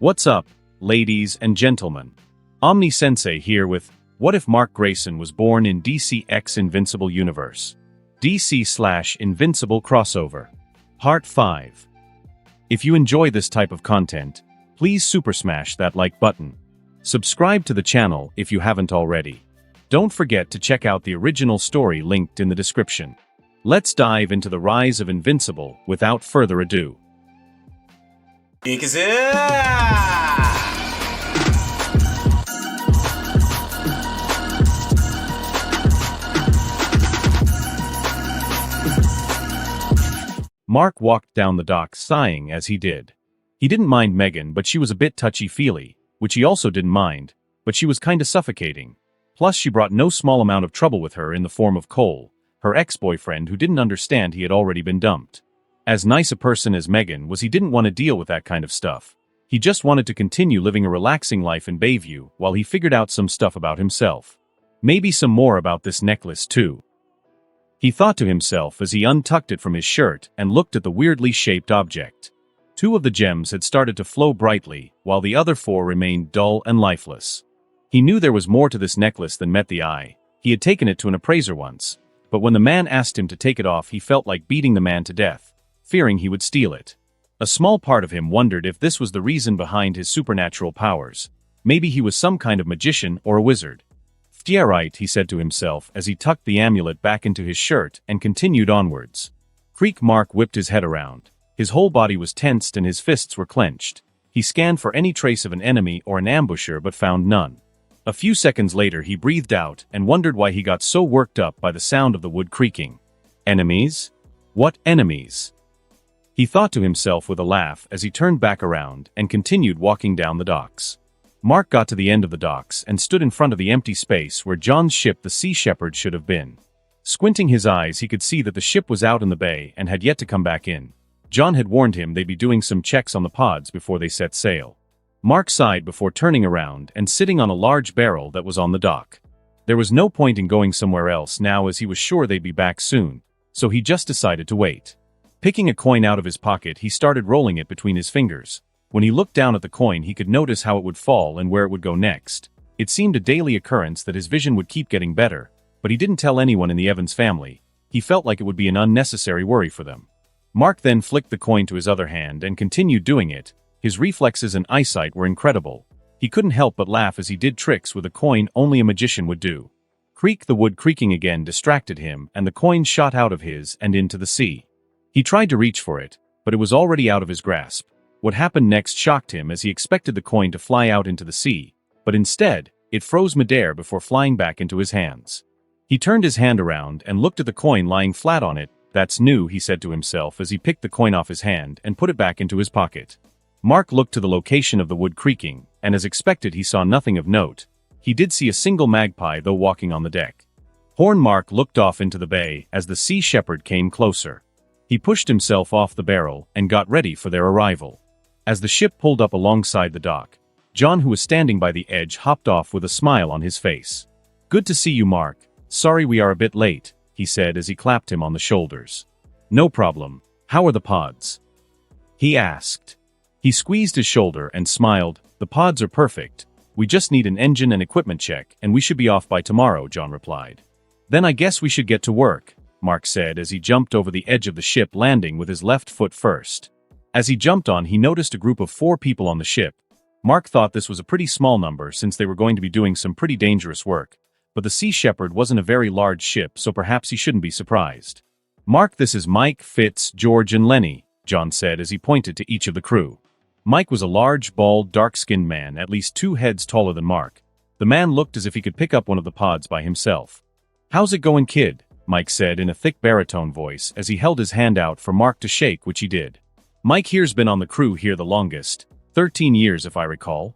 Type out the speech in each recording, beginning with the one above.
What's up, ladies and gentlemen? Omni Sensei here with What If Mark Grayson Was Born in DC X Invincible Universe? DC/Invincible Crossover. Part 5. If you enjoy this type of content, please super smash that like button. Subscribe to the channel if you haven't already. Don't forget to check out the original story linked in the description. Let's dive into the rise of Invincible without further ado. Mark walked down the dock sighing as he did. He didn't mind Megan, but she was a bit touchy-feely, which he also didn't mind, but she was kinda suffocating. Plus she brought no small amount of trouble with her in the form of Cole, her ex-boyfriend who didn't understand he had already been dumped. As nice a person as Megan was, he didn't want to deal with that kind of stuff. He just wanted to continue living a relaxing life in Bayview while he figured out some stuff about himself. Maybe some more about this necklace too. He thought to himself as he untucked it from his shirt and looked at the weirdly shaped object. 2 of the gems had started to flow brightly, while the other 4 remained dull and lifeless. He knew there was more to this necklace than met the eye. He had taken it to an appraiser once, but when the man asked him to take it off, he felt like beating the man to death, fearing he would steal it. A small part of him wondered if this was the reason behind his supernatural powers. Maybe he was some kind of magician or a wizard. Yeah, right, he said to himself as he tucked the amulet back into his shirt and continued onwards. Mark whipped his head around. His whole body was tensed and his fists were clenched. He scanned for any trace of an enemy or an ambusher but found none. A few seconds later he breathed out and wondered why he got so worked up by the sound of the wood creaking. Enemies? What enemies? He thought to himself with a laugh as he turned back around and continued walking down the docks. Mark got to the end of the docks and stood in front of the empty space where John's ship, the Sea Shepherd, should have been. Squinting his eyes, he could see that the ship was out in the bay and had yet to come back in. John had warned him they'd be doing some checks on the pods before they set sail. Mark sighed before turning around and sitting on a large barrel that was on the dock. There was no point in going somewhere else now, as he was sure they'd be back soon, so he just decided to wait. Picking a coin out of his pocket, he started rolling it between his fingers. When he looked down at the coin, he could notice how it would fall and where it would go next. It seemed a daily occurrence that his vision would keep getting better, but he didn't tell anyone in the Evans family. He felt like it would be an unnecessary worry for them. Mark then flicked the coin to his other hand and continued doing it. His reflexes and eyesight were incredible. He couldn't help but laugh as he did tricks with a coin only a magician would do. The wood creaking again distracted him, and the coin shot out of his and into the sea. He tried to reach for it, but it was already out of his grasp. What happened next shocked him, as he expected the coin to fly out into the sea, but instead, it froze midair before flying back into his hands. He turned his hand around and looked at the coin lying flat on it. That's new, he said to himself as he picked the coin off his hand and put it back into his pocket. Mark looked to the location of the wood creaking, and as expected he saw nothing of note. He did see a single magpie though walking on the deck. Mark looked off into the bay as the Sea Shepherd came closer. He pushed himself off the barrel and got ready for their arrival. As the ship pulled up alongside the dock, John, who was standing by the edge, hopped off with a smile on his face. "Good to see you, Mark. Sorry we are a bit late," he said as he clapped him on the shoulders. "No problem. How are the pods?" he asked. He squeezed his shoulder and smiled. "The pods are perfect. We just need an engine and equipment check, and we should be off by tomorrow," John replied. "Then I guess we should get to work," Mark said as he jumped over the edge of the ship, landing with his left foot first. As he jumped on, he noticed a group of 4 people on the ship. Mark thought this was a pretty small number since they were going to be doing some pretty dangerous work, but the Sea Shepherd wasn't a very large ship, so perhaps he shouldn't be surprised. "Mark, this is Mike, Fitz, George, and Lenny," John said as he pointed to each of the crew. Mike was a large, bald, dark-skinned man, at least 2 heads taller than Mark. The man looked as if he could pick up one of the pods by himself. "How's it going, kid?" Mike said in a thick baritone voice as he held his hand out for Mark to shake, which he did. "Mike here's been on the crew here the longest, 13 years if I recall,"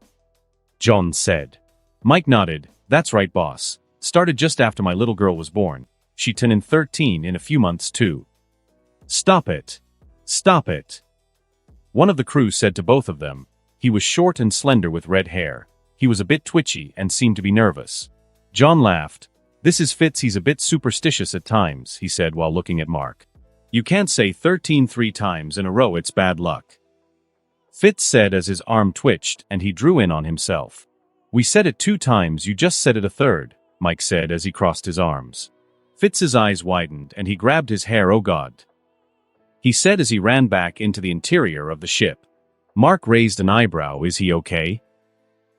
John said. Mike nodded. "That's right, boss. Started just after my little girl was born. She turned 13 in a few months too." "Stop it. Stop it," one of the crew said to both of them. He was short and slender with red hair. He was a bit twitchy and seemed to be nervous. John laughed. "This is Fitz. He's a bit superstitious at times," he said while looking at Mark. "You can't say 13 3 times in a row, it's bad luck." Fitz said as his arm twitched and he drew in on himself. We said it 2 times, you just said it a third, Mike said as he crossed his arms. Fitz's eyes widened and he grabbed his hair. Oh God, he said as he ran back into the interior of the ship. Mark raised an eyebrow. Is he okay?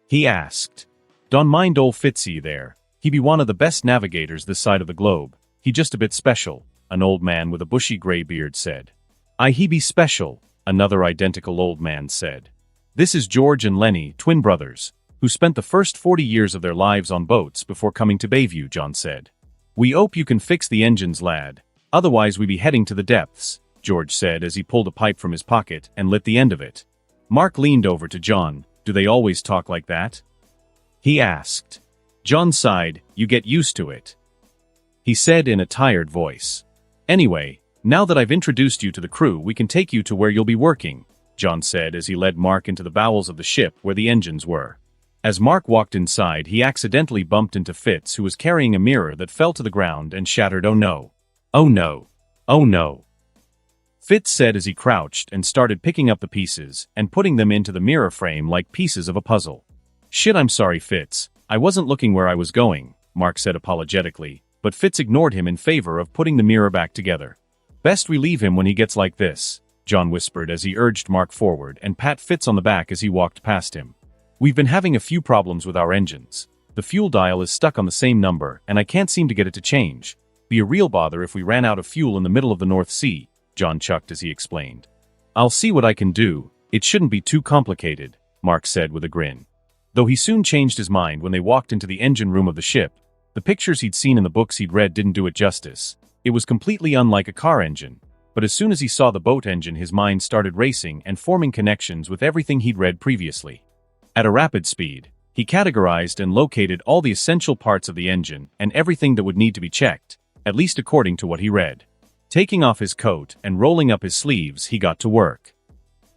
He asked. Don't mind ol' Fitzy there. He be one of the best navigators this side of the globe. He just a bit special, an old man with a bushy gray beard said. Aye, he be special, another identical old man said. This is George and Lenny, twin brothers, who spent the first 40 years of their lives on boats before coming to Bayview, John said. We hope you can fix the engines, lad. Otherwise we be heading to the depths, George said as he pulled a pipe from his pocket and lit the end of it. Mark leaned over to John. Do they always talk like that? He asked. John sighed. You get used to it, he said in a tired voice. Anyway, now that I've introduced you to the crew, we can take you to where you'll be working, John said as he led Mark into the bowels of the ship where the engines were. As Mark walked inside, he accidentally bumped into Fitz, who was carrying a mirror that fell to the ground and shattered. Oh no. Oh no. Oh no. Fitz said as he crouched and started picking up the pieces and putting them into the mirror frame like pieces of a puzzle. Shit, I'm sorry, Fitz. I wasn't looking where I was going, Mark said apologetically, but Fitz ignored him in favor of putting the mirror back together. Best we leave him when he gets like this, John whispered as he urged Mark forward and pat Fitz on the back as he walked past him. We've been having a few problems with our engines. The fuel dial is stuck on the same number and I can't seem to get it to change. Be a real bother if we ran out of fuel in the middle of the North Sea, John chucked as he explained. I'll see what I can do. It shouldn't be too complicated, Mark said with a grin. Though he soon changed his mind when they walked into the engine room of the ship. The pictures he'd seen in the books he'd read didn't do it justice. It was completely unlike a car engine, but as soon as he saw the boat engine, his mind started racing and forming connections with everything he'd read previously. At a rapid speed, he categorized and located all the essential parts of the engine and everything that would need to be checked, at least according to what he read. Taking off his coat and rolling up his sleeves, he got to work.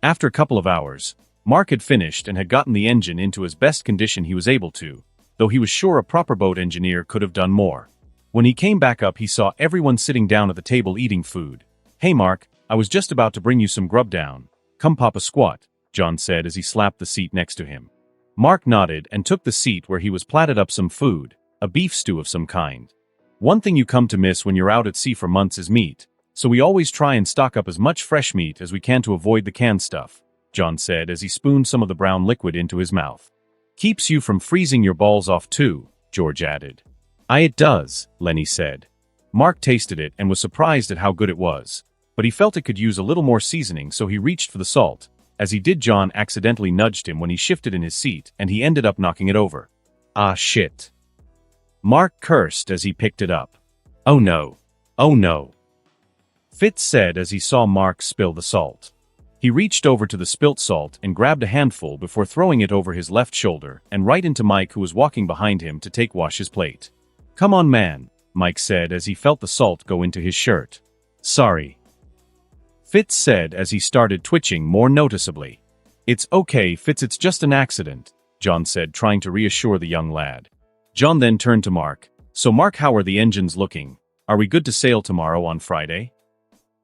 After a couple of hours, Mark had finished and had gotten the engine into as best condition he was able to, though he was sure a proper boat engineer could have done more. When he came back up, he saw everyone sitting down at the table eating food. Hey Mark, I was just about to bring you some grub down. Come pop a squat, John said as he slapped the seat next to him. Mark nodded and took the seat where he was platted up some food, a beef stew of some kind. One thing you come to miss when you're out at sea for months is meat, so we always try and stock up as much fresh meat as we can to avoid the canned stuff, John said as he spooned some of the brown liquid into his mouth. Keeps you from freezing your balls off too, George added. Aye, it does, Lenny said. Mark tasted it and was surprised at how good it was, but he felt it could use a little more seasoning, so he reached for the salt. As he did, John accidentally nudged him when he shifted in his seat and he ended up knocking it over. Ah shit. Mark cursed as he picked it up. Oh no. Oh no. Fitz said as he saw Mark spill the salt. He reached over to the spilt salt and grabbed a handful before throwing it over his left shoulder and right into Mike, who was walking behind him to wash his plate. Come on man, Mike said as he felt the salt go into his shirt. Sorry, Fitz said as he started twitching more noticeably. It's okay, Fitz, it's just an accident, John said, trying to reassure the young lad. John then turned to Mark. So Mark, how are the engines looking? Are we good to sail tomorrow on Friday?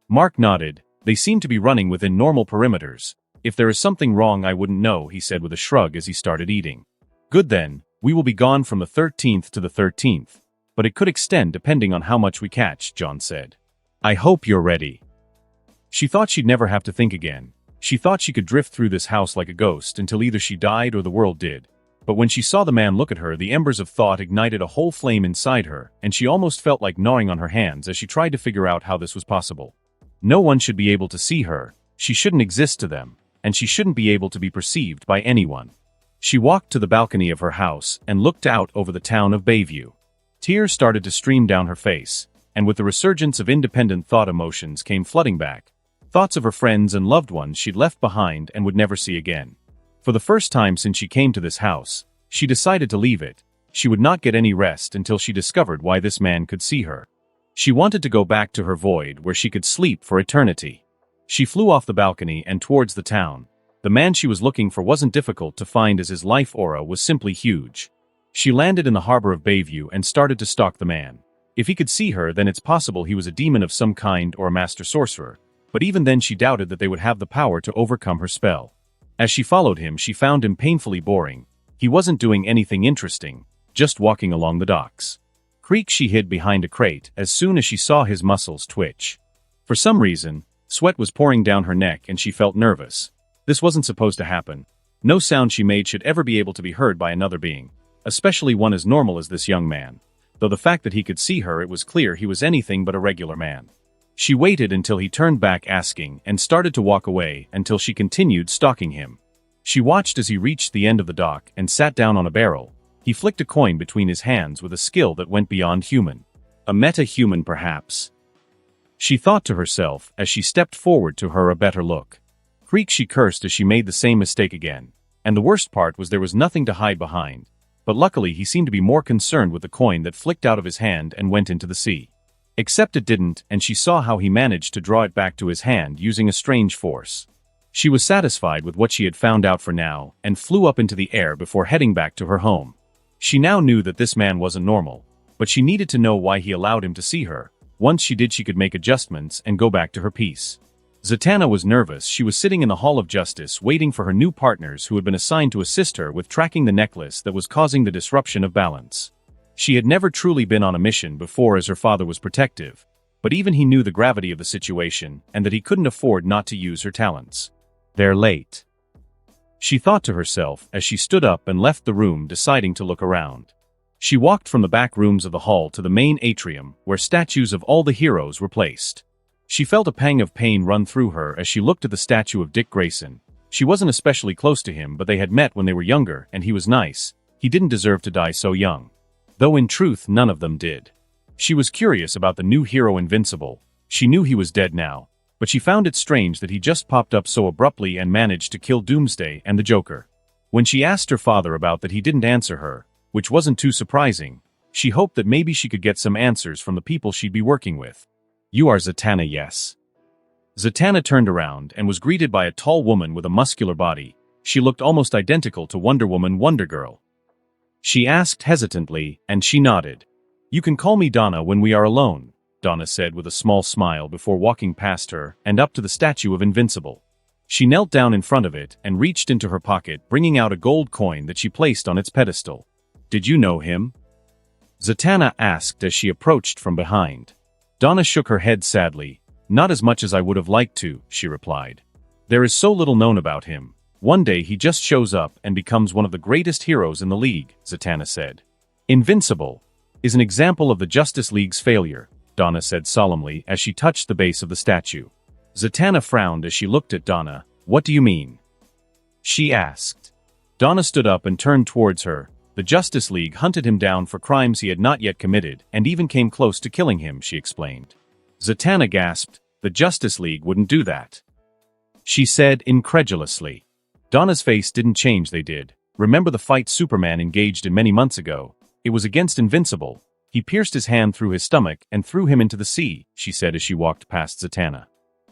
Mark nodded. They seem to be running within normal perimeters. If there is something wrong, I wouldn't know, he said with a shrug as he started eating. Good then, we will be gone from the 13th to the 13th. But it could extend depending on how much we catch, John said. I hope you're ready. She thought she'd never have to think again. She thought she could drift through this house like a ghost until either she died or the world did. But when she saw the man look at her, the embers of thought ignited a whole flame inside her, and she almost felt like gnawing on her hands as she tried to figure out how this was possible. No one should be able to see her, she shouldn't exist to them, and she shouldn't be able to be perceived by anyone. She walked to the balcony of her house and looked out over the town of Bayview. Tears started to stream down her face, and with the resurgence of independent thought, emotions came flooding back. Thoughts of her friends and loved ones she'd left behind and would never see again. For the first time since she came to this house, she decided to leave it. She would not get any rest until she discovered why this man could see her. She wanted to go back to her void where she could sleep for eternity. She flew off the balcony and towards the town. The man she was looking for wasn't difficult to find, as his life aura was simply huge. She landed in the harbor of Bayview and started to stalk the man. If he could see her, then it's possible he was a demon of some kind or a master sorcerer. But even then she doubted that they would have the power to overcome her spell. As she followed him, she found him painfully boring. He wasn't doing anything interesting, just walking along the docks. Creak, she hid behind a crate as soon as she saw his muscles twitch. For some reason, sweat was pouring down her neck and she felt nervous. This wasn't supposed to happen. No sound she made should ever be able to be heard by another being, especially one as normal as this young man. Though the fact that he could see her, it was clear he was anything but a regular man. She waited until he turned back asking and started to walk away until she continued stalking him. She watched as he reached the end of the dock and sat down on a barrel. He flicked a coin between his hands with a skill that went beyond human. A meta-human, perhaps. She thought to herself as she stepped forward to her a better look. Creak, she cursed as she made the same mistake again. And the worst part was there was nothing to hide behind. But luckily he seemed to be more concerned with the coin that flicked out of his hand and went into the sea. Except it didn't, and she saw how he managed to draw it back to his hand using a strange force. She was satisfied with what she had found out for now, and flew up into the air before heading back to her home. She now knew that this man wasn't normal, but she needed to know why he allowed him to see her. Once she did, she could make adjustments and go back to her peace. Zatanna was nervous. She was sitting in the Hall of Justice waiting for her new partners who had been assigned to assist her with tracking the necklace that was causing the disruption of balance. She had never truly been on a mission before as her father was protective, but even he knew the gravity of the situation and that he couldn't afford not to use her talents. They're late, she thought to herself as she stood up and left the room, deciding to look around. She walked from the back rooms of the hall to the main atrium, where statues of all the heroes were placed. She felt a pang of pain run through her as she looked at the statue of Dick Grayson. She wasn't especially close to him, but they had met when they were younger, and he was nice. He didn't deserve to die so young. Though in truth, none of them did. She was curious about the new hero Invincible. She knew he was dead now, but she found it strange that he just popped up so abruptly and managed to kill Doomsday and the Joker. When she asked her father about that, he didn't answer her, which wasn't too surprising. She hoped that maybe she could get some answers from the people she'd be working with. "You are Zatanna, yes?" Zatanna turned around and was greeted by a tall woman with a muscular body. She looked almost identical to Wonder Woman Wonder Girl. She asked hesitantly, and she nodded. "You can call me Donna when we are alone," Donna said with a small smile before walking past her and up to the statue of Invincible. She knelt down in front of it and reached into her pocket, bringing out a gold coin that she placed on its pedestal. "Did you know him?" Zatanna asked as she approached from behind. Donna shook her head sadly. "Not as much as I would have liked to," she replied. "There is so little known about him. One day he just shows up and becomes one of the greatest heroes in the League," Zatanna said. "Invincible is an example of the Justice League's failure," Donna said solemnly as she touched the base of the statue. Zatanna frowned as she looked at Donna. "What do you mean?" she asked. Donna stood up and turned towards her. "The Justice League hunted him down for crimes he had not yet committed, and even came close to killing him," she explained. Zatanna gasped. "The Justice League wouldn't do that," she said incredulously. Donna's face didn't change. "They did. Remember the fight Superman engaged in many months ago? It was against Invincible. He pierced his hand through his stomach and threw him into the sea," she said as she walked past Zatanna.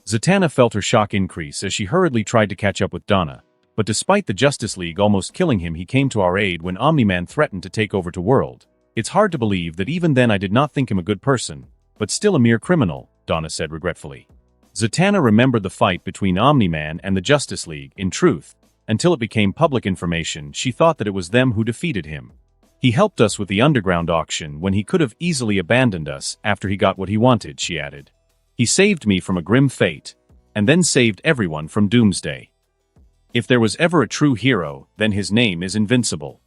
Zatanna felt her shock increase as she hurriedly tried to catch up with Donna. But despite the Justice League almost killing him, he came to our aid when Omni-Man threatened to take over the world. "It's hard to believe that even then I did not think him a good person, but still a mere criminal," Donna said regretfully. Zatanna remembered the fight between Omni-Man and the Justice League. In truth, until it became public information, she thought that it was them who defeated him. "He helped us with the underground auction when he could have easily abandoned us after he got what he wanted," she added. "He saved me from a grim fate, and then saved everyone from Doomsday. If there was ever a true hero, then his name is Invincible."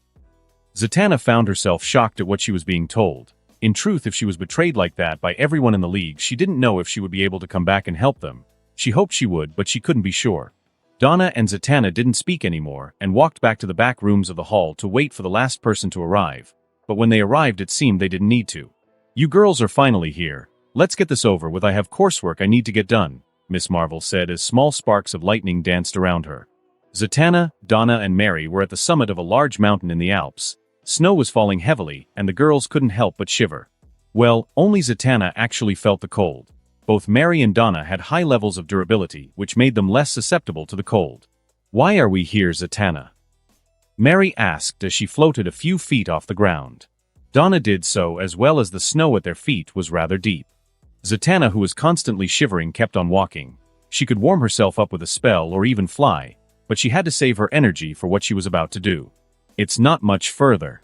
Zatanna found herself shocked at what she was being told. In truth, if she was betrayed like that by everyone in the League, she didn't know if she would be able to come back and help them. She hoped she would, but she couldn't be sure. Donna and Zatanna didn't speak anymore and walked back to the back rooms of the hall to wait for the last person to arrive. But when they arrived, it seemed they didn't need to. "You girls are finally here. Let's get this over with. I have coursework I need to get done," Miss Marvel said as small sparks of lightning danced around her. Zatanna, Donna, and Mary were at the summit of a large mountain in the Alps. Snow was falling heavily, and the girls couldn't help but shiver. Well, only Zatanna actually felt the cold. Both Mary and Donna had high levels of durability, which made them less susceptible to the cold. "Why are we here, Zatanna?" Mary asked as she floated a few feet off the ground. Donna did so as well, as the snow at their feet was rather deep. Zatanna, who was constantly shivering, kept on walking. She could warm herself up with a spell or even fly, but she had to save her energy for what she was about to do. It's not much further,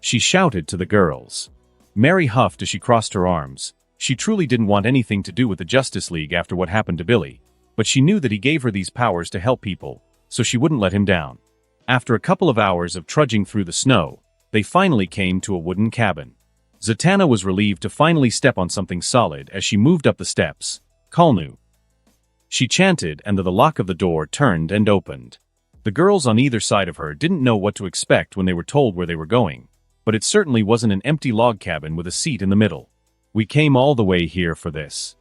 she shouted to the girls. Mary huffed as she crossed her arms. She truly didn't want anything to do with the Justice League after what happened to Billy, but she knew that he gave her these powers to help people, so she wouldn't let him down. After a couple of hours of trudging through the snow, they finally came to a wooden cabin. Zatanna was relieved to finally step on something solid as she moved up the steps. Kalnu, she chanted, and the lock of the door turned and opened. The girls on either side of her didn't know what to expect when they were told where they were going, but it certainly wasn't an empty log cabin with a seat in the middle. We came all the way here for this,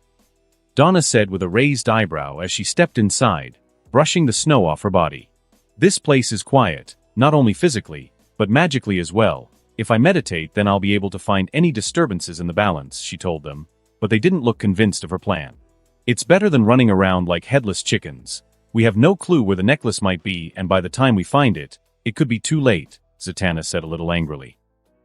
Donna said with a raised eyebrow as she stepped inside, brushing the snow off her body. This place is quiet, not only physically, but magically as well. If I meditate, then I'll be able to find any disturbances in the balance, she told them, but they didn't look convinced of her plan. It's better than running around like headless chickens. We have no clue where the necklace might be, and by the time we find it, it could be too late, Zatanna said a little angrily.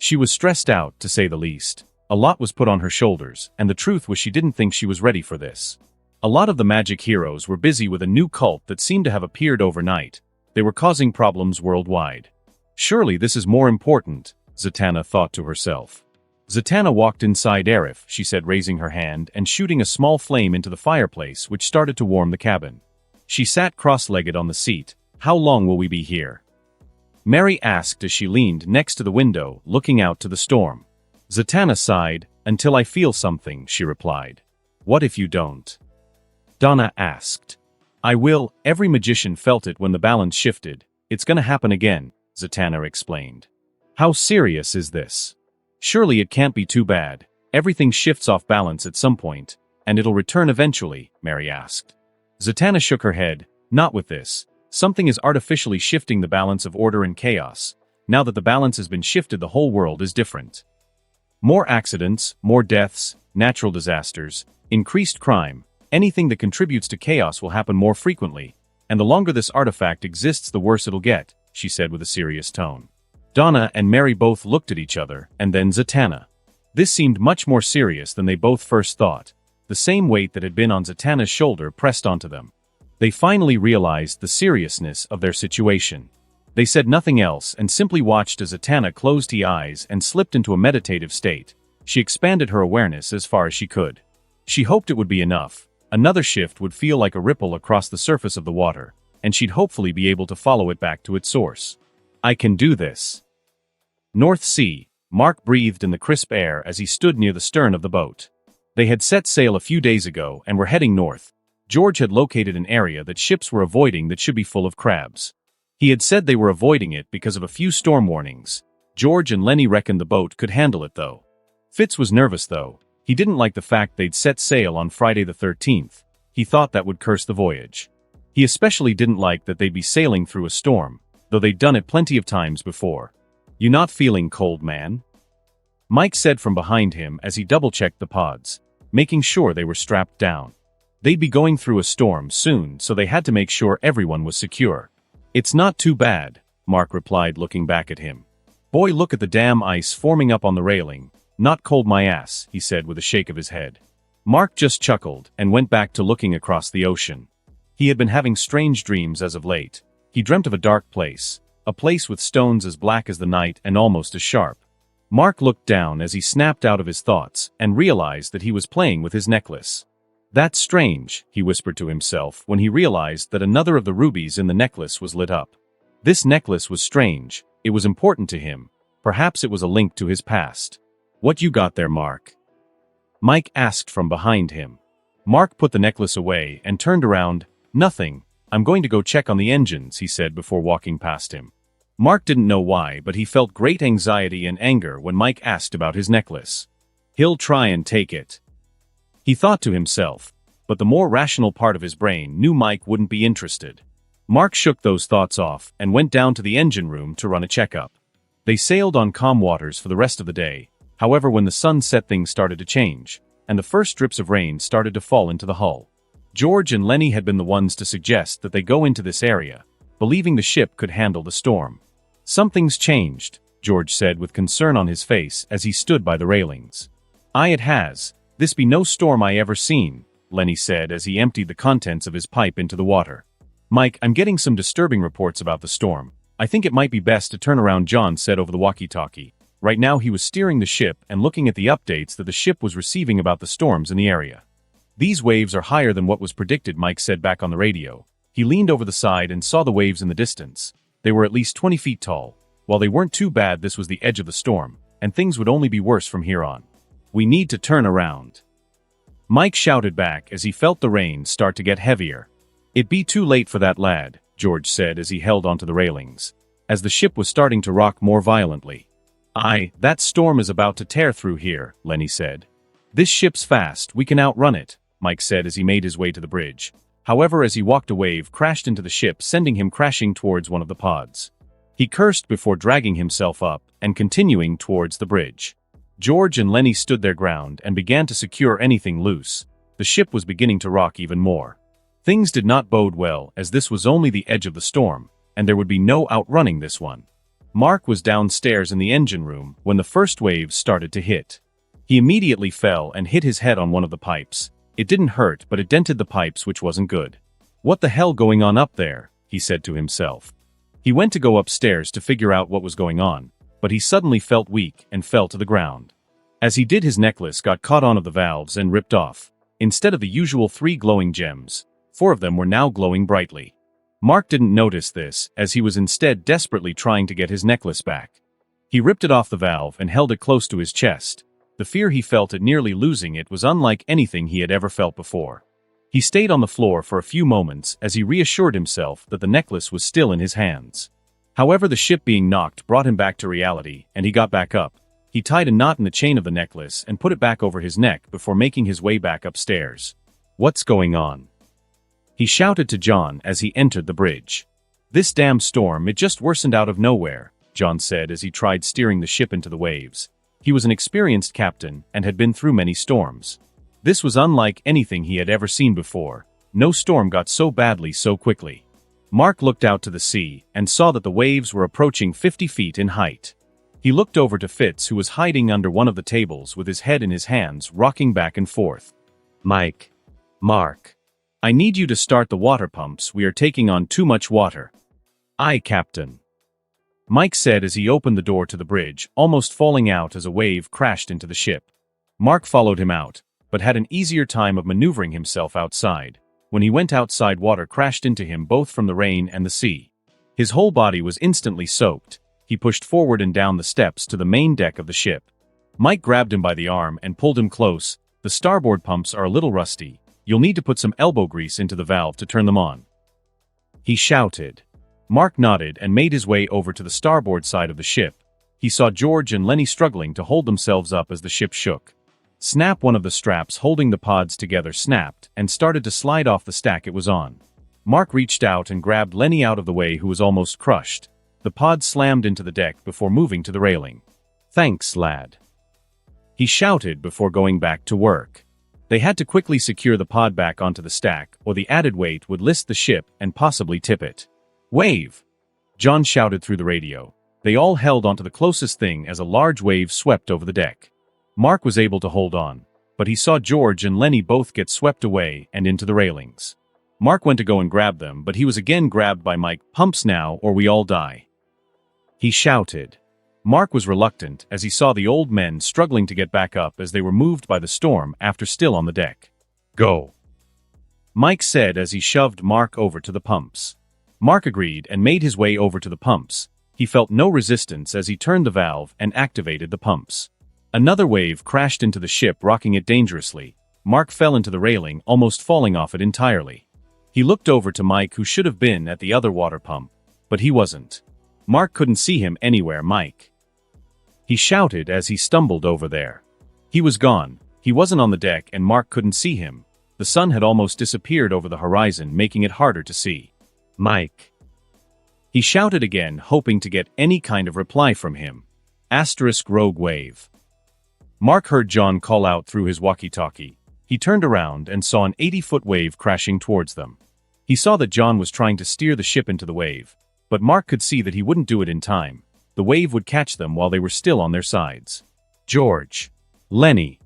She was stressed out, to say the least. A lot was put on her shoulders, and the truth was she didn't think she was ready for this. A lot of the magic heroes were busy with a new cult that seemed to have appeared overnight. They were causing problems worldwide. Surely this is more important, Zatanna thought to herself. Zatanna walked inside Arif, she said, raising her hand and shooting a small flame into the fireplace which started to warm the cabin. She sat cross-legged on the seat. How long will we be here? Mary asked as she leaned next to the window, looking out to the storm. Zatanna sighed. Until I feel something, she replied. What if you don't? Donna asked. I will. Every magician felt it when the balance shifted. It's gonna happen again, Zatanna explained. How serious is this? Surely it can't be too bad. Everything shifts off balance at some point, and it'll return eventually, Mary asked. Zatanna shook her head. Not with this. Something is artificially shifting the balance of order and chaos. Now that the balance has been shifted, the whole world is different. More accidents, more deaths, natural disasters, increased crime. Anything that contributes to chaos will happen more frequently, and the longer this artifact exists, the worse it'll get, she said with a serious tone. Donna and Mary both looked at each other, and then Zatanna. This seemed much more serious than they both first thought. The same weight that had been on Zatanna's shoulder pressed onto them. They finally realized the seriousness of their situation. They said nothing else and simply watched as Zatanna closed her eyes and slipped into a meditative state. She expanded her awareness as far as she could. She hoped it would be enough. Another shift would feel like a ripple across the surface of the water, and she'd hopefully be able to follow it back to its source. I can do this. North Sea, Mark breathed in the crisp air as he stood near the stern of the boat. They had set sail a few days ago and were heading north. George had located an area that ships were avoiding that should be full of crabs. He had said they were avoiding it because of a few storm warnings. George and Lenny reckoned the boat could handle it though. Fitz was nervous though. He didn't like the fact they'd set sail on Friday the 13th. He thought that would curse the voyage. He especially didn't like that they'd be sailing through a storm, though they'd done it plenty of times before. You not feeling cold, man? Mike said from behind him as he double-checked the pods, making sure they were strapped down. They'd be going through a storm soon, so they had to make sure everyone was secure. It's not too bad, Mark replied, looking back at him. Boy, look at the damn ice forming up on the railing. Not cold my ass, he said with a shake of his head. Mark just chuckled and went back to looking across the ocean. He had been having strange dreams as of late. He dreamt of a dark place, a place with stones as black as the night and almost as sharp. Mark looked down as he snapped out of his thoughts and realized that he was playing with his necklace. That's strange, he whispered to himself when he realized that another of the rubies in the necklace was lit up. This necklace was strange. It was important to him. Perhaps it was a link to his past. What you got there, Mark? Mike asked from behind him. Mark put the necklace away and turned around. Nothing. I'm going to go check on the engines, he said before walking past him. Mark didn't know why, but he felt great anxiety and anger when Mike asked about his necklace. He'll try and take it, he thought to himself, but the more rational part of his brain knew Mike wouldn't be interested. Mark shook those thoughts off and went down to the engine room to run a checkup. They sailed on calm waters for the rest of the day. However, when the sun set, things started to change, and the first drips of rain started to fall into the hull. George and Lenny had been the ones to suggest that they go into this area, believing the ship could handle the storm. Something's changed, George said with concern on his face as he stood by the railings. It has. This be no storm I ever seen, Lenny said as he emptied the contents of his pipe into the water. Mike, I'm getting some disturbing reports about the storm. I think it might be best to turn around, John said over the walkie-talkie. Right now he was steering the ship and looking at the updates that the ship was receiving about the storms in the area. These waves are higher than what was predicted, Mike said back on the radio. He leaned over the side and saw the waves in the distance. They were at least 20 feet tall. While they weren't too bad, this was the edge of the storm, and things would only be worse from here on. We need to turn around. Mike shouted back as he felt the rain start to get heavier. It'd be too late for that, lad, George said as he held onto the railings, as the ship was starting to rock more violently. That storm is about to tear through here, Lenny said. This ship's fast, we can outrun it, Mike said as he made his way to the bridge. However, as he walked, a wave crashed into the ship, sending him crashing towards one of the pods. He cursed before dragging himself up and continuing towards the bridge. George and Lenny stood their ground and began to secure anything loose. The ship was beginning to rock even more. Things did not bode well, as this was only the edge of the storm, and there would be no outrunning this one. Mark was downstairs in the engine room when the first waves started to hit. He immediately fell and hit his head on one of the pipes. It didn't hurt, but it dented the pipes, which wasn't good. What the hell going on up there? He said to himself. He went to go upstairs to figure out what was going on, but he suddenly felt weak and fell to the ground. As he did, his necklace got caught on of the valves and ripped off. Instead of the usual 3 glowing gems, 4 of them were now glowing brightly. Mark didn't notice this, as he was instead desperately trying to get his necklace back. He ripped it off the valve and held it close to his chest. The fear he felt at nearly losing it was unlike anything he had ever felt before. He stayed on the floor for a few moments as he reassured himself that the necklace was still in his hands. However, the ship being knocked brought him back to reality, and he got back up. He tied a knot in the chain of the necklace and put it back over his neck before making his way back upstairs. What's going on? He shouted to John as he entered the bridge. This damn storm, it just worsened out of nowhere, John said as he tried steering the ship into the waves. He was an experienced captain and had been through many storms. This was unlike anything he had ever seen before. No storm got so badly so quickly. Mark looked out to the sea and saw that the waves were approaching 50 feet in height. He looked over to Fitz, who was hiding under one of the tables with his head in his hands, rocking back and forth. Mark. I need you to start the water pumps. We are taking on too much water. Aye, Captain. Mike said as he opened the door to the bridge, almost falling out as a wave crashed into the ship. Mark followed him out, but had an easier time of maneuvering himself outside. When he went outside, water crashed into him both from the rain and the sea. His whole body was instantly soaked. He pushed forward and down the steps to the main deck of the ship. Mike grabbed him by the arm and pulled him close. The starboard pumps are a little rusty. You'll need to put some elbow grease into the valve to turn them on. He shouted. Mark nodded and made his way over to the starboard side of the ship. He saw George and Lenny struggling to hold themselves up as the ship shook. Snap! One of the straps holding the pods together snapped and started to slide off the stack it was on. Mark reached out and grabbed Lenny out of the way, who was almost crushed. The pod slammed into the deck before moving to the railing. Thanks, lad. He shouted before going back to work. They had to quickly secure the pod back onto the stack, or the added weight would list the ship and possibly tip it. Wave! John shouted through the radio. They all held onto the closest thing as a large wave swept over the deck. Mark was able to hold on, but he saw George and Lenny both get swept away and into the railings. Mark went to go and grab them, but he was again grabbed by Mike. Pumps now, or we all die. He shouted. Mark was reluctant as he saw the old men struggling to get back up as they were moved by the storm after still on the deck. Go! Mike said as he shoved Mark over to the pumps. Mark agreed and made his way over to the pumps. He felt no resistance as he turned the valve and activated the pumps. Another wave crashed into the ship, rocking it dangerously. Mark fell into the railing, almost falling off it entirely. He looked over to Mike, who should have been at the other water pump, but he wasn't. Mark couldn't see him anywhere. Mike! He shouted as he stumbled over there. He was gone. He wasn't on the deck and Mark couldn't see him. The sun had almost disappeared over the horizon, making it harder to see. Mike! He shouted again, hoping to get any kind of reply from him. Rogue wave. Mark heard John call out through his walkie-talkie. He turned around and saw an 80-foot wave crashing towards them. He saw that John was trying to steer the ship into the wave, but Mark could see that he wouldn't do it in time. The wave would catch them while they were still on their sides. George! Lenny!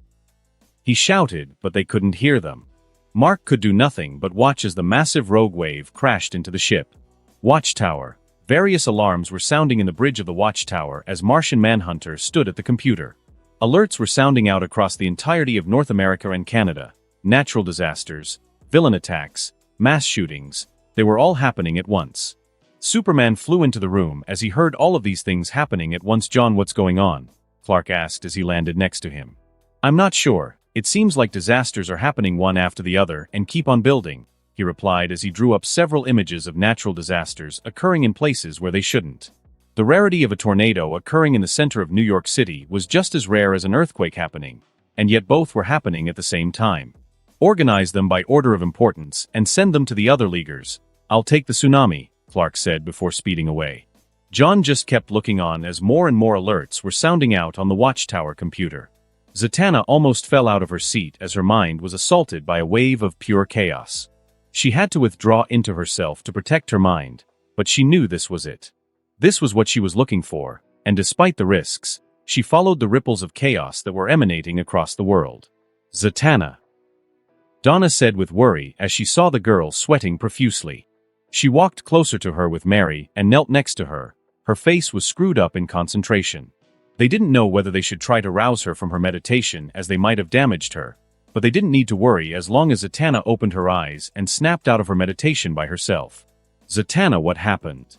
He shouted, but they couldn't hear them. Mark could do nothing but watch as the massive rogue wave crashed into the ship. Watchtower. Various alarms were sounding in the bridge of the watchtower as Martian Manhunter stood at the computer. Alerts were sounding out across the entirety of North America and Canada. Natural disasters, villain attacks, mass shootings, they were all happening at once. Superman flew into the room as he heard all of these things happening at once. John, what's going on? Clark asked as he landed next to him. I'm not sure. It seems like disasters are happening one after the other and keep on building, he replied as he drew up several images of natural disasters occurring in places where they shouldn't. The rarity of a tornado occurring in the center of New York City was just as rare as an earthquake happening, and yet both were happening at the same time. Organize them by order of importance and send them to the other leaguers. I'll take the tsunami, Clark said before speeding away. John just kept looking on as more and more alerts were sounding out on the watchtower computer. Zatanna almost fell out of her seat as her mind was assaulted by a wave of pure chaos. She had to withdraw into herself to protect her mind, but she knew this was it. This was what she was looking for, and despite the risks, she followed the ripples of chaos that were emanating across the world. Zatanna, Donna said with worry as she saw the girl sweating profusely. She walked closer to her with Mary and knelt next to her. Her face was screwed up in concentration. They didn't know whether they should try to rouse her from her meditation as they might have damaged her, but they didn't need to worry as long as Zatanna opened her eyes and snapped out of her meditation by herself. Zatanna, what happened?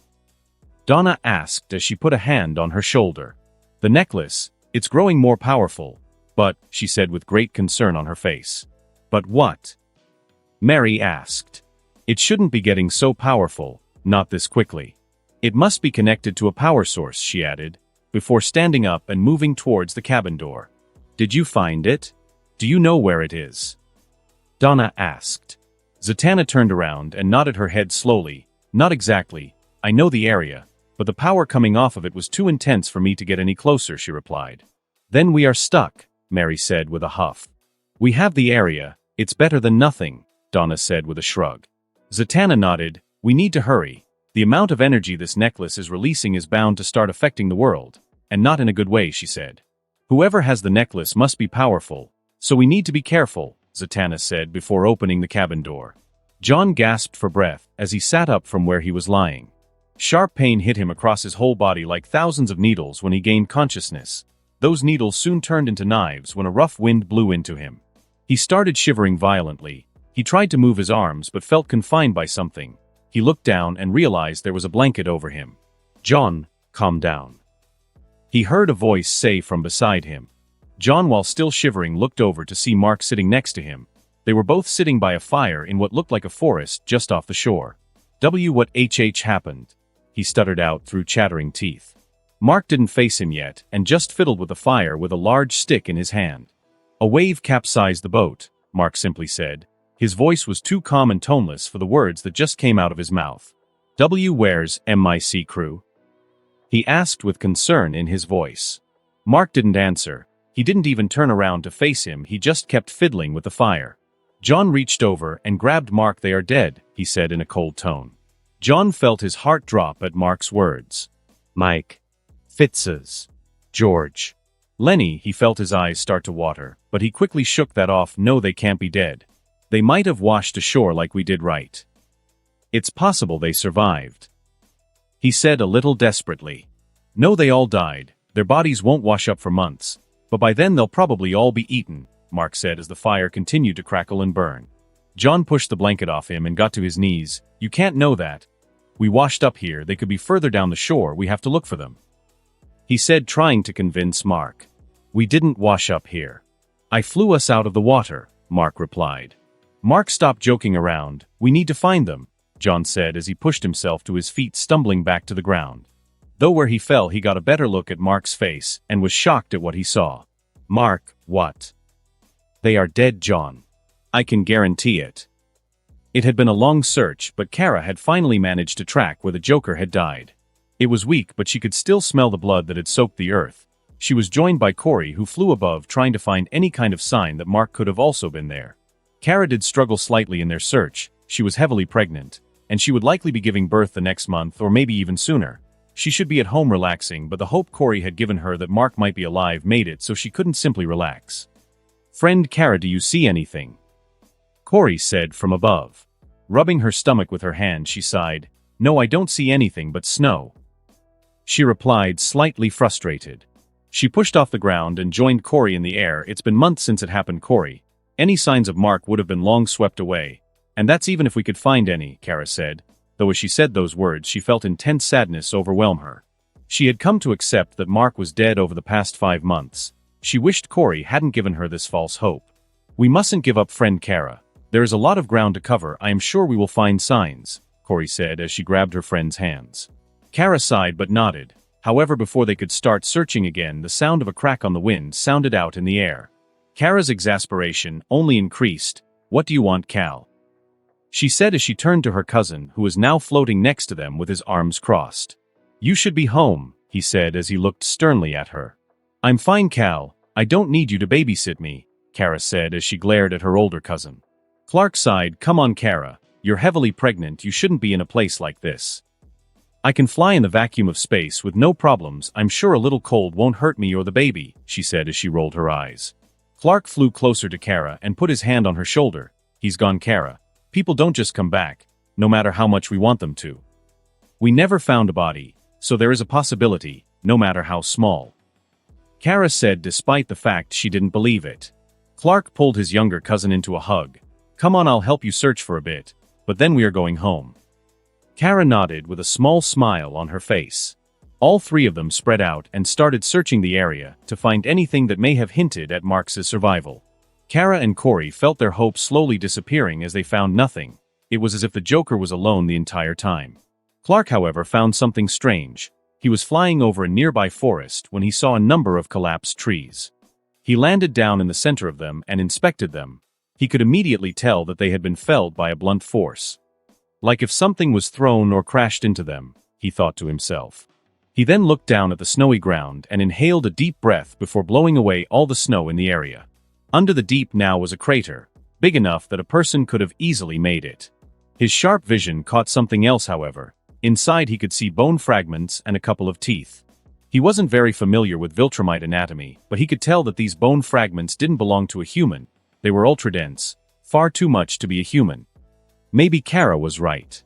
Donna asked as she put a hand on her shoulder. The necklace, it's growing more powerful, but, she said with great concern on her face. But what? Mary asked. It shouldn't be getting so powerful, not this quickly. It must be connected to a power source, she added, before standing up and moving towards the cabin door. Did you find it? Do you know where it is? Donna asked. Zatanna turned around and nodded her head slowly. Not exactly. I know the area, but the power coming off of it was too intense for me to get any closer, she replied. Then we are stuck, Mary said with a huff. We have the area, it's better than nothing, Donna said with a shrug. Zatanna nodded. We need to hurry. The amount of energy this necklace is releasing is bound to start affecting the world, and not in a good way, she said. Whoever has the necklace must be powerful, so we need to be careful, Zatanna said before opening the cabin door. John gasped for breath as he sat up from where he was lying. Sharp pain hit him across his whole body like thousands of needles when he gained consciousness. Those needles soon turned into knives when a rough wind blew into him. He started shivering violently. He tried to move his arms but felt confined by something. He looked down and realized there was a blanket over him. John, calm down. He heard a voice say from beside him. John, while still shivering, looked over to see Mark sitting next to him. They were both sitting by a fire in what looked like a forest just off the shore. What happened? He stuttered out through chattering teeth. Mark didn't face him yet and just fiddled with the fire with a large stick in his hand. A wave capsized the boat, Mark simply said. His voice was too calm and toneless for the words that just came out of his mouth. Where's MIC crew? He asked with concern in his voice. Mark didn't answer. He didn't even turn around to face him, he just kept fiddling with the fire. John reached over and grabbed Mark. They are dead, he said in a cold tone. John felt his heart drop at Mark's words. Mike. Fitz's. George. Lenny, he felt his eyes start to water, but he quickly shook that off. No, they can't be dead. They might have washed ashore like we did, right? It's possible they survived. He said a little desperately. No, they all died. Their bodies won't wash up for months, but by then they'll probably all be eaten, Mark said as the fire continued to crackle and burn. John pushed the blanket off him and got to his knees. You can't know that. We washed up here, they could be further down the shore, we have to look for them. He said, trying to convince Mark. We didn't wash up here. I flew us out of the water, Mark replied. Mark stopped joking around. We need to find them, John said as he pushed himself to his feet, stumbling back to the ground. Though where he fell he got a better look at Mark's face and was shocked at what he saw. Mark, what? They are dead, John. I can guarantee it. It had been a long search, but Kara had finally managed to track where the Joker had died. It was weak, but she could still smell the blood that had soaked the earth. She was joined by Corey, who flew above trying to find any kind of sign that Mark could have also been there. Kara did struggle slightly in their search. She was heavily pregnant, and she would likely be giving birth the next month or maybe even sooner. She should be at home relaxing, but the hope Corey had given her that Mark might be alive made it so she couldn't simply relax. Friend Kara, do you see anything? Corey said from above. Rubbing her stomach with her hand, she sighed. No, I don't see anything but snow. She replied, slightly frustrated. She pushed off the ground and joined Corey in the air. It's been months since it happened, Corey. Any signs of Mark would have been long swept away. And that's even if we could find any, Kara said, though as she said those words she felt intense sadness overwhelm her. She had come to accept that Mark was dead over the past 5 months. She wished Corey hadn't given her this false hope. We mustn't give up, friend Kara. There is a lot of ground to cover. I am sure we will find signs, Corey said as she grabbed her friend's hands. Kara sighed but nodded. However, before they could start searching again, the sound of a crack on the wind sounded out in the air. Kara's exasperation only increased. What do you want, Cal? She said as she turned to her cousin, who was now floating next to them with his arms crossed. You should be home, he said as he looked sternly at her. I'm fine, Cal. I don't need you to babysit me, Kara said as she glared at her older cousin. Clark sighed. Come on, Kara. You're heavily pregnant. You shouldn't be in a place like this. I can fly in the vacuum of space with no problems. I'm sure a little cold won't hurt me or the baby, she said as she rolled her eyes. Clark flew closer to Kara and put his hand on her shoulder. He's gone, Kara. People don't just come back, no matter how much we want them to. We never found a body, so there is a possibility, no matter how small. Kara said despite the fact she didn't believe it. Clark pulled his younger cousin into a hug. Come on, I'll help you search for a bit, but then we are going home. Kara nodded with a small smile on her face. All 3 of them spread out and started searching the area to find anything that may have hinted at Mark's survival. Kara and Corey felt their hopes slowly disappearing as they found nothing. It was as if the Joker was alone the entire time. Clark, however, found something strange. He was flying over a nearby forest when he saw a number of collapsed trees. He landed down in the center of them and inspected them. He could immediately tell that they had been felled by a blunt force. Like if something was thrown or crashed into them, he thought to himself. He then looked down at the snowy ground and inhaled a deep breath before blowing away all the snow in the area. Under the deep now was a crater, big enough that a person could have easily made it. His sharp vision caught something else, however. Inside he could see bone fragments and a couple of teeth. He wasn't very familiar with viltrumite anatomy, but he could tell that these bone fragments didn't belong to a human. They were ultra-dense, far too much to be a human. Maybe Kara was right.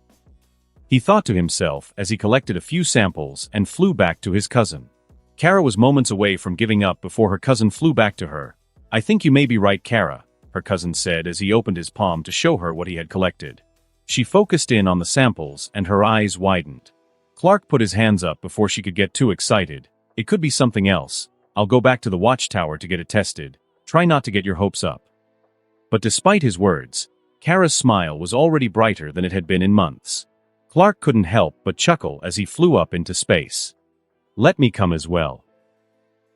He thought to himself as he collected a few samples and flew back to his cousin. Kara was moments away from giving up before her cousin flew back to her. I think you may be right, Kara, her cousin said as he opened his palm to show her what he had collected. She focused in on the samples and her eyes widened. Clark put his hands up before she could get too excited. It could be something else. I'll go back to the watchtower to get it tested. Try not to get your hopes up. But despite his words, Kara's smile was already brighter than it had been in months. Clark couldn't help but chuckle as he flew up into space. Let me come as well,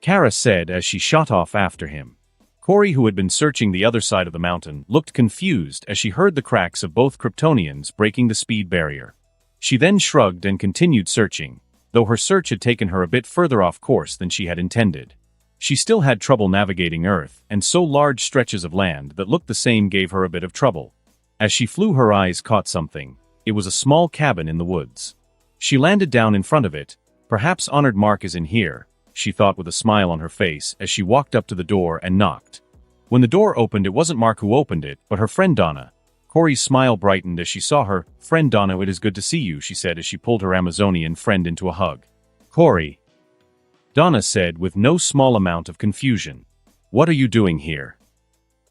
Kara said as she shot off after him. Corey, who had been searching the other side of the mountain, looked confused as she heard the cracks of both Kryptonians breaking the speed barrier. She then shrugged and continued searching, though her search had taken her a bit further off course than she had intended. She still had trouble navigating Earth, and so large stretches of land that looked the same gave her a bit of trouble. As she flew, her eyes caught something. It was a small cabin in the woods. She landed down in front of it. Perhaps Honored Mark is in here, she thought with a smile on her face as she walked up to the door and knocked. When the door opened, it wasn't Mark who opened it, but her friend Donna. Corey's smile brightened as she saw her. Friend Donna, it is good to see you, she said as she pulled her Amazonian friend into a hug. Corey, Donna said with no small amount of confusion. What are you doing here?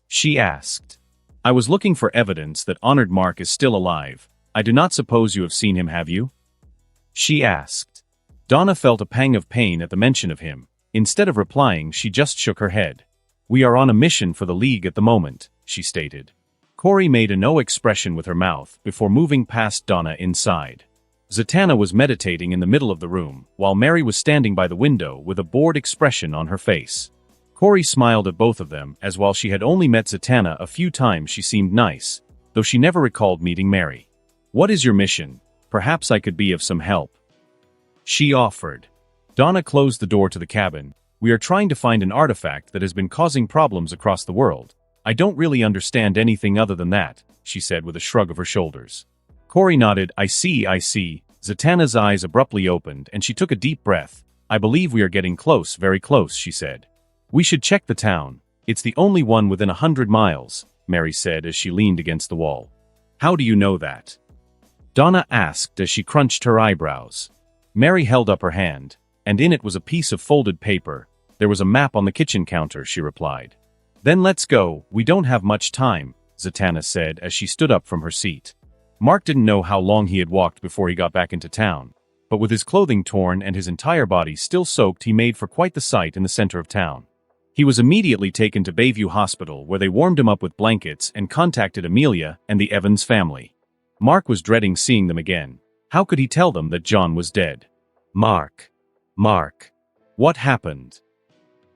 She asked. I was looking for evidence that Honored Mark is still alive. I do not suppose you have seen him, have you? She asked. Donna felt a pang of pain at the mention of him. Instead of replying, she just shook her head. We are on a mission for the League at the moment, she stated. Corey made a no expression with her mouth before moving past Donna inside. Zatanna was meditating in the middle of the room, while Mary was standing by the window with a bored expression on her face. Corey smiled at both of them, as while she had only met Zatanna a few times, she seemed nice, though she never recalled meeting Mary. What is your mission? Perhaps I could be of some help, she offered. Donna closed the door to the cabin. We are trying to find an artifact that has been causing problems across the world. I don't really understand anything other than that, she said with a shrug of her shoulders. Corey nodded. I see. Zatanna's eyes abruptly opened and she took a deep breath. I believe we are getting close, very close, she said. We should check the town. It's the only one within 100 miles. Mary said as she leaned against the wall. How do you know that? Donna asked as she crunched her eyebrows. Mary held up her hand, and in it was a piece of folded paper. There was a map on the kitchen counter, she replied. Then let's go, we don't have much time, Zatanna said as she stood up from her seat. Mark didn't know how long he had walked before he got back into town, but with his clothing torn and his entire body still soaked, he made for quite the sight in the center of town. He was immediately taken to Bayview Hospital, where they warmed him up with blankets and contacted Amelia and the Evans family. Mark was dreading seeing them again. How could he tell them that John was dead? Mark. What happened?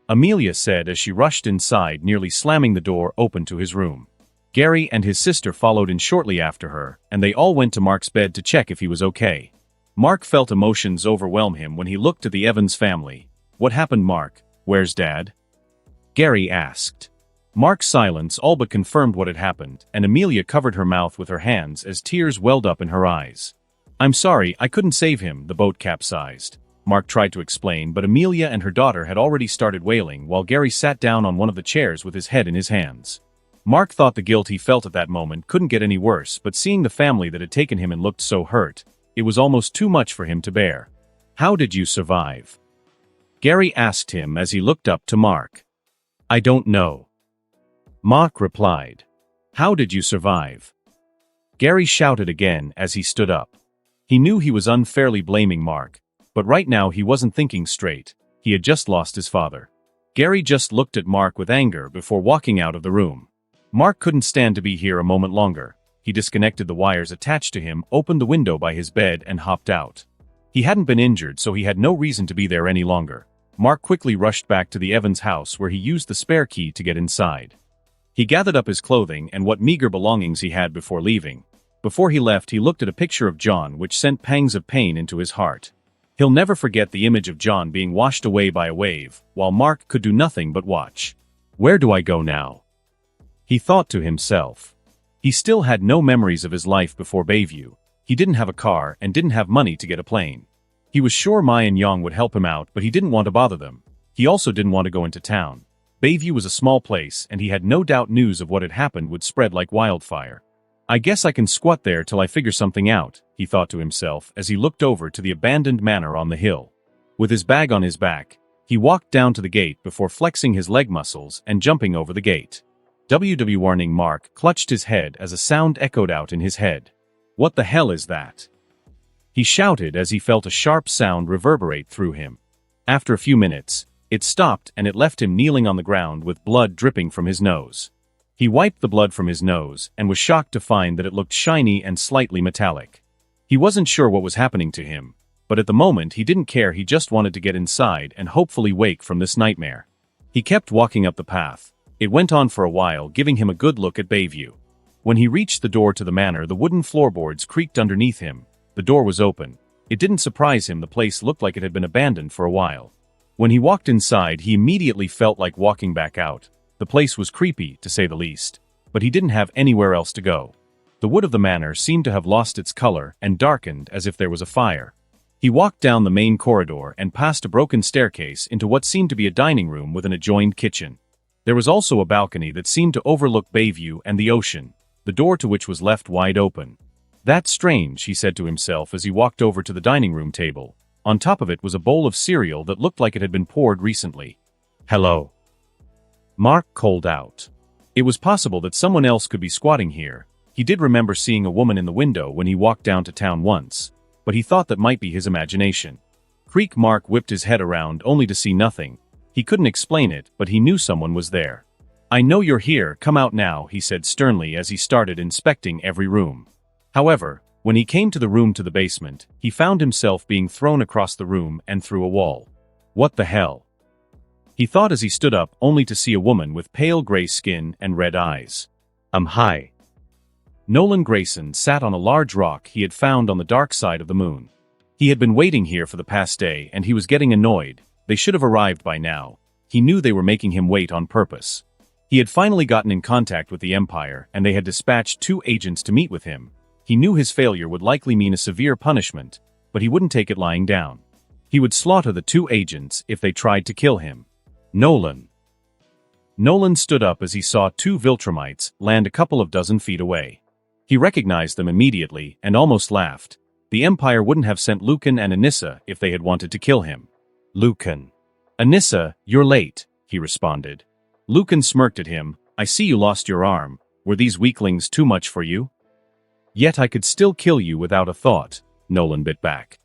Amelia said as she rushed inside, nearly slamming the door open to his room. Gary and his sister followed in shortly after her, and they all went to Mark's bed to check if he was okay. Mark felt emotions overwhelm him when he looked at the Evans family. What happened, Mark? Where's Dad? Gary asked. Mark's silence all but confirmed what had happened, and Amelia covered her mouth with her hands as tears welled up in her eyes. I'm sorry, I couldn't save him, the boat capsized. Mark tried to explain, but Amelia and her daughter had already started wailing while Gary sat down on one of the chairs with his head in his hands. Mark thought the guilt he felt at that moment couldn't get any worse, but seeing the family that had taken him and looked so hurt, it was almost too much for him to bear. How did you survive? Gary asked him as he looked up to Mark. I don't know. Mark replied. How did you survive? Gary shouted again as he stood up. He knew he was unfairly blaming Mark, but right now he wasn't thinking straight. He had just lost his father. Gary just looked at Mark with anger before walking out of the room. Mark couldn't stand to be here a moment longer. He disconnected the wires attached to him, opened the window by his bed, and hopped out. He hadn't been injured, so he had no reason to be there any longer. Mark quickly rushed back to the Evans house where he used the spare key to get inside. He gathered up his clothing and what meager belongings he had before leaving. Before he left, he looked at a picture of John, which sent pangs of pain into his heart. He'll never forget the image of John being washed away by a wave, while Mark could do nothing but watch. Where do I go now? He thought to himself. He still had no memories of his life before Bayview. He didn't have a car and didn't have money to get a plane. He was sure Mai and Yang would help him out, but he didn't want to bother them. He also didn't want to go into town. Bayview was a small place, and he had no doubt news of what had happened would spread like wildfire. I guess I can squat there till I figure something out, he thought to himself as he looked over to the abandoned manor on the hill. With his bag on his back, he walked down to the gate before flexing his leg muscles and jumping over the gate. WW warning. Mark clutched his head as a sound echoed out in his head. What the hell is that? He shouted as he felt a sharp sound reverberate through him. After a few minutes, it stopped and it left him kneeling on the ground with blood dripping from his nose. He wiped the blood from his nose and was shocked to find that it looked shiny and slightly metallic. He wasn't sure what was happening to him, but at the moment he didn't care. He just wanted to get inside and hopefully wake from this nightmare. He kept walking up the path. It went on for a while, giving him a good look at Bayview. When he reached the door to the manor, the wooden floorboards creaked underneath him. The door was open. It didn't surprise him. The place looked like it had been abandoned for a while. When he walked inside, he immediately felt like walking back out. The place was creepy, to say the least, but he didn't have anywhere else to go. The wood of the manor seemed to have lost its color and darkened as if there was a fire. He walked down the main corridor and past a broken staircase into what seemed to be a dining room with an adjoined kitchen. There was also a balcony that seemed to overlook Bayview and the ocean, the door to which was left wide open. That's strange, he said to himself as he walked over to the dining room table. On top of it was a bowl of cereal that looked like it had been poured recently. Hello? Mark called out. It was possible that someone else could be squatting here. He did remember seeing a woman in the window when he walked down to town once, but he thought that might be his imagination. Creak. Mark whipped his head around only to see nothing. He couldn't explain it, but he knew someone was there. I know you're here, come out now, he said sternly as he started inspecting every room. However, when he came to the basement, he found himself being thrown across the room and through a wall. What the hell? He thought as he stood up, only to see a woman with pale gray skin and red eyes. Hi. Nolan Grayson sat on a large rock he had found on the dark side of the moon. He had been waiting here for the past day and he was getting annoyed. They should have arrived by now. He knew they were making him wait on purpose. He had finally gotten in contact with the Empire and they had dispatched 2 agents to meet with him. He knew his failure would likely mean a severe punishment, but he wouldn't take it lying down. He would slaughter the 2 agents if they tried to kill him. Nolan. Nolan stood up as he saw two viltrumites land a couple of dozen feet away. He recognized them immediately and almost laughed. The Empire wouldn't have sent Lucan and Anissa if they had wanted to kill him. Lucan. Anissa, you're late, he responded. Lucan smirked at him. I see you lost your arm. Were these weaklings too much for you? Yet I could still kill you without a thought, Nolan bit back.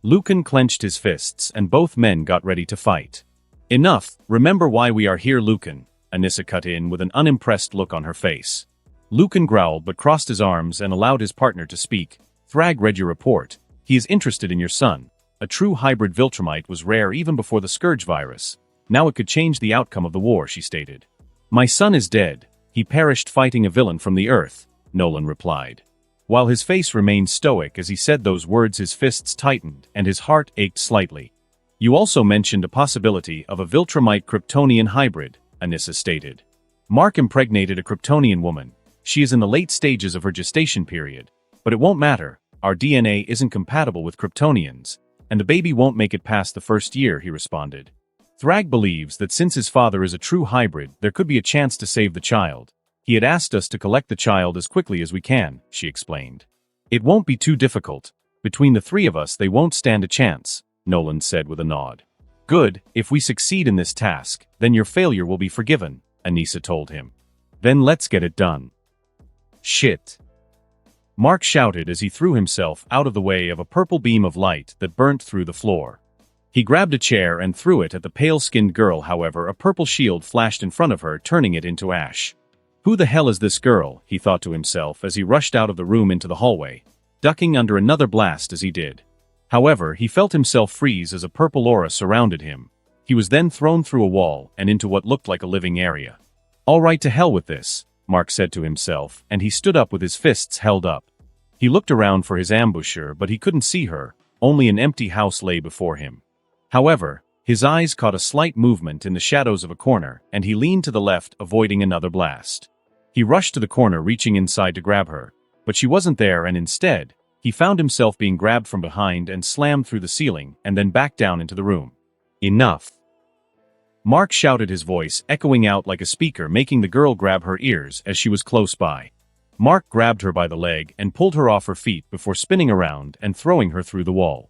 Lucan clenched his fists and both men got ready to fight. Enough, remember why we are here, Lucan, Anissa cut in with an unimpressed look on her face. Lucan growled but crossed his arms and allowed his partner to speak. Thrag read your report. He is interested in your son. A true hybrid viltrumite was rare even before the Scourge virus. Now it could change the outcome of the war, she stated. My son is dead. He perished fighting a villain from the earth, Nolan replied. While his face remained stoic as he said those words, his fists tightened and his heart ached slightly. You also mentioned a possibility of a viltrumite Kryptonian hybrid, Anissa stated. Mark impregnated a Kryptonian woman. She is in the late stages of her gestation period. But it won't matter. Our DNA isn't compatible with Kryptonians, and the baby won't make it past the first year, he responded. Thrag believes that since his father is a true hybrid, there could be a chance to save the child. He had asked us to collect the child as quickly as we can, she explained. It won't be too difficult. Between the three of us, they won't stand a chance, Nolan said with a nod. Good, if we succeed in this task, then your failure will be forgiven, Anissa told him. Then let's get it done. Shit. Mark shouted as he threw himself out of the way of a purple beam of light that burnt through the floor. He grabbed a chair and threw it at the pale-skinned girl. However, a purple shield flashed in front of her, turning it into ash. Who the hell is this girl, he thought to himself as he rushed out of the room into the hallway, ducking under another blast as he did. However, he felt himself freeze as a purple aura surrounded him. He was then thrown through a wall and into what looked like a living area. All right, to hell with this, Mark said to himself, and he stood up with his fists held up. He looked around for his ambusher, but he couldn't see her. Only an empty house lay before him. However, his eyes caught a slight movement in the shadows of a corner, and he leaned to the left, avoiding another blast. He rushed to the corner, reaching inside to grab her, but she wasn't there, and instead, he found himself being grabbed from behind and slammed through the ceiling, and then back down into the room. Enough! Mark shouted, his voice echoing out like a speaker, making the girl grab her ears as she was close by. Mark grabbed her by the leg and pulled her off her feet before spinning around and throwing her through the wall.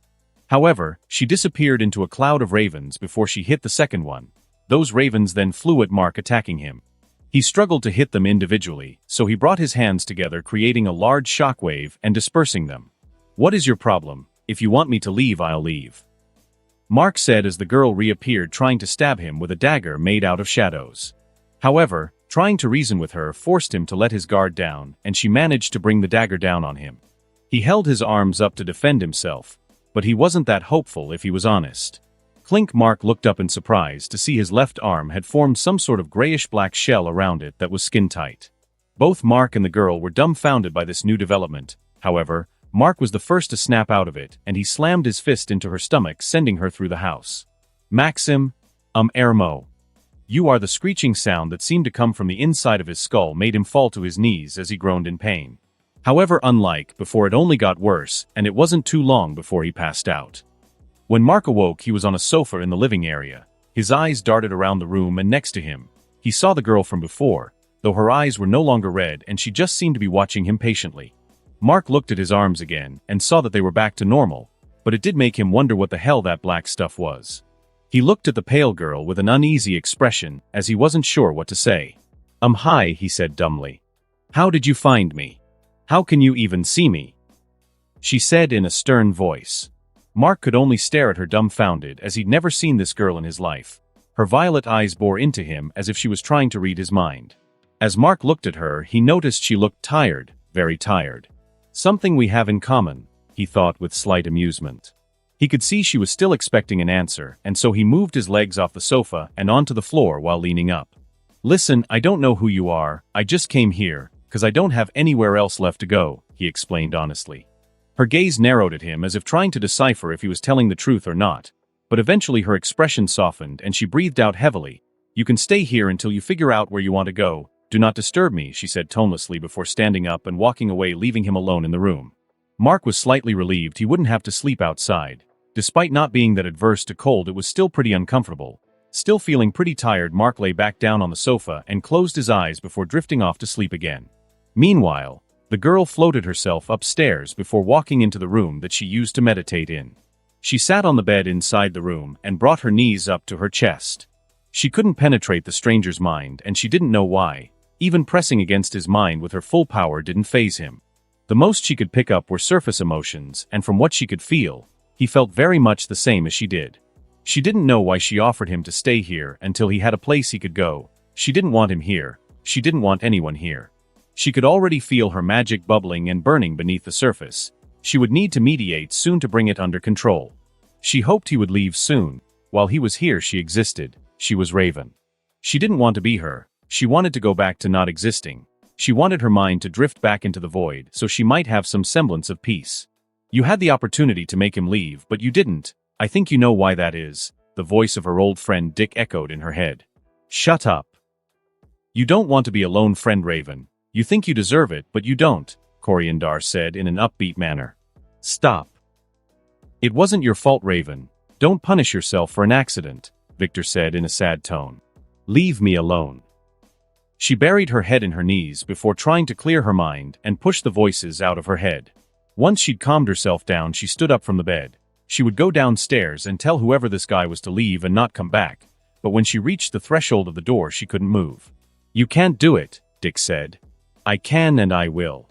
However, she disappeared into a cloud of ravens before she hit the second one. Those ravens then flew at Mark, attacking him. He struggled to hit them individually, so he brought his hands together, creating a large shockwave and dispersing them. What is your problem? If you want me to leave, I'll leave. Mark said as the girl reappeared, trying to stab him with a dagger made out of shadows. However, trying to reason with her forced him to let his guard down, and she managed to bring the dagger down on him. He held his arms up to defend himself, but he wasn't that hopeful if he was honest. Clink. Mark looked up in surprise to see his left arm had formed some sort of grayish-black shell around it that was skin-tight. Both Mark and the girl were dumbfounded by this new development. However, Mark was the first to snap out of it, and he slammed his fist into her stomach, sending her through the house. Maxim, Ermo. You are. The screeching sound that seemed to come from the inside of his skull made him fall to his knees as he groaned in pain. However, unlike before, it only got worse, and it wasn't too long before he passed out. When Mark awoke, he was on a sofa in the living area. His eyes darted around the room, and next to him, he saw the girl from before, though her eyes were no longer red and she just seemed to be watching him patiently. Mark looked at his arms again and saw that they were back to normal, but it did make him wonder what the hell that black stuff was. He looked at the pale girl with an uneasy expression as he wasn't sure what to say. Hi, he said dumbly. How did you find me? How can you even see me? She said in a stern voice. Mark could only stare at her dumbfounded, as he'd never seen this girl in his life. Her violet eyes bore into him as if she was trying to read his mind. As Mark looked at her, he noticed she looked tired, very tired. Something we have in common, he thought with slight amusement. He could see she was still expecting an answer, and so he moved his legs off the sofa and onto the floor while leaning up. Listen, I don't know who you are, I just came here, 'cause I don't have anywhere else left to go, he explained honestly. Her gaze narrowed at him as if trying to decipher if he was telling the truth or not, but eventually her expression softened and she breathed out heavily. You can stay here until you figure out where you want to go. Do not disturb me, she said tonelessly before standing up and walking away, leaving him alone in the room. Mark was slightly relieved he wouldn't have to sleep outside. Despite not being that adverse to cold, it was still pretty uncomfortable. Still feeling pretty tired, Mark lay back down on the sofa and closed his eyes before drifting off to sleep again. Meanwhile, the girl floated herself upstairs before walking into the room that she used to meditate in. She sat on the bed inside the room and brought her knees up to her chest. She couldn't penetrate the stranger's mind, and she didn't know why. Even pressing against his mind with her full power didn't faze him. The most she could pick up were surface emotions, and from what she could feel, he felt very much the same as she did. She didn't know why she offered him to stay here until he had a place he could go. She didn't want him here. She didn't want anyone here. She could already feel her magic bubbling and burning beneath the surface. She would need to mediate soon to bring it under control. She hoped he would leave soon. While he was here, she existed. She was Raven. She didn't want to be her. She wanted to go back to not existing. She wanted her mind to drift back into the void so she might have some semblance of peace. You had the opportunity to make him leave, but you didn't. I think you know why that is, the voice of her old friend Dick echoed in her head. Shut up. You don't want to be a lone friend, Raven. You think you deserve it, but you don't, Coriandar said in an upbeat manner. Stop. It wasn't your fault, Raven. Don't punish yourself for an accident, Victor said in a sad tone. Leave me alone. She buried her head in her knees before trying to clear her mind and push the voices out of her head. Once she'd calmed herself down, she stood up from the bed. She would go downstairs and tell whoever this guy was to leave and not come back, but when she reached the threshold of the door she couldn't move. You can't do it, Dick said. I can and I will.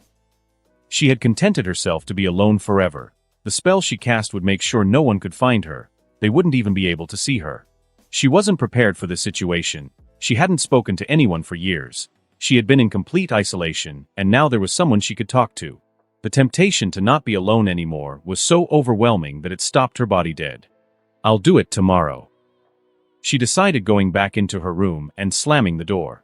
She had contented herself to be alone forever. The spell she cast would make sure no one could find her. They wouldn't even be able to see her. She wasn't prepared for this situation. She hadn't spoken to anyone for years. She had been in complete isolation, and now there was someone she could talk to. The temptation to not be alone anymore was so overwhelming that it stopped her body dead. I'll do it tomorrow. She decided, going back into her room and slamming the door.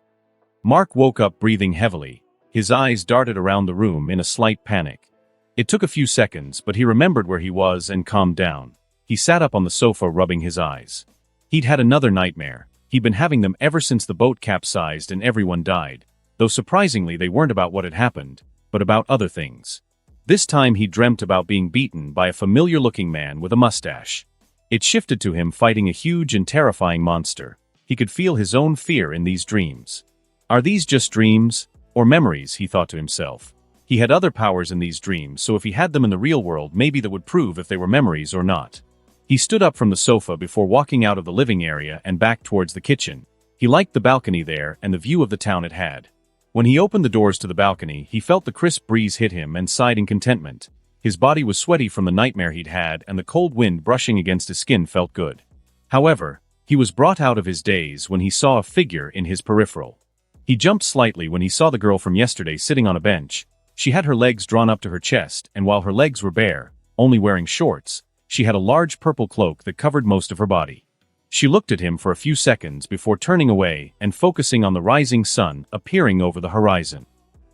Mark woke up breathing heavily. His eyes darted around the room in a slight panic. It took a few seconds, but he remembered where he was and calmed down. He sat up on the sofa rubbing his eyes. He'd had another nightmare. He'd been having them ever since the boat capsized and everyone died, though surprisingly they weren't about what had happened, but about other things. This time he dreamt about being beaten by a familiar-looking man with a mustache. It shifted to him fighting a huge and terrifying monster. He could feel his own fear in these dreams. Are these just dreams? Or memories, he thought to himself. He had other powers in these dreams, so if he had them in the real world, maybe that would prove if they were memories or not. He stood up from the sofa before walking out of the living area and back towards the kitchen. He liked the balcony there and the view of the town it had. When he opened the doors to the balcony, he felt the crisp breeze hit him and sighed in contentment. His body was sweaty from the nightmare he'd had, and the cold wind brushing against his skin felt good. However, he was brought out of his daze when he saw a figure in his peripheral. He jumped slightly when he saw the girl from yesterday sitting on a bench. She had her legs drawn up to her chest, and while her legs were bare, only wearing shorts, she had a large purple cloak that covered most of her body. She looked at him for a few seconds before turning away and focusing on the rising sun appearing over the horizon.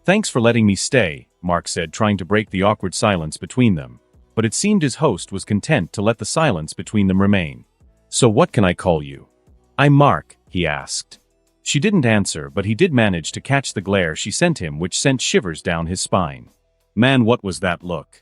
Thanks for letting me stay, Mark said, trying to break the awkward silence between them. But it seemed his host was content to let the silence between them remain. So what can I call you? I'm Mark, he asked. She didn't answer, but he did manage to catch the glare she sent him, which sent shivers down his spine. Man, what was that look?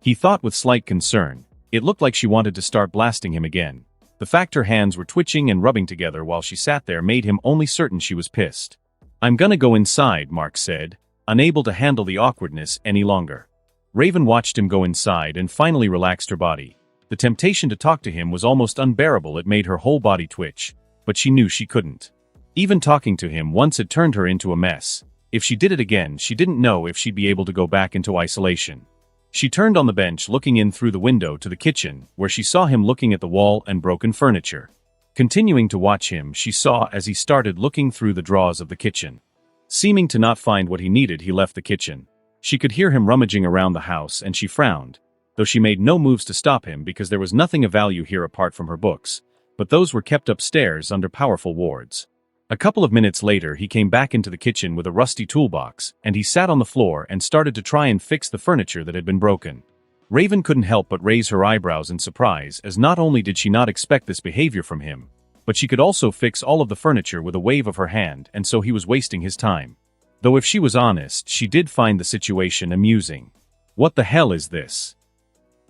He thought with slight concern. It looked like she wanted to start blasting him again. The fact her hands were twitching and rubbing together while she sat there made him only certain she was pissed. I'm gonna go inside, Mark said, unable to handle the awkwardness any longer. Raven watched him go inside and finally relaxed her body. The temptation to talk to him was almost unbearable. It made her whole body twitch, but she knew she couldn't. Even talking to him once had turned her into a mess. If she did it again, she didn't know if she'd be able to go back into isolation. She turned on the bench, looking in through the window to the kitchen, where she saw him looking at the wall and broken furniture. Continuing to watch him, she saw as he started looking through the drawers of the kitchen. Seeming to not find what he needed, he left the kitchen. She could hear him rummaging around the house, and she frowned, though she made no moves to stop him because there was nothing of value here apart from her books, but those were kept upstairs under powerful wards. A couple of minutes later, he came back into the kitchen with a rusty toolbox, and he sat on the floor and started to try and fix the furniture that had been broken. Raven couldn't help but raise her eyebrows in surprise, as not only did she not expect this behavior from him, but she could also fix all of the furniture with a wave of her hand, and so he was wasting his time. Though if she was honest, she did find the situation amusing. What the hell is this?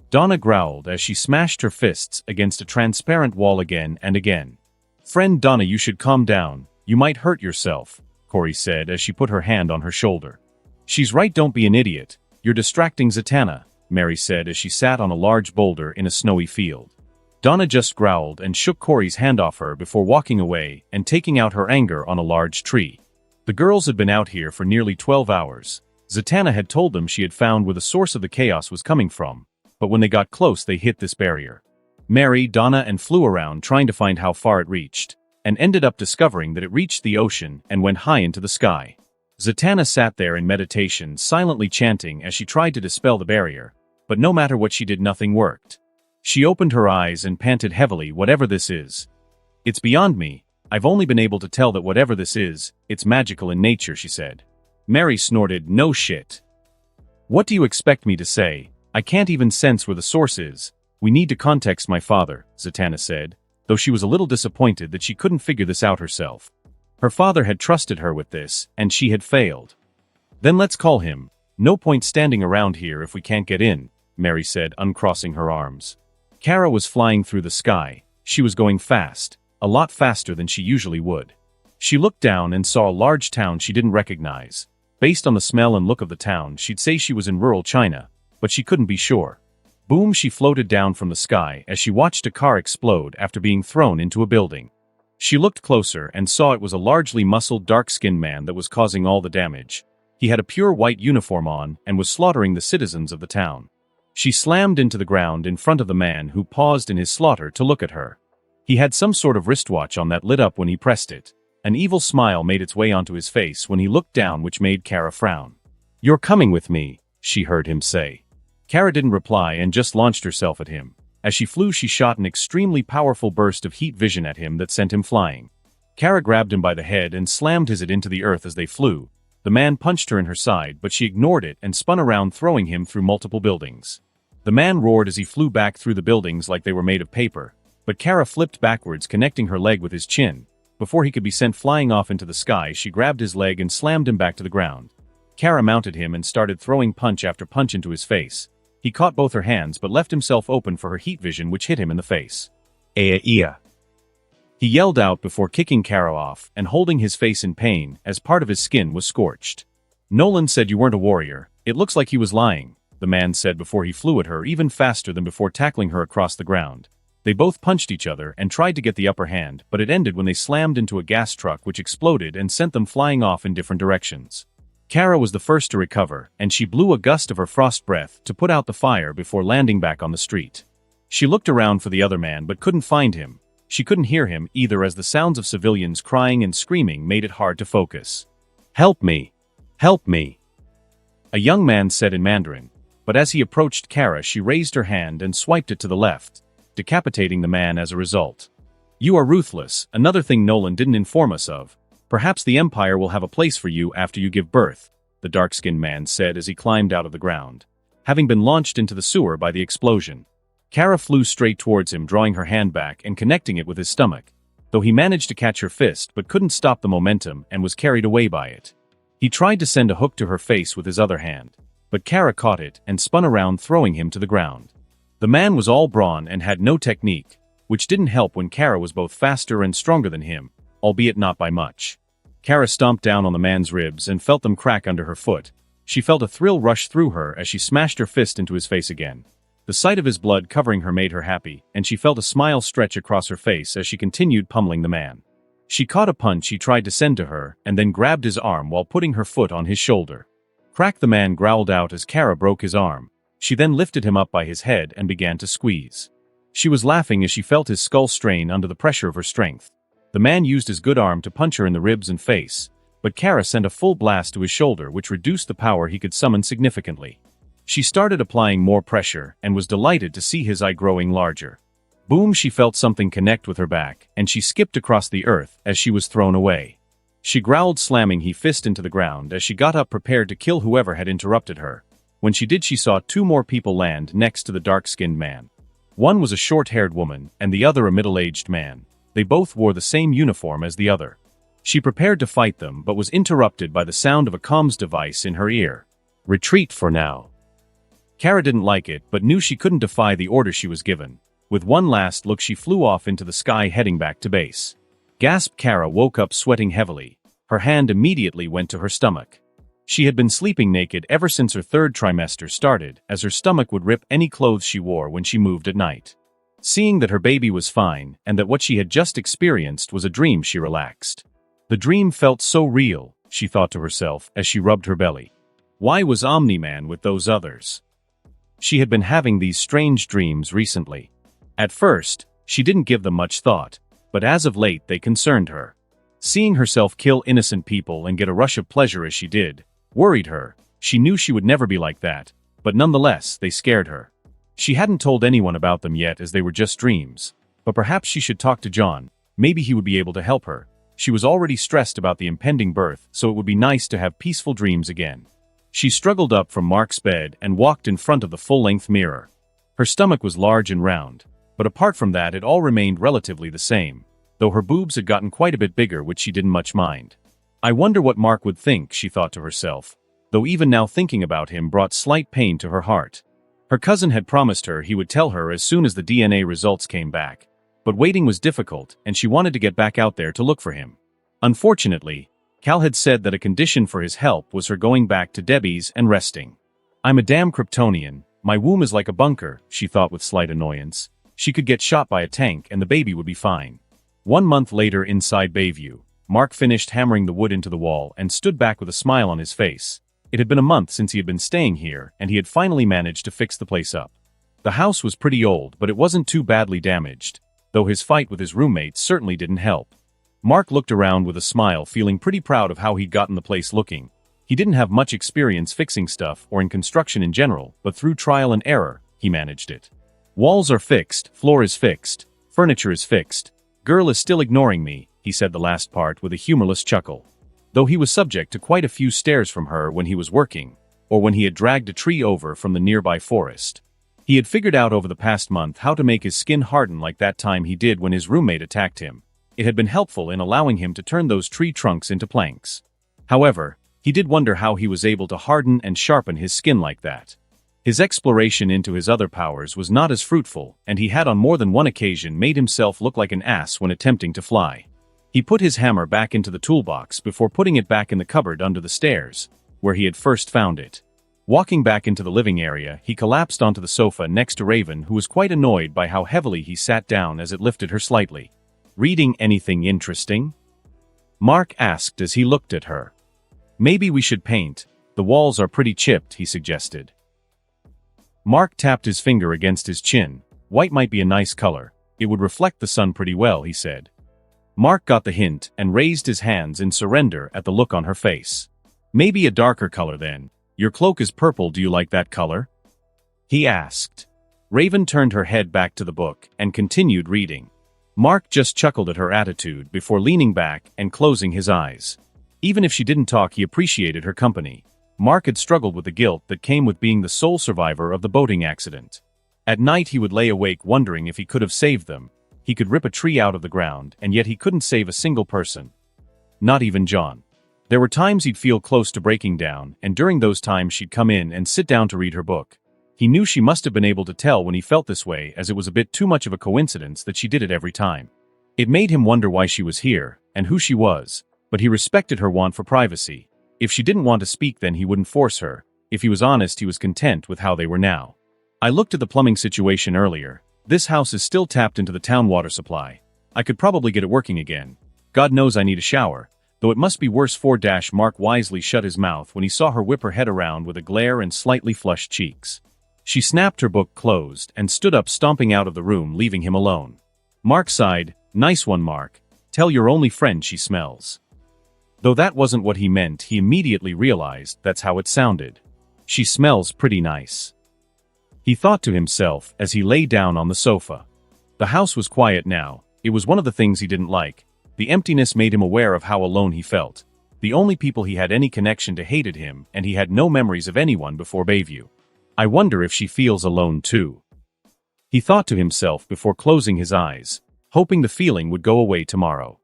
Donna growled as she smashed her fists against a transparent wall again and again. Friend Donna, you should calm down. You might hurt yourself, Corey said as she put her hand on her shoulder. She's right, don't be an idiot. You're distracting Zatanna, Mary said as she sat on a large boulder in a snowy field. Donna just growled and shook Corey's hand off her before walking away and taking out her anger on a large tree. The girls had been out here for nearly 12 hours. Zatanna had told them she had found where the source of the chaos was coming from, but when they got close they hit this barrier. Mary, Donna and flew around trying to find how far it reached, and ended up discovering that it reached the ocean and went high into the sky. Zatanna sat there in meditation, silently chanting as she tried to dispel the barrier, but no matter what she did, nothing worked. She opened her eyes and panted heavily. Whatever this is. It's beyond me. I've only been able to tell that whatever this is, it's magical in nature, she said. Mary snorted, no shit. What do you expect me to say? I can't even sense where the source is. We need to context my father, Zatanna said, though she was a little disappointed that she couldn't figure this out herself. Her father had trusted her with this, and she had failed. Then let's call him. No point standing around here if we can't get in, Mary said, uncrossing her arms. Kara was flying through the sky. She was going fast, a lot faster than she usually would. She looked down and saw a large town she didn't recognize. Based on the smell and look of the town, she'd say she was in rural China, but she couldn't be sure. Boom, she floated down from the sky as she watched a car explode after being thrown into a building. She looked closer and saw it was a largely muscled, dark-skinned man that was causing all the damage. He had a pure white uniform on and was slaughtering the citizens of the town. She slammed into the ground in front of the man, who paused in his slaughter to look at her. He had some sort of wristwatch on that lit up when he pressed it. An evil smile made its way onto his face when he looked down, which made Kara frown. "You're coming with me," she heard him say. Kara didn't reply and just launched herself at him. As she flew, she shot an extremely powerful burst of heat vision at him that sent him flying. Kara grabbed him by the head and slammed his head into the earth as they flew. The man punched her in her side, but she ignored it and spun around, throwing him through multiple buildings. The man roared as he flew back through the buildings like they were made of paper, but Kara flipped backwards, connecting her leg with his chin. Before he could be sent flying off into the sky, she grabbed his leg and slammed him back to the ground. Kara mounted him and started throwing punch after punch into his face. He caught both her hands but left himself open for her heat vision, which hit him in the face. Ea. He yelled out before kicking Kara off and holding his face in pain as part of his skin was scorched. "Nolan said you weren't a warrior. It looks like he was lying," the man said before he flew at her even faster than before, tackling her across the ground. They both punched each other and tried to get the upper hand, but it ended when they slammed into a gas truck which exploded and sent them flying off in different directions. Kara was the first to recover, and she blew a gust of her frost breath to put out the fire before landing back on the street. She looked around for the other man but couldn't find him. She couldn't hear him either, as the sounds of civilians crying and screaming made it hard to focus. "Help me! Help me!" a young man said in Mandarin, but as he approached Kara she raised her hand and swiped it to the left, decapitating the man as a result. "You are ruthless, another thing Nolan didn't inform us of. Perhaps the Empire will have a place for you after you give birth," the dark-skinned man said as he climbed out of the ground, having been launched into the sewer by the explosion. Kara flew straight towards him, drawing her hand back and connecting it with his stomach, though he managed to catch her fist but couldn't stop the momentum and was carried away by it. He tried to send a hook to her face with his other hand, but Kara caught it and spun around, throwing him to the ground. The man was all brawn and had no technique, which didn't help when Kara was both faster and stronger than him, albeit not by much. Kara stomped down on the man's ribs and felt them crack under her foot. She felt a thrill rush through her as she smashed her fist into his face again. The sight of his blood covering her made her happy, and she felt a smile stretch across her face as she continued pummeling the man. She caught a punch he tried to send to her and then grabbed his arm while putting her foot on his shoulder. Crack, the man growled out as Kara broke his arm. She then lifted him up by his head and began to squeeze. She was laughing as she felt his skull strain under the pressure of her strength. The man used his good arm to punch her in the ribs and face, but Kara sent a full blast to his shoulder which reduced the power he could summon significantly. She started applying more pressure and was delighted to see his eye growing larger. Boom, she felt something connect with her back, and she skipped across the earth as she was thrown away. She growled, slamming his fist into the ground as she got up, prepared to kill whoever had interrupted her. When she did, she saw two more people land next to the dark-skinned man. One was a short-haired woman and the other a middle-aged man. They both wore the same uniform as the other. She prepared to fight them but was interrupted by the sound of a comms device in her ear. "Retreat for now." Kara didn't like it but knew she couldn't defy the order she was given. With one last look she flew off into the sky, heading back to base. Gasped Kara, woke up sweating heavily. Her hand immediately went to her stomach. She had been sleeping naked ever since her third trimester started, as her stomach would rip any clothes she wore when she moved at night. Seeing that her baby was fine, and that what she had just experienced was a dream, she relaxed. The dream felt so real, she thought to herself as she rubbed her belly. Why was Omni-Man with those others? She had been having these strange dreams recently. At first, she didn't give them much thought, but as of late they concerned her. Seeing herself kill innocent people and get a rush of pleasure as she did, worried her. She knew she would never be like that, but nonetheless they scared her. She hadn't told anyone about them yet as they were just dreams, but perhaps she should talk to John. Maybe he would be able to help her. She was already stressed about the impending birth, so it would be nice to have peaceful dreams again. She struggled up from Mark's bed and walked in front of the full-length mirror. Her stomach was large and round, but apart from that it all remained relatively the same, though her boobs had gotten quite a bit bigger, which she didn't much mind. I wonder what Mark would think, she thought to herself, though even now thinking about him brought slight pain to her heart. Her cousin had promised her he would tell her as soon as the DNA results came back, but waiting was difficult and she wanted to get back out there to look for him. Unfortunately, Cal had said that a condition for his help was her going back to Debbie's and resting. I'm a damn Kryptonian, my womb is like a bunker, she thought with slight annoyance. She could get shot by a tank and the baby would be fine. 1 month later inside Bayview, Mark finished hammering the wood into the wall and stood back with a smile on his face. It had been a month since he had been staying here and he had finally managed to fix the place up. The house was pretty old, but it wasn't too badly damaged, though his fight with his roommates certainly didn't help. Mark looked around with a smile, feeling pretty proud of how he'd gotten the place looking. He didn't have much experience fixing stuff or in construction in general, but through trial and error, he managed it. Walls are fixed, floor is fixed, furniture is fixed. Girl is still ignoring me, he said the last part with a humorless chuckle. Though he was subject to quite a few stares from her when he was working, or when he had dragged a tree over from the nearby forest. He had figured out over the past month how to make his skin harden like that time he did when his roommate attacked him. It had been helpful in allowing him to turn those tree trunks into planks. However, he did wonder how he was able to harden and sharpen his skin like that. His exploration into his other powers was not as fruitful, and he had on more than one occasion made himself look like an ass when attempting to fly. He put his hammer back into the toolbox before putting it back in the cupboard under the stairs, where he had first found it. Walking back into the living area, he collapsed onto the sofa next to Raven, who was quite annoyed by how heavily he sat down as it lifted her slightly. Reading anything interesting? Mark asked as he looked at her. Maybe we should paint. The walls are pretty chipped, he suggested. Mark tapped his finger against his chin. White might be a nice color. It would reflect the sun pretty well, he said. Mark got the hint and raised his hands in surrender at the look on her face. Maybe a darker color then. Your cloak is purple, do you like that color? He asked. Raven turned her head back to the book and continued reading. Mark just chuckled at her attitude before leaning back and closing his eyes. Even if she didn't talk, he appreciated her company. Mark had struggled with the guilt that came with being the sole survivor of the boating accident. At night he would lay awake wondering if he could have saved them. He could rip a tree out of the ground, and yet he couldn't save a single person. Not even John. There were times he'd feel close to breaking down, and during those times she'd come in and sit down to read her book. He knew she must have been able to tell when he felt this way, as it was a bit too much of a coincidence that she did it every time. It made him wonder why she was here, and who she was, but he respected her want for privacy. If she didn't want to speak, then he wouldn't force her. If he was honest, he was content with how they were now. I looked at the plumbing situation earlier. This house is still tapped into the town water supply. I could probably get it working again. God knows I need a shower, though it must be worse. Mark wisely shut his mouth when he saw her whip her head around with a glare and slightly flushed cheeks. She snapped her book closed and stood up, stomping out of the room, leaving him alone. Mark sighed. Nice one, Mark. Tell your only friend she smells. Though that wasn't what he meant, he immediately realized that's how it sounded. She smells pretty nice. He thought to himself as he lay down on the sofa. The house was quiet now. It was one of the things he didn't like. The emptiness made him aware of how alone he felt. The only people he had any connection to hated him, and he had no memories of anyone before Bayview. I wonder if she feels alone too. He thought to himself before closing his eyes, hoping the feeling would go away tomorrow.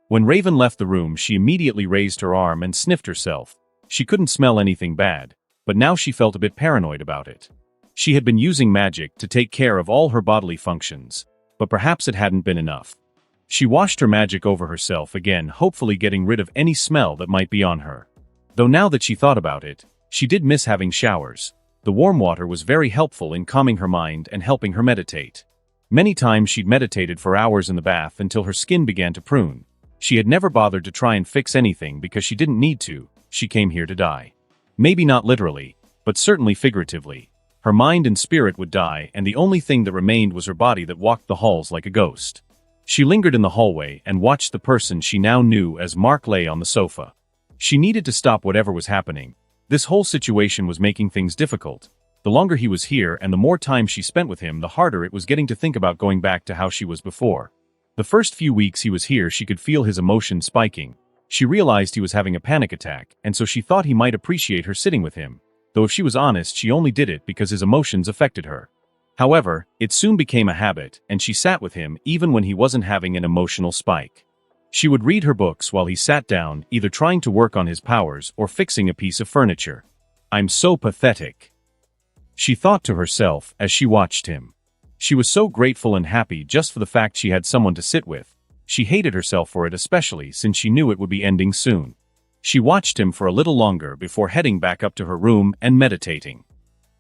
When Raven left the room, she immediately raised her arm and sniffed herself. She couldn't smell anything bad, but now she felt a bit paranoid about it. She had been using magic to take care of all her bodily functions, but perhaps it hadn't been enough. She washed her magic over herself again, hopefully getting rid of any smell that might be on her. Though now that she thought about it, she did miss having showers. The warm water was very helpful in calming her mind and helping her meditate. Many times she'd meditated for hours in the bath until her skin began to prune. She had never bothered to try and fix anything because she didn't need to. She came here to die. Maybe not literally, but certainly figuratively. Her mind and spirit would die, and the only thing that remained was her body that walked the halls like a ghost. She lingered in the hallway and watched the person she now knew as Mark lay on the sofa. She needed to stop whatever was happening. This whole situation was making things difficult. The longer he was here and the more time she spent with him, the harder it was getting to think about going back to how she was before. The first few weeks he was here, she could feel his emotions spiking. She realized he was having a panic attack, and so she thought he might appreciate her sitting with him. Though if she was honest, she only did it because his emotions affected her. However, it soon became a habit, and she sat with him even when he wasn't having an emotional spike. She would read her books while he sat down, either trying to work on his powers or fixing a piece of furniture. "I'm so pathetic," she thought to herself as she watched him. She was so grateful and happy just for the fact she had someone to sit with. She hated herself for it, especially since she knew it would be ending soon. She watched him for a little longer before heading back up to her room and meditating.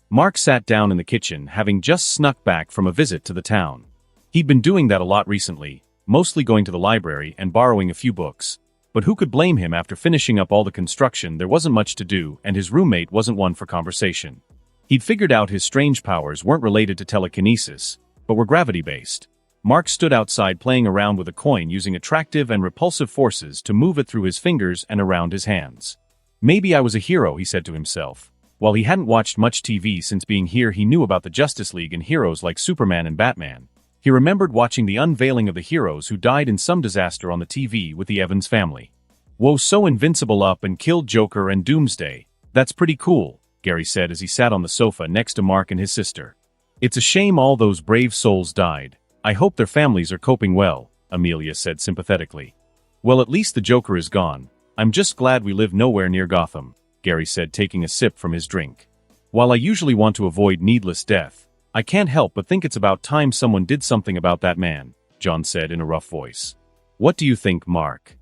Mark sat down in the kitchen, having just snuck back from a visit to the town. He'd been doing that a lot recently, mostly going to the library and borrowing a few books. But who could blame him after finishing up all the construction? There wasn't much to do, and his roommate wasn't one for conversation. He'd figured out his strange powers weren't related to telekinesis, but were gravity-based. Mark stood outside playing around with a coin, using attractive and repulsive forces to move it through his fingers and around his hands. "Maybe I was a hero," he said to himself. While he hadn't watched much TV since being here, he knew about the Justice League and heroes like Superman and Batman. He remembered watching the unveiling of the heroes who died in some disaster on the TV with the Evans family. "Whoa, so Invincible up and killed Joker and Doomsday. That's pretty cool," Gary said as he sat on the sofa next to Mark and his sister. "It's a shame all those brave souls died. I hope their families are coping well," Amelia said sympathetically. "Well, at least the Joker is gone. I'm just glad we live nowhere near Gotham," Gary said, taking a sip from his drink. "While I usually want to avoid needless death, I can't help but think it's about time someone did something about that man," John said in a rough voice. "What do you think, Mark?"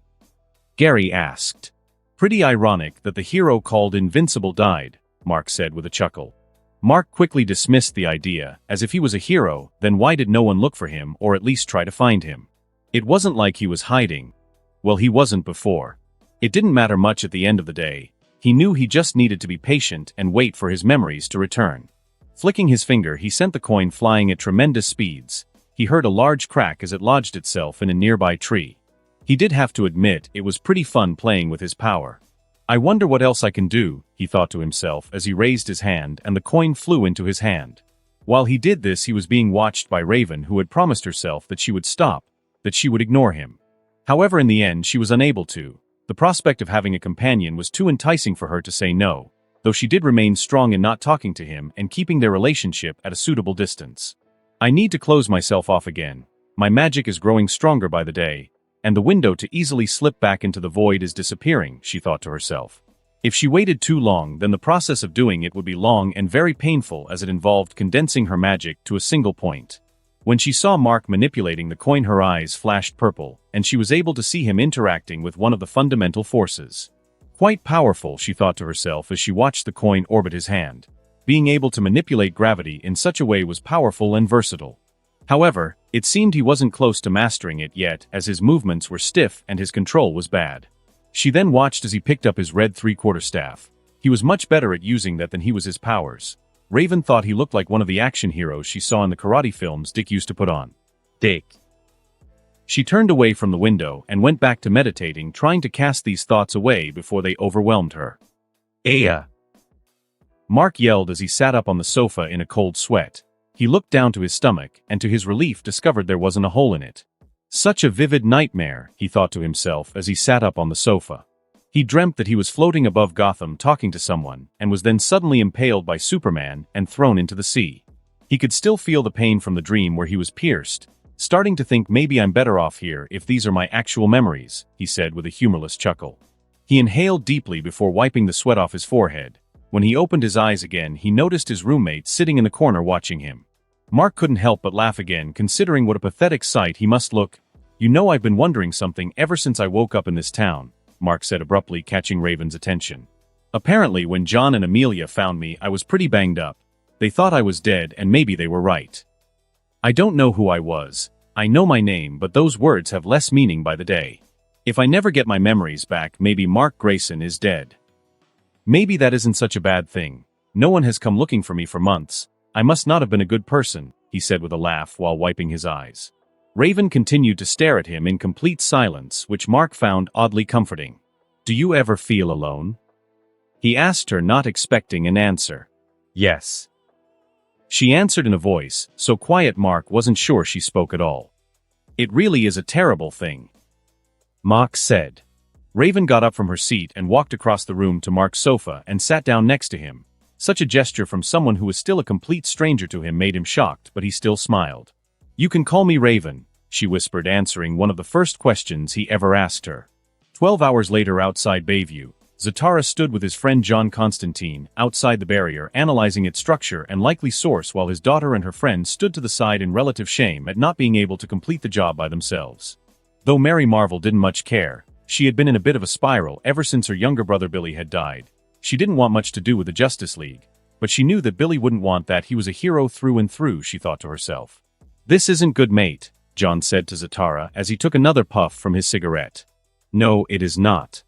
Gary asked. "Pretty ironic that the hero called Invincible died," Mark said with a chuckle. Mark quickly dismissed the idea, as if he was a hero, then why did no one look for him or at least try to find him? It wasn't like he was hiding. Well, he wasn't before. It didn't matter much at the end of the day. He knew he just needed to be patient and wait for his memories to return. Flicking his finger, he sent the coin flying at tremendous speeds. He heard a large crack as it lodged itself in a nearby tree. He did have to admit it was pretty fun playing with his power. "I wonder what else I can do," he thought to himself as he raised his hand and the coin flew into his hand. While he did this, he was being watched by Raven, who had promised herself that she would stop, that she would ignore him. However, in the end, she was unable to. The prospect of having a companion was too enticing for her to say no, though she did remain strong in not talking to him and keeping their relationship at a suitable distance. "I need to close myself off again. My magic is growing stronger by the day, and the window to easily slip back into the void is disappearing," she thought to herself. If she waited too long, then the process of doing it would be long and very painful, as it involved condensing her magic to a single point. When she saw Mark manipulating the coin, her eyes flashed purple, and she was able to see him interacting with one of the fundamental forces. Quite powerful, she thought to herself as she watched the coin orbit his hand. Being able to manipulate gravity in such a way was powerful and versatile. However, it seemed he wasn't close to mastering it yet, as his movements were stiff and his control was bad. She then watched as he picked up his red three-quarter staff. He was much better at using that than he was his powers. Raven thought he looked like one of the action heroes she saw in the karate films Dick used to put on. Dick. She turned away from the window and went back to meditating, trying to cast these thoughts away before they overwhelmed her. "Aya!" Mark yelled as he sat up on the sofa in a cold sweat. He looked down to his stomach, and to his relief discovered there wasn't a hole in it. Such a vivid nightmare, he thought to himself as he sat up on the sofa. He dreamt that he was floating above Gotham talking to someone, and was then suddenly impaled by Superman and thrown into the sea. He could still feel the pain from the dream where he was pierced, starting to think, maybe I'm better off here if these are my actual memories, he said with a humorless chuckle. He inhaled deeply before wiping the sweat off his forehead. When he opened his eyes again, he noticed his roommate sitting in the corner watching him. Mark couldn't help but laugh again, considering what a pathetic sight he must look. You know I've been wondering something ever since I woke up in this town, Mark said abruptly, catching Raven's attention. Apparently when John and Amelia found me I was pretty banged up. They thought I was dead and maybe they were right. I don't know who I was. I know my name, but those words have less meaning by the day. If I never get my memories back, maybe Mark Grayson is dead. Maybe that isn't such a bad thing. No one has come looking for me for months. I must not have been a good person, he said with a laugh while wiping his eyes. Raven continued to stare at him in complete silence, which Mark found oddly comforting. Do you ever feel alone? He asked her, not expecting an answer. Yes. She answered in a voice so quiet Mark wasn't sure she spoke at all. It really is a terrible thing, Mark said. Raven got up from her seat and walked across the room to Mark's sofa and sat down next to him. Such a gesture from someone who was still a complete stranger to him made him shocked, but he still smiled. You can call me Raven, she whispered, answering one of the first questions he ever asked her. 12 hours later outside Bayview, Zatara stood with his friend John Constantine outside the barrier, analyzing its structure and likely source, while his daughter and her friend stood to the side in relative shame at not being able to complete the job by themselves. Though Mary Marvel didn't much care, she had been in a bit of a spiral ever since her younger brother Billy had died. She didn't want much to do with the Justice League, but she knew that Billy wouldn't want that. He was a hero through and through, she thought to herself. This isn't good, mate, John said to Zatara as he took another puff from his cigarette. No, it is not,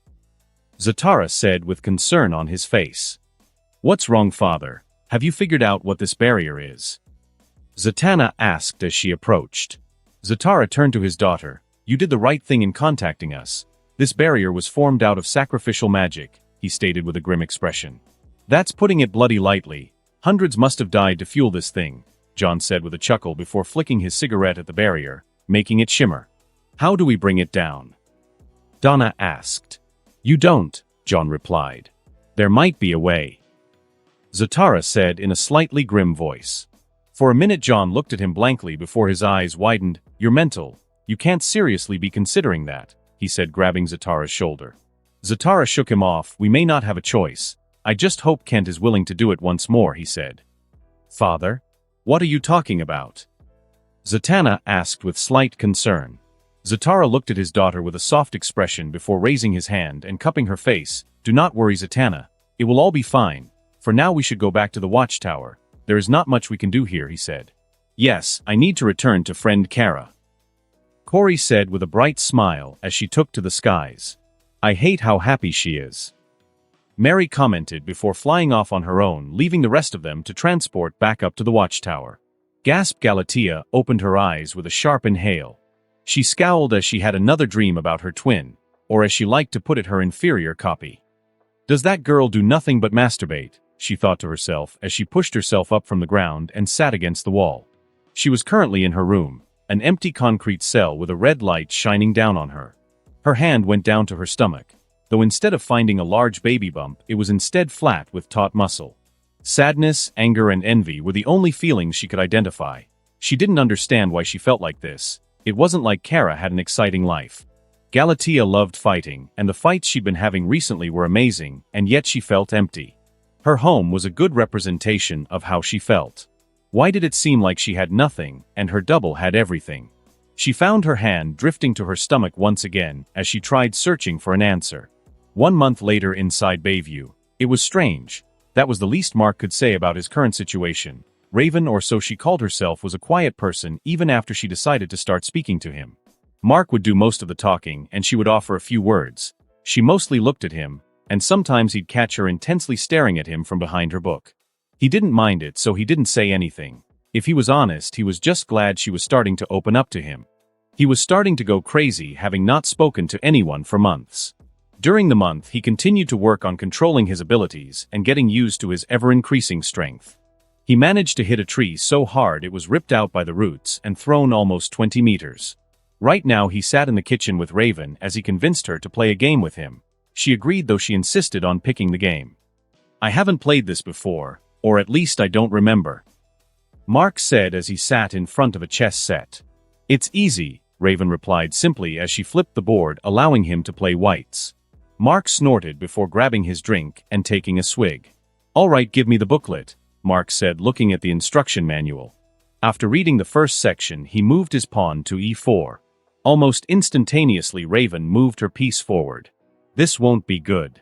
Zatara said with concern on his face. What's wrong, father? Have you figured out what this barrier is? Zatanna asked as she approached. Zatara turned to his daughter. You did the right thing in contacting us. This barrier was formed out of sacrificial magic, he stated with a grim expression. That's putting it bloody lightly. Hundreds must have died to fuel this thing, John said with a chuckle before flicking his cigarette at the barrier, making it shimmer. How do we bring it down? Donna asked. You don't, John replied. There might be a way, Zatara said in a slightly grim voice. For a minute John looked at him blankly before his eyes widened. You're mental. You can't seriously be considering that, he said, grabbing Zatara's shoulder. Zatara shook him off. We may not have a choice. I just hope Kent is willing to do it once more, he said. Father? What are you talking about? Zatanna asked with slight concern. Zatara looked at his daughter with a soft expression before raising his hand and cupping her face. Do not worry, Zatanna. It will all be fine. For now we should go back to the watchtower. There is not much we can do here, he said. Yes, I need to return to friend Kara, Corey said with a bright smile as she took to the skies. I hate how happy she is, Mary commented before flying off on her own, leaving the rest of them to transport back up to the watchtower. Gasped Galatea, opened her eyes with a sharp inhale. She scowled as she had another dream about her twin, or as she liked to put it, her inferior copy. Does that girl do nothing but masturbate? She thought to herself as she pushed herself up from the ground and sat against the wall. She was currently in her room, an empty concrete cell with a red light shining down on her. Her hand went down to her stomach, though instead of finding a large baby bump, it was instead flat with taut muscle. Sadness, anger, and envy were the only feelings she could identify. She didn't understand why she felt like this. It wasn't like Kara had an exciting life. Galatea loved fighting, and the fights she'd been having recently were amazing, and yet she felt empty. Her home was a good representation of how she felt. Why did it seem like she had nothing, and her double had everything? She found her hand drifting to her stomach once again as she tried searching for an answer. 1 month later inside Bayview. It was strange. That was the least Mark could say about his current situation. Raven, or so she called herself, was a quiet person even after she decided to start speaking to him. Mark would do most of the talking and she would offer a few words. She mostly looked at him, and sometimes he'd catch her intensely staring at him from behind her book. He didn't mind it, so he didn't say anything. If he was honest, he was just glad she was starting to open up to him. He was starting to go crazy, having not spoken to anyone for months. During the month, he continued to work on controlling his abilities and getting used to his ever-increasing strength. He managed to hit a tree so hard it was ripped out by the roots and thrown almost 20 meters. Right now he sat in the kitchen with Raven as he convinced her to play a game with him. She agreed, though she insisted on picking the game. I haven't played this before, or at least I don't remember, Mark said as he sat in front of a chess set. It's easy, Raven replied simply as she flipped the board, allowing him to play whites. Mark snorted before grabbing his drink and taking a swig. All right, give me the booklet, Mark said, looking at the instruction manual. After reading the first section, he moved his pawn to e4. Almost instantaneously, Raven moved her piece forward. This won't be good.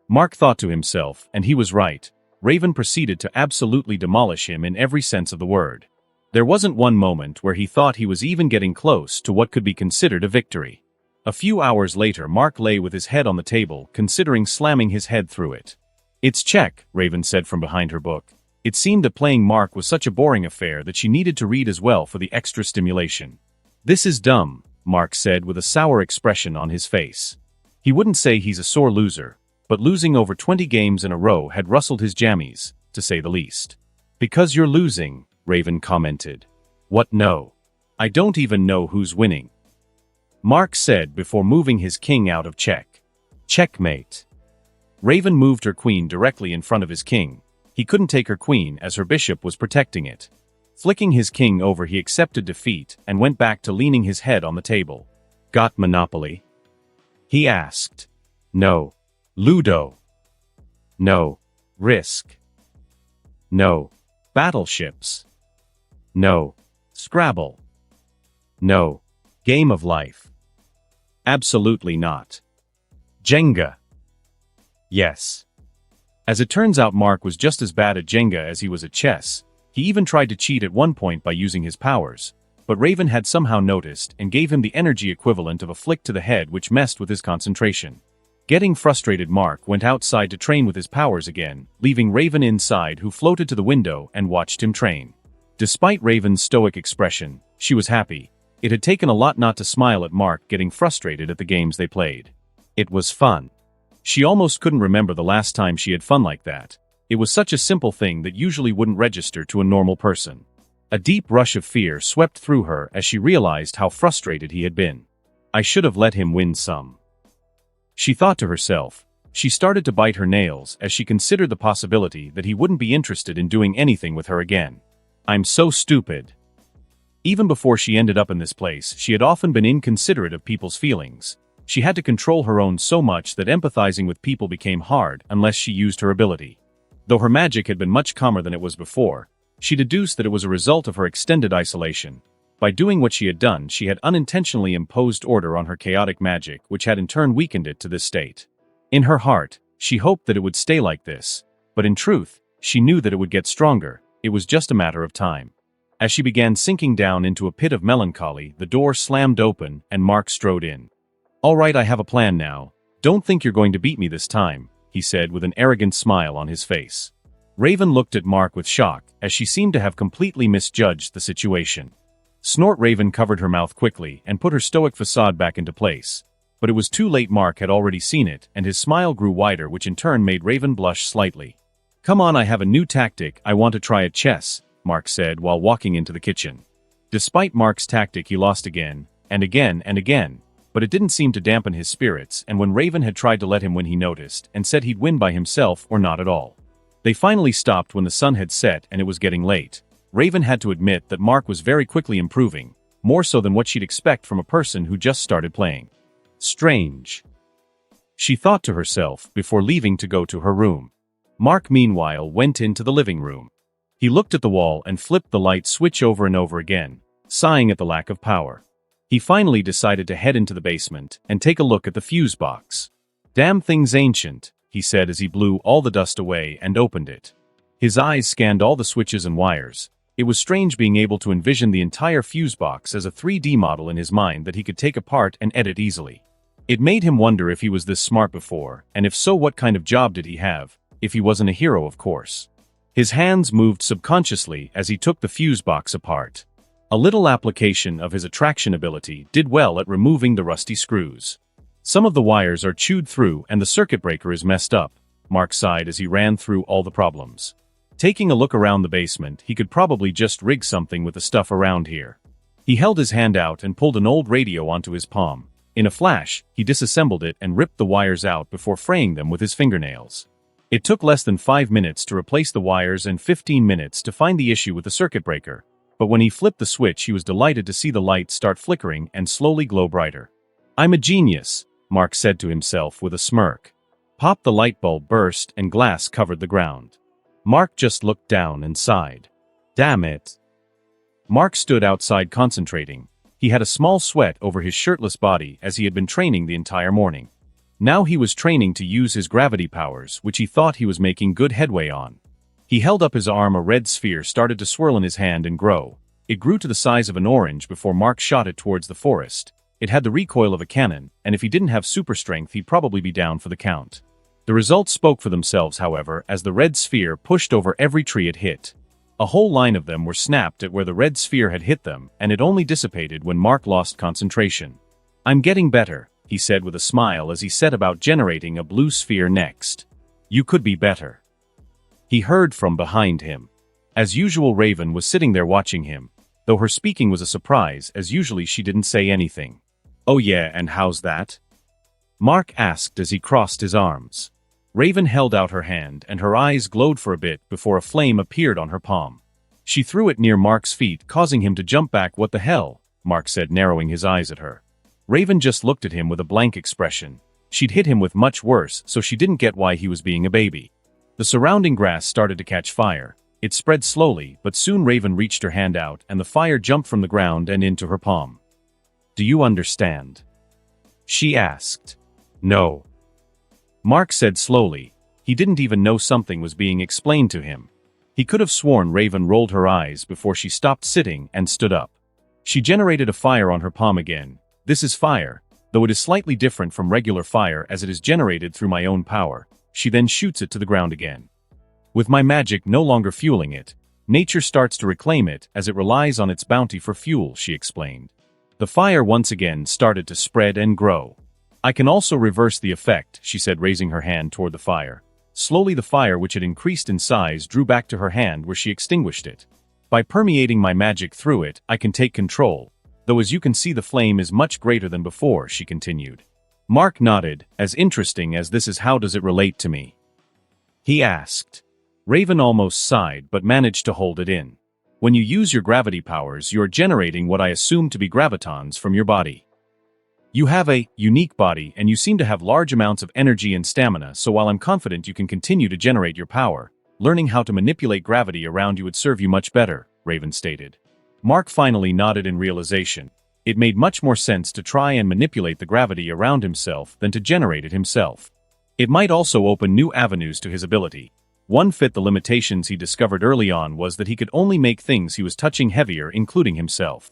Mark thought to himself, and he was right. Raven proceeded to absolutely demolish him in every sense of the word. There wasn't one moment where he thought he was even getting close to what could be considered a victory. A few hours later, Mark lay with his head on the table, considering slamming his head through it. "It's check," Raven said from behind her book. It seemed that playing Mark was such a boring affair that she needed to read as well for the extra stimulation. "This is dumb," Mark said with a sour expression on his face. He wouldn't say he's a sore loser, but losing over 20 games in a row had rustled his jammies, to say the least. "Because you're losing," Raven commented. "What, no? I don't even know who's winning," Mark said before moving his king out of check. "Checkmate." Raven moved her queen directly in front of his king. He couldn't take her queen as her bishop was protecting it. Flicking his king over, he accepted defeat and went back to leaning his head on the table. "Got Monopoly?" he asked. "No." "Ludo?" "No." "Risk?" "No." "Battleships?" "No." "Scrabble?" "No." "Game of Life?" "Absolutely not." "Jenga?" "Yes." As it turns out, Mark was just as bad at Jenga as he was at chess. He even tried to cheat at one point by using his powers, but Raven had somehow noticed and gave him the energy equivalent of a flick to the head, which messed with his concentration. Getting frustrated, Mark went outside to train with his powers again, leaving Raven inside, who floated to the window and watched him train. Despite Raven's stoic expression, she was happy. It had taken a lot not to smile at Mark getting frustrated at the games they played. It was fun. She almost couldn't remember the last time she had fun like that. It was such a simple thing that usually wouldn't register to a normal person. A deep rush of fear swept through her as she realized how frustrated he had been. "I should have let him win some," she thought to herself. She started to bite her nails as she considered the possibility that he wouldn't be interested in doing anything with her again. "I'm so stupid." Even before she ended up in this place, she had often been inconsiderate of people's feelings. She had to control her own so much that empathizing with people became hard unless she used her ability. Though her magic had been much calmer than it was before, she deduced that it was a result of her extended isolation. By doing what she had done, she had unintentionally imposed order on her chaotic magic, which had in turn weakened it to this state. In her heart, she hoped that it would stay like this, but in truth, she knew that it would get stronger. It was just a matter of time. As she began sinking down into a pit of melancholy, the door slammed open and Mark strode in. "All right, I have a plan now. Don't think you're going to beat me this time," he said with an arrogant smile on his face. Raven looked at Mark with shock, as she seemed to have completely misjudged the situation. Snort Raven covered her mouth quickly and put her stoic facade back into place. But it was too late. Mark had already seen it, and his smile grew wider, which in turn made Raven blush slightly. "Come on, I have a new tactic I want to try at chess," Mark said while walking into the kitchen. Despite Mark's tactic, he lost again, and again, and again. But it didn't seem to dampen his spirits, and when Raven had tried to let him win, he noticed and said he'd win by himself or not at all. They finally stopped when the sun had set and it was getting late. Raven had to admit that Mark was very quickly improving, more so than what she'd expect from a person who just started playing. Strange, she thought to herself before leaving to go to her room. Mark, meanwhile, went into the living room. He looked at the wall and flipped the light switch over and over again, sighing at the lack of power. He finally decided to head into the basement and take a look at the fuse box. "Damn thing's ancient," he said as he blew all the dust away and opened it. His eyes scanned all the switches and wires. It was strange being able to envision the entire fuse box as a 3D model in his mind that he could take apart and edit easily. It made him wonder if he was this smart before, and if so, what kind of job did he have, if he wasn't a hero, of course. His hands moved subconsciously as he took the fuse box apart. A little application of his attraction ability did well at removing the rusty screws. "Some of the wires are chewed through and the circuit breaker is messed up," Mark sighed as he ran through all the problems. Taking a look around the basement, he could probably just rig something with the stuff around here. He held his hand out and pulled an old radio onto his palm. In a flash, he disassembled it and ripped the wires out before fraying them with his fingernails. It took less than 5 minutes to replace the wires and 15 minutes to find the issue with the circuit breaker. But when he flipped the switch, he was delighted to see the light start flickering and slowly glow brighter. "I'm a genius," Mark said to himself with a smirk. Pop! The light bulb burst and glass covered the ground. Mark just looked down and sighed. "Damn it." Mark stood outside concentrating. He had a small sweat over his shirtless body as he had been training the entire morning. Now he was training to use his gravity powers, which he thought he was making good headway on. He held up his arm. A red sphere started to swirl in his hand and grow. It grew to the size of an orange before Mark shot it towards the forest. It had the recoil of a cannon, and if he didn't have super strength he'd probably be down for the count. The results spoke for themselves, however, as the red sphere pushed over every tree it hit. A whole line of them were snapped at where the red sphere had hit them, and it only dissipated when Mark lost concentration. "I'm getting better," he said with a smile as he set about generating a blue sphere next. "You could be better," he heard from behind him. As usual, Raven was sitting there watching him, though her speaking was a surprise, as usually she didn't say anything. "Oh yeah, and how's that?" Mark asked as he crossed his arms. Raven held out her hand and her eyes glowed for a bit before a flame appeared on her palm. She threw it near Mark's feet, causing him to jump back. "What the hell?" Mark said, narrowing his eyes at her. Raven just looked at him with a blank expression. She'd hit him with much worse, so she didn't get why he was being a baby. The surrounding grass started to catch fire. It spread slowly, but soon Raven reached her hand out and the fire jumped from the ground and into her palm. "Do you understand?" she asked. "No," Mark said slowly. He didn't even know something was being explained to him. He could have sworn Raven rolled her eyes before she stopped sitting and stood up. She generated a fire on her palm again. "This is fire, though it is slightly different from regular fire as it is generated through my own power." She then shoots it to the ground again. "With my magic no longer fueling it, nature starts to reclaim it as it relies on its bounty for fuel," she explained. The fire once again started to spread and grow. "I can also reverse the effect," she said, raising her hand toward the fire. Slowly the fire, which had increased in size, drew back to her hand where she extinguished it. "By permeating my magic through it, I can take control. Though as you can see the flame is much greater than before," she continued. Mark nodded. "As interesting as this is, how does it relate to me?" he asked. Raven almost sighed but managed to hold it in. "When you use your gravity powers, you are generating what I assume to be gravitons from your body. You have a unique body and you seem to have large amounts of energy and stamina, so while I'm confident you can continue to generate your power, learning how to manipulate gravity around you would serve you much better," Raven stated. Mark finally nodded in realization. It made much more sense to try and manipulate the gravity around himself than to generate it himself. It might also open new avenues to his ability. One fit the limitations he discovered early on was that he could only make things he was touching heavier, including himself.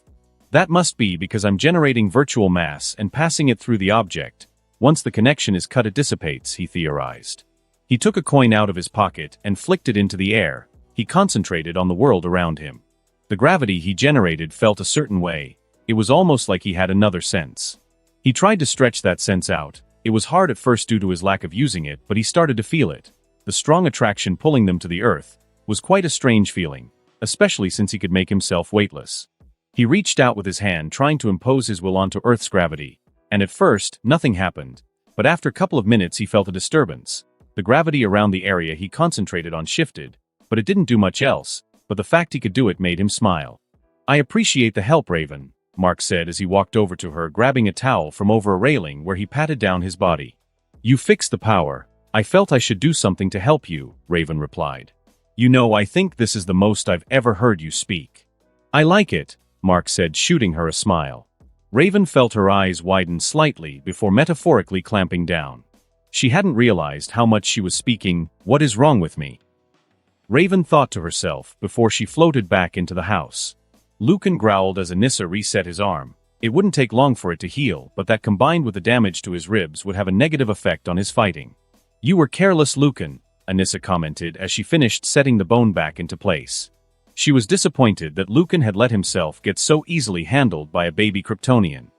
"That must be because I'm generating virtual mass and passing it through the object. Once the connection is cut, it dissipates," he theorized. He took a coin out of his pocket and flicked it into the air. He concentrated on the world around him. The gravity he generated felt a certain way. It was almost like he had another sense. He tried to stretch that sense out. It was hard at first due to his lack of using it, but he started to feel it. The strong attraction pulling them to the earth was quite a strange feeling, especially since he could make himself weightless. He reached out with his hand, trying to impose his will onto Earth's gravity, and at first, nothing happened. But after a couple of minutes he felt a disturbance. The gravity around the area he concentrated on shifted, but it didn't do much else, but the fact he could do it made him smile. "I appreciate the help, Raven," Mark said as he walked over to her, grabbing a towel from over a railing where he patted down his body. "You fixed the power. I felt I should do something to help you," Raven replied. "You know, I think this is the most I've ever heard you speak." "I like it," Mark said, shooting her a smile. Raven felt her eyes widen slightly before metaphorically clamping down. She hadn't realized how much she was speaking. "What is wrong with me?" Raven thought to herself before she floated back into the house. Lucan growled as Anissa reset his arm. It wouldn't take long for it to heal, but that combined with the damage to his ribs would have a negative effect on his fighting. "You were careless, Lucan," Anissa commented as she finished setting the bone back into place. She was disappointed that Lucan had let himself get so easily handled by a baby Kryptonian.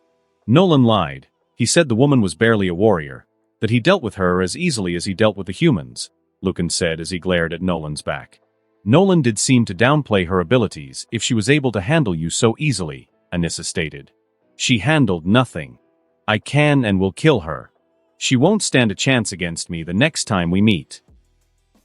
Nolan lied. He said the woman was barely a warrior, that he dealt with her as easily as he dealt with the humans, Lucan said as he glared at Nolan's back. "Nolan did seem to downplay her abilities if she was able to handle you so easily," Anissa stated. "She handled nothing. I can and will kill her. She won't stand a chance against me the next time we meet,"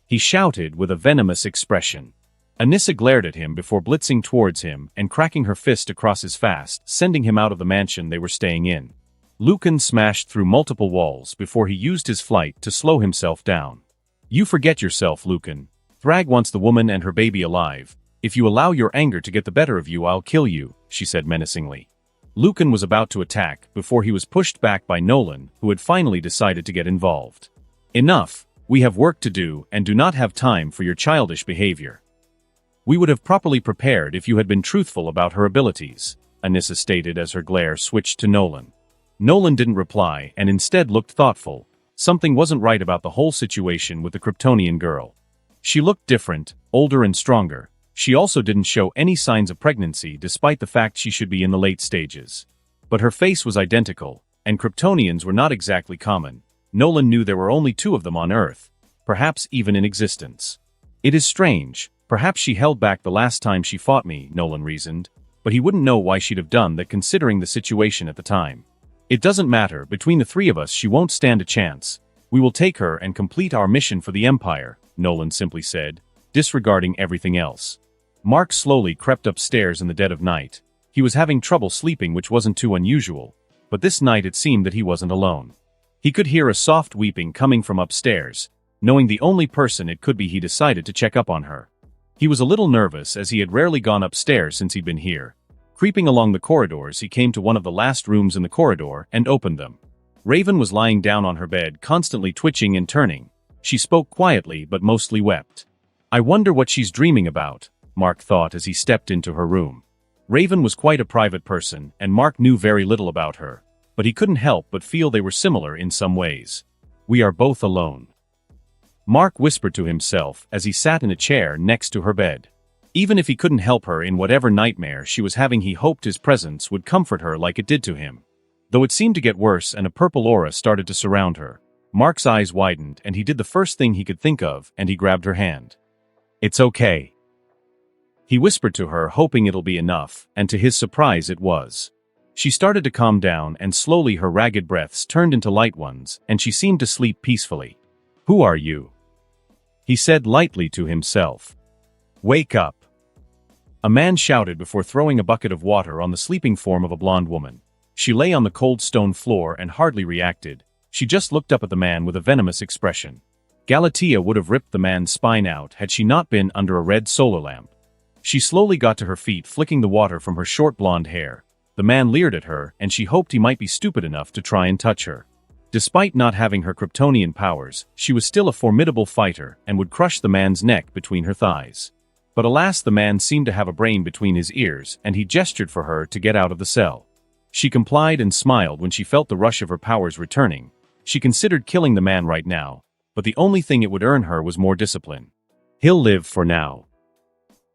he shouted with a venomous expression. Anissa glared at him before blitzing towards him and cracking her fist across his face, sending him out of the mansion they were staying in. Lucan smashed through multiple walls before he used his flight to slow himself down. "You forget yourself, Lucan. Thrag wants the woman and her baby alive. If you allow your anger to get the better of you, I'll kill you," she said menacingly. Lucan was about to attack before he was pushed back by Nolan, who had finally decided to get involved. Enough, we have work to do and do not have time for your childish behavior. We would have properly prepared if you had been truthful about her abilities, Anissa stated as her glare switched to Nolan. Nolan didn't reply and instead looked thoughtful. Something wasn't right about the whole situation with the Kryptonian girl. She looked different, older and stronger. She also didn't show any signs of pregnancy despite the fact she should be in the late stages. But her face was identical, and Kryptonians were not exactly common. Nolan knew there were only 2 of them on Earth, perhaps even in existence. It is strange, perhaps she held back the last time she fought me, Nolan reasoned, but he wouldn't know why she'd have done that considering the situation at the time. It doesn't matter, between the 3 of us she won't stand a chance. We will take her and complete our mission for the Empire, Nolan simply said, disregarding everything else. Mark slowly crept upstairs in the dead of night. He was having trouble sleeping, which wasn't too unusual, but this night it seemed that he wasn't alone. He could hear a soft weeping coming from upstairs. Knowing the only person it could be, he decided to check up on her. He was a little nervous as he had rarely gone upstairs since he'd been here. Creeping along the corridors, he came to one of the last rooms in the corridor and opened them. Raven was lying down on her bed, constantly twitching and turning. She spoke quietly but mostly wept. I wonder what she's dreaming about, Mark thought as he stepped into her room. Raven was quite a private person, and Mark knew very little about her, but he couldn't help but feel they were similar in some ways. We are both alone, Mark whispered to himself as he sat in a chair next to her bed. Even if he couldn't help her in whatever nightmare she was having, he hoped his presence would comfort her like it did to him. Though it seemed to get worse and a purple aura started to surround her, Mark's eyes widened and he did the first thing he could think of, and he grabbed her hand. It's okay, he whispered to her, hoping it'll be enough, and to his surprise it was. She started to calm down and slowly her ragged breaths turned into light ones, and she seemed to sleep peacefully. Who are you? He said lightly to himself. Wake up. A man shouted before throwing a bucket of water on the sleeping form of a blonde woman. She lay on the cold stone floor and hardly reacted. She just looked up at the man with a venomous expression. Galatea would have ripped the man's spine out had she not been under a red solar lamp. She slowly got to her feet, flicking the water from her short blonde hair. The man leered at her, and she hoped he might be stupid enough to try and touch her. Despite not having her Kryptonian powers, she was still a formidable fighter and would crush the man's neck between her thighs. But alas, the man seemed to have a brain between his ears, and he gestured for her to get out of the cell. She complied and smiled when she felt the rush of her powers returning. She considered killing the man right now, but the only thing it would earn her was more discipline. He'll live for now,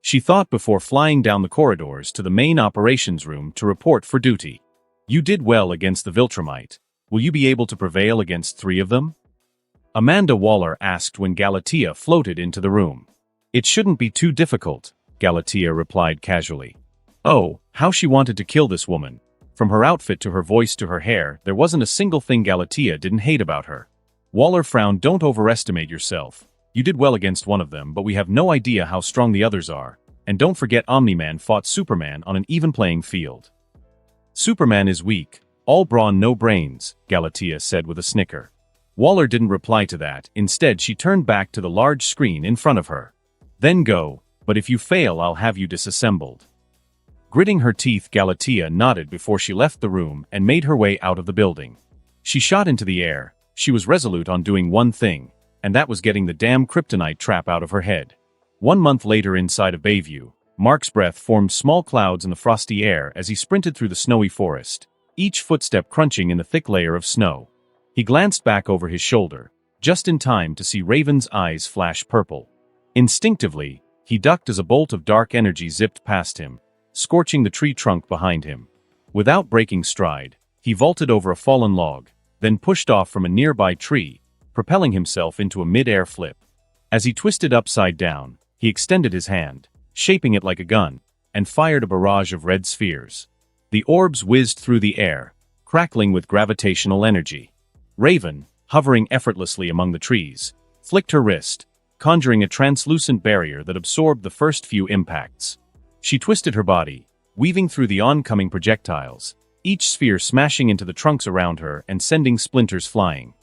she thought before flying down the corridors to the main operations room to report for duty. You did well against the viltrumite. Will you be able to prevail against 3 of them? Amanda Waller asked when Galatea floated into the room. It shouldn't be too difficult, Galatea replied casually. Oh, how she wanted to kill this woman. From her outfit to her voice to her hair, there wasn't a single thing Galatea didn't hate about her. Waller frowned. Don't overestimate yourself. You did well against one of them, but we have no idea how strong the others are. And don't forget, Omni-Man fought Superman on an even playing field. Superman is weak. All brawn, no brains, Galatea said with a snicker. Waller didn't reply to that. Instead, she turned back to the large screen in front of her. Then go, but if you fail, I'll have you disassembled. Gritting her teeth, Galatea nodded before she left the room and made her way out of the building. She shot into the air. She was resolute on doing one thing, and that was getting the damn kryptonite trap out of her head. 1 month later, inside of Bayview, Mark's breath formed small clouds in the frosty air as he sprinted through the snowy forest, each footstep crunching in the thick layer of snow. He glanced back over his shoulder, just in time to see Raven's eyes flash purple. Instinctively, he ducked as a bolt of dark energy zipped past him, scorching the tree trunk behind him. Without breaking stride, he vaulted over a fallen log, then pushed off from a nearby tree, propelling himself into a mid-air flip. As he twisted upside down, he extended his hand, shaping it like a gun, and fired a barrage of red spheres. The orbs whizzed through the air, crackling with gravitational energy. Raven, hovering effortlessly among the trees, flicked her wrist, conjuring a translucent barrier that absorbed the first few impacts. She twisted her body, weaving through the oncoming projectiles, each sphere smashing into the trunks around her and sending splinters flying.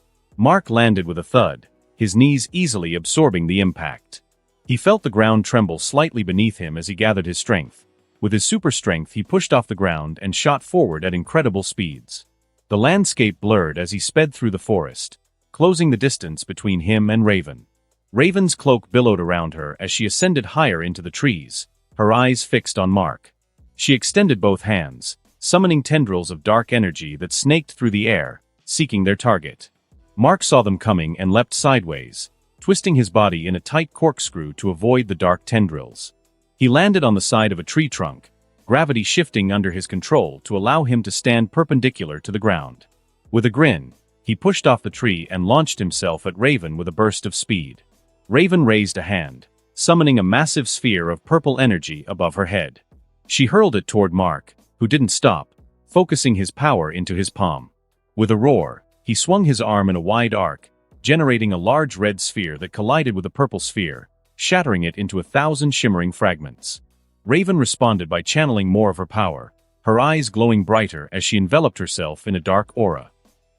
Mark landed with a thud, his knees easily absorbing the impact. He felt the ground tremble slightly beneath him as he gathered his strength. With his super strength, he pushed off the ground and shot forward at incredible speeds. The landscape blurred as he sped through the forest, closing the distance between him and Raven. Raven's cloak billowed around her as she ascended higher into the trees, her eyes fixed on Mark. She extended both hands, summoning tendrils of dark energy that snaked through the air, seeking their target. Mark saw them coming and leapt sideways, twisting his body in a tight corkscrew to avoid the dark tendrils. He landed on the side of a tree trunk, gravity shifting under his control to allow him to stand perpendicular to the ground. With a grin, he pushed off the tree and launched himself at Raven with a burst of speed. Raven raised a hand, summoning a massive sphere of purple energy above her head. She hurled it toward Mark, who didn't stop, focusing his power into his palm. With a roar, he swung his arm in a wide arc, generating a large red sphere that collided with a purple sphere, shattering it into 1,000 shimmering fragments. Raven responded by channeling more of her power, her eyes glowing brighter as she enveloped herself in a dark aura.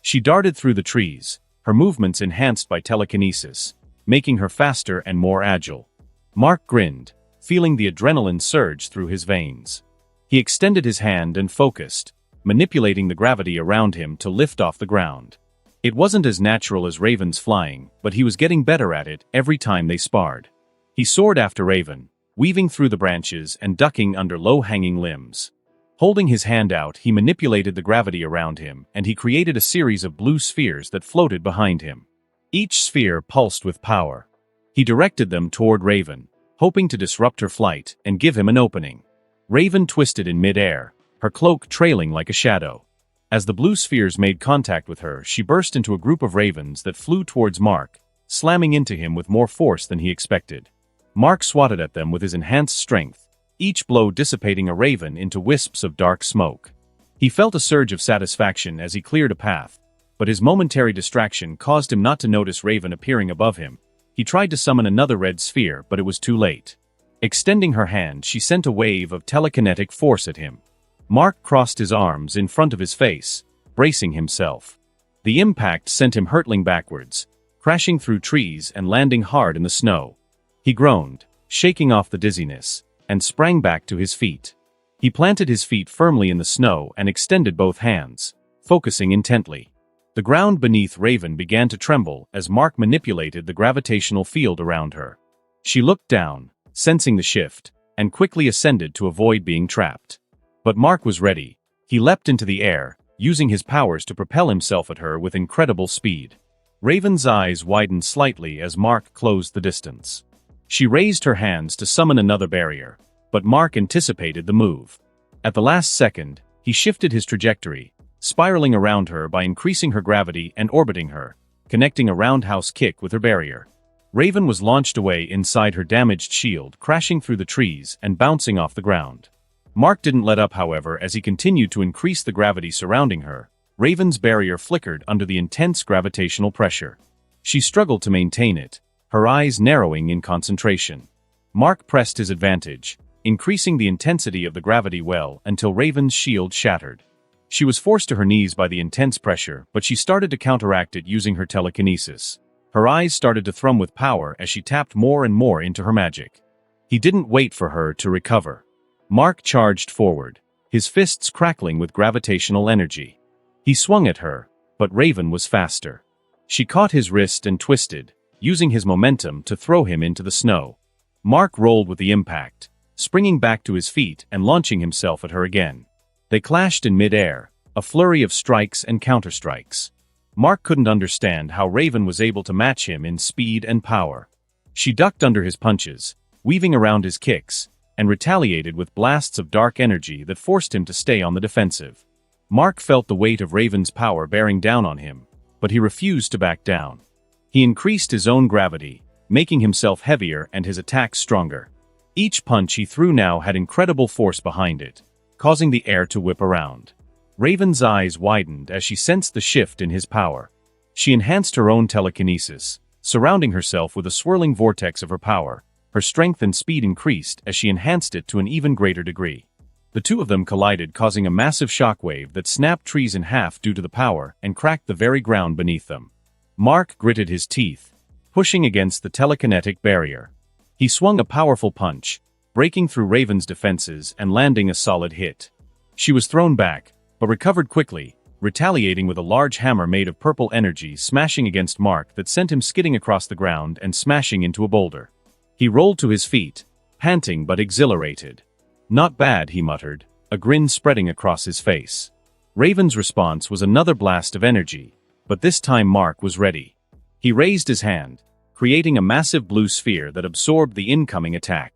She darted through the trees, her movements enhanced by telekinesis, making her faster and more agile. Mark grinned, feeling the adrenaline surge through his veins. He extended his hand and focused, manipulating the gravity around him to lift off the ground. It wasn't as natural as Raven's flying, but he was getting better at it every time they sparred. He soared after Raven, weaving through the branches and ducking under low-hanging limbs. Holding his hand out, he manipulated the gravity around him, and he created a series of blue spheres that floated behind him. Each sphere pulsed with power. He directed them toward Raven, hoping to disrupt her flight and give him an opening. Raven twisted in mid-air, her cloak trailing like a shadow. As the blue spheres made contact with her, she burst into a group of ravens that flew towards Mark, slamming into him with more force than he expected. Mark swatted at them with his enhanced strength, each blow dissipating a raven into wisps of dark smoke. He felt a surge of satisfaction as he cleared a path, but his momentary distraction caused him not to notice Raven appearing above him. He tried to summon another red sphere, but it was too late. Extending her hand, she sent a wave of telekinetic force at him. Mark crossed his arms in front of his face, bracing himself. The impact sent him hurtling backwards, crashing through trees and landing hard in the snow. He groaned, shaking off the dizziness, and sprang back to his feet. He planted his feet firmly in the snow and extended both hands, focusing intently. The ground beneath Raven began to tremble as Mark manipulated the gravitational field around her. She looked down, sensing the shift, and quickly ascended to avoid being trapped. But Mark was ready. He leapt into the air, using his powers to propel himself at her with incredible speed. Raven's eyes widened slightly as Mark closed the distance. She raised her hands to summon another barrier, but Mark anticipated the move. At the last second, he shifted his trajectory, spiraling around her by increasing her gravity and orbiting her, connecting a roundhouse kick with her barrier. Raven was launched away inside her damaged shield, crashing through the trees and bouncing off the ground. Mark didn't let up, however, as he continued to increase the gravity surrounding her. Raven's barrier flickered under the intense gravitational pressure. She struggled to maintain it, her eyes narrowing in concentration. Mark pressed his advantage, increasing the intensity of the gravity well until Raven's shield shattered. She was forced to her knees by the intense pressure, but she started to counteract it using her telekinesis. Her eyes started to thrum with power as she tapped more and more into her magic. He didn't wait for her to recover. Mark charged forward, his fists crackling with gravitational energy. He swung at her, but Raven was faster. She caught his wrist and twisted, using his momentum to throw him into the snow. Mark rolled with the impact, springing back to his feet and launching himself at her again. They clashed in mid-air, a flurry of strikes and counterstrikes. Mark couldn't understand how Raven was able to match him in speed and power. She ducked under his punches, weaving around his kicks, and retaliated with blasts of dark energy that forced him to stay on the defensive. Mark felt the weight of Raven's power bearing down on him, but he refused to back down. He increased his own gravity, making himself heavier and his attacks stronger. Each punch he threw now had incredible force behind it, causing the air to whip around. Raven's eyes widened as she sensed the shift in his power. She enhanced her own telekinesis, surrounding herself with a swirling vortex of her power. Her strength and speed increased as she enhanced it to an even greater degree. The two of them collided, causing a massive shockwave that snapped trees in half due to the power and cracked the very ground beneath them. Mark gritted his teeth, pushing against the telekinetic barrier. He swung a powerful punch, breaking through Raven's defenses and landing a solid hit. She was thrown back, but recovered quickly, retaliating with a large hammer made of purple energy smashing against Mark that sent him skidding across the ground and smashing into a boulder. He rolled to his feet, panting but exhilarated. "Not bad," he muttered, a grin spreading across his face. Raven's response was another blast of energy, but this time Mark was ready. He raised his hand, creating a massive blue sphere that absorbed the incoming attack.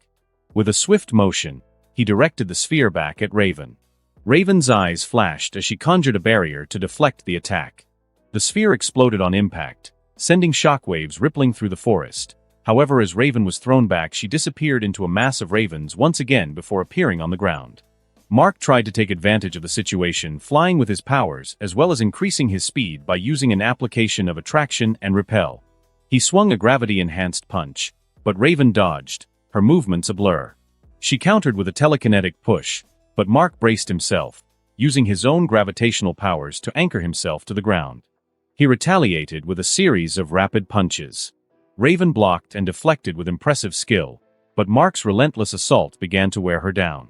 With a swift motion, he directed the sphere back at Raven. Raven's eyes flashed as she conjured a barrier to deflect the attack. The sphere exploded on impact, sending shockwaves rippling through the forest. However, as Raven was thrown back, she disappeared into a mass of ravens once again before appearing on the ground. Mark tried to take advantage of the situation, flying with his powers as well as increasing his speed by using an application of attraction and repel. He swung a gravity-enhanced punch, but Raven dodged, her movements a blur. She countered with a telekinetic push, but Mark braced himself, using his own gravitational powers to anchor himself to the ground. He retaliated with a series of rapid punches. Raven blocked and deflected with impressive skill, but Mark's relentless assault began to wear her down.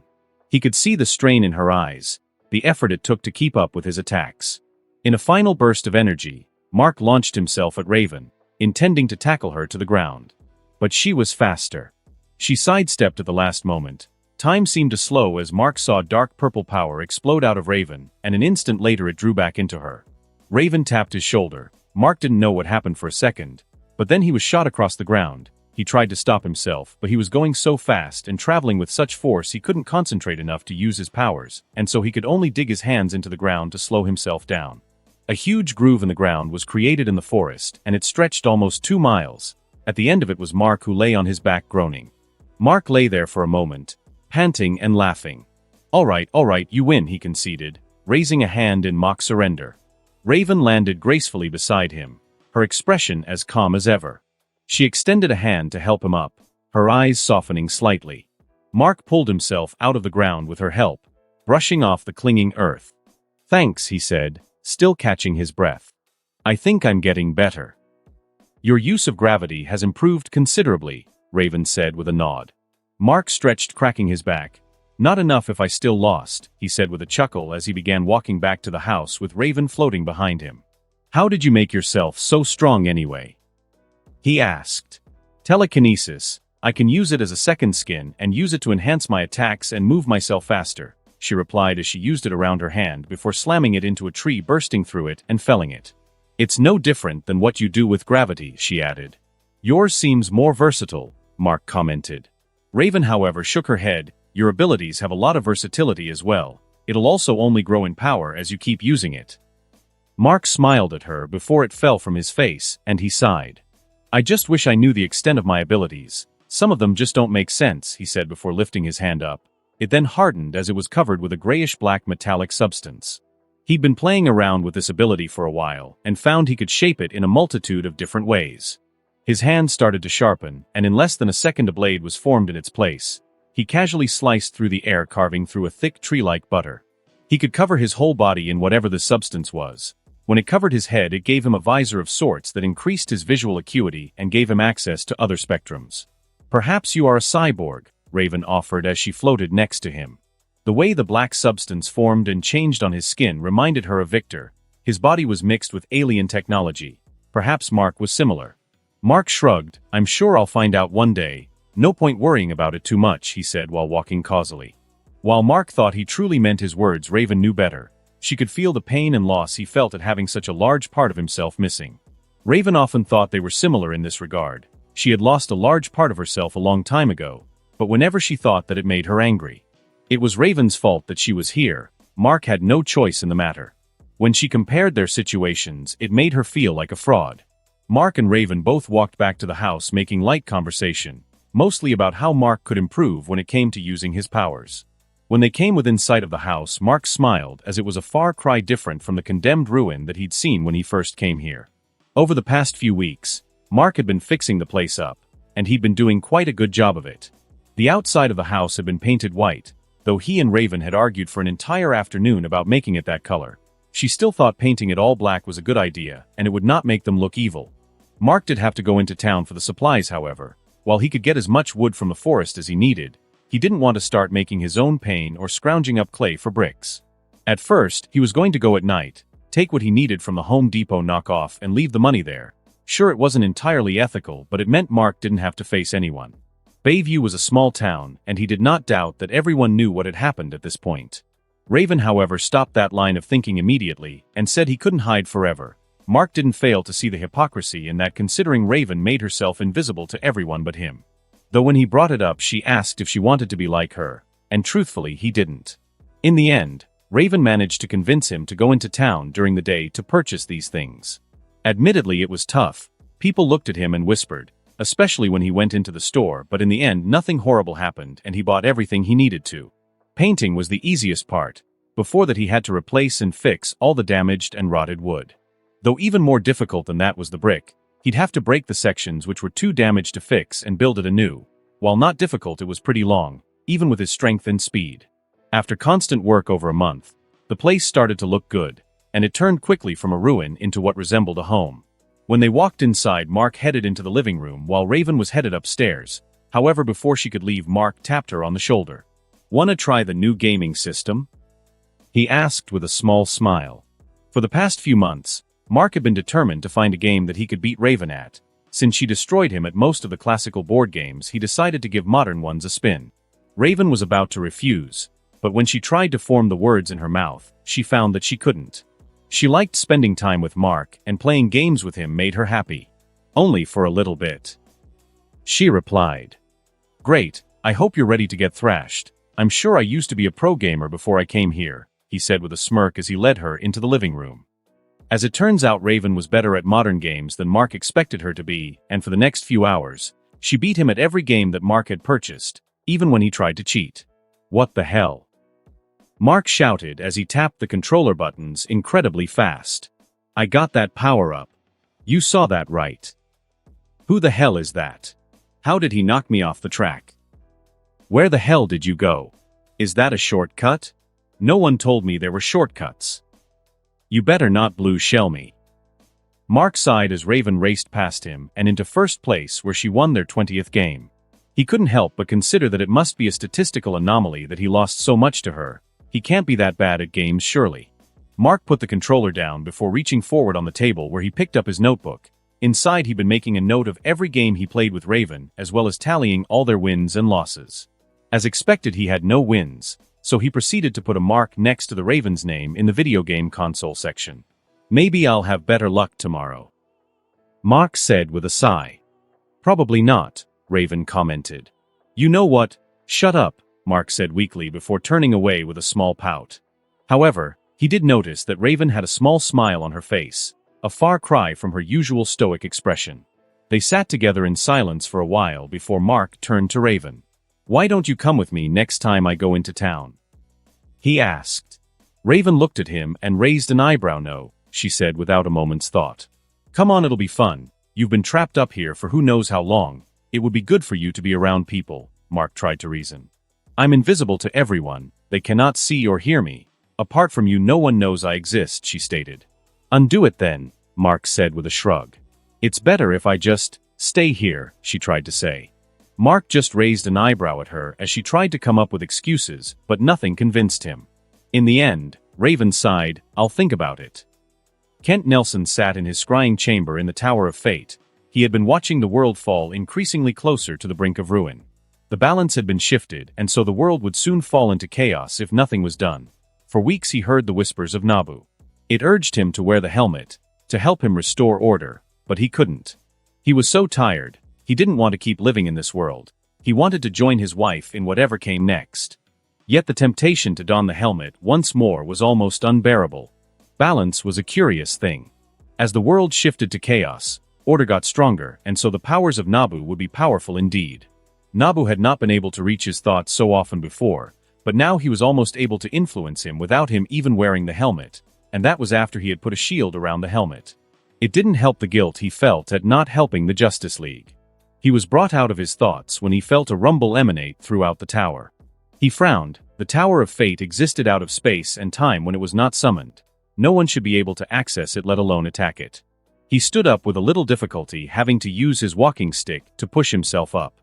He could see the strain in her eyes, the effort it took to keep up with his attacks. In a final burst of energy, Mark launched himself at Raven, intending to tackle her to the ground. But she was faster. She sidestepped at the last moment. Time seemed to slow as Mark saw dark purple power explode out of Raven, and an instant later it drew back into her. Raven tapped his shoulder. Mark didn't know what happened for a second, but then he was shot across the ground. He tried to stop himself, but he was going so fast and traveling with such force he couldn't concentrate enough to use his powers, and so he could only dig his hands into the ground to slow himself down. A huge groove in the ground was created in the forest, and it stretched almost 2 miles. At the end of it was Mark, who lay on his back groaning. Mark lay there for a moment, panting and laughing. All right, you win," he conceded, raising a hand in mock surrender. Raven landed gracefully beside him, her expression as calm as ever. She extended a hand to help him up, her eyes softening slightly. Mark pulled himself out of the ground with her help, brushing off the clinging earth. "Thanks," he said, still catching his breath. "I think I'm getting better." "Your use of gravity has improved considerably," Raven said with a nod. Mark stretched, cracking his back. "Not enough if I still lost," he said with a chuckle as he began walking back to the house with Raven floating behind him. "How did you make yourself so strong anyway?" he asked. "Telekinesis. I can use it as a second skin and use it to enhance my attacks and move myself faster," she replied as she used it around her hand before slamming it into a tree, bursting through it and felling it. "It's no different than what you do with gravity," she added. "Yours seems more versatile," Mark commented. Raven, however, shook her head. "Your abilities have a lot of versatility as well. It'll also only grow in power as you keep using it." Mark smiled at her before it fell from his face, and he sighed. "I just wish I knew the extent of my abilities. Some of them just don't make sense," he said before lifting his hand up. It then hardened as it was covered with a grayish-black metallic substance. He'd been playing around with this ability for a while, and found he could shape it in a multitude of different ways. His hand started to sharpen, and in less than a second a blade was formed in its place. He casually sliced through the air, carving through a thick tree-like butter. He could cover his whole body in whatever the substance was. When it covered his head, it gave him a visor of sorts that increased his visual acuity and gave him access to other spectrums. "Perhaps you are a cyborg," Raven offered as she floated next to him. The way the black substance formed and changed on his skin reminded her of Victor. His body was mixed with alien technology. Perhaps Mark was similar. Mark shrugged. "I'm sure I'll find out one day. No point worrying about it too much," he said while walking causally. While Mark thought he truly meant his words, Raven knew better. She could feel the pain and loss he felt at having such a large part of himself missing. Raven often thought they were similar in this regard. She had lost a large part of herself a long time ago, but whenever she thought that, it made her angry. It was Raven's fault that she was here. Mark had no choice in the matter. When she compared their situations, it made her feel like a fraud. Mark and Raven both walked back to the house, making light conversation, mostly about how Mark could improve when it came to using his powers. When they came within sight of the house, Mark smiled, as it was a far cry different from the condemned ruin that he'd seen when he first came here. Over the past few weeks, Mark had been fixing the place up, and he'd been doing quite a good job of it. The outside of the house had been painted white, though he and Raven had argued for an entire afternoon about making it that color. She still thought painting it all black was a good idea, and it would not make them look evil. Mark did have to go into town for the supplies, however. While he could get as much wood from the forest as he needed, he didn't want to start making his own paint or scrounging up clay for bricks. At first, he was going to go at night, take what he needed from the Home Depot knockoff and leave the money there. Sure, it wasn't entirely ethical, but it meant Mark didn't have to face anyone. Bayview was a small town, and he did not doubt that everyone knew what had happened at this point. Raven, however, stopped that line of thinking immediately, and said he couldn't hide forever. Mark didn't fail to see the hypocrisy in that, considering Raven made herself invisible to everyone but him. Though when he brought it up, she asked if she wanted to be like her, and truthfully, he didn't. In the end, Raven managed to convince him to go into town during the day to purchase these things. Admittedly, it was tough. People looked at him and whispered, especially when he went into the store, but in the end, nothing horrible happened and he bought everything he needed to. Painting was the easiest part. Before that, he had to replace and fix all the damaged and rotted wood. Though even more difficult than that was the brick. He'd have to break the sections which were too damaged to fix and build it anew. While not difficult, it was pretty long, even with his strength and speed. After constant work over a month, the place started to look good, and it turned quickly from a ruin into what resembled a home. When they walked inside, Mark headed into the living room while Raven was headed upstairs. However, before she could leave, Mark tapped her on the shoulder. "Wanna try the new gaming system?" he asked with a small smile. For the past few months, Mark had been determined to find a game that he could beat Raven at. Since she destroyed him at most of the classical board games, he decided to give modern ones a spin. Raven was about to refuse, but when she tried to form the words in her mouth, she found that she couldn't. She liked spending time with Mark, and playing games with him made her happy. Only for a little bit. She replied, "Great, I hope you're ready to get thrashed. I'm sure I used to be a pro gamer before I came here," he said with a smirk as he led her into the living room. As it turns out, Raven was better at modern games than Mark expected her to be, and for the next few hours, she beat him at every game that Mark had purchased, even when he tried to cheat. "What the hell?" Mark shouted as he tapped the controller buttons incredibly fast. "I got that power-up. You saw that, right? Who the hell is that? How did he knock me off the track? Where the hell did you go? Is that a shortcut? No one told me there were shortcuts. You better not blue shell me." Mark sighed as Raven raced past him and into first place, where she won their 20th game. He couldn't help but consider that it must be a statistical anomaly that he lost so much to her. He can't be that bad at games, surely. Mark put the controller down before reaching forward on the table, where he picked up his notebook. Inside, he'd been making a note of every game he played with Raven, as well as tallying all their wins and losses. As expected, he had no wins, so he proceeded to put a mark next to the Raven's name in the video game console section. "Maybe I'll have better luck tomorrow," Mark said with a sigh. "Probably not," Raven commented. "You know what? Shut up," Mark said weakly before turning away with a small pout. However, he did notice that Raven had a small smile on her face, a far cry from her usual stoic expression. They sat together in silence for a while before Mark turned to Raven. "Why don't you come with me next time I go into town?" he asked. Raven looked at him and raised an eyebrow. "No," she said without a moment's thought. "Come on, it'll be fun. You've been trapped up here for who knows how long. It would be good for you to be around people," Mark tried to reason. "I'm invisible to everyone. They cannot see or hear me. Apart from you, no one knows I exist," she stated. "Undo it then," Mark said with a shrug. "It's better if I just stay here," she tried to say. Mark just raised an eyebrow at her as she tried to come up with excuses, but nothing convinced him. In the end, Raven sighed, "I'll think about it." Kent Nelson sat in his scrying chamber in the Tower of Fate. He had been watching the world fall increasingly closer to the brink of ruin. The balance had been shifted, and so the world would soon fall into chaos if nothing was done. For weeks he heard the whispers of Nabu. It urged him to wear the helmet, to help him restore order, but he couldn't. He was so tired. He didn't want to keep living in this world. He wanted to join his wife in whatever came next. Yet the temptation to don the helmet once more was almost unbearable. Balance was a curious thing. As the world shifted to chaos, order got stronger, and so the powers of Nabu would be powerful indeed. Nabu had not been able to reach his thoughts so often before, but now he was almost able to influence him without him even wearing the helmet, and that was after he had put a shield around the helmet. It didn't help the guilt he felt at not helping the Justice League. He was brought out of his thoughts when he felt a rumble emanate throughout the tower. He frowned. The Tower of Fate existed out of space and time when it was not summoned. No one should be able to access it, let alone attack it. He stood up with a little difficulty, having to use his walking stick to push himself up.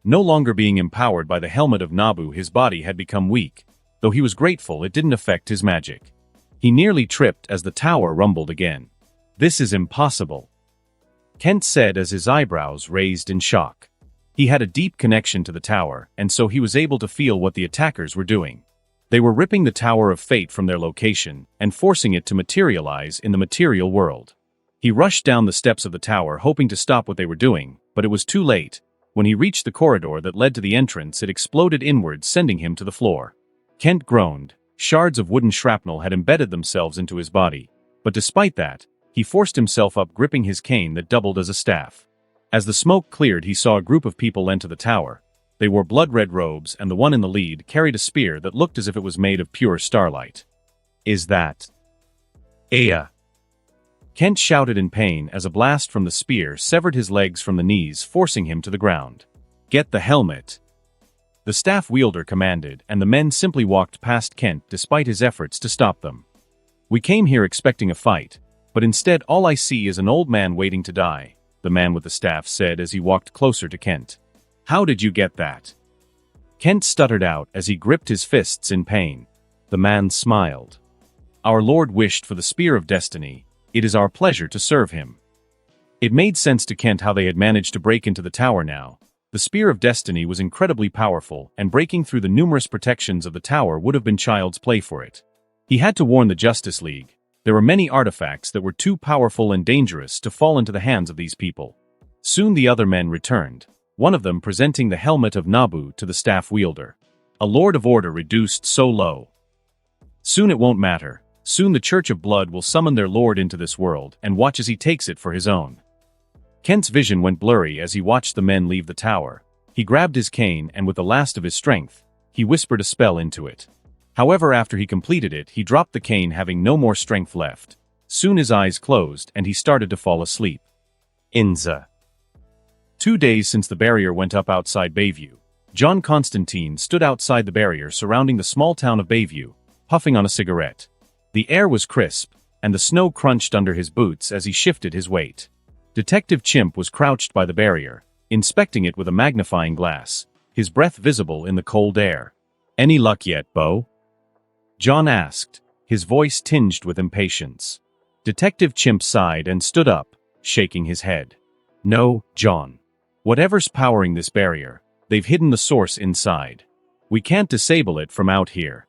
No longer being empowered by the helmet of Nabu, his body had become weak. Though he was grateful it didn't affect his magic. He nearly tripped as the tower rumbled again. "This is impossible," Kent said as his eyebrows raised in shock. He had a deep connection to the tower, and so he was able to feel what the attackers were doing. They were ripping the Tower of Fate from their location and forcing it to materialize in the material world. He rushed down the steps of the tower hoping to stop what they were doing, but it was too late. When he reached the corridor that led to the entrance, it exploded inwards, sending him to the floor. Kent groaned. Shards of wooden shrapnel had embedded themselves into his body. But despite that, he forced himself up, gripping his cane that doubled as a staff. As the smoke cleared, he saw a group of people enter the tower. They wore blood-red robes, and the one in the lead carried a spear that looked as if it was made of pure starlight. "Is that Aya?" Kent shouted in pain as a blast from the spear severed his legs from the knees, forcing him to the ground. "Get the helmet," the staff wielder commanded, and the men simply walked past Kent despite his efforts to stop them. "We came here expecting a fight, but instead all I see is an old man waiting to die," the man with the staff said as he walked closer to Kent. "How did you get that?" Kent stuttered out as he gripped his fists in pain. The man smiled. "Our Lord wished for the Spear of Destiny. It is our pleasure to serve him." It made sense to Kent how they had managed to break into the tower now. The Spear of Destiny was incredibly powerful, and breaking through the numerous protections of the tower would have been child's play for it. He had to warn the Justice League. There were many artifacts that were too powerful and dangerous to fall into the hands of these people. Soon the other men returned, one of them presenting the helmet of Nabu to the staff wielder. "A Lord of Order reduced so low. Soon it won't matter. Soon the Church of Blood will summon their Lord into this world and watch as he takes it for his own." Kent's vision went blurry as he watched the men leave the tower. He grabbed his cane and with the last of his strength, he whispered a spell into it. However, after he completed it, he dropped the cane, having no more strength left. Soon his eyes closed and he started to fall asleep. Inza. 2 days since the barrier went up outside Bayview. John Constantine stood outside the barrier surrounding the small town of Bayview, puffing on a cigarette. The air was crisp, and the snow crunched under his boots as he shifted his weight. Detective Chimp was crouched by the barrier, inspecting it with a magnifying glass, his breath visible in the cold air. "Any luck yet, Bo?" John asked, his voice tinged with impatience. Detective Chimp sighed and stood up, shaking his head. "No, John. Whatever's powering this barrier, they've hidden the source inside. We can't disable it from out here."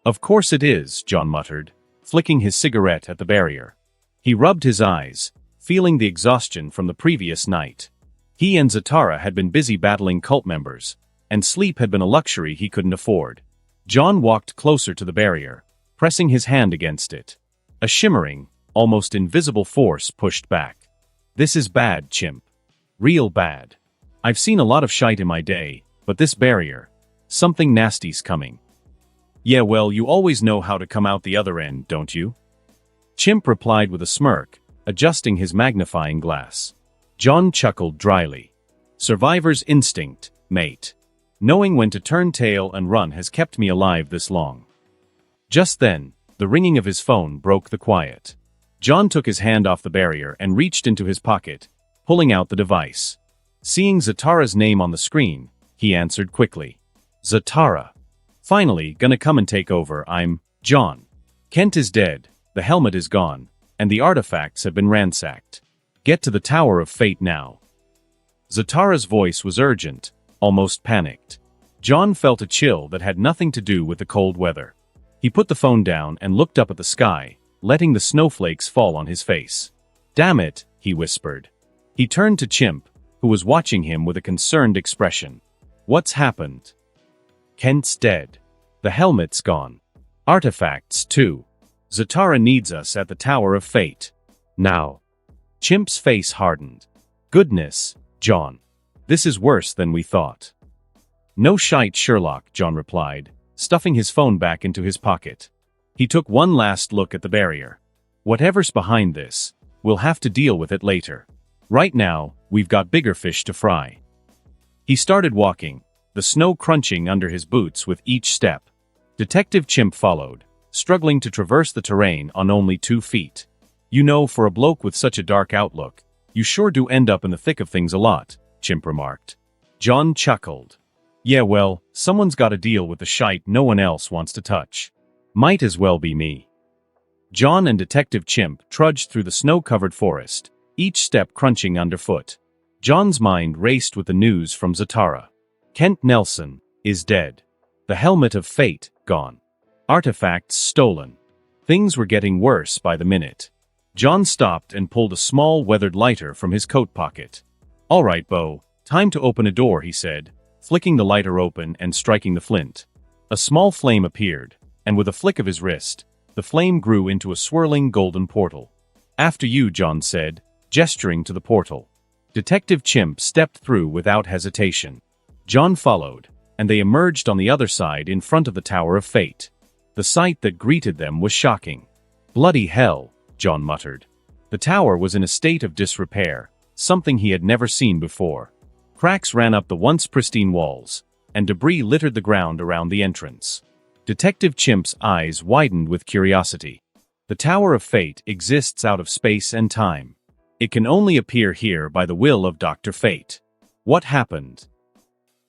"Of course it is," John muttered, flicking his cigarette at the barrier. He rubbed his eyes, feeling the exhaustion from the previous night. He and Zatara had been busy battling cult members, and sleep had been a luxury he couldn't afford. John walked closer to the barrier, pressing his hand against it. A shimmering, almost invisible force pushed back. "This is bad, Chimp. Real bad. I've seen a lot of shite in my day, but this barrier, something nasty's coming." "Yeah, well, you always know how to come out the other end, don't you?" Chimp replied with a smirk, adjusting his magnifying glass. John chuckled dryly. "Survivor's instinct, mate. Knowing when to turn tail and run has kept me alive this long." Just then, the ringing of his phone broke the quiet. John took his hand off the barrier and reached into his pocket, pulling out the device. Seeing Zatara's name on the screen, he answered quickly. "Zatara. Finally, gonna come and take over. I'm John. Kent is dead, the helmet is gone, and the artifacts have been ransacked. Get to the Tower of Fate now." Zatara's voice was urgent, almost panicked. John felt a chill that had nothing to do with the cold weather. He put the phone down and looked up at the sky, letting the snowflakes fall on his face. "Damn it," he whispered. He turned to Chimp, who was watching him with a concerned expression. "What's happened?" "Kent's dead. The helmet's gone. Artifacts, too. Zatara needs us at the Tower of Fate. Now." Chimp's face hardened. "Goodness, John. This is worse than we thought." "No shite, Sherlock," John replied, stuffing his phone back into his pocket. He took one last look at the barrier. "Whatever's behind this, we'll have to deal with it later. Right now, we've got bigger fish to fry." He started walking, the snow crunching under his boots with each step. Detective Chimp followed, struggling to traverse the terrain on only 2 feet. "You know, for a bloke with such a dark outlook, you sure do end up in the thick of things a lot," Chimp remarked. John chuckled. Yeah, well, someone's gotta deal with the shite no one else wants to touch. Might as well be me. John and Detective Chimp trudged through the snow-covered forest, each step crunching underfoot. John's mind raced with the news from Zatara. Kent Nelson is dead. The helmet of fate gone. Artifacts stolen. Things were getting worse by the minute. John stopped and pulled a small weathered lighter from his coat pocket. All right, Bo, time to open a door, he said, flicking the lighter open and striking the flint. A small flame appeared, and with a flick of his wrist, the flame grew into a swirling golden portal. After you, John said, gesturing to the portal. Detective Chimp stepped through without hesitation. John followed, and they emerged on the other side in front of the Tower of Fate. The sight that greeted them was shocking. Bloody hell, John muttered. The tower was in a state of disrepair, something he had never seen before. Cracks ran up the once pristine walls, and debris littered the ground around the entrance. Detective Chimp's eyes widened with curiosity. The Tower of Fate exists out of space and time. It can only appear here by the will of Dr. Fate. What happened?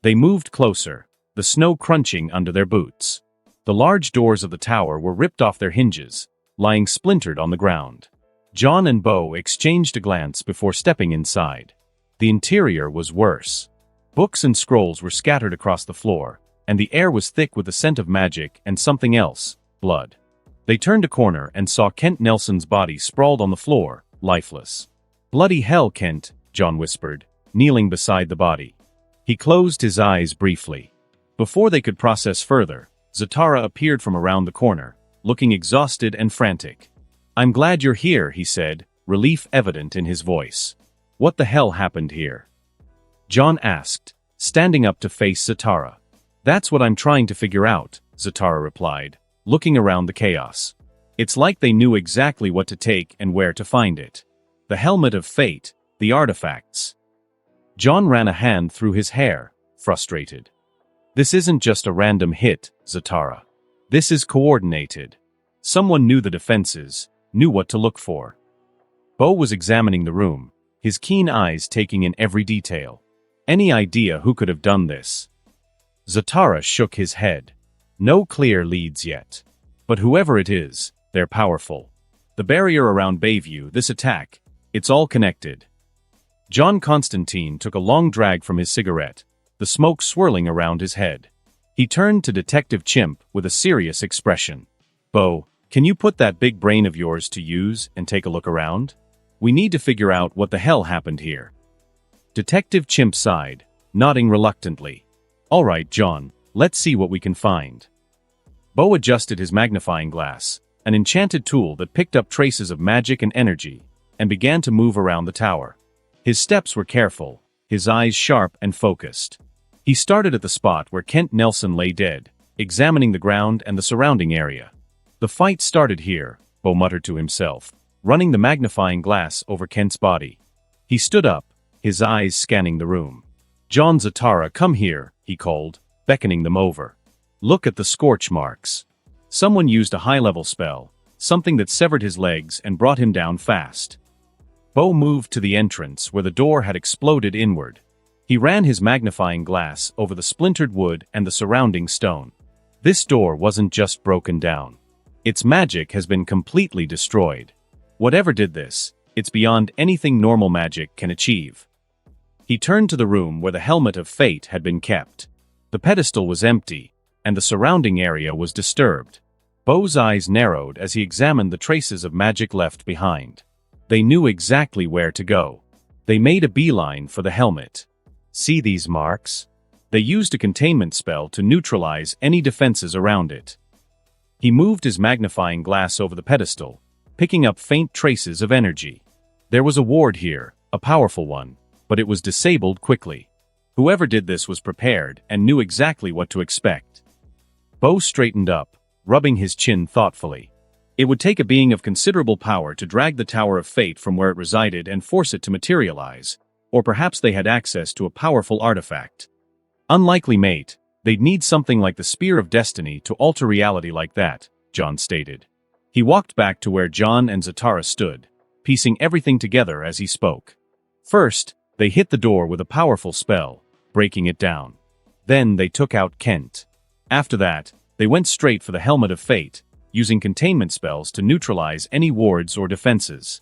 They moved closer, the snow crunching under their boots. The large doors of the tower were ripped off their hinges, lying splintered on the ground. John and Bo exchanged a glance before stepping inside. The interior was worse. Books and scrolls were scattered across the floor, and the air was thick with the scent of magic and something else, blood. They turned a corner and saw Kent Nelson's body sprawled on the floor, lifeless. Bloody hell, Kent, John whispered, kneeling beside the body. He closed his eyes briefly. Before they could process further, Zatara appeared from around the corner, looking exhausted and frantic. I'm glad you're here, he said, relief evident in his voice. What the hell happened here? John asked, standing up to face Zatara. That's what I'm trying to figure out, Zatara replied, looking around the chaos. It's like they knew exactly what to take and where to find it. The helmet of fate, the artifacts. John ran a hand through his hair, frustrated. This isn't just a random hit, Zatara. This is coordinated. Someone knew the defenses, knew what to look for. Bo was examining the room, his keen eyes taking in every detail. Any idea who could have done this? Zatara shook his head. No clear leads yet. But whoever it is, they're powerful. The barrier around Bayview, this attack, it's all connected. John Constantine took a long drag from his cigarette, the smoke swirling around his head. He turned to Detective Chimp with a serious expression. Bo, can you put that big brain of yours to use and take a look around? We need to figure out what the hell happened here. Detective Chimp sighed, nodding reluctantly. All right, John, let's see what we can find. Bo adjusted his magnifying glass, an enchanted tool that picked up traces of magic and energy, and began to move around the tower. His steps were careful, his eyes sharp and focused. He started at the spot where Kent Nelson lay dead, examining the ground and the surrounding area. The fight started here, Bo muttered to himself, running the magnifying glass over Kent's body. He stood up, his eyes scanning the room. John, Zatara, come here, he called, beckoning them over. Look at the scorch marks. Someone used a high-level spell, something that severed his legs and brought him down fast. Bo moved to the entrance where the door had exploded inward. He ran his magnifying glass over the splintered wood and the surrounding stone. This door wasn't just broken down. Its magic has been completely destroyed. Whatever did this, it's beyond anything normal magic can achieve. He turned to the room where the helmet of fate had been kept. The pedestal was empty, and the surrounding area was disturbed. Bo's eyes narrowed as he examined the traces of magic left behind. They knew exactly where to go. They made a beeline for the helmet. See these marks? They used a containment spell to neutralize any defenses around it. He moved his magnifying glass over the pedestal, picking up faint traces of energy. There was a ward here, a powerful one, but it was disabled quickly. Whoever did this was prepared and knew exactly what to expect. Bo straightened up, rubbing his chin thoughtfully. It would take a being of considerable power to drag the Tower of Fate from where it resided and force it to materialize, or perhaps they had access to a powerful artifact. Unlikely, mate. They'd need something like the Spear of Destiny to alter reality like that, John stated. He walked back to where John and Zatara stood, piecing everything together as he spoke. First, they hit the door with a powerful spell, breaking it down. Then they took out Kent. After that, they went straight for the Helmet of Fate, using containment spells to neutralize any wards or defenses.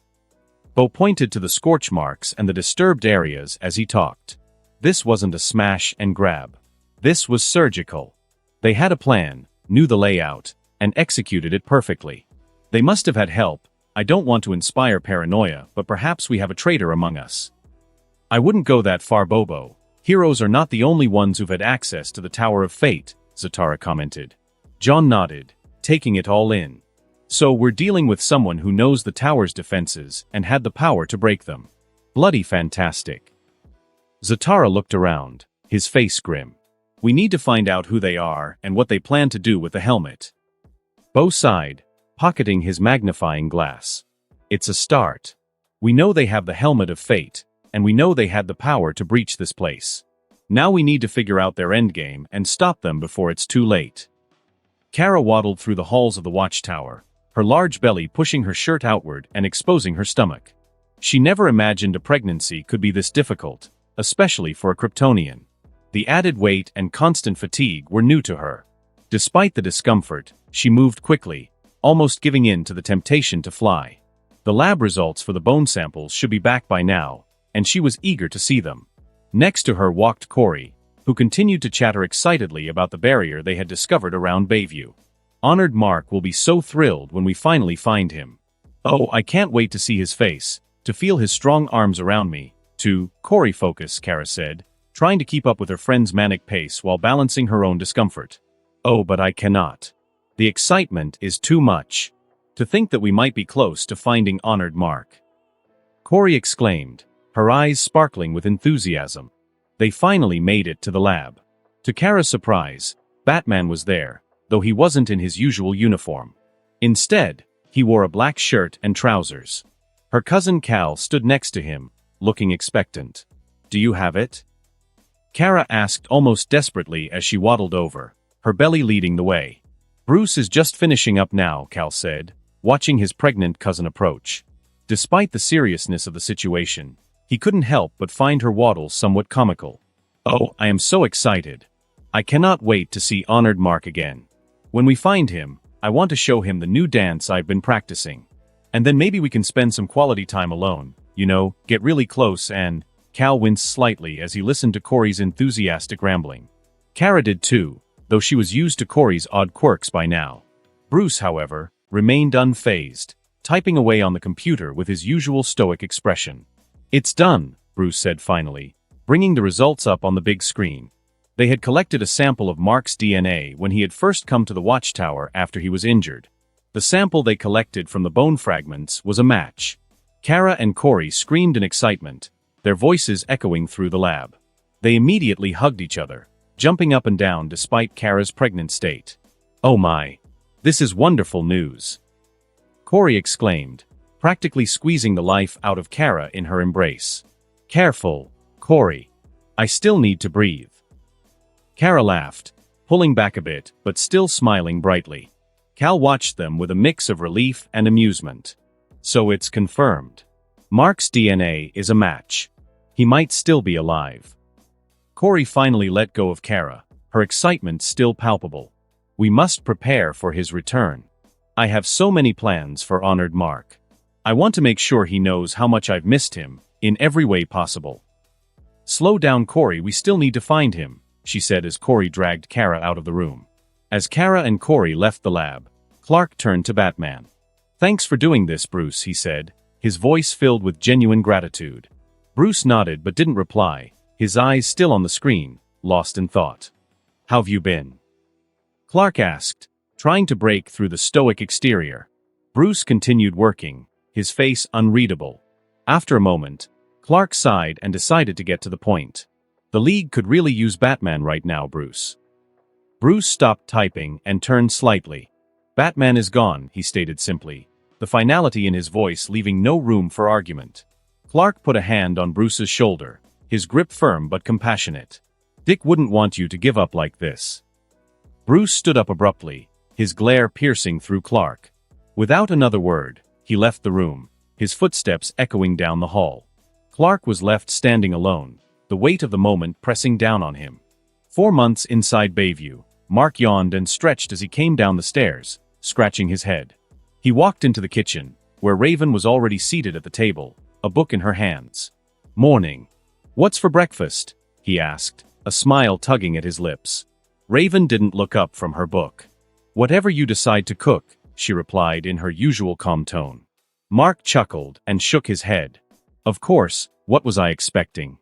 Bo pointed to the scorch marks and the disturbed areas as he talked. This wasn't a smash and grab. This was surgical. They had a plan, knew the layout, and executed it perfectly. They must have had help. I don't want to inspire paranoia, but perhaps we have a traitor among us. I wouldn't go that far, Bobo. Heroes are not the only ones who've had access to the Tower of Fate, Zatara commented. John nodded, taking it all in. So we're dealing with someone who knows the tower's defenses and had the power to break them. Bloody fantastic. Zatara looked around, his face grim. We need to find out who they are and what they plan to do with the helmet. Bo sighed, pocketing his magnifying glass. It's a start. We know they have the Helmet of Fate, and we know they had the power to breach this place. Now we need to figure out their endgame and stop them before it's too late. Kara waddled through the halls of the watchtower, her large belly pushing her shirt outward and exposing her stomach. She never imagined a pregnancy could be this difficult, especially for a Kryptonian. The added weight and constant fatigue were new to her. Despite the discomfort, she moved quickly, almost giving in to the temptation to fly. The lab results for the bone samples should be back by now, and she was eager to see them. Next to her walked Corey, who continued to chatter excitedly about the barrier they had discovered around Bayview. Honored Mark will be so thrilled when we finally find him. Oh, I can't wait to see his face, to feel his strong arms around me. Corey focus, Kara said, trying to keep up with her friend's manic pace while balancing her own discomfort. Oh, but I cannot. The excitement is too much. To think that we might be close to finding Honored Mark. Corey exclaimed, her eyes sparkling with enthusiasm. They finally made it to the lab. To Kara's surprise, Batman was there, though he wasn't in his usual uniform. Instead, he wore a black shirt and trousers. Her cousin Cal stood next to him, looking expectant. Do you have it? Kara asked almost desperately as she waddled over, her belly leading the way. Bruce is just finishing up now, Cal said, watching his pregnant cousin approach. Despite the seriousness of the situation, he couldn't help but find her waddle somewhat comical. Oh, I am so excited. I cannot wait to see Honored Mark again. When we find him, I want to show him the new dance I've been practicing. And then maybe we can spend some quality time alone, get really close and... Cal winced slightly as he listened to Corey's enthusiastic rambling. Kara did too, though she was used to Corey's odd quirks by now. Bruce, however, remained unfazed, typing away on the computer with his usual stoic expression. It's done, Bruce said finally, bringing the results up on the big screen. They had collected a sample of Mark's DNA when he had first come to the watchtower after he was injured. The sample they collected from the bone fragments was a match. Kara and Corey screamed in excitement, their voices echoing through the lab. They immediately hugged each other, jumping up and down despite Kara's pregnant state. Oh my! This is wonderful news! Corey exclaimed, practically squeezing the life out of Kara in her embrace. Careful, Corey. I still need to breathe. Kara laughed, pulling back a bit, but still smiling brightly. Cal watched them with a mix of relief and amusement. So it's confirmed. Mark's DNA is a match. He might still be alive. Corey finally let go of Kara, her excitement still palpable. We must prepare for his return. I have so many plans for Honored Mark. I want to make sure he knows how much I've missed him, in every way possible. Slow down, Corey, we still need to find him, she said as Corey dragged Kara out of the room. As Kara and Corey left the lab, Clark turned to Batman. Thanks for doing this, Bruce, he said, his voice filled with genuine gratitude. Bruce nodded but didn't reply, his eyes still on the screen, lost in thought. How've you been? Clark asked, trying to break through the stoic exterior. Bruce continued working, his face unreadable. After a moment, Clark sighed and decided to get to the point. The League could really use Batman right now, Bruce. Bruce stopped typing and turned slightly. Batman is gone, he stated simply, the finality in his voice leaving no room for argument. Clark put a hand on Bruce's shoulder, his grip firm but compassionate. Dick wouldn't want you to give up like this. Bruce stood up abruptly, his glare piercing through Clark. Without another word, he left the room, his footsteps echoing down the hall. Clark was left standing alone, the weight of the moment pressing down on him. 4 months inside Bayview, Mark yawned and stretched as he came down the stairs, scratching his head. He walked into the kitchen, where Raven was already seated at the table, a book in her hands. "Morning. What's for breakfast?" he asked, a smile tugging at his lips. Raven didn't look up from her book. "Whatever you decide to cook," she replied in her usual calm tone. Mark chuckled and shook his head. "Of course, what was I expecting?"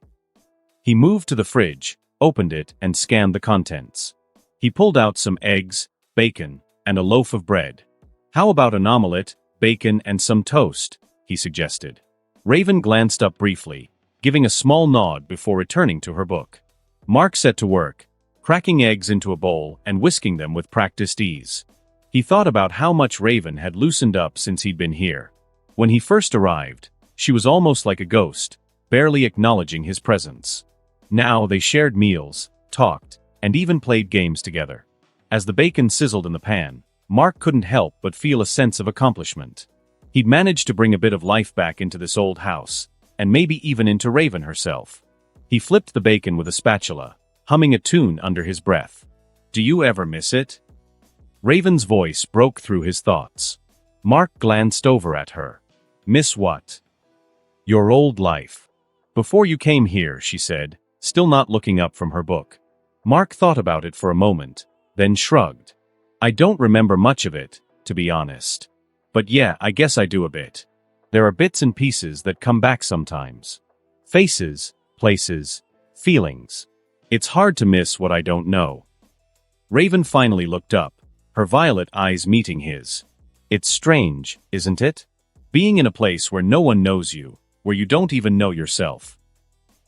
He moved to the fridge, opened it, and scanned the contents. He pulled out some eggs, bacon, and a loaf of bread. "How about an omelette, bacon, and some toast?" he suggested. Raven glanced up briefly, giving a small nod before returning to her book. Mark set to work, cracking eggs into a bowl and whisking them with practiced ease. He thought about how much Raven had loosened up since he'd been here. When he first arrived, she was almost like a ghost, barely acknowledging his presence. Now they shared meals, talked, and even played games together. As the bacon sizzled in the pan, Mark couldn't help but feel a sense of accomplishment. He'd managed to bring a bit of life back into this old house, and maybe even into Raven herself. He flipped the bacon with a spatula, humming a tune under his breath. "Do you ever miss it?" Raven's voice broke through his thoughts. Mark glanced over at her. "Miss what?" "Your old life. Before you came here," she said, still not looking up from her book. Mark thought about it for a moment, then shrugged. "I don't remember much of it, to be honest. But yeah, I guess I do a bit. There are bits and pieces that come back sometimes. Faces, places, feelings. It's hard to miss what I don't know." Raven finally looked up, her violet eyes meeting his. "It's strange, isn't it? Being in a place where no one knows you, where you don't even know yourself."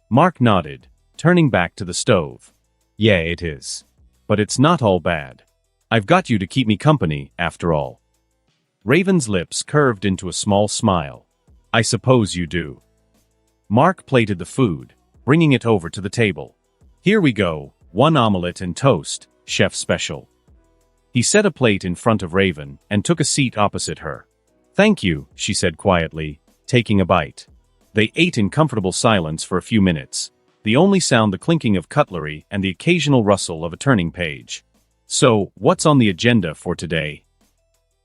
Mark nodded, turning back to the stove. "Yeah, it is. But it's not all bad. I've got you to keep me company, after all." Raven's lips curved into a small smile. "I suppose you do." Mark plated the food, bringing it over to the table. "Here we go, 1 omelette and toast, chef special." He set a plate in front of Raven and took a seat opposite her. "Thank you," she said quietly, taking a bite. They ate in comfortable silence for a few minutes, the only sound the clinking of cutlery and the occasional rustle of a turning page. "So, what's on the agenda for today?"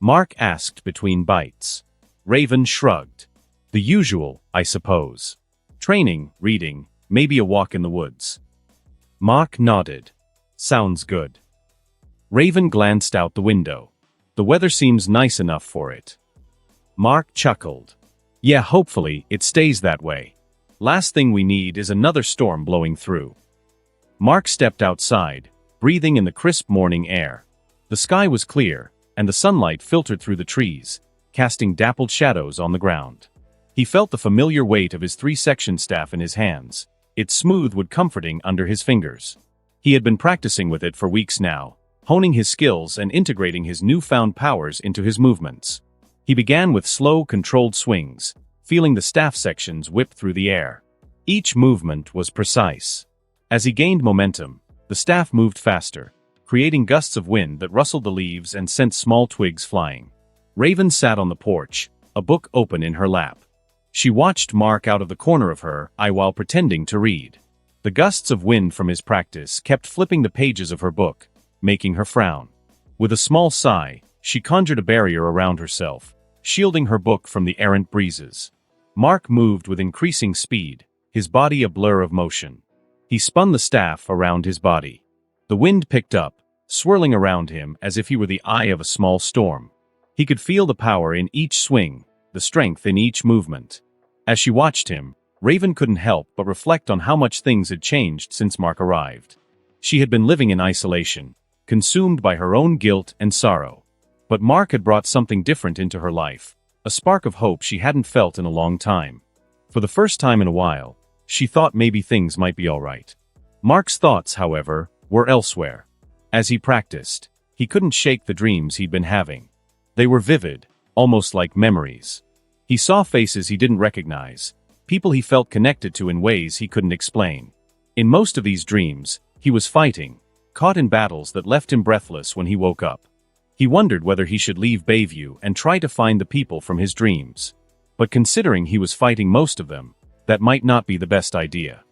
Mark asked between bites. Raven shrugged. "The usual, I suppose. Training, reading, maybe a walk in the woods." Mark nodded. "Sounds good." Raven glanced out the window. "The weather seems nice enough for it." Mark chuckled. "Yeah, hopefully it stays that way. Last thing we need is another storm blowing through." Mark stepped outside, breathing in the crisp morning air. The sky was clear, and the sunlight filtered through the trees, casting dappled shadows on the ground. He felt the familiar weight of his 3-section staff in his hands, its smooth wood comforting under his fingers. He had been practicing with it for weeks now, honing his skills and integrating his newfound powers into his movements. He began with slow, controlled swings, feeling the staff sections whip through the air. Each movement was precise. As he gained momentum, the staff moved faster, creating gusts of wind that rustled the leaves and sent small twigs flying. Raven sat on the porch, a book open in her lap. She watched Mark out of the corner of her eye while pretending to read. The gusts of wind from his practice kept flipping the pages of her book, making her frown. With a small sigh, she conjured a barrier around herself, shielding her book from the errant breezes. Mark moved with increasing speed, his body a blur of motion. He spun the staff around his body. The wind picked up, swirling around him as if he were the eye of a small storm. He could feel the power in each swing, the strength in each movement. As she watched him, Raven couldn't help but reflect on how much things had changed since Mark arrived. She had been living in isolation, consumed by her own guilt and sorrow. But Mark had brought something different into her life, a spark of hope she hadn't felt in a long time. For the first time in a while, she thought maybe things might be all right. Mark's thoughts, however, were elsewhere. As he practiced, he couldn't shake the dreams he'd been having. They were vivid, almost like memories. He saw faces he didn't recognize, people he felt connected to in ways he couldn't explain. In most of these dreams, he was fighting, caught in battles that left him breathless when he woke up. He wondered whether he should leave Bayview and try to find the people from his dreams. But considering he was fighting most of them, that might not be the best idea.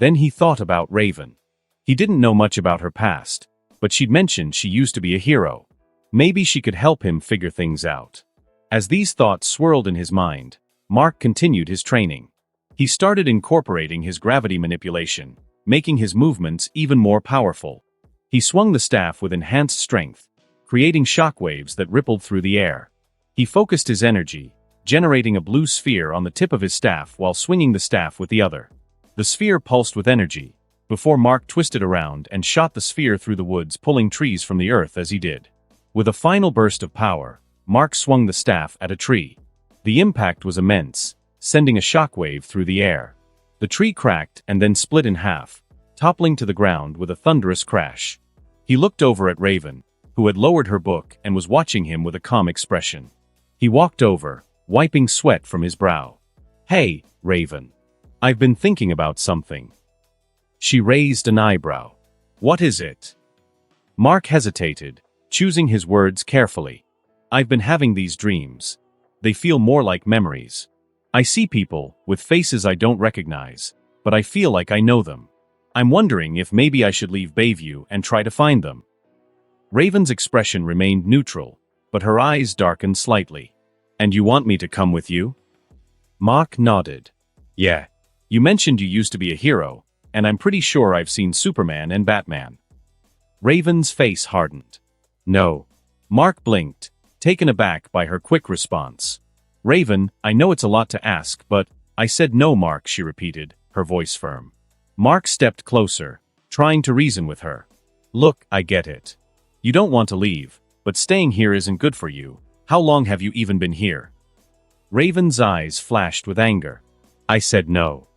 Then he thought about Raven. He didn't know much about her past, but she'd mentioned she used to be a hero. Maybe she could help him figure things out. As these thoughts swirled in his mind, Mark continued his training. He started incorporating his gravity manipulation, making his movements even more powerful. He swung the staff with enhanced strength, creating shockwaves that rippled through the air. He focused his energy, generating a blue sphere on the tip of his staff while swinging the staff with the other. The sphere pulsed with energy, before Mark twisted around and shot the sphere through the woods, pulling trees from the earth as he did. With a final burst of power, Mark swung the staff at a tree. The impact was immense, sending a shockwave through the air. The tree cracked and then split in half, toppling to the ground with a thunderous crash. He looked over at Raven, who had lowered her book and was watching him with a calm expression. He walked over, wiping sweat from his brow. "Hey, Raven. I've been thinking about something." She raised an eyebrow. "What is it?" Mark hesitated, choosing his words carefully. "I've been having these dreams. They feel more like memories. I see people with faces I don't recognize, but I feel like I know them. I'm wondering if maybe I should leave Bayview and try to find them." Raven's expression remained neutral, but her eyes darkened slightly. "And you want me to come with you?" Mark nodded. "Yeah. You mentioned you used to be a hero, and I'm pretty sure I've seen Superman and Batman." Raven's face hardened. "No." Mark blinked, taken aback by her quick response. "Raven, I know it's a lot to ask, but—" "I said no, Mark," she repeated, her voice firm. Mark stepped closer, trying to reason with her. "Look, I get it. You don't want to leave, but staying here isn't good for you. How long have you even been here?" Raven's eyes flashed with anger. "I said no."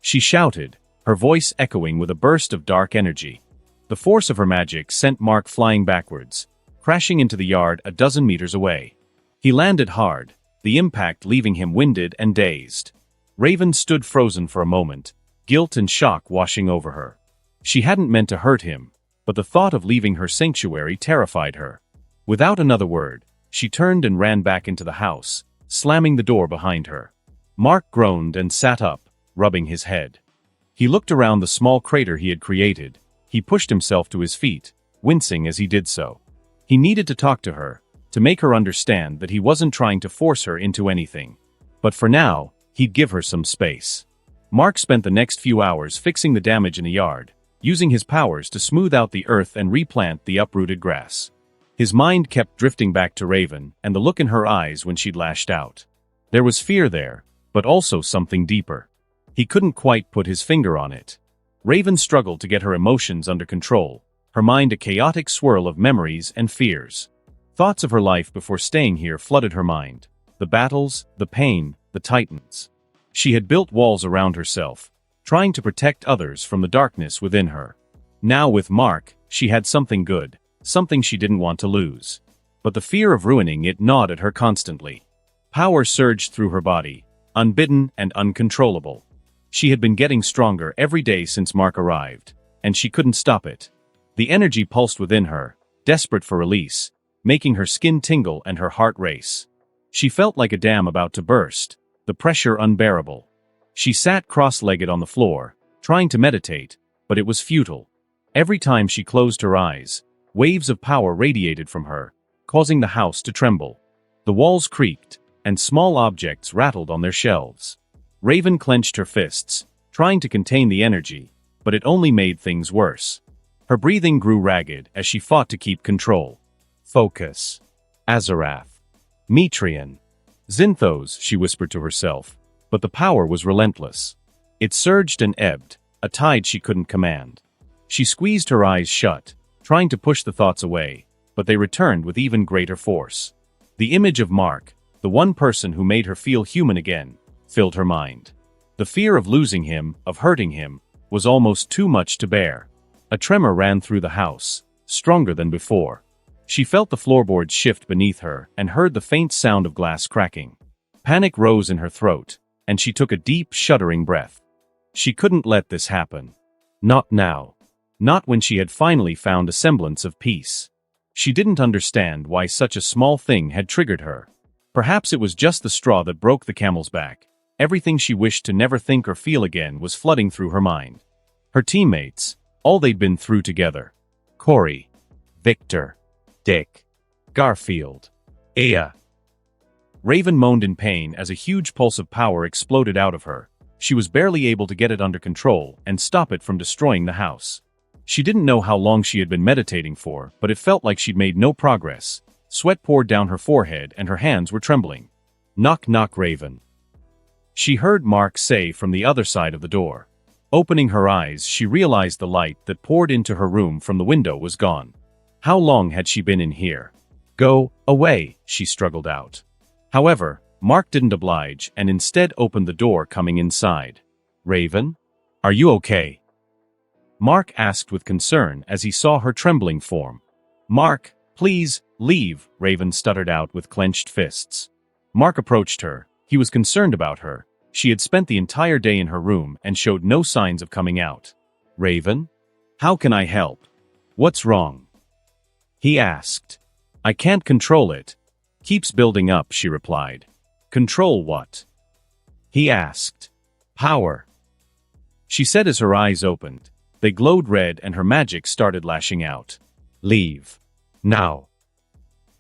She shouted, her voice echoing with a burst of dark energy. The force of her magic sent Mark flying backwards, crashing into the yard a dozen meters away. He landed hard, the impact leaving him winded and dazed. Raven stood frozen for a moment, guilt and shock washing over her. She hadn't meant to hurt him, but the thought of leaving her sanctuary terrified her. Without another word, she turned and ran back into the house, slamming the door behind her. Mark groaned and sat up, rubbing his head. He looked around the small crater he had created. He pushed himself to his feet, wincing as he did so. He needed to talk to her, to make her understand that he wasn't trying to force her into anything. But for now, he'd give her some space. Mark spent the next few hours fixing the damage in the yard, using his powers to smooth out the earth and replant the uprooted grass. His mind kept drifting back to Raven and the look in her eyes when she'd lashed out. There was fear there, but also something deeper. He couldn't quite put his finger on it. Raven struggled to get her emotions under control, her mind a chaotic swirl of memories and fears. Thoughts of her life before staying here flooded her mind. The battles, the pain, the titans. She had built walls around herself, trying to protect others from the darkness within her. Now with Mark, she had something good, something she didn't want to lose. But the fear of ruining it gnawed at her constantly. Power surged through her body, unbidden and uncontrollable. She had been getting stronger every day since Mark arrived, and she couldn't stop it. The energy pulsed within her, desperate for release, making her skin tingle and her heart race. She felt like a dam about to burst, the pressure unbearable. She sat cross-legged on the floor, trying to meditate, but it was futile. Every time she closed her eyes, waves of power radiated from her, causing the house to tremble. The walls creaked, and small objects rattled on their shelves. Raven clenched her fists, trying to contain the energy, but it only made things worse. Her breathing grew ragged as she fought to keep control. Focus. Azarath. Metrian. Zinthos, she whispered to herself, but the power was relentless. It surged and ebbed, a tide she couldn't command. She squeezed her eyes shut, trying to push the thoughts away, but they returned with even greater force. The image of Mark, the one person who made her feel human again, filled her mind. The fear of losing him, of hurting him, was almost too much to bear. A tremor ran through the house, stronger than before. She felt the floorboards shift beneath her and heard the faint sound of glass cracking. Panic rose in her throat, and she took a deep, shuddering breath. She couldn't let this happen. Not now. Not when she had finally found a semblance of peace. She didn't understand why such a small thing had triggered her. Perhaps it was just the straw that broke the camel's back, Everything she wished to never think or feel again was flooding through her mind. Her teammates, all they'd been through together. Corey, Victor, Dick, Garfield, Aya. Raven moaned in pain as a huge pulse of power exploded out of her. She was barely able to get it under control and stop it from destroying the house. She didn't know how long she had been meditating for, but it felt like she'd made no progress. Sweat poured down her forehead and her hands were trembling. Knock knock, Raven. She heard Mark say from the other side of the door. Opening her eyes, she realized the light that poured into her room from the window was gone. How long had she been in here? Go away, she struggled out. However, Mark didn't oblige and instead opened the door coming inside. Raven? Are you okay? Mark asked with concern as he saw her trembling form. Mark, please, leave, Raven stuttered out with clenched fists. Mark approached her. He was concerned about her. She had spent the entire day in her room and showed no signs of coming out. Raven? How can I help? What's wrong? He asked. I can't control it. Keeps building up, she replied. Control what? He asked. Power. She said as her eyes opened. They glowed red and her magic started lashing out. Leave. Now.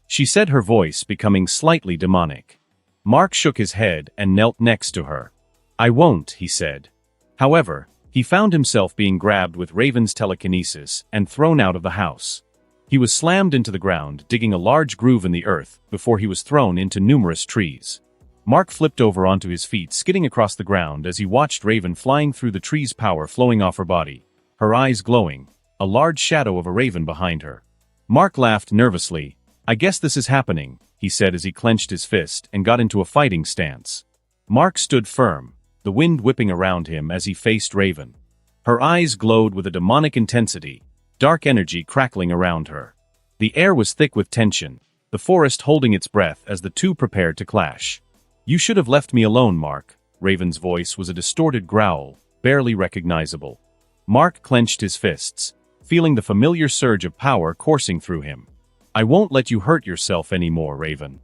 She said, her voice becoming slightly demonic. Mark shook his head and knelt next to her. I won't, he said. However, he found himself being grabbed with Raven's telekinesis and thrown out of the house. He was slammed into the ground, digging a large groove in the earth before he was thrown into numerous trees. Mark flipped over onto his feet, skidding across the ground as he watched Raven flying through the trees, power flowing off her body, her eyes glowing, a large shadow of a raven behind her. Mark laughed nervously. I guess this is happening, he said as he clenched his fist and got into a fighting stance. Mark stood firm, the wind whipping around him as he faced Raven. Her eyes glowed with a demonic intensity, dark energy crackling around her. The air was thick with tension, the forest holding its breath as the two prepared to clash. You should have left me alone, Mark. Raven's voice was a distorted growl, barely recognizable. Mark clenched his fists, feeling the familiar surge of power coursing through him. I won't let you hurt yourself anymore, Raven.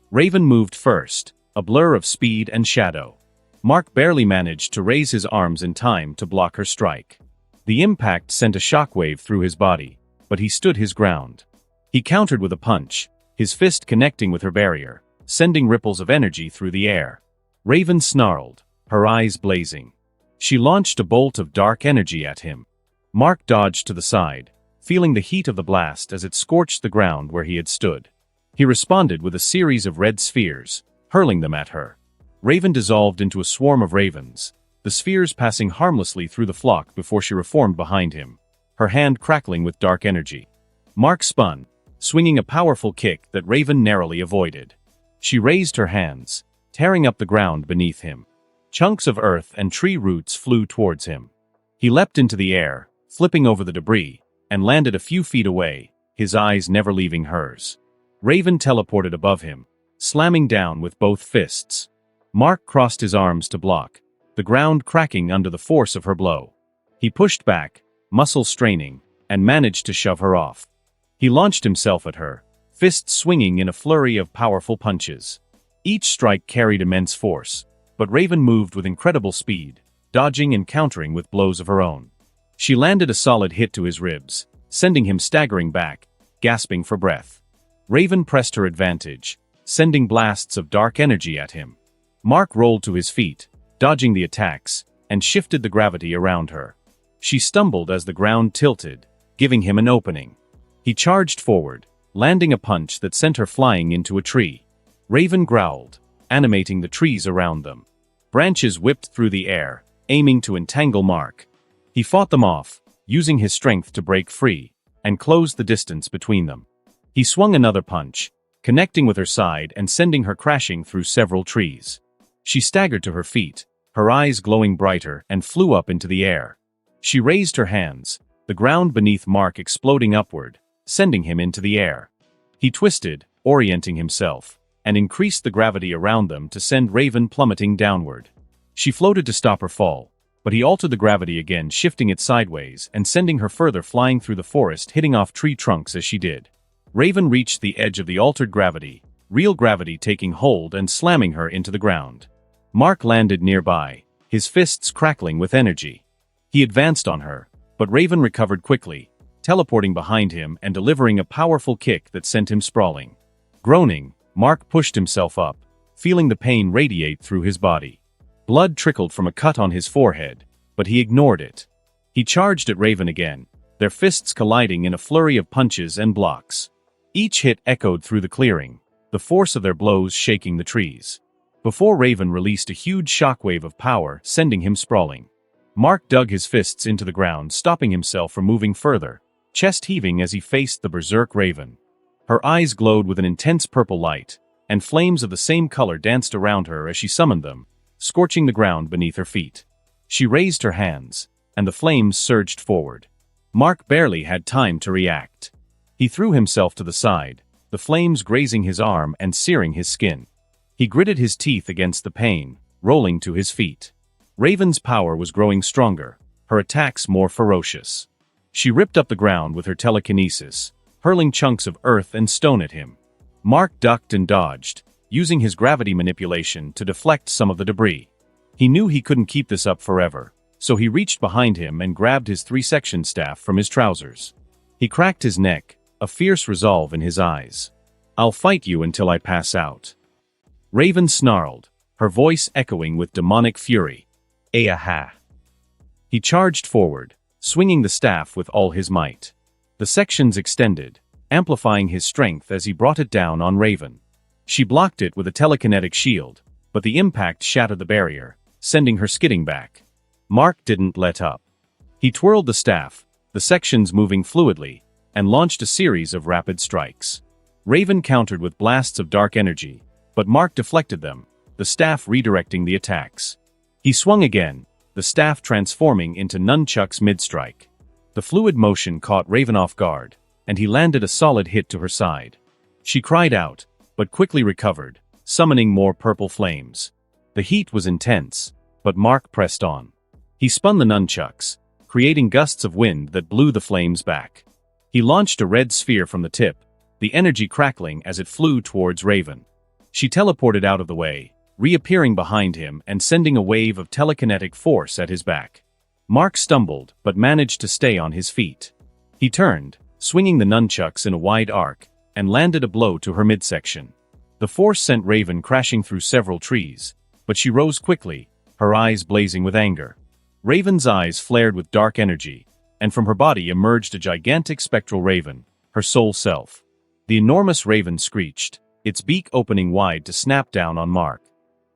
Raven moved first, a blur of speed and shadow. Mark barely managed to raise his arms in time to block her strike. The impact sent a shockwave through his body, but he stood his ground. He countered with a punch, his fist connecting with her barrier, sending ripples of energy through the air. Raven snarled, her eyes blazing. She launched a bolt of dark energy at him. Mark dodged to the side, feeling the heat of the blast as it scorched the ground where he had stood. He responded with a series of red spheres, hurling them at her. Raven dissolved into a swarm of ravens, the spheres passing harmlessly through the flock before she reformed behind him, her hand crackling with dark energy. Mark spun, swinging a powerful kick that Raven narrowly avoided. She raised her hands, tearing up the ground beneath him. Chunks of earth and tree roots flew towards him. He leapt into the air, flipping over the debris, and landed a few feet away, his eyes never leaving hers. Raven teleported above him, slamming down with both fists. Mark crossed his arms to block, the ground cracking under the force of her blow. He pushed back, muscles straining, and managed to shove her off. He launched himself at her, fists swinging in a flurry of powerful punches. Each strike carried immense force, but Raven moved with incredible speed, dodging and countering with blows of her own. She landed a solid hit to his ribs, sending him staggering back, gasping for breath. Raven pressed her advantage, sending blasts of dark energy at him. Mark rolled to his feet, dodging the attacks, and shifted the gravity around her. She stumbled as the ground tilted, giving him an opening. He charged forward, landing a punch that sent her flying into a tree. Raven growled, animating the trees around them. Branches whipped through the air, aiming to entangle Mark. He fought them off, using his strength to break free, and closed the distance between them. He swung another punch, connecting with her side and sending her crashing through several trees. She staggered to her feet, her eyes glowing brighter, and flew up into the air. She raised her hands, the ground beneath Mark exploding upward, sending him into the air. He twisted, orienting himself, and increased the gravity around them to send Raven plummeting downward. She floated to stop her fall, but he altered the gravity again, shifting it sideways and sending her further flying through the forest, hitting off tree trunks as she did. Raven reached the edge of the altered gravity, real gravity taking hold and slamming her into the ground. Mark landed nearby, his fists crackling with energy. He advanced on her, but Raven recovered quickly, teleporting behind him and delivering a powerful kick that sent him sprawling. Groaning, Mark pushed himself up, feeling the pain radiate through his body. Blood trickled from a cut on his forehead, but he ignored it. He charged at Raven again, their fists colliding in a flurry of punches and blocks. Each hit echoed through the clearing, the force of their blows shaking the trees. Before Raven released a huge shockwave of power, sending him sprawling. Mark dug his fists into the ground, stopping himself from moving further, chest heaving as he faced the berserk Raven. Her eyes glowed with an intense purple light, and flames of the same color danced around her as she summoned them, scorching the ground beneath her feet. She raised her hands, and the flames surged forward. Mark barely had time to react. He threw himself to the side, the flames grazing his arm and searing his skin. He gritted his teeth against the pain, rolling to his feet. Raven's power was growing stronger, her attacks more ferocious. She ripped up the ground with her telekinesis, hurling chunks of earth and stone at him. Mark ducked and dodged, using his gravity manipulation to deflect some of the debris. He knew he couldn't keep this up forever, so he reached behind him and grabbed his 3-section staff from his trousers. He cracked his neck, a fierce resolve in his eyes. "I'll fight you until I pass out." Raven snarled, her voice echoing with demonic fury. "Aha!" He charged forward, swinging the staff with all his might. The sections extended, amplifying his strength as he brought it down on Raven. She blocked it with a telekinetic shield, but the impact shattered the barrier, sending her skidding back. Mark didn't let up. He twirled the staff, the sections moving fluidly, and launched a series of rapid strikes. Raven countered with blasts of dark energy, but Mark deflected them, the staff redirecting the attacks. He swung again, the staff transforming into nunchucks mid-strike. The fluid motion caught Raven off guard, and he landed a solid hit to her side. She cried out, but quickly recovered, summoning more purple flames. The heat was intense, but Mark pressed on. He spun the nunchucks, creating gusts of wind that blew the flames back. He launched a red sphere from the tip, the energy crackling as it flew towards Raven. She teleported out of the way, reappearing behind him and sending a wave of telekinetic force at his back. Mark stumbled, but managed to stay on his feet. He turned, swinging the nunchucks in a wide arc, and landed a blow to her midsection. The force sent Raven crashing through several trees, but she rose quickly, her eyes blazing with anger. Raven's eyes flared with dark energy, and from her body emerged a gigantic spectral raven, her sole self. The enormous raven screeched, its beak opening wide to snap down on Mark.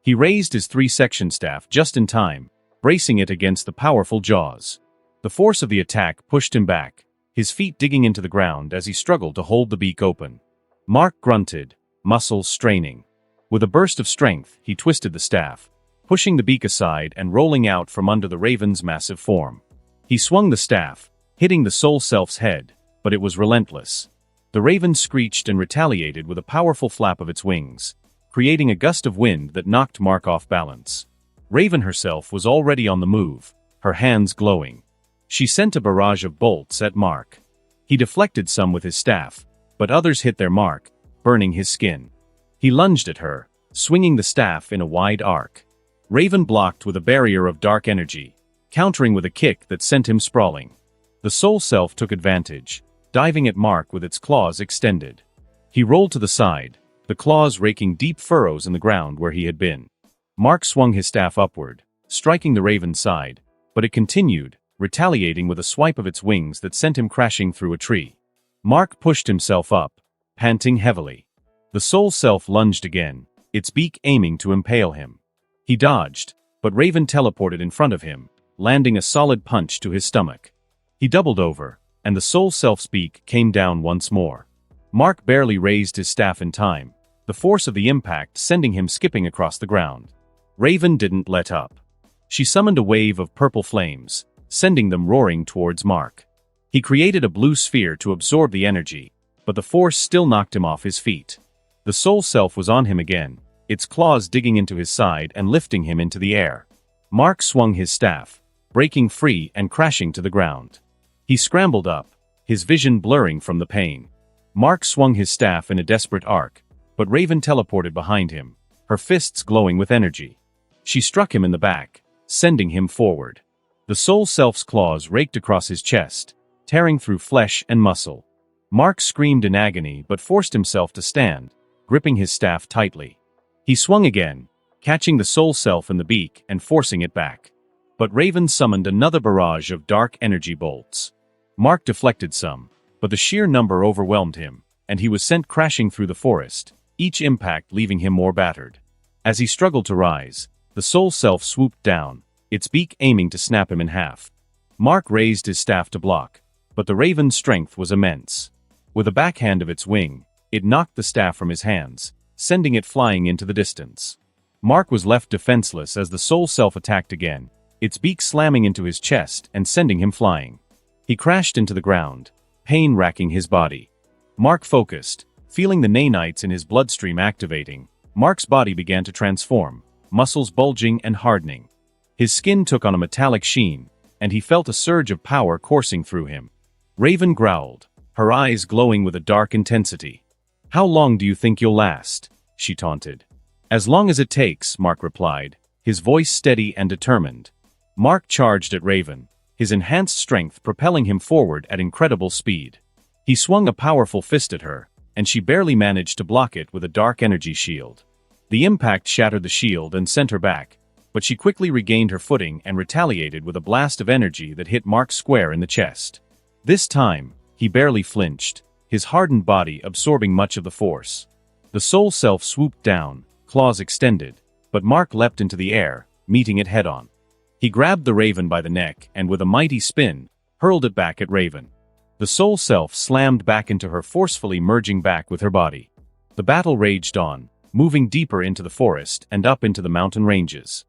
He raised his 3-section staff just in time, bracing it against the powerful jaws. The force of the attack pushed him back, his feet digging into the ground as he struggled to hold the beak open. Mark grunted, muscles straining. With a burst of strength, he twisted the staff, pushing the beak aside and rolling out from under the raven's massive form. He swung the staff, hitting the soul self's head, but it was relentless. The raven screeched and retaliated with a powerful flap of its wings, creating a gust of wind that knocked Mark off balance. Raven herself was already on the move, her hands glowing. She sent a barrage of bolts at Mark. He deflected some with his staff, but others hit their mark, burning his skin. He lunged at her, swinging the staff in a wide arc. Raven blocked with a barrier of dark energy, countering with a kick that sent him sprawling. The soul self took advantage, diving at Mark with its claws extended. He rolled to the side, the claws raking deep furrows in the ground where he had been. Mark swung his staff upward, striking the raven's side, but it continued, retaliating with a swipe of its wings that sent him crashing through a tree. Mark pushed himself up, panting heavily. The soul self lunged again, its beak aiming to impale him. He dodged, but Raven teleported in front of him, landing a solid punch to his stomach. He doubled over, and the soul self's beak came down once more. Mark barely raised his staff in time, the force of the impact sending him skipping across the ground. Raven didn't let up. She summoned a wave of purple flames, sending them roaring towards Mark. He created a blue sphere to absorb the energy, but the force still knocked him off his feet. The soul self was on him again, its claws digging into his side and lifting him into the air. Mark swung his staff, breaking free and crashing to the ground. He scrambled up, his vision blurring from the pain. Mark swung his staff in a desperate arc, but Raven teleported behind him, her fists glowing with energy. She struck him in the back, sending him forward. The soul self's claws raked across his chest, tearing through flesh and muscle. Mark screamed in agony but forced himself to stand, gripping his staff tightly. He swung again, catching the soul self in the beak and forcing it back. But Raven summoned another barrage of dark energy bolts. Mark deflected some, but the sheer number overwhelmed him, and he was sent crashing through the forest, each impact leaving him more battered. As he struggled to rise, the soul self swooped down, its beak aiming to snap him in half. Mark raised his staff to block, but the raven's strength was immense. With a backhand of its wing, it knocked the staff from his hands, sending it flying into the distance. Mark was left defenseless as the soul self attacked again, its beak slamming into his chest and sending him flying. He crashed into the ground, pain racking his body. Mark focused, feeling the nanites in his bloodstream activating. Mark's body began to transform, muscles bulging and hardening. His skin took on a metallic sheen, and he felt a surge of power coursing through him. Raven growled, her eyes glowing with a dark intensity. "How long do you think you'll last?" she taunted. "As long as it takes," Mark replied, his voice steady and determined. Mark charged at Raven, his enhanced strength propelling him forward at incredible speed. He swung a powerful fist at her, and she barely managed to block it with a dark energy shield. The impact shattered the shield and sent her back, but she quickly regained her footing and retaliated with a blast of energy that hit Mark square in the chest. This time, he barely flinched, his hardened body absorbing much of the force. The soul self swooped down, claws extended, but Mark leapt into the air, meeting it head-on. He grabbed the raven by the neck and with a mighty spin, hurled it back at Raven. The soul self slammed back into her, forcefully merging back with her body. The battle raged on, moving deeper into the forest and up into the mountain ranges.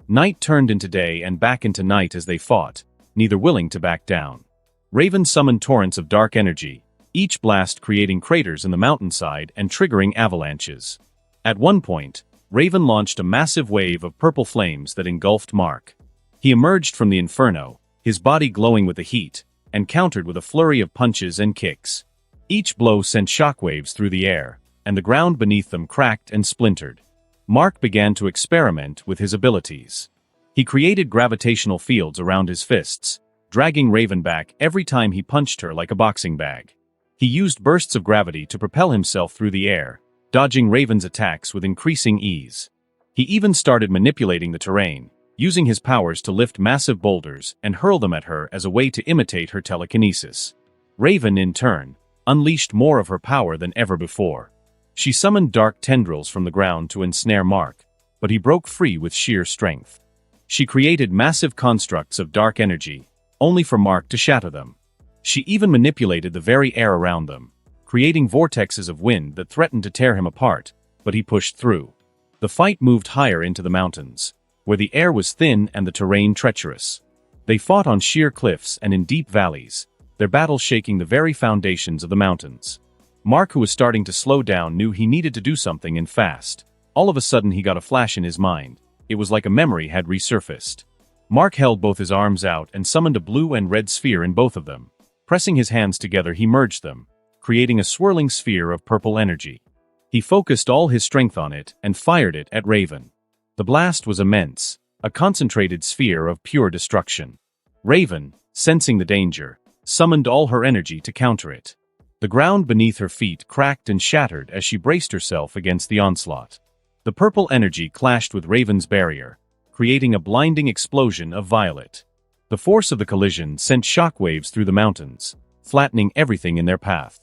Night turned into day and back into night as they fought, neither willing to back down. Raven summoned torrents of dark energy, each blast creating craters in the mountainside and triggering avalanches. At one point, Raven launched a massive wave of purple flames that engulfed Mark. He emerged from the inferno, his body glowing with the heat, and countered with a flurry of punches and kicks. Each blow sent shockwaves through the air, and the ground beneath them cracked and splintered. Mark began to experiment with his abilities. He created gravitational fields around his fists, dragging Raven back every time he punched her like a boxing bag. He used bursts of gravity to propel himself through the air, dodging Raven's attacks with increasing ease. He even started manipulating the terrain, using his powers to lift massive boulders and hurl them at her as a way to imitate her telekinesis. Raven, in turn, unleashed more of her power than ever before. She summoned dark tendrils from the ground to ensnare Mark, but he broke free with sheer strength. She created massive constructs of dark energy, only for Mark to shatter them. She even manipulated the very air around them, creating vortexes of wind that threatened to tear him apart, but he pushed through. The fight moved higher into the mountains, where the air was thin and the terrain treacherous. They fought on sheer cliffs and in deep valleys, their battle shaking the very foundations of the mountains. Mark, who was starting to slow down, knew he needed to do something, and fast. All of a sudden he got a flash in his mind. It was like a memory had resurfaced. Mark held both his arms out and summoned a blue and red sphere in both of them. Pressing his hands together, he merged them, creating a swirling sphere of purple energy. He focused all his strength on it and fired it at Raven. The blast was immense, a concentrated sphere of pure destruction. Raven, sensing the danger, summoned all her energy to counter it. The ground beneath her feet cracked and shattered as she braced herself against the onslaught. The purple energy clashed with Raven's barrier, creating a blinding explosion of violet. The force of the collision sent shockwaves through the mountains, flattening everything in their path.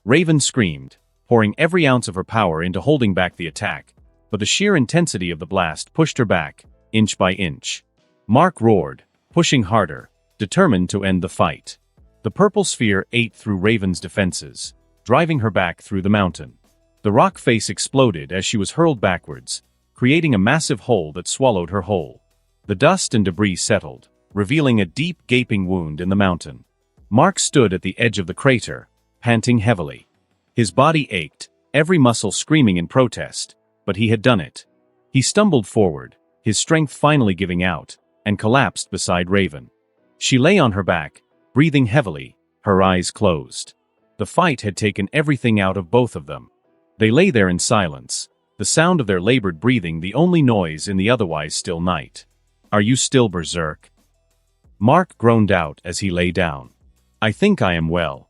Raven screamed, pouring every ounce of her power into holding back the attack, but the sheer intensity of the blast pushed her back, inch by inch. Mark roared, pushing harder, determined to end the fight. The purple sphere ate through Raven's defenses, driving her back through the mountain. The rock face exploded as she was hurled backwards, creating a massive hole that swallowed her whole. The dust and debris settled, revealing a deep, gaping wound in the mountain. Mark stood at the edge of the crater, panting heavily. His body ached, every muscle screaming in protest, but he had done it. He stumbled forward, his strength finally giving out, and collapsed beside Raven. She lay on her back, breathing heavily, her eyes closed. The fight had taken everything out of both of them. They lay there in silence, the sound of their labored breathing the only noise in the otherwise still night. "Are you still berserk?" Mark groaned out as he lay down. "I think I am well."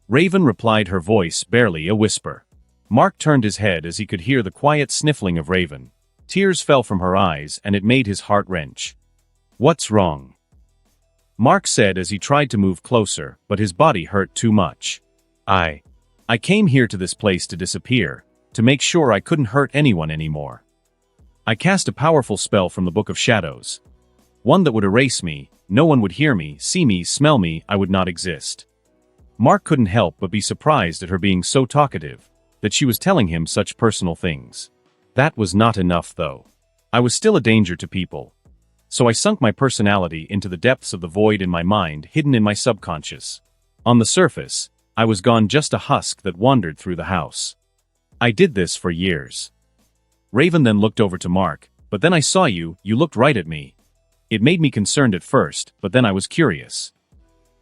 Raven replied, her voice barely a whisper. Mark turned his head as he could hear the quiet sniffling of Raven. Tears fell from her eyes and it made his heart wrench. "What's wrong?" Mark said as he tried to move closer, but his body hurt too much. I came here to this place to disappear, to make sure I couldn't hurt anyone anymore. I cast a powerful spell from the Book of Shadows. One that would erase me, no one would hear me, see me, smell me, I would not exist." Mark couldn't help but be surprised at her being so talkative, that she was telling him such personal things. That was not enough though. I was still a danger to people. So I sunk my personality into the depths of the void in my mind, hidden in my subconscious. On the surface, I was gone, just a husk that wandered through the house. I did this for years. Raven then looked over to Mark, "But then I saw you, you looked right at me. It made me concerned at first, but then I was curious.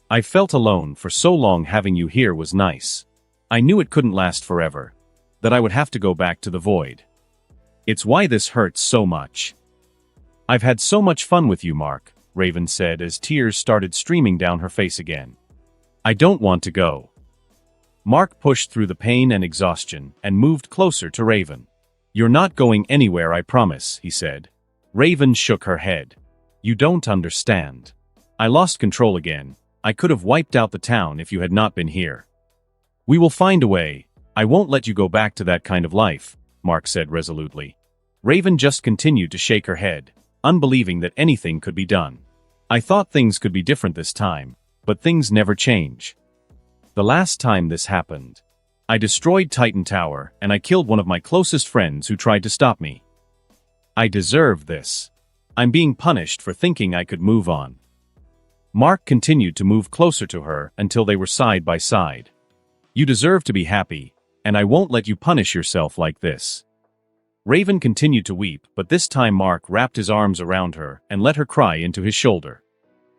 I felt alone for so long. Having you here was nice. I knew it couldn't last forever, that I would have to go back to the void. It's why this hurts so much." "I've had so much fun with you, Mark," Raven said as tears started streaming down her face again. "I don't want to go." Mark pushed through the pain and exhaustion and moved closer to Raven. "You're not going anywhere, I promise," he said. Raven shook her head. "You don't understand. I lost control again. I could have wiped out the town if you had not been here. We will find a way. I won't let you go back to that kind of life," Mark said resolutely. Raven just continued to shake her head, unbelieving that anything could be done. "I thought things could be different this time, but things never change. The last time this happened, I destroyed Titan Tower and I killed one of my closest friends who tried to stop me. I deserve this. I'm being punished for thinking I could move on." Mark continued to move closer to her until they were side by side. "You deserve to be happy, and I won't let you punish yourself like this." Raven continued to weep, but this time Mark wrapped his arms around her and let her cry into his shoulder.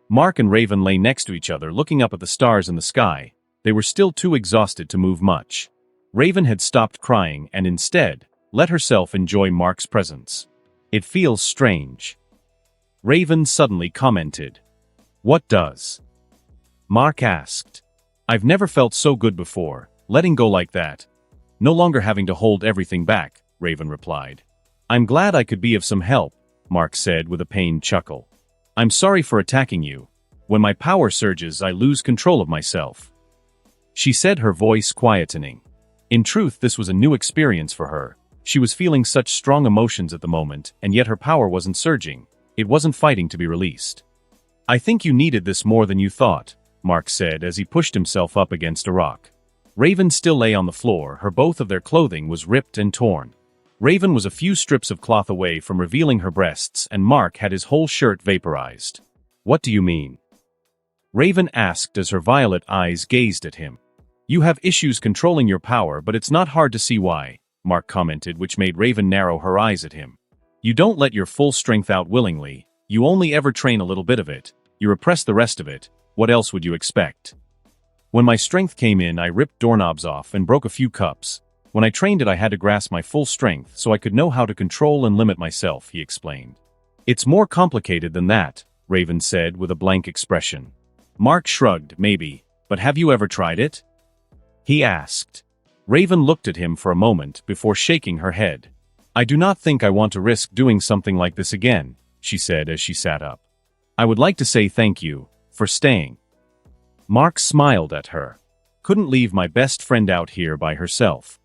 Mark and Raven lay next to each other, looking up at the stars in the sky. They were still too exhausted to move much. Raven had stopped crying and instead let herself enjoy Mark's presence. "It feels strange," Raven suddenly commented. "What does?" Mark asked. "I've never felt so good before, letting go like that. No longer having to hold everything back," Raven replied. "I'm glad I could be of some help," Mark said with a pained chuckle. "I'm sorry for attacking you. When my power surges, I lose control of myself," she said, her voice quietening. In truth, this was a new experience for her. She was feeling such strong emotions at the moment, and yet her power wasn't surging. It wasn't fighting to be released. "I think you needed this more than you thought," Mark said as he pushed himself up against a rock. Raven still lay on the floor, her both of their clothing was ripped and torn. Raven was a few strips of cloth away from revealing her breasts, and Mark had his whole shirt vaporized. "What do you mean?" Raven asked as her violet eyes gazed at him. "You have issues controlling your power, but it's not hard to see why," Mark commented, which made Raven narrow her eyes at him. "You don't let your full strength out willingly, you only ever train a little bit of it, you repress the rest of it, what else would you expect? When my strength came in, I ripped doorknobs off and broke a few cups. When I trained it, I had to grasp my full strength so I could know how to control and limit myself," he explained. "It's more complicated than that," Raven said with a blank expression. Mark shrugged. "Maybe, but have you ever tried it?" he asked. Raven looked at him for a moment before shaking her head. "I do not think I want to risk doing something like this again," she said as she sat up. "I would like to say thank you for staying." Mark smiled at her. "Couldn't leave my best friend out here by herself."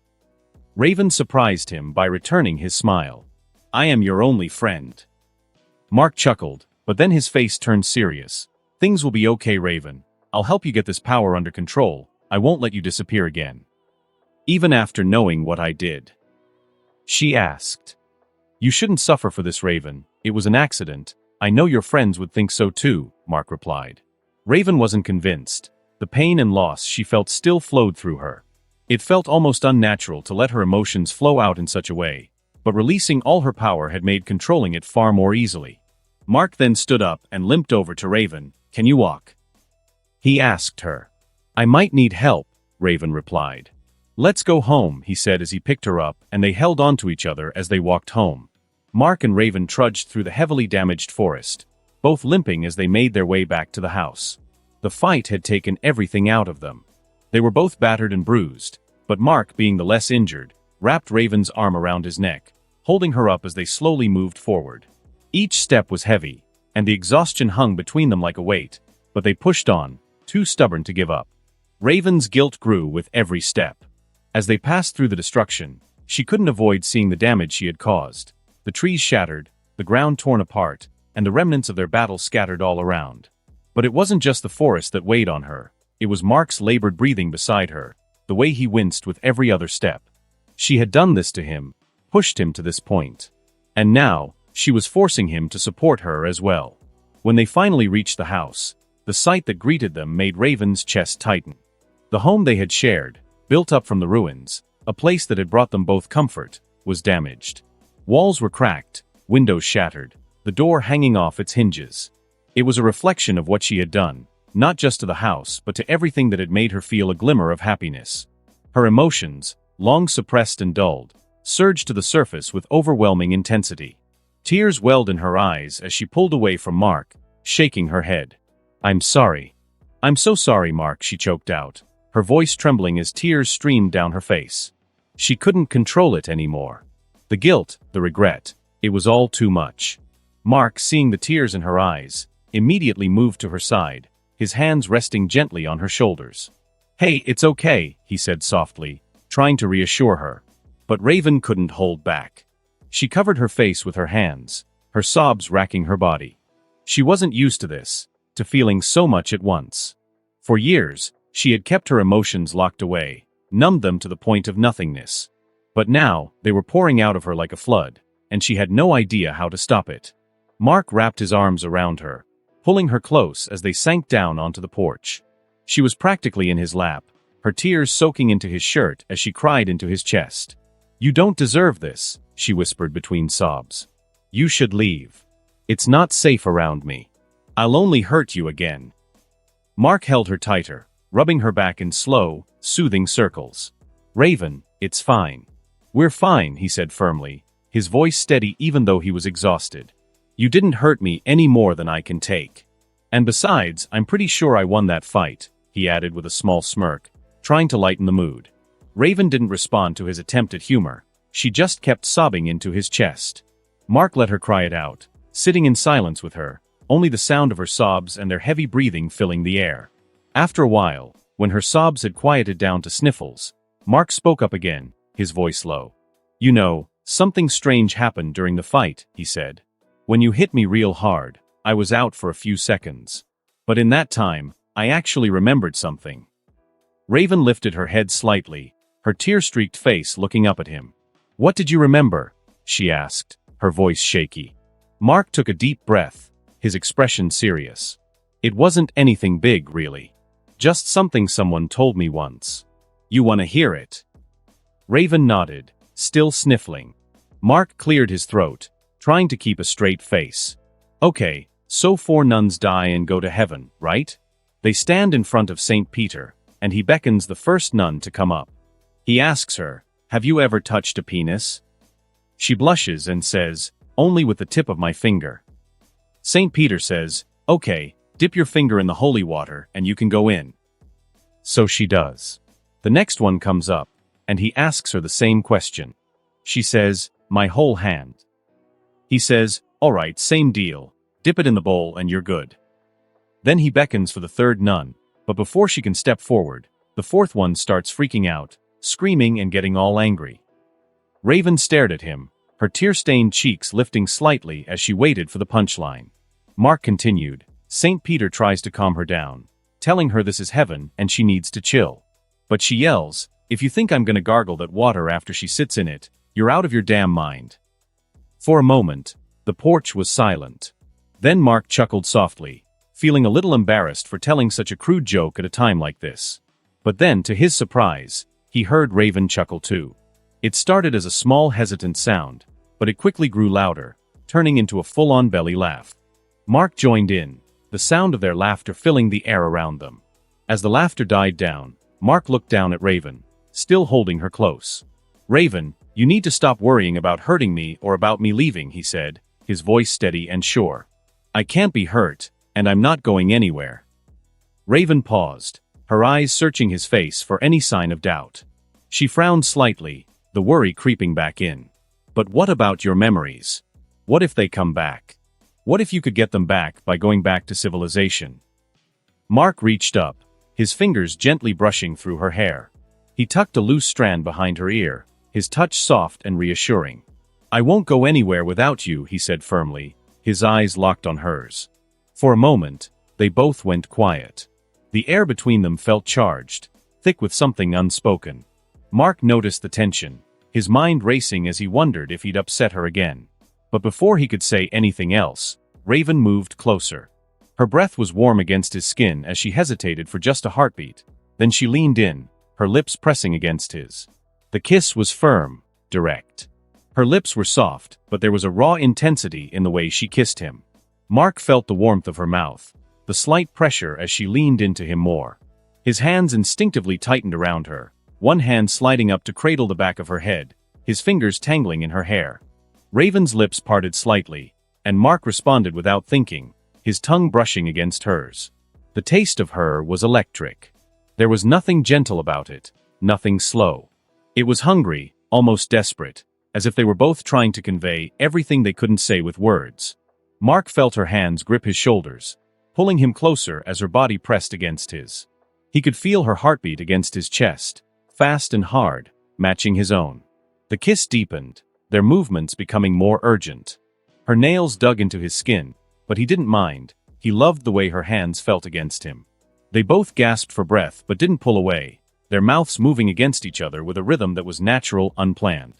Raven surprised him by returning his smile. "I am your only friend." Mark chuckled, but then his face turned serious. "Things will be okay, Raven. I'll help you get this power under control. I won't let you disappear again." "Even after knowing what I did?" she asked. "You shouldn't suffer for this, Raven. It was an accident. I know your friends would think so too," Mark replied. Raven wasn't convinced. The pain and loss she felt still flowed through her. It felt almost unnatural to let her emotions flow out in such a way, but releasing all her power had made controlling it far more easily. Mark then stood up and limped over to Raven. "Can you walk?" he asked her. "I might need help," Raven replied. Let's go home, he said as he picked her up, and they held onto each other as they walked home. Mark and Raven trudged through the heavily damaged forest, both limping as they made their way back to the house. The fight had taken everything out of them. They were both battered and bruised, but Mark, being the less injured, wrapped Raven's arm around his neck, holding her up as they slowly moved forward. Each step was heavy, and the exhaustion hung between them like a weight, but they pushed on, too stubborn to give up. Raven's guilt grew with every step. As they passed through the destruction, she couldn't avoid seeing the damage she had caused. The trees shattered, the ground torn apart, and the remnants of their battle scattered all around. But it wasn't just the forest that weighed on her. It was Mark's labored breathing beside her, the way he winced with every other step. She had done this to him, pushed him to this point. And now, she was forcing him to support her as well. When they finally reached the house, the sight that greeted them made Raven's chest tighten. The home they had shared, built up from the ruins, a place that had brought them both comfort, was damaged. Walls were cracked, windows shattered, the door hanging off its hinges. It was a reflection of what she had done, not just to the house but to everything that had made her feel a glimmer of happiness. Her emotions, long suppressed and dulled, surged to the surface with overwhelming intensity. Tears welled in her eyes as she pulled away from Mark, shaking her head. "I'm sorry. I'm so sorry, Mark," she choked out, her voice trembling as tears streamed down her face. She couldn't control it anymore. The guilt, the regret, it was all too much. Mark, seeing the tears in her eyes, immediately moved to her side, his hands resting gently on her shoulders. "Hey, it's okay," he said softly, trying to reassure her. But Raven couldn't hold back. She covered her face with her hands, her sobs racking her body. She wasn't used to this, to feeling so much at once. For years, she had kept her emotions locked away, numbed them to the point of nothingness. But now, they were pouring out of her like a flood, and she had no idea how to stop it. Mark wrapped his arms around her, pulling her close as they sank down onto the porch. She was practically in his lap, her tears soaking into his shirt as she cried into his chest. "You don't deserve this," she whispered between sobs. "You should leave. It's not safe around me. I'll only hurt you again." Mark held her tighter, rubbing her back in slow, soothing circles. "Raven, it's fine. We're fine," he said firmly, his voice steady even though he was exhausted. "You didn't hurt me any more than I can take. And besides, I'm pretty sure I won that fight," he added with a small smirk, trying to lighten the mood. Raven didn't respond to his attempt at humor. She just kept sobbing into his chest. Mark let her cry it out, sitting in silence with her, only the sound of her sobs and their heavy breathing filling the air. After a while, when her sobs had quieted down to sniffles, Mark spoke up again, his voice low. "You know, something strange happened during the fight," he said. "When you hit me real hard, I was out for a few seconds. But in that time, I actually remembered something." Raven lifted her head slightly, her tear-streaked face looking up at him. "What did you remember?" she asked, her voice shaky. Mark took a deep breath, his expression serious. "It wasn't anything big, really. Just something someone told me once. You want to hear it?" Raven nodded, still sniffling. Mark cleared his throat, trying to keep a straight face. "Okay, so 4 nuns die and go to heaven, right? They stand in front of St. Peter, and he beckons the first nun to come up. He asks her, 'Have you ever touched a penis?' She blushes and says, 'Only with the tip of my finger.' St. Peter says, 'Okay, dip your finger in the holy water and you can go in.' So she does. The next one comes up, and he asks her the same question. She says, 'My whole hand.' He says, 'All right, same deal. Dip it in the bowl and you're good.' Then he beckons for the third nun, but before she can step forward, the fourth one starts freaking out, screaming and getting all angry. Raven stared at him, her tear-stained cheeks lifting slightly as she waited for the punchline. Mark continued, "St. Peter tries to calm her down, telling her this is heaven and she needs to chill. But she yells, 'If you think I'm gonna gargle that water after she sits in it, you're out of your damn mind.'" For a moment, the porch was silent. Then Mark chuckled softly, feeling a little embarrassed for telling such a crude joke at a time like this. But then, to his surprise, he heard Raven chuckle too. It started as a small hesitant sound, but it quickly grew louder, turning into a full-on belly laugh. Mark joined in, the sound of their laughter filling the air around them. As the laughter died down, Mark looked down at Raven, still holding her close. "Raven, you need to stop worrying about hurting me or about me leaving," he said, his voice steady and sure. "I can't be hurt, and I'm not going anywhere." Raven paused, her eyes searching his face for any sign of doubt. She frowned slightly, the worry creeping back in. "But what about your memories? What if they come back? What if you could get them back by going back to civilization?" Mark reached up, his fingers gently brushing through her hair. He tucked a loose strand behind her ear, his touch soft and reassuring. "I won't go anywhere without you," he said firmly, his eyes locked on hers. For a moment, they both went quiet. The air between them felt charged, thick with something unspoken. Mark noticed the tension, his mind racing as he wondered if he'd upset her again. But before he could say anything else, Raven moved closer. Her breath was warm against his skin as she hesitated for just a heartbeat. Then she leaned in, her lips pressing against his. The kiss was firm, direct. Her lips were soft, but there was a raw intensity in the way she kissed him. Mark felt the warmth of her mouth, the slight pressure as she leaned into him more. His hands instinctively tightened around her, one hand sliding up to cradle the back of her head, his fingers tangling in her hair. Raven's lips parted slightly, and Mark responded without thinking, his tongue brushing against hers. The taste of her was electric. There was nothing gentle about it, nothing slow. It was hungry, almost desperate, as if they were both trying to convey everything they couldn't say with words. Mark felt her hands grip his shoulders, pulling him closer as her body pressed against his. He could feel her heartbeat against his chest, fast and hard, matching his own. The kiss deepened, their movements becoming more urgent. Her nails dug into his skin, but he didn't mind. He loved the way her hands felt against him. They both gasped for breath but didn't pull away, their mouths moving against each other with a rhythm that was natural, unplanned.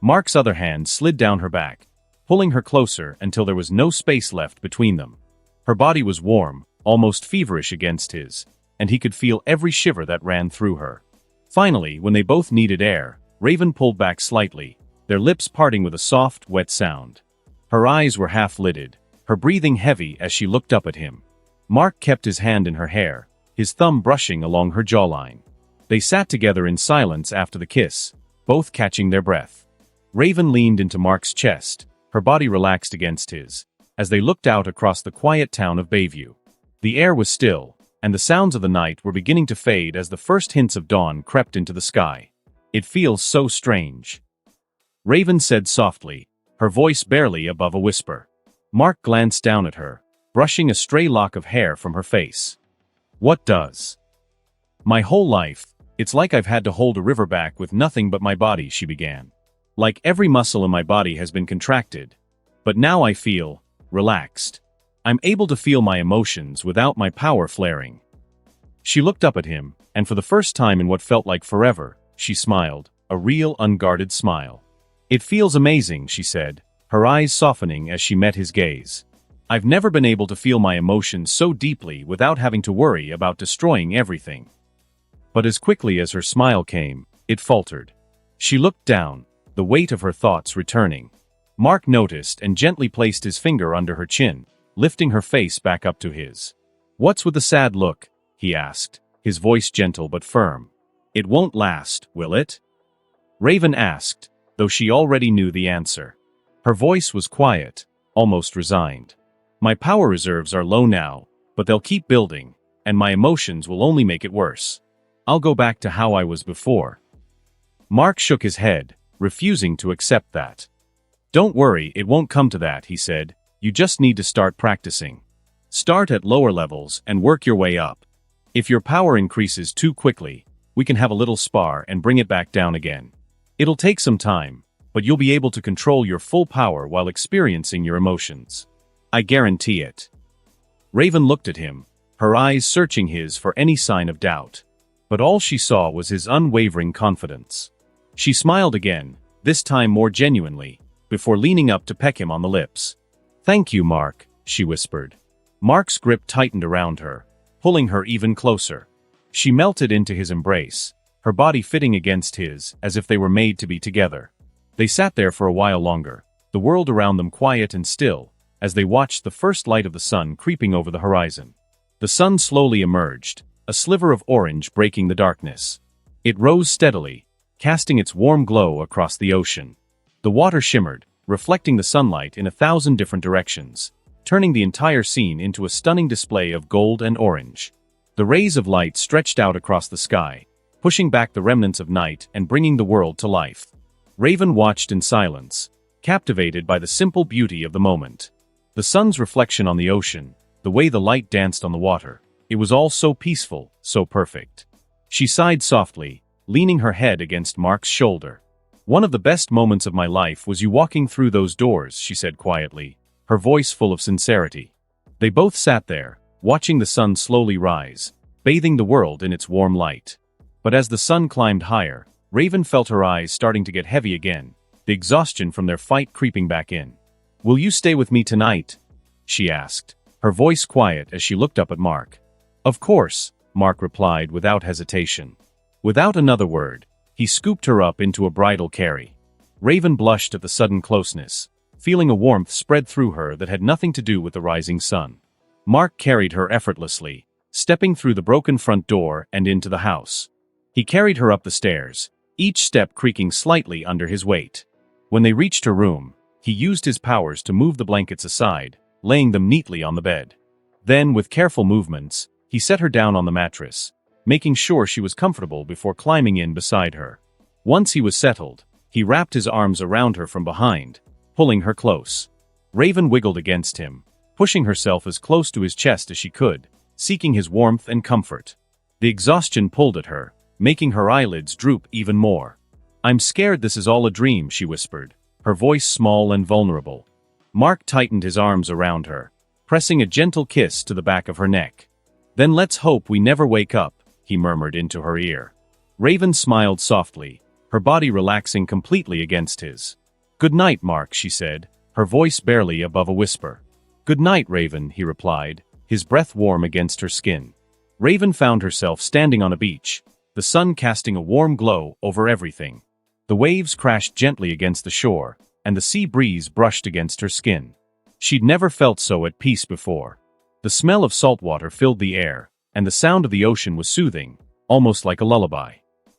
Mark's other hand slid down her back, pulling her closer until there was no space left between them. Her body was warm, almost feverish against his, and he could feel every shiver that ran through her. Finally, when they both needed air, Raven pulled back slightly, their lips parting with a soft, wet sound. Her eyes were half-lidded, her breathing heavy as she looked up at him. Mark kept his hand in her hair, his thumb brushing along her jawline. They sat together in silence after the kiss, both catching their breath. Raven leaned into Mark's chest, her body relaxed against his, as they looked out across the quiet town of Bayview. The air was still, and the sounds of the night were beginning to fade as the first hints of dawn crept into the sky. "It feels so strange," Raven said softly, her voice barely above a whisper. Mark glanced down at her, brushing a stray lock of hair from her face. "What does?" "My whole life, it's like I've had to hold a river back with nothing but my body," she began. "Like every muscle in my body has been contracted. But now I feel relaxed. I'm able to feel my emotions without my power flaring." She looked up at him, and for the first time in what felt like forever, she smiled, a real unguarded smile. "It feels amazing," she said, her eyes softening as she met his gaze. "I've never been able to feel my emotions so deeply without having to worry about destroying everything." But as quickly as her smile came, it faltered. She looked down, the weight of her thoughts returning. Mark noticed and gently placed his finger under her chin, lifting her face back up to his. "What's with the sad look?" he asked, his voice gentle but firm. "It won't last, will it?" Raven asked, though she already knew the answer. Her voice was quiet, almost resigned. "My power reserves are low now, but they'll keep building, and my emotions will only make it worse. I'll go back to how I was before." Mark shook his head, refusing to accept that. "Don't worry, it won't come to that," he said. "You just need to start practicing. Start at lower levels and work your way up. If your power increases too quickly, we can have a little spar and bring it back down again. It'll take some time, but you'll be able to control your full power while experiencing your emotions. I guarantee it." Raven looked at him, her eyes searching his for any sign of doubt. But all she saw was his unwavering confidence. She smiled again, this time more genuinely, before leaning up to peck him on the lips. "Thank you, Mark," she whispered. Mark's grip tightened around her, pulling her even closer. She melted into his embrace, her body fitting against his as if they were made to be together. They sat there for a while longer, the world around them quiet and still, as they watched the first light of the sun creeping over the horizon. The sun slowly emerged, a sliver of orange breaking the darkness. It rose steadily, casting its warm glow across the ocean. The water shimmered, reflecting the sunlight in 1,000 different directions, turning the entire scene into a stunning display of gold and orange. The rays of light stretched out across the sky, pushing back the remnants of night and bringing the world to life. Raven watched in silence, captivated by the simple beauty of the moment. The sun's reflection on the ocean, the way the light danced on the water, it was all so peaceful, so perfect. She sighed softly, leaning her head against Mark's shoulder. "One of the best moments of my life was you walking through those doors," she said quietly, her voice full of sincerity. They both sat there, watching the sun slowly rise, bathing the world in its warm light. But as the sun climbed higher, Raven felt her eyes starting to get heavy again, the exhaustion from their fight creeping back in. "Will you stay with me tonight?" she asked, her voice quiet as she looked up at Mark. "Of course," Mark replied without hesitation. Without another word, he scooped her up into a bridal carry. Raven blushed at the sudden closeness, feeling a warmth spread through her that had nothing to do with the rising sun. Mark carried her effortlessly, stepping through the broken front door and into the house. He carried her up the stairs, each step creaking slightly under his weight. When they reached her room, he used his powers to move the blankets aside, laying them neatly on the bed. Then, with careful movements, he set her down on the mattress, making sure she was comfortable before climbing in beside her. Once he was settled, he wrapped his arms around her from behind, pulling her close. Raven wiggled against him, pushing herself as close to his chest as she could, seeking his warmth and comfort. The exhaustion pulled at her, making her eyelids droop even more. "I'm scared this is all a dream," she whispered, her voice small and vulnerable. Mark tightened his arms around her, pressing a gentle kiss to the back of her neck. "Then let's hope we never wake up," he murmured into her ear. Raven smiled softly, her body relaxing completely against his. "Good night, Mark," she said, her voice barely above a whisper. "Good night, Raven," he replied, his breath warm against her skin. Raven found herself standing on a beach, the sun casting a warm glow over everything. The waves crashed gently against the shore, and the sea breeze brushed against her skin. She'd never felt so at peace before. The smell of salt water filled the air, and the sound of the ocean was soothing, almost like a lullaby.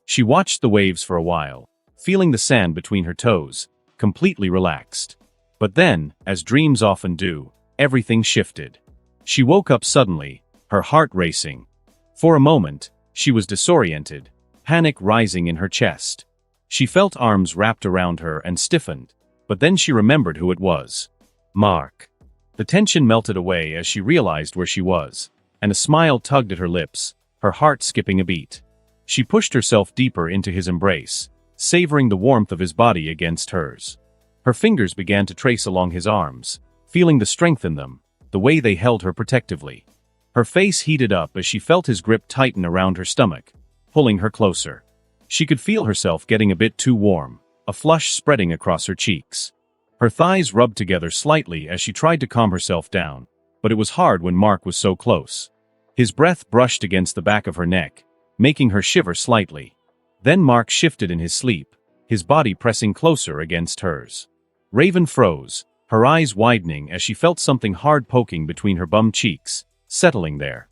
She watched the waves for a while, feeling the sand between her toes, completely relaxed. But then, as dreams often do, everything shifted. She woke up suddenly, her heart racing. For a moment, she was disoriented, panic rising in her chest. She felt arms wrapped around her and stiffened, but then she remembered who it was. Mark. The tension melted away as she realized where she was, and a smile tugged at her lips, her heart skipping a beat. She pushed herself deeper into his embrace, savoring the warmth of his body against hers. Her fingers began to trace along his arms, feeling the strength in them, the way they held her protectively. Her face heated up as she felt his grip tighten around her stomach, pulling her closer. She could feel herself getting a bit too warm, a flush spreading across her cheeks. Her thighs rubbed together slightly as she tried to calm herself down, but it was hard when Mark was so close. His breath brushed against the back of her neck, making her shiver slightly. Then Mark shifted in his sleep, his body pressing closer against hers. Raven froze, her eyes widening as she felt something hard poking between her bum cheeks, settling there.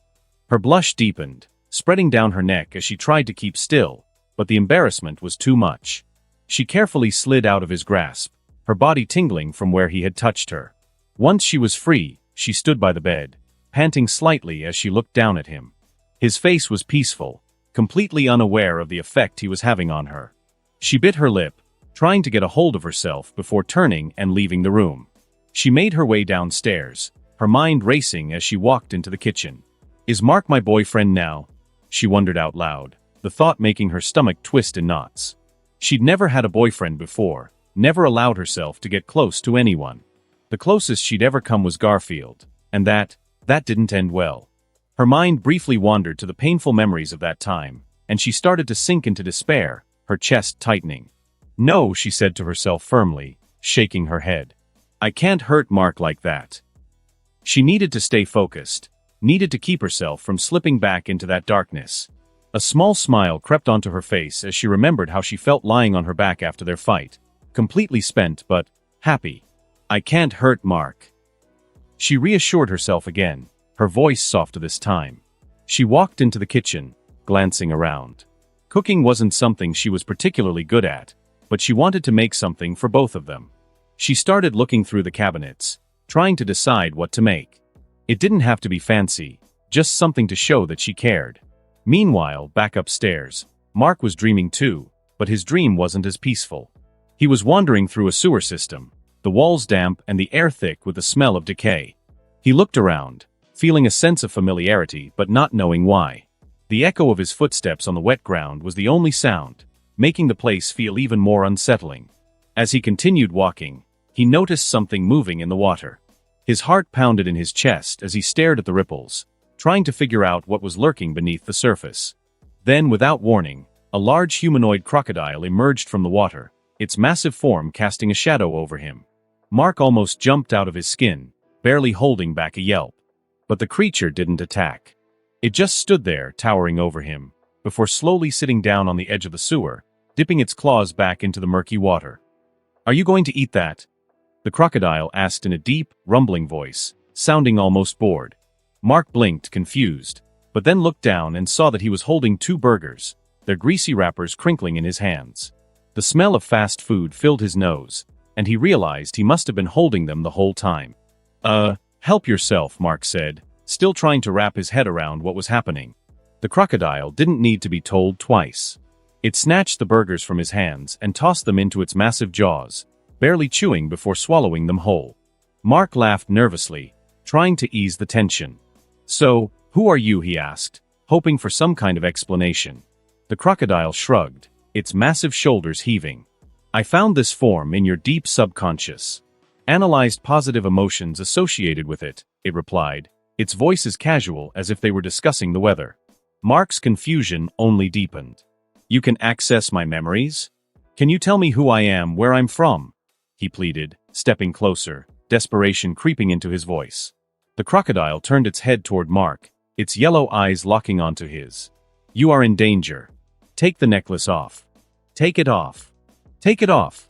Her blush deepened, spreading down her neck as she tried to keep still, but the embarrassment was too much. She carefully slid out of his grasp, her body tingling from where he had touched her. Once she was free, she stood by the bed, panting slightly as she looked down at him. His face was peaceful, completely unaware of the effect he was having on her. She bit her lip, trying to get a hold of herself before turning and leaving the room. She made her way downstairs, her mind racing as she walked into the kitchen. "Is Mark my boyfriend now?" she wondered out loud, the thought making her stomach twist in knots. She'd never had a boyfriend before, never allowed herself to get close to anyone. The closest she'd ever come was Garfield, and that didn't end well. Her mind briefly wandered to the painful memories of that time, and she started to sink into despair, her chest tightening. "No," she said to herself firmly, shaking her head. "I can't hurt Mark like that." She needed to stay focused, needed to keep herself from slipping back into that darkness. A small smile crept onto her face as she remembered how she felt lying on her back after their fight, completely spent but happy. "I can't hurt Mark." She reassured herself again, her voice softer this time. She walked into the kitchen, glancing around. Cooking wasn't something she was particularly good at, but she wanted to make something for both of them. She started looking through the cabinets, trying to decide what to make. It didn't have to be fancy, just something to show that she cared. Meanwhile, back upstairs, Mark was dreaming too, but his dream wasn't as peaceful. He was wandering through a sewer system, the walls damp and the air thick with the smell of decay. He looked around, feeling a sense of familiarity but not knowing why. The echo of his footsteps on the wet ground was the only sound, making the place feel even more unsettling. As he continued walking, he noticed something moving in the water. His heart pounded in his chest as he stared at the ripples, trying to figure out what was lurking beneath the surface. Then, without warning, a large humanoid crocodile emerged from the water, its massive form casting a shadow over him. Mark almost jumped out of his skin, barely holding back a yelp. But the creature didn't attack. It just stood there, towering over him, before slowly sitting down on the edge of the sewer, dipping its claws back into the murky water. "Are you going to eat that?" the crocodile asked in a deep, rumbling voice, sounding almost bored. Mark blinked, confused, but then looked down and saw that he was holding 2 burgers, their greasy wrappers crinkling in his hands. The smell of fast food filled his nose, and he realized he must have been holding them the whole time. Help yourself," Mark said, still trying to wrap his head around what was happening. The crocodile didn't need to be told twice. It snatched the burgers from his hands and tossed them into its massive jaws, barely chewing before swallowing them whole. Mark laughed nervously, trying to ease the tension. "So, who are you?" he asked, hoping for some kind of explanation. The crocodile shrugged, its massive shoulders heaving. "I found this form in your deep subconscious. Analyzed positive emotions associated with it," it replied, its voice as casual as if they were discussing the weather. Mark's confusion only deepened. "You can access my memories? Can you tell me who I am, where I'm from?" he pleaded, stepping closer, desperation creeping into his voice. The crocodile turned its head toward Mark, its yellow eyes locking onto his. "You are in danger. Take the necklace off. Take it off. Take it off!"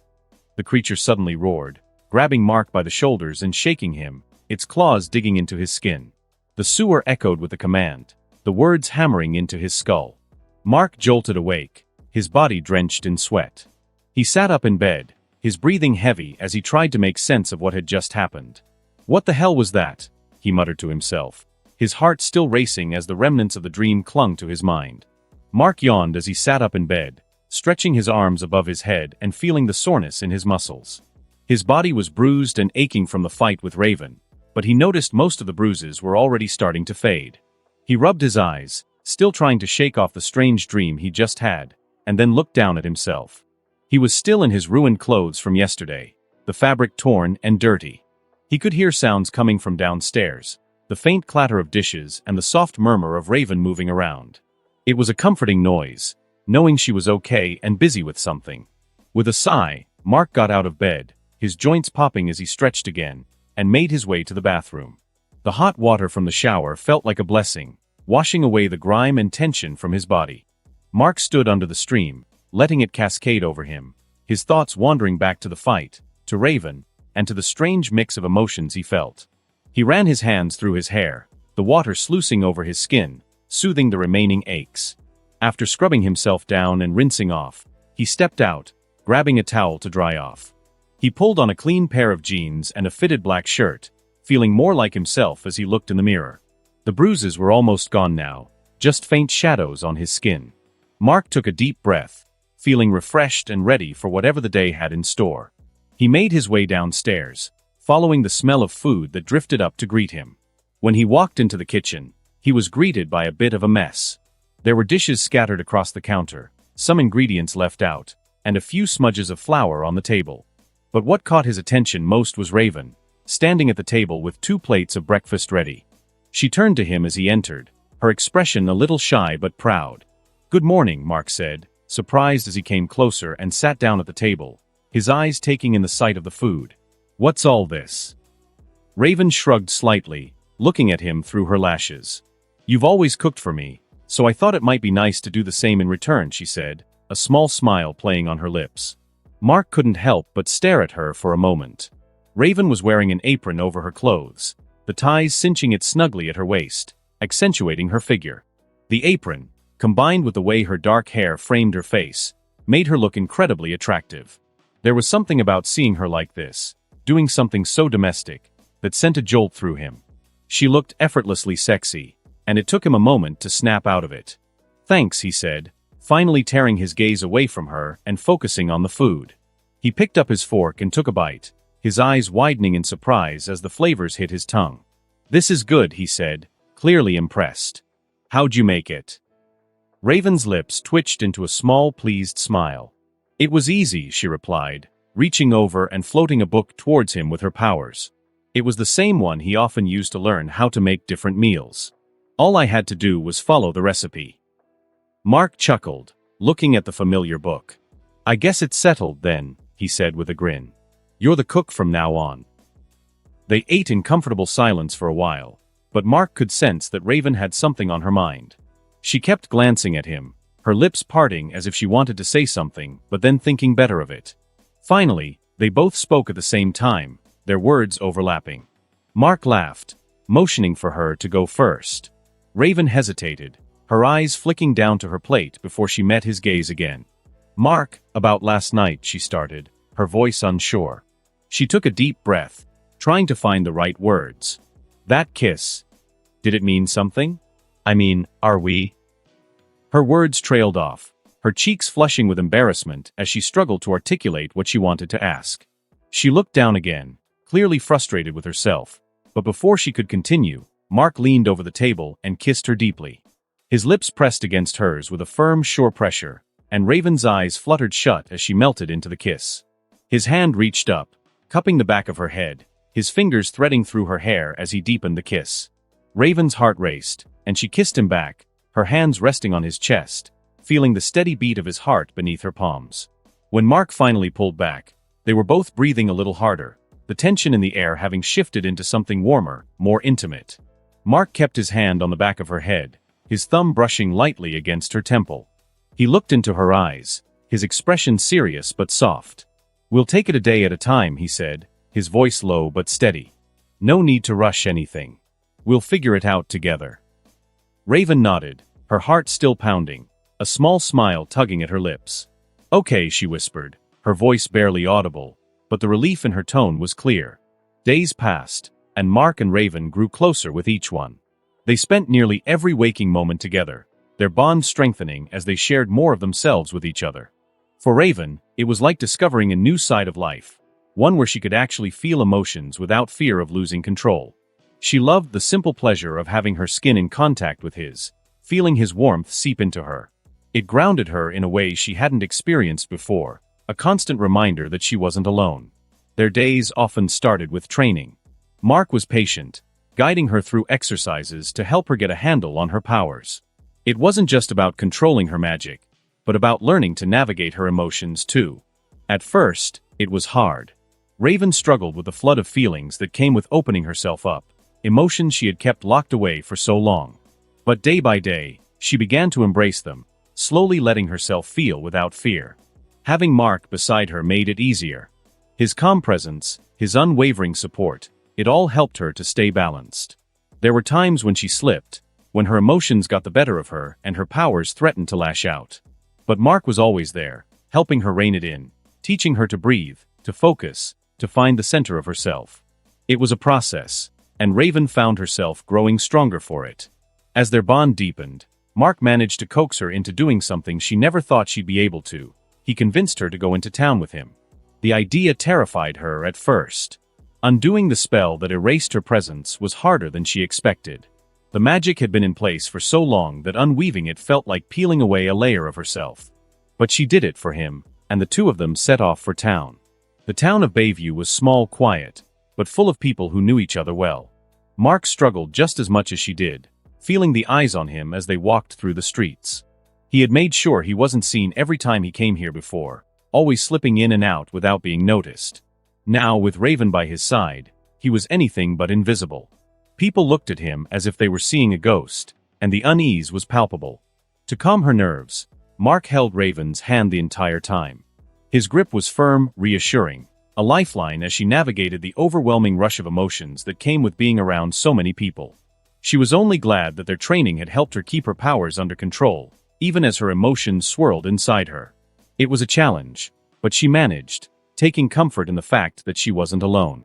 The creature suddenly roared, grabbing Mark by the shoulders and shaking him, its claws digging into his skin. The sewer echoed with the command, the words hammering into his skull. Mark jolted awake, his body drenched in sweat. He sat up in bed, his breathing heavy as he tried to make sense of what had just happened. "What the hell was that?" he muttered to himself, his heart still racing as the remnants of the dream clung to his mind. Mark yawned as he sat up in bed, stretching his arms above his head and feeling the soreness in his muscles. His body was bruised and aching from the fight with Raven, but he noticed most of the bruises were already starting to fade. He rubbed his eyes, still trying to shake off the strange dream he just had, and then looked down at himself. He was still in his ruined clothes from yesterday, the fabric torn and dirty. He could hear sounds coming from downstairs, the faint clatter of dishes and the soft murmur of Raven moving around. It was a comforting noise, knowing she was okay and busy with something. With a sigh, Mark got out of bed, his joints popping as he stretched again, and made his way to the bathroom. The hot water from the shower felt like a blessing, washing away the grime and tension from his body. Mark stood under the stream, letting it cascade over him, his thoughts wandering back to the fight, to Raven, and to the strange mix of emotions he felt. He ran his hands through his hair, the water sluicing over his skin, soothing the remaining aches. After scrubbing himself down and rinsing off, he stepped out, grabbing a towel to dry off. He pulled on a clean pair of jeans and a fitted black shirt, feeling more like himself as he looked in the mirror. The bruises were almost gone now, just faint shadows on his skin. Mark took a deep breath, feeling refreshed and ready for whatever the day had in store. He made his way downstairs, following the smell of food that drifted up to greet him. When he walked into the kitchen, he was greeted by a bit of a mess. There were dishes scattered across the counter, some ingredients left out, and a few smudges of flour on the table. But what caught his attention most was Raven, standing at the table with 2 plates of breakfast ready. She turned to him as he entered, her expression a little shy but proud. "Good morning," Mark said, surprised as he came closer and sat down at the table, his eyes taking in the sight of the food. "What's all this?" Raven shrugged slightly, looking at him through her lashes. "You've always cooked for me, so I thought it might be nice to do the same in return," she said, a small smile playing on her lips. Mark couldn't help but stare at her for a moment. Raven was wearing an apron over her clothes, the ties cinching it snugly at her waist, accentuating her figure. The apron, combined with the way her dark hair framed her face, made her look incredibly attractive. There was something about seeing her like this, doing something so domestic, that sent a jolt through him. She looked effortlessly sexy, and it took him a moment to snap out of it. "Thanks," he said, finally tearing his gaze away from her and focusing on the food. He picked up his fork and took a bite, his eyes widening in surprise as the flavors hit his tongue. "This is good," he said, clearly impressed. "How'd you make it?" Raven's lips twitched into a small, pleased smile. "It was easy," she replied, reaching over and floating a book towards him with her powers. It was the same one he often used to learn how to make different meals. All I had to do was follow the recipe. Mark chuckled, looking at the familiar book. "I guess it's settled then," he said with a grin. "You're the cook from now on." They ate in comfortable silence for a while, but Mark could sense that Raven had something on her mind. She kept glancing at him, her lips parting as if she wanted to say something, but then thinking better of it. Finally, they both spoke at the same time, their words overlapping. Mark laughed, motioning for her to go first. Raven hesitated, her eyes flicking down to her plate before she met his gaze again. "Mark, about last night," she started, her voice unsure. She took a deep breath, trying to find the right words. "That kiss. Did it mean something? I mean, are we?" Her words trailed off, her cheeks flushing with embarrassment as she struggled to articulate what she wanted to ask. She looked down again, clearly frustrated with herself, but before she could continue, Mark leaned over the table and kissed her deeply. His lips pressed against hers with a firm, sure pressure, and Raven's eyes fluttered shut as she melted into the kiss. His hand reached up, cupping the back of her head, his fingers threading through her hair as he deepened the kiss. Raven's heart raced, and she kissed him back, her hands resting on his chest, feeling the steady beat of his heart beneath her palms. When Mark finally pulled back, they were both breathing a little harder, the tension in the air having shifted into something warmer, more intimate. Mark kept his hand on the back of her head, his thumb brushing lightly against her temple. He looked into her eyes, his expression serious but soft. "We'll take it a day at a time," he said, his voice low but steady. "No need to rush anything. We'll figure it out together." Raven nodded, her heart still pounding, a small smile tugging at her lips. "Okay," she whispered, her voice barely audible, but the relief in her tone was clear. Days passed, and Mark and Raven grew closer with each one. They spent nearly every waking moment together, their bond strengthening as they shared more of themselves with each other. For Raven, it was like discovering a new side of life, one where she could actually feel emotions without fear of losing control. She loved the simple pleasure of having her skin in contact with his, feeling his warmth seep into her. It grounded her in a way she hadn't experienced before, a constant reminder that she wasn't alone. Their days often started with training. Mark was patient, guiding her through exercises to help her get a handle on her powers. It wasn't just about controlling her magic, but about learning to navigate her emotions too. At first, it was hard. Raven struggled with the flood of feelings that came with opening herself up, emotions she had kept locked away for so long. But day by day, she began to embrace them, slowly letting herself feel without fear. Having Mark beside her made it easier. His calm presence, his unwavering support, it all helped her to stay balanced. There were times when she slipped, when her emotions got the better of her and her powers threatened to lash out. But Mark was always there, helping her rein it in, teaching her to breathe, to focus, to find the center of herself. It was a process, and Raven found herself growing stronger for it. As their bond deepened, Mark managed to coax her into doing something she never thought she'd be able to. He convinced her to go into town with him. The idea terrified her at first. Undoing the spell that erased her presence was harder than she expected. The magic had been in place for so long that unweaving it felt like peeling away a layer of herself. But she did it for him, and the two of them set off for town. The town of Bayview was small, quiet, but full of people who knew each other well. Mark struggled just as much as she did, feeling the eyes on him as they walked through the streets. He had made sure he wasn't seen every time he came here before, always slipping in and out without being noticed. Now, with Raven by his side, he was anything but invisible. People looked at him as if they were seeing a ghost, and the unease was palpable. To calm her nerves, Mark held Raven's hand the entire time. His grip was firm, reassuring, a lifeline as she navigated the overwhelming rush of emotions that came with being around so many people. She was only glad that their training had helped her keep her powers under control, even as her emotions swirled inside her. It was a challenge, but she managed, taking comfort in the fact that she wasn't alone.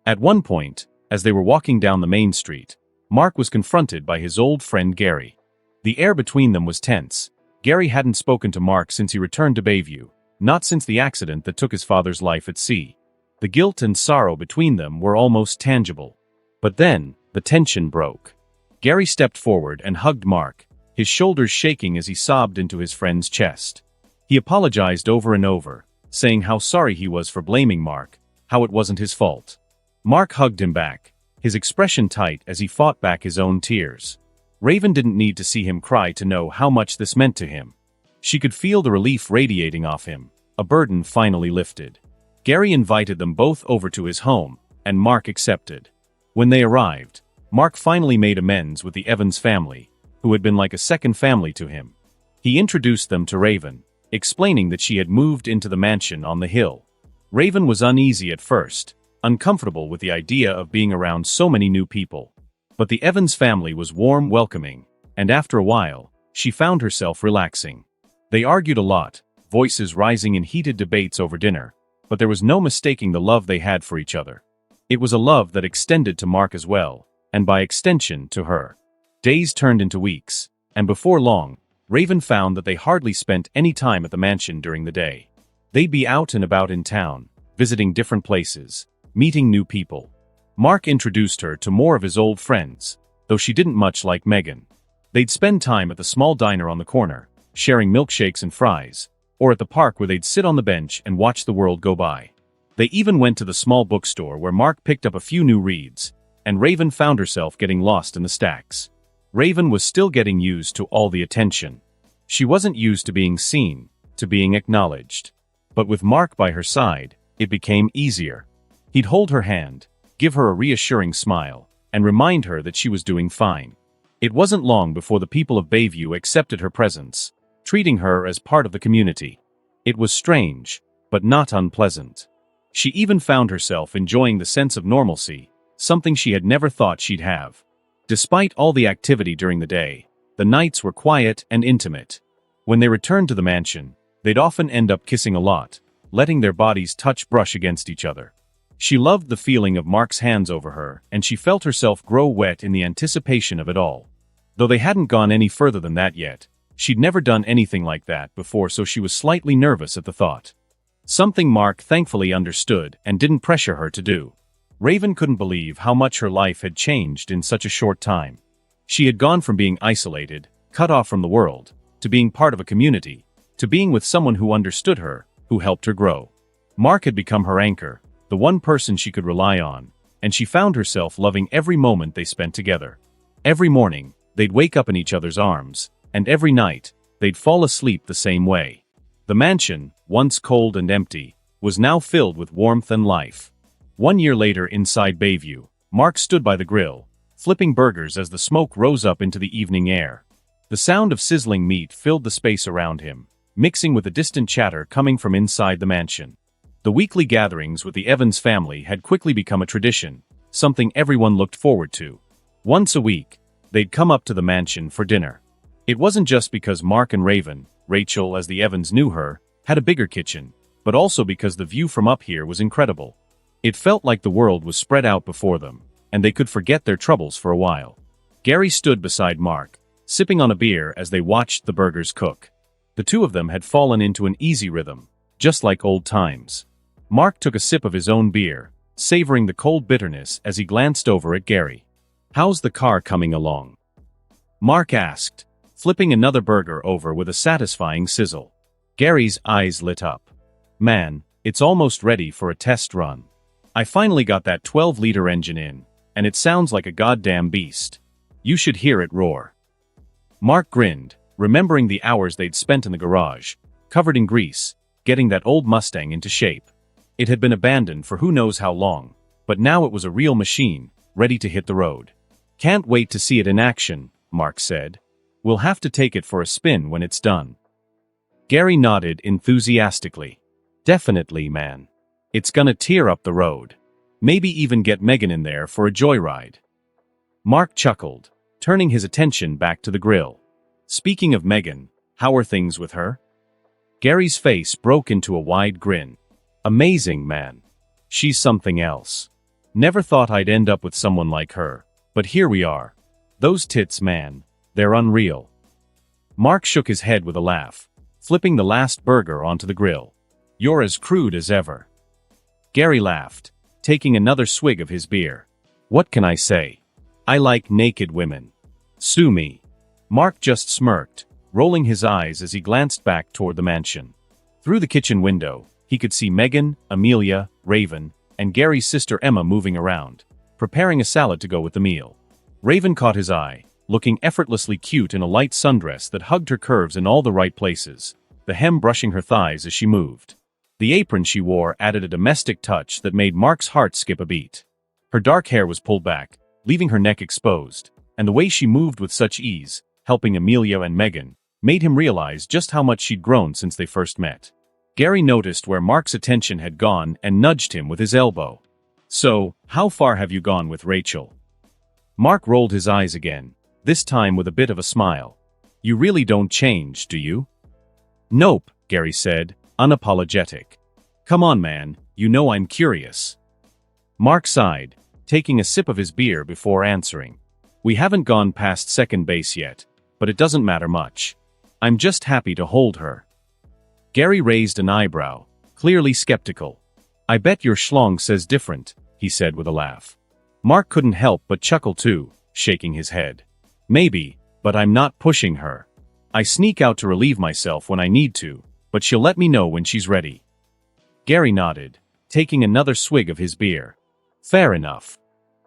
At one point, as they were walking down the main street, Mark was confronted by his old friend Gary. The air between them was tense. Gary hadn't spoken to Mark since he returned to Bayview, not since the accident that took his father's life at sea. The guilt and sorrow between them were almost tangible. But then, the tension broke. Gary stepped forward and hugged Mark, his shoulders shaking as he sobbed into his friend's chest. He apologized over and over, saying how sorry he was for blaming Mark, how it wasn't his fault. Mark hugged him back, his expression tight as he fought back his own tears. Raven didn't need to see him cry to know how much this meant to him. She could feel the relief radiating off him, a burden finally lifted. Gary invited them both over to his home, and Mark accepted. When they arrived, Mark finally made amends with the Evans family, who had been like a second family to him. He introduced them to Raven, explaining that she had moved into the mansion on the hill. Raven was uneasy at first, uncomfortable with the idea of being around so many new people. But the Evans family was warm, welcoming, and after a while, she found herself relaxing. They argued a lot, voices rising in heated debates over dinner, but there was no mistaking the love they had for each other. It was a love that extended to Mark as well, and by extension to her. Days turned into weeks, and before long, Raven found that they hardly spent any time at the mansion during the day. They'd be out and about in town, visiting different places, meeting new people. Mark introduced her to more of his old friends, though she didn't much like Megan. They'd spend time at the small diner on the corner, sharing milkshakes and fries, or at the park where they'd sit on the bench and watch the world go by. They even went to the small bookstore where Mark picked up a few new reads, and Raven found herself getting lost in the stacks. Raven was still getting used to all the attention. She wasn't used to being seen, to being acknowledged. But with Mark by her side, it became easier. He'd hold her hand, give her a reassuring smile, and remind her that she was doing fine. It wasn't long before the people of Bayview accepted her presence, treating her as part of the community. It was strange, but not unpleasant. She even found herself enjoying the sense of normalcy, something she had never thought she'd have. Despite all the activity during the day, the nights were quiet and intimate. When they returned to the mansion, they'd often end up kissing a lot, letting their bodies brush against each other. She loved the feeling of Mark's hands over her, and she felt herself grow wet in the anticipation of it all. Though they hadn't gone any further than that yet, she'd never done anything like that before, so she was slightly nervous at the thought. Something Mark thankfully understood and didn't pressure her to do. Raven couldn't believe how much her life had changed in such a short time. She had gone from being isolated, cut off from the world, to being part of a community, to being with someone who understood her, who helped her grow. Mark had become her anchor, the one person she could rely on, and she found herself loving every moment they spent together. Every morning, they'd wake up in each other's arms, and every night, they'd fall asleep the same way. The mansion, once cold and empty, was now filled with warmth and life. 1 year later inside Bayview, Mark stood by the grill, flipping burgers as the smoke rose up into the evening air. The sound of sizzling meat filled the space around him, mixing with the distant chatter coming from inside the mansion. The weekly gatherings with the Evans family had quickly become a tradition, something everyone looked forward to. Once a week, they'd come up to the mansion for dinner. It wasn't just because Mark and Raven, Rachel as the Evans knew her, had a bigger kitchen, but also because the view from up here was incredible. It felt like the world was spread out before them, and they could forget their troubles for a while. Gary stood beside Mark, sipping on a beer as they watched the burgers cook. The two of them had fallen into an easy rhythm, just like old times. Mark took a sip of his own beer, savoring the cold bitterness as he glanced over at Gary. "How's the car coming along?" Mark asked, flipping another burger over with a satisfying sizzle. Gary's eyes lit up. "Man, it's almost ready for a test run. I finally got that 12-liter engine in, and it sounds like a goddamn beast. You should hear it roar." Mark grinned, remembering the hours they'd spent in the garage, covered in grease, getting that old Mustang into shape. It had been abandoned for who knows how long, but now it was a real machine, ready to hit the road. "Can't wait to see it in action," Mark said. "We'll have to take it for a spin when it's done." Gary nodded enthusiastically. "Definitely, man. It's gonna tear up the road. Maybe even get Megan in there for a joyride." Mark chuckled, turning his attention back to the grill. "Speaking of Megan, How are things with her? Gary's face broke into a wide grin. Amazing, man. She's something else. Never thought I'd end up with someone like her, but here we are. Those tits, man, they're unreal. Mark shook his head with a laugh, flipping the last burger onto the grill. You're as crude as ever. Gary laughed, taking another swig of his beer. What can I say? I like naked women. Sue me. Mark just smirked, rolling his eyes as he glanced back toward the mansion. Through the kitchen window, he could see Megan, Amelia, Raven, and Gary's sister Emma moving around, preparing a salad to go with the meal. Raven caught his eye, looking effortlessly cute in a light sundress that hugged her curves in all the right places, the hem brushing her thighs as she moved. The apron she wore added a domestic touch that made Mark's heart skip a beat. Her dark hair was pulled back, leaving her neck exposed, and the way she moved with such ease, helping Amelia and Megan, made him realize just how much she'd grown since they first met. Gary noticed where Mark's attention had gone and nudged him with his elbow. So, how far have you gone with Rachel? Mark rolled his eyes again, this time with a bit of a smile. You really don't change, do you? Nope, Gary said, unapologetic. Come on, man, you know I'm curious. Mark sighed, taking a sip of his beer before answering. We haven't gone past second base yet, but it doesn't matter much. I'm just happy to hold her. Gary raised an eyebrow, clearly skeptical. I bet your schlong says different, he said with a laugh. Mark couldn't help but chuckle too, shaking his head. Maybe, but I'm not pushing her. I sneak out to relieve myself when I need to, but she'll let me know when she's ready. Gary nodded, taking another swig of his beer. Fair enough.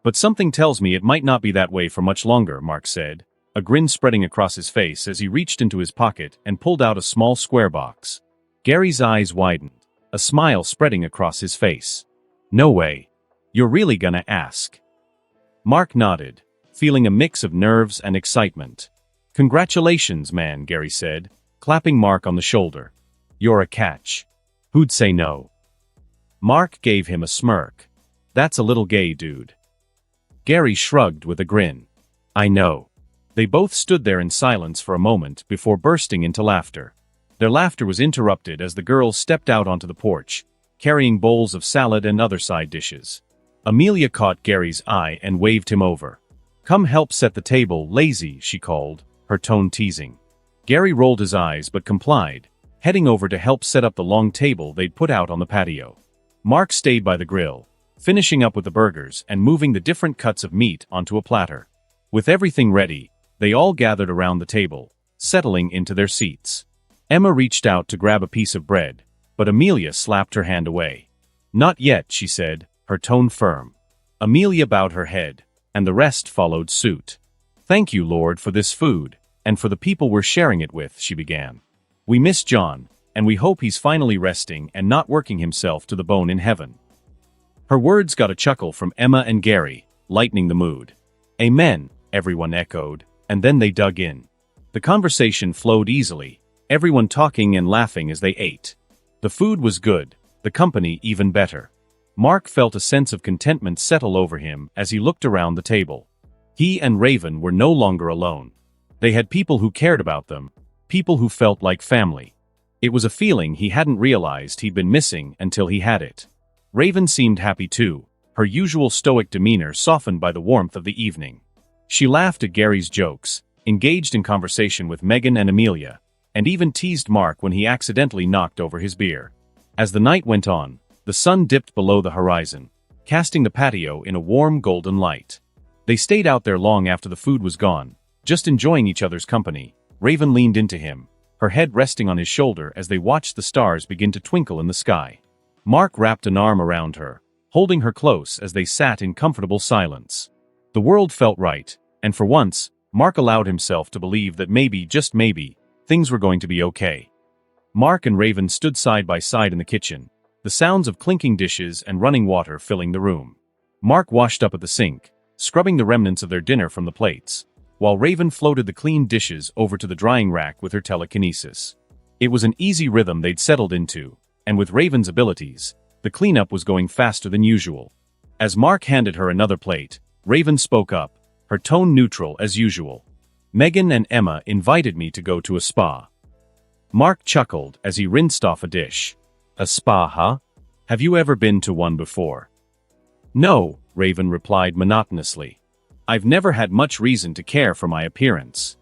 But something tells me it might not be that way for much longer, Mark said, a grin spreading across his face as he reached into his pocket and pulled out a small square box. Gary's eyes widened, a smile spreading across his face. No way. You're really gonna ask? Mark nodded, feeling a mix of nerves and excitement. Congratulations, man, Gary said, clapping Mark on the shoulder. You're a catch. Who'd say no? Mark gave him a smirk. That's a little gay, dude. Gary shrugged with a grin. I know. They both stood there in silence for a moment before bursting into laughter. Their laughter was interrupted as the girls stepped out onto the porch, carrying bowls of salad and other side dishes. Amelia caught Gary's eye and waved him over. Come help set the table, lazy, she called, her tone teasing. Gary rolled his eyes but complied, heading over to help set up the long table they'd put out on the patio. Mark stayed by the grill, finishing up with the burgers and moving the different cuts of meat onto a platter. With everything ready, they all gathered around the table, settling into their seats. Emma reached out to grab a piece of bread, but Amelia slapped her hand away. Not yet, she said, her tone firm. Amelia bowed her head, and the rest followed suit. Thank you, Lord, for this food, and for the people we're sharing it with, she began. We miss John, and we hope he's finally resting and not working himself to the bone in heaven. Her words got a chuckle from Emma and Gary, lightening the mood. Amen, everyone echoed, and then they dug in. The conversation flowed easily, everyone talking and laughing as they ate. The food was good, the company even better. Mark felt a sense of contentment settle over him as he looked around the table. He and Raven were no longer alone. They had people who cared about them, people who felt like family. It was a feeling he hadn't realized he'd been missing until he had it. Raven seemed happy too, her usual stoic demeanor softened by the warmth of the evening. She laughed at Gary's jokes, engaged in conversation with Megan and Amelia, and even teased Mark when he accidentally knocked over his beer. As the night went on, the sun dipped below the horizon, casting the patio in a warm golden light. They stayed out there long after the food was gone, just enjoying each other's company. Raven leaned into him, her head resting on his shoulder as they watched the stars begin to twinkle in the sky. Mark wrapped an arm around her, holding her close as they sat in comfortable silence. The world felt right, and for once, Mark allowed himself to believe that maybe, just maybe, things were going to be okay. Mark and Raven stood side by side in the kitchen, the sounds of clinking dishes and running water filling the room. Mark washed up at the sink, scrubbing the remnants of their dinner from the plates, while Raven floated the clean dishes over to the drying rack with her telekinesis. It was an easy rhythm they'd settled into, and with Raven's abilities, the cleanup was going faster than usual. As Mark handed her another plate, Raven spoke up, her tone neutral as usual. Megan and Emma invited me to go to a spa. Mark chuckled as he rinsed off a dish. A spa, huh? Have you ever been to one before? No, Raven replied monotonously. I've never had much reason to care for my appearance.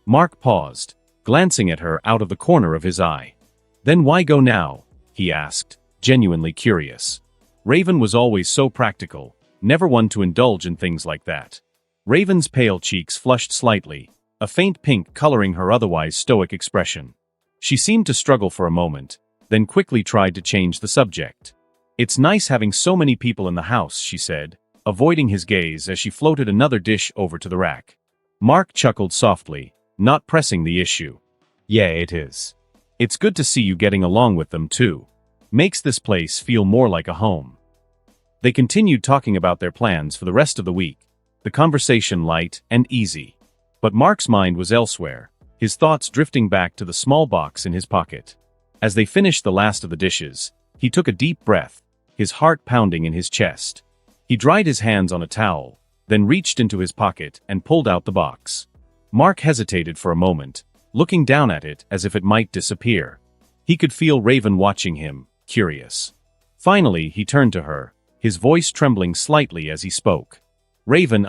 Mark paused, glancing at her out of the corner of his eye. Then why go now? He asked, genuinely curious. Raven was always so practical, never one to indulge in things like that. Raven's pale cheeks flushed slightly, a faint pink coloring her otherwise stoic expression. She seemed to struggle for a moment, then quickly tried to change the subject. It's nice having so many people in the house, she said, avoiding his gaze as she floated another dish over to the rack. Mark chuckled softly, not pressing the issue. Yeah, it is. It's good to see you getting along with them too. Makes this place feel more like a home. They continued talking about their plans for the rest of the week, the conversation light and easy. But Mark's mind was elsewhere, his thoughts drifting back to the small box in his pocket. As they finished the last of the dishes, he took a deep breath, his heart pounding in his chest. He dried his hands on a towel, then reached into his pocket and pulled out the box. Mark hesitated for a moment, looking down at it as if it might disappear. He could feel Raven watching him, curious. Finally, he turned to her, his voice trembling slightly as he spoke. Raven,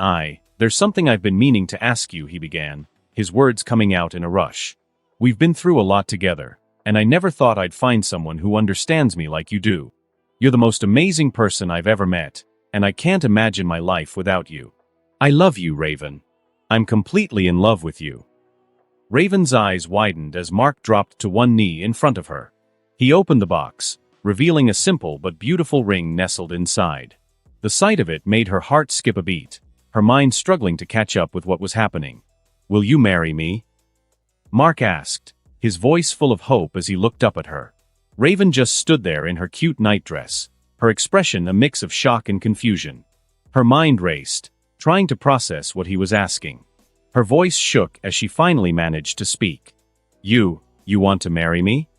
there's something I've been meaning to ask you, he began, his words coming out in a rush. We've been through a lot together, and I never thought I'd find someone who understands me like you do. You're the most amazing person I've ever met, and I can't imagine my life without you. I love you, Raven. I'm completely in love with you. Raven's eyes widened as Mark dropped to one knee in front of her. He opened the box, revealing a simple but beautiful ring nestled inside. The sight of it made her heart skip a beat, her mind struggling to catch up with what was happening. Will you marry me? Mark asked, his voice full of hope as he looked up at her. Raven just stood there in her cute nightdress, her expression a mix of shock and confusion. Her mind raced, trying to process what he was asking. Her voice shook as she finally managed to speak. You want to marry me?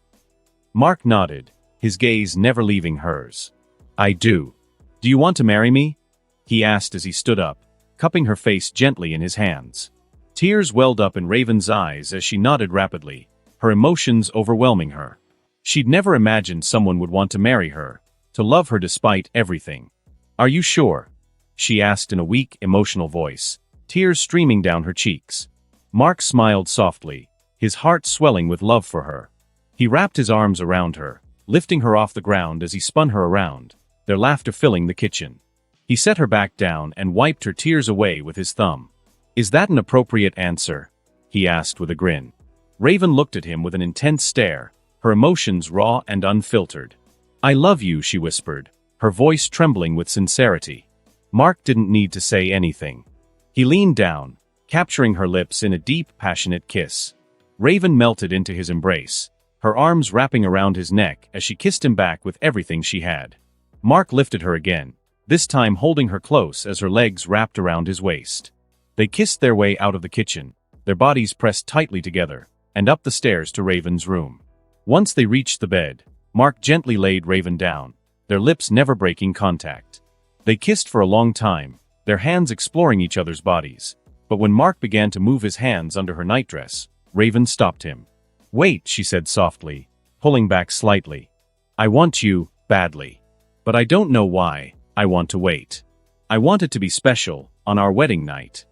Mark nodded, his gaze never leaving hers. I do. Do you want to marry me? He asked as he stood up, cupping her face gently in his hands. Tears welled up in Raven's eyes as she nodded rapidly, her emotions overwhelming her. She'd never imagined someone would want to marry her, to love her despite everything. Are you sure? She asked in a weak, emotional voice, tears streaming down her cheeks. Mark smiled softly, his heart swelling with love for her. He wrapped his arms around her, lifting her off the ground as he spun her around, their laughter filling the kitchen. He set her back down and wiped her tears away with his thumb. Is that an appropriate answer? He asked with a grin. Raven looked at him with an intense stare, her emotions raw and unfiltered. I love you, she whispered, her voice trembling with sincerity. Mark didn't need to say anything. He leaned down, capturing her lips in a deep, passionate kiss. Raven melted into his embrace, her arms wrapping around his neck as she kissed him back with everything she had. Mark lifted her again, this time holding her close as her legs wrapped around his waist. They kissed their way out of the kitchen, their bodies pressed tightly together, and up the stairs to Raven's room. Once they reached the bed, Mark gently laid Raven down, their lips never breaking contact. They kissed for a long time, their hands exploring each other's bodies. But when Mark began to move his hands under her nightdress, Raven stopped him. Wait, she said softly, pulling back slightly. I want you, badly. But I don't know why, I want to wait. I want it to be special, on our wedding night.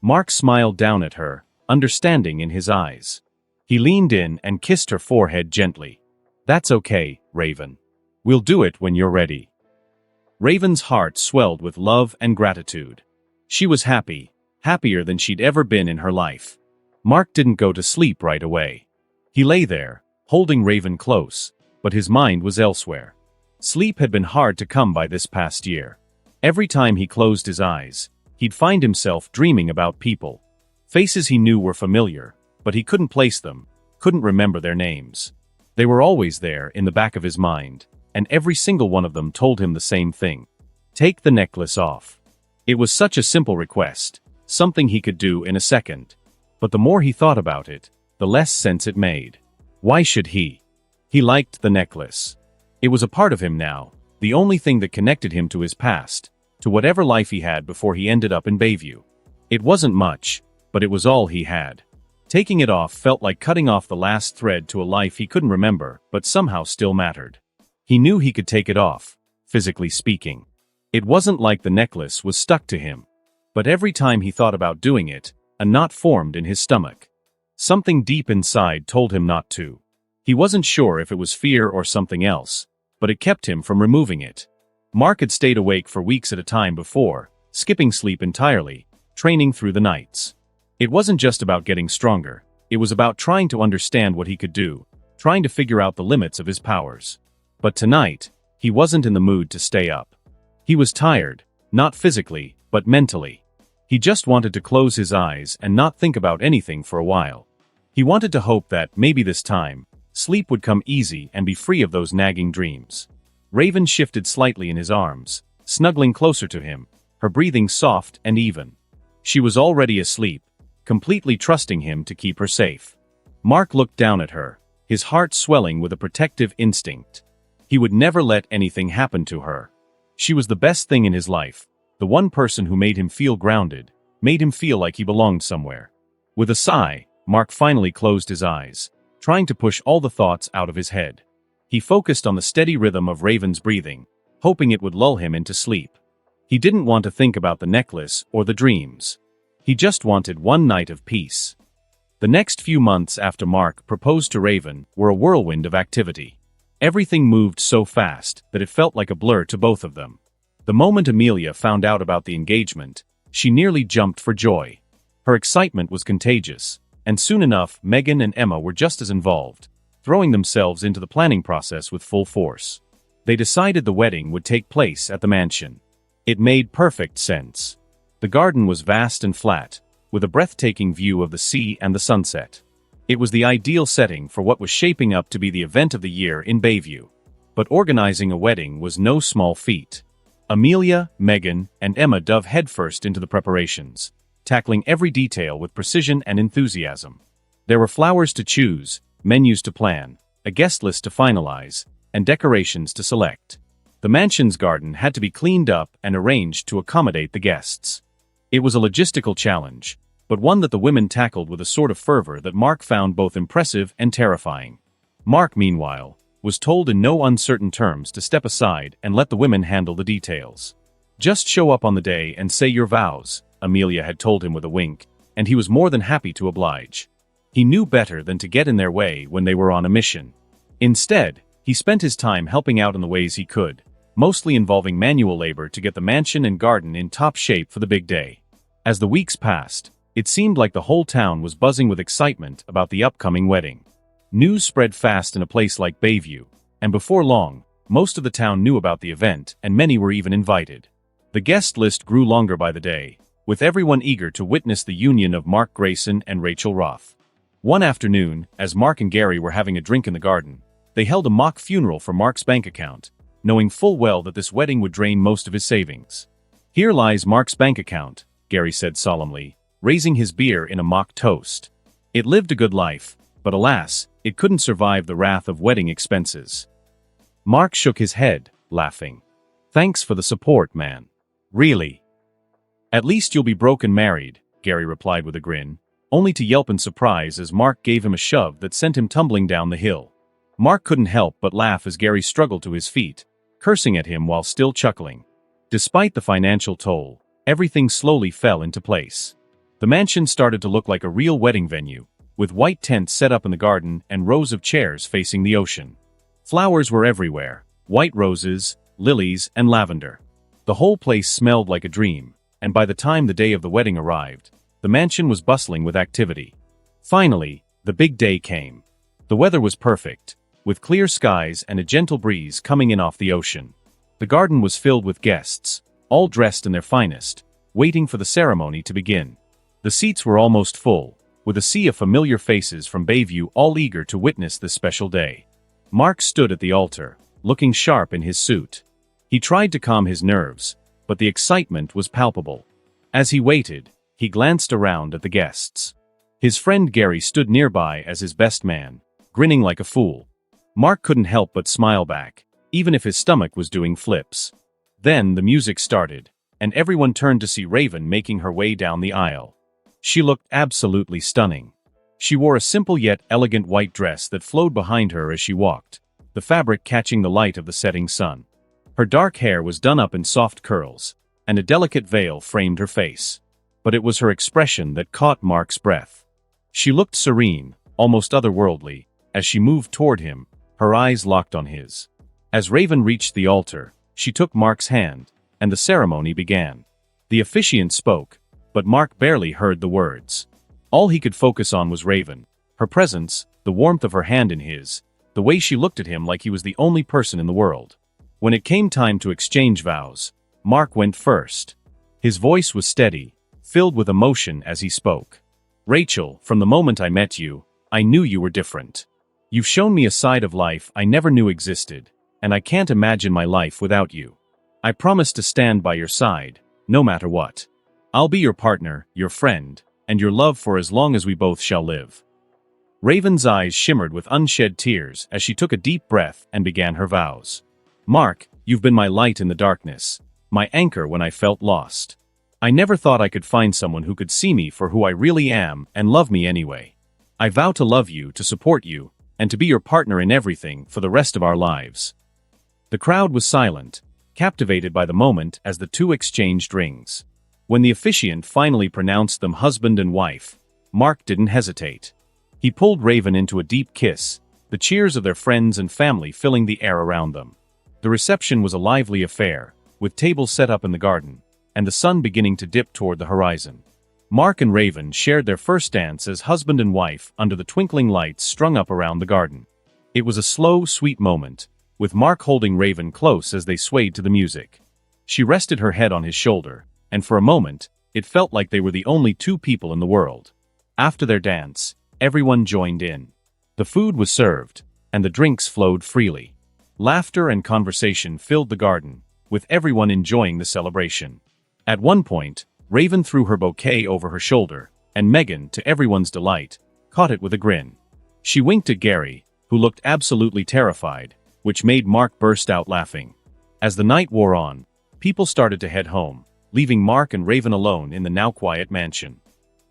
Mark smiled down at her, understanding in his eyes. He leaned in and kissed her forehead gently. That's okay, Raven. We'll do it when you're ready. Raven's heart swelled with love and gratitude. She was happy, happier than she'd ever been in her life. Mark didn't go to sleep right away. He lay there, holding Raven close, but his mind was elsewhere. Sleep had been hard to come by this past year. Every time he closed his eyes, he'd find himself dreaming about people. Faces he knew were familiar, but he couldn't place them, couldn't remember their names. They were always there in the back of his mind, and every single one of them told him the same thing. Take the necklace off. It was such a simple request, something he could do in a second. But the more he thought about it, the less sense it made. Why should he? He liked the necklace. It was a part of him now, the only thing that connected him to his past, to whatever life he had before he ended up in Bayview. It wasn't much, but it was all he had. Taking it off felt like cutting off the last thread to a life he couldn't remember, but somehow still mattered. He knew he could take it off, physically speaking. It wasn't like the necklace was stuck to him. But every time he thought about doing it, a knot formed in his stomach. Something deep inside told him not to. He wasn't sure if it was fear or something else, but it kept him from removing it. Mark had stayed awake for weeks at a time before, skipping sleep entirely, training through the nights. It wasn't just about getting stronger, it was about trying to understand what he could do, trying to figure out the limits of his powers. But tonight, he wasn't in the mood to stay up. He was tired, not physically, but mentally. He just wanted to close his eyes and not think about anything for a while. He wanted to hope that, maybe this time, sleep would come easy and be free of those nagging dreams. Raven shifted slightly in his arms, snuggling closer to him, her breathing soft and even. She was already asleep, completely trusting him to keep her safe. Mark looked down at her, his heart swelling with a protective instinct. He would never let anything happen to her. She was the best thing in his life, the one person who made him feel grounded, made him feel like he belonged somewhere. With a sigh, Mark finally closed his eyes, trying to push all the thoughts out of his head. He focused on the steady rhythm of Raven's breathing, hoping it would lull him into sleep. He didn't want to think about the necklace or the dreams. He just wanted one night of peace. The next few months after Mark proposed to Raven were a whirlwind of activity. Everything moved so fast that it felt like a blur to both of them. The moment Amelia found out about the engagement, she nearly jumped for joy. Her excitement was contagious, and soon enough Megan and Emma were just as involved, throwing themselves into the planning process with full force. They decided the wedding would take place at the mansion. It made perfect sense. The garden was vast and flat, with a breathtaking view of the sea and the sunset. It was the ideal setting for what was shaping up to be the event of the year in Bayview. But organizing a wedding was no small feat. Amelia, Megan, and Emma dove headfirst into the preparations, tackling every detail with precision and enthusiasm. There were flowers to choose, menus to plan, a guest list to finalize, and decorations to select. The mansion's garden had to be cleaned up and arranged to accommodate the guests. It was a logistical challenge, but one that the women tackled with a sort of fervor that Mark found both impressive and terrifying. Mark, meanwhile, was told in no uncertain terms to step aside and let the women handle the details. "Just show up on the day and say your vows," Amelia had told him with a wink, and he was more than happy to oblige. He knew better than to get in their way when they were on a mission. Instead, he spent his time helping out in the ways he could, mostly involving manual labor to get the mansion and garden in top shape for the big day. As the weeks passed, it seemed like the whole town was buzzing with excitement about the upcoming wedding. News spread fast in a place like Bayview, and before long, most of the town knew about the event and many were even invited. The guest list grew longer by the day, with everyone eager to witness the union of Mark Grayson and Rachel Roth. One afternoon, as Mark and Gary were having a drink in the garden, they held a mock funeral for Mark's bank account, knowing full well that this wedding would drain most of his savings. "Here lies Mark's bank account," Gary said solemnly, raising his beer in a mock toast. It lived a good life, but alas, it couldn't survive the wrath of wedding expenses. Mark shook his head, laughing. "Thanks for the support, man. Really." "At least you'll be broke and married," Gary replied with a grin, only to yelp in surprise as Mark gave him a shove that sent him tumbling down the hill. Mark couldn't help but laugh as Gary struggled to his feet, cursing at him while still chuckling. Despite the financial toll, everything slowly fell into place. The mansion started to look like a real wedding venue, with white tents set up in the garden and rows of chairs facing the ocean. Flowers were everywhere, white roses, lilies, and lavender. The whole place smelled like a dream, and by the time the day of the wedding arrived, the mansion was bustling with activity. Finally, the big day came. The weather was perfect, with clear skies and a gentle breeze coming in off the ocean. The garden was filled with guests, all dressed in their finest, waiting for the ceremony to begin. The seats were almost full, with a sea of familiar faces from Bayview all eager to witness this special day. Mark stood at the altar, looking sharp in his suit. He tried to calm his nerves, but the excitement was palpable. As he waited, he glanced around at the guests. His friend Gary stood nearby as his best man, grinning like a fool. Mark couldn't help but smile back, even if his stomach was doing flips. Then the music started, and everyone turned to see Raven making her way down the aisle. She looked absolutely stunning. She wore a simple yet elegant white dress that flowed behind her as she walked, the fabric catching the light of the setting sun. Her dark hair was done up in soft curls, and a delicate veil framed her face. But it was her expression that caught Mark's breath. She looked serene, almost otherworldly, as she moved toward him, her eyes locked on his. As Raven reached the altar, she took Mark's hand, and the ceremony began. The officiant spoke, but Mark barely heard the words. All he could focus on was Raven, her presence, the warmth of her hand in his, the way she looked at him like he was the only person in the world. When it came time to exchange vows, Mark went first. His voice was steady, filled with emotion as he spoke. "Rachel, from the moment I met you, I knew you were different. You've shown me a side of life I never knew existed, and I can't imagine my life without you. I promise to stand by your side, no matter what. I'll be your partner, your friend, and your love for as long as we both shall live." Raven's eyes shimmered with unshed tears as she took a deep breath and began her vows. "Mark, you've been my light in the darkness, my anchor when I felt lost. I never thought I could find someone who could see me for who I really am and love me anyway. I vow to love you, to support you, and to be your partner in everything for the rest of our lives." The crowd was silent, captivated by the moment as the two exchanged rings. When the officiant finally pronounced them husband and wife, Mark didn't hesitate. He pulled Raven into a deep kiss, the cheers of their friends and family filling the air around them. The reception was a lively affair, with tables set up in the garden, and the sun beginning to dip toward the horizon. Mark and Raven shared their first dance as husband and wife under the twinkling lights strung up around the garden. It was a slow, sweet moment, with Mark holding Raven close as they swayed to the music. She rested her head on his shoulder, and for a moment, it felt like they were the only two people in the world. After their dance, everyone joined in. The food was served, and the drinks flowed freely. Laughter and conversation filled the garden, with everyone enjoying the celebration. At one point, Raven threw her bouquet over her shoulder, and Megan, to everyone's delight, caught it with a grin. She winked at Gary, who looked absolutely terrified, which made Mark burst out laughing. As the night wore on, people started to head home, leaving Mark and Raven alone in the now quiet mansion.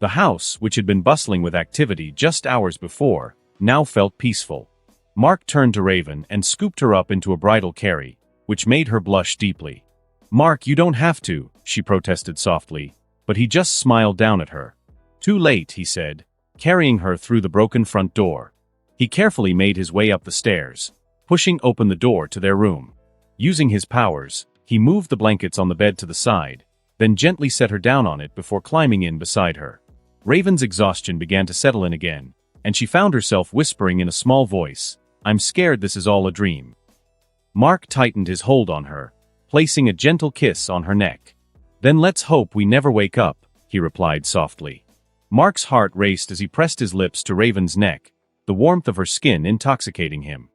The house, which had been bustling with activity just hours before, now felt peaceful. Mark turned to Raven and scooped her up into a bridal carry, which made her blush deeply. "Mark, you don't have to," she protested softly, but he just smiled down at her. "Too late," he said, carrying her through the broken front door. He carefully made his way up the stairs, pushing open the door to their room. Using his powers, he moved the blankets on the bed to the side, then gently set her down on it before climbing in beside her. Raven's exhaustion began to settle in again, and she found herself whispering in a small voice, "I'm scared this is all a dream." Mark tightened his hold on her, placing a gentle kiss on her neck. "Then let's hope we never wake up," he replied softly. Mark's heart raced as he pressed his lips to Raven's neck, the warmth of her skin intoxicating him.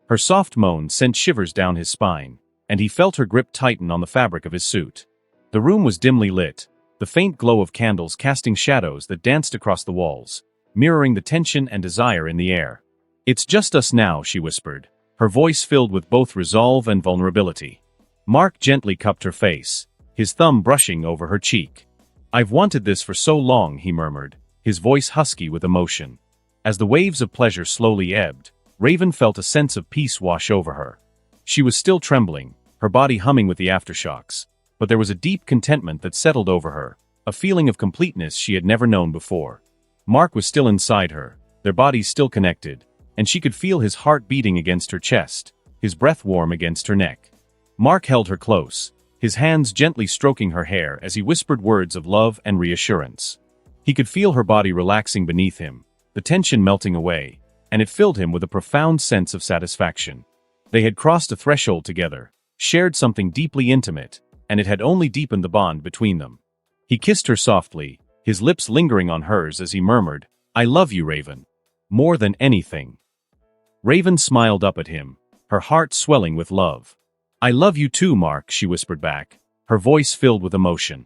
Her soft moan sent shivers down his spine, and he felt her grip tighten on the fabric of his suit. The room was dimly lit, the faint glow of candles casting shadows that danced across the walls, mirroring the tension and desire in the air. "It's just us now," she whispered, her voice filled with both resolve and vulnerability. Mark gently cupped her face, his thumb brushing over her cheek. "I've wanted this for so long," he murmured, his voice husky with emotion. As the waves of pleasure slowly ebbed, Raven felt a sense of peace wash over her. She was still trembling, her body humming with the aftershocks, but there was a deep contentment that settled over her, a feeling of completeness she had never known before. Mark was still inside her, their bodies still connected, and she could feel his heart beating against her chest, his breath warm against her neck. Mark held her close, his hands gently stroking her hair as he whispered words of love and reassurance. He could feel her body relaxing beneath him, the tension melting away, and it filled him with a profound sense of satisfaction. They had crossed a threshold together, shared something deeply intimate, and it had only deepened the bond between them. He kissed her softly, his lips lingering on hers as he murmured, "I love you, Raven. More than anything." Raven smiled up at him, her heart swelling with love. "I love you too, Mark," she whispered back, her voice filled with emotion.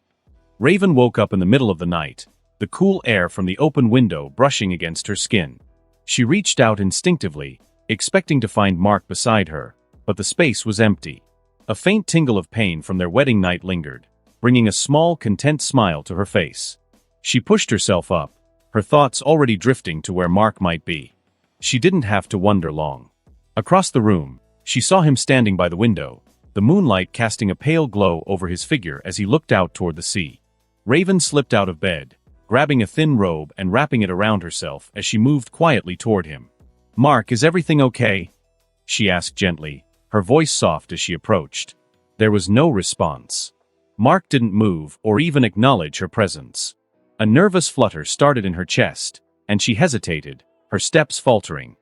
Raven woke up in the middle of the night, the cool air from the open window brushing against her skin. She reached out instinctively, expecting to find Mark beside her, but the space was empty. A faint tingle of pain from their wedding night lingered, bringing a small, content smile to her face. She pushed herself up, her thoughts already drifting to where Mark might be. She didn't have to wonder long. Across the room, she saw him standing by the window, the moonlight casting a pale glow over his figure as he looked out toward the sea. Raven slipped out of bed, grabbing a thin robe and wrapping it around herself as she moved quietly toward him. "Mark, is everything okay?" she asked gently, her voice soft as she approached. There was no response. Mark didn't move or even acknowledge her presence. A nervous flutter started in her chest, and she hesitated, her steps faltering.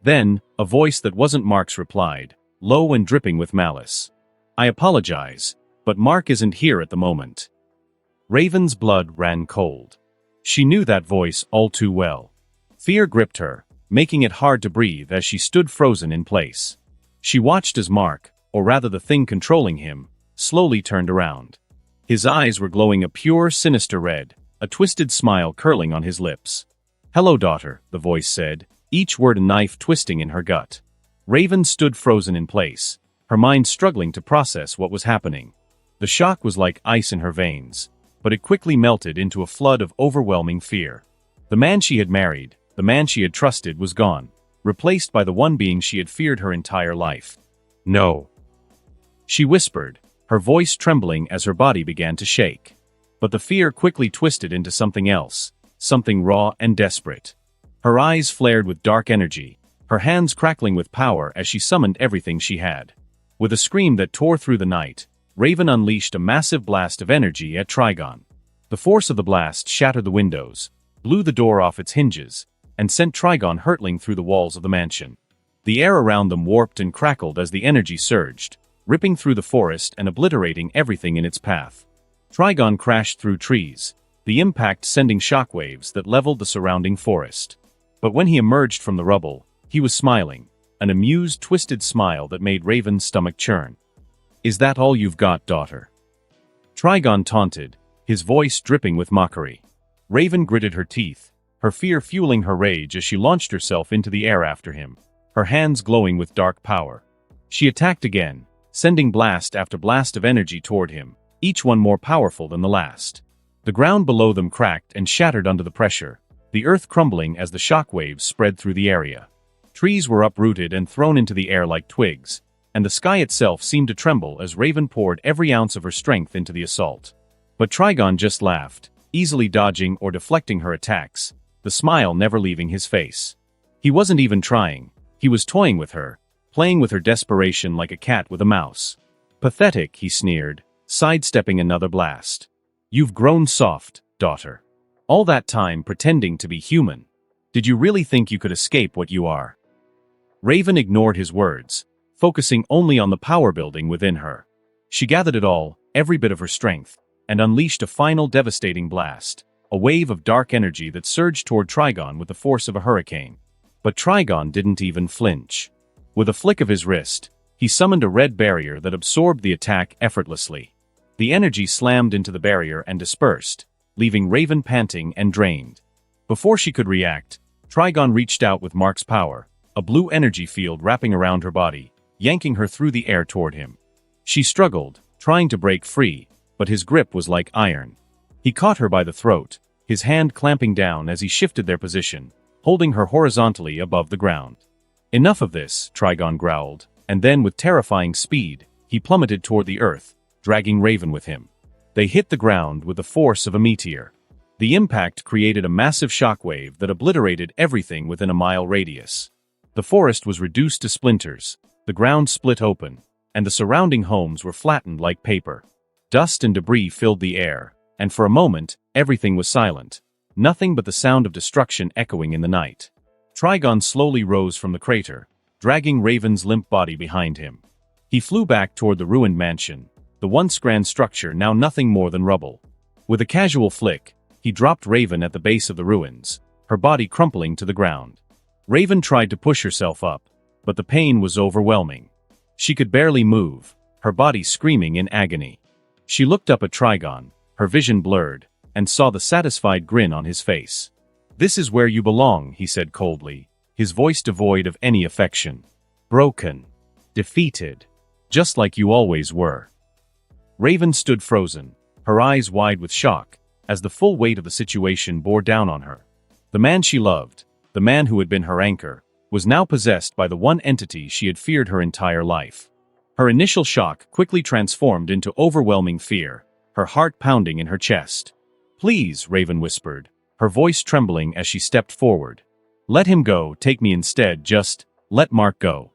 Then, a voice that wasn't Mark's replied, low and dripping with malice. "I apologize, but Mark isn't here at the moment." Raven's blood ran cold. She knew that voice all too well. Fear gripped her, making it hard to breathe as she stood frozen in place. She watched as Mark, or rather the thing controlling him, slowly turned around. His eyes were glowing a pure, sinister red, a twisted smile curling on his lips. "Hello, daughter," the voice said, each word a knife twisting in her gut. Raven stood frozen in place, her mind struggling to process what was happening. The shock was like ice in her veins, but it quickly melted into a flood of overwhelming fear. The man she had married, the man she had trusted, was gone, replaced by the one being she had feared her entire life. "No," she whispered, her voice trembling as her body began to shake. But the fear quickly twisted into something else, something raw and desperate. Her eyes flared with dark energy, her hands crackling with power as she summoned everything she had. With a scream that tore through the night, Raven unleashed a massive blast of energy at Trigon. The force of the blast shattered the windows, blew the door off its hinges, and sent Trigon hurtling through the walls of the mansion. The air around them warped and crackled as the energy surged, ripping through the forest and obliterating everything in its path. Trigon crashed through trees, the impact sending shockwaves that leveled the surrounding forest. But when he emerged from the rubble, he was smiling, an amused, twisted smile that made Raven's stomach churn. "Is that all you've got, daughter?" Trigon taunted, his voice dripping with mockery. Raven gritted her teeth, her fear fueling her rage as she launched herself into the air after him, her hands glowing with dark power. She attacked again, sending blast after blast of energy toward him, each one more powerful than the last. The ground below them cracked and shattered under the pressure, the earth crumbling as the shock waves spread through the area. Trees were uprooted and thrown into the air like twigs, and the sky itself seemed to tremble as Raven poured every ounce of her strength into the assault. But Trigon just laughed, easily dodging or deflecting her attacks, the smile never leaving his face. He wasn't even trying, he was toying with her, playing with her desperation like a cat with a mouse. "Pathetic," he sneered, sidestepping another blast. "You've grown soft, daughter. All that time pretending to be human. Did you really think you could escape what you are?" Raven ignored his words, focusing only on the power building within her. She gathered it all, every bit of her strength, and unleashed a final devastating blast, a wave of dark energy that surged toward Trigon with the force of a hurricane. But Trigon didn't even flinch. With a flick of his wrist, he summoned a red barrier that absorbed the attack effortlessly. The energy slammed into the barrier and dispersed, leaving Raven panting and drained. Before she could react, Trigon reached out with Mark's power, a blue energy field wrapping around her body, yanking her through the air toward him. She struggled, trying to break free, but his grip was like iron. He caught her by the throat, his hand clamping down as he shifted their position, holding her horizontally above the ground. "Enough of this," Trigon growled, and then with terrifying speed, he plummeted toward the earth, dragging Raven with him. They hit the ground with the force of a meteor. The impact created a massive shockwave that obliterated everything within a mile radius. The forest was reduced to splinters, the ground split open, and the surrounding homes were flattened like paper. Dust and debris filled the air, and for a moment, everything was silent, nothing but the sound of destruction echoing in the night. Trigon slowly rose from the crater, dragging Raven's limp body behind him. He flew back toward the ruined mansion, the once grand structure now nothing more than rubble. With a casual flick, he dropped Raven at the base of the ruins, her body crumpling to the ground. Raven tried to push herself up, but the pain was overwhelming. She could barely move, her body screaming in agony. She looked up at Trigon, her vision blurred, and saw the satisfied grin on his face. "This is where you belong," he said coldly, his voice devoid of any affection. "Broken. Defeated. Just like you always were." Raven stood frozen, her eyes wide with shock, as the full weight of the situation bore down on her. The man she loved, the man who had been her anchor, was now possessed by the one entity she had feared her entire life. Her initial shock quickly transformed into overwhelming fear, her heart pounding in her chest. "Please," Raven whispered, her voice trembling as she stepped forward. "Let him go, take me instead, just let Mark go."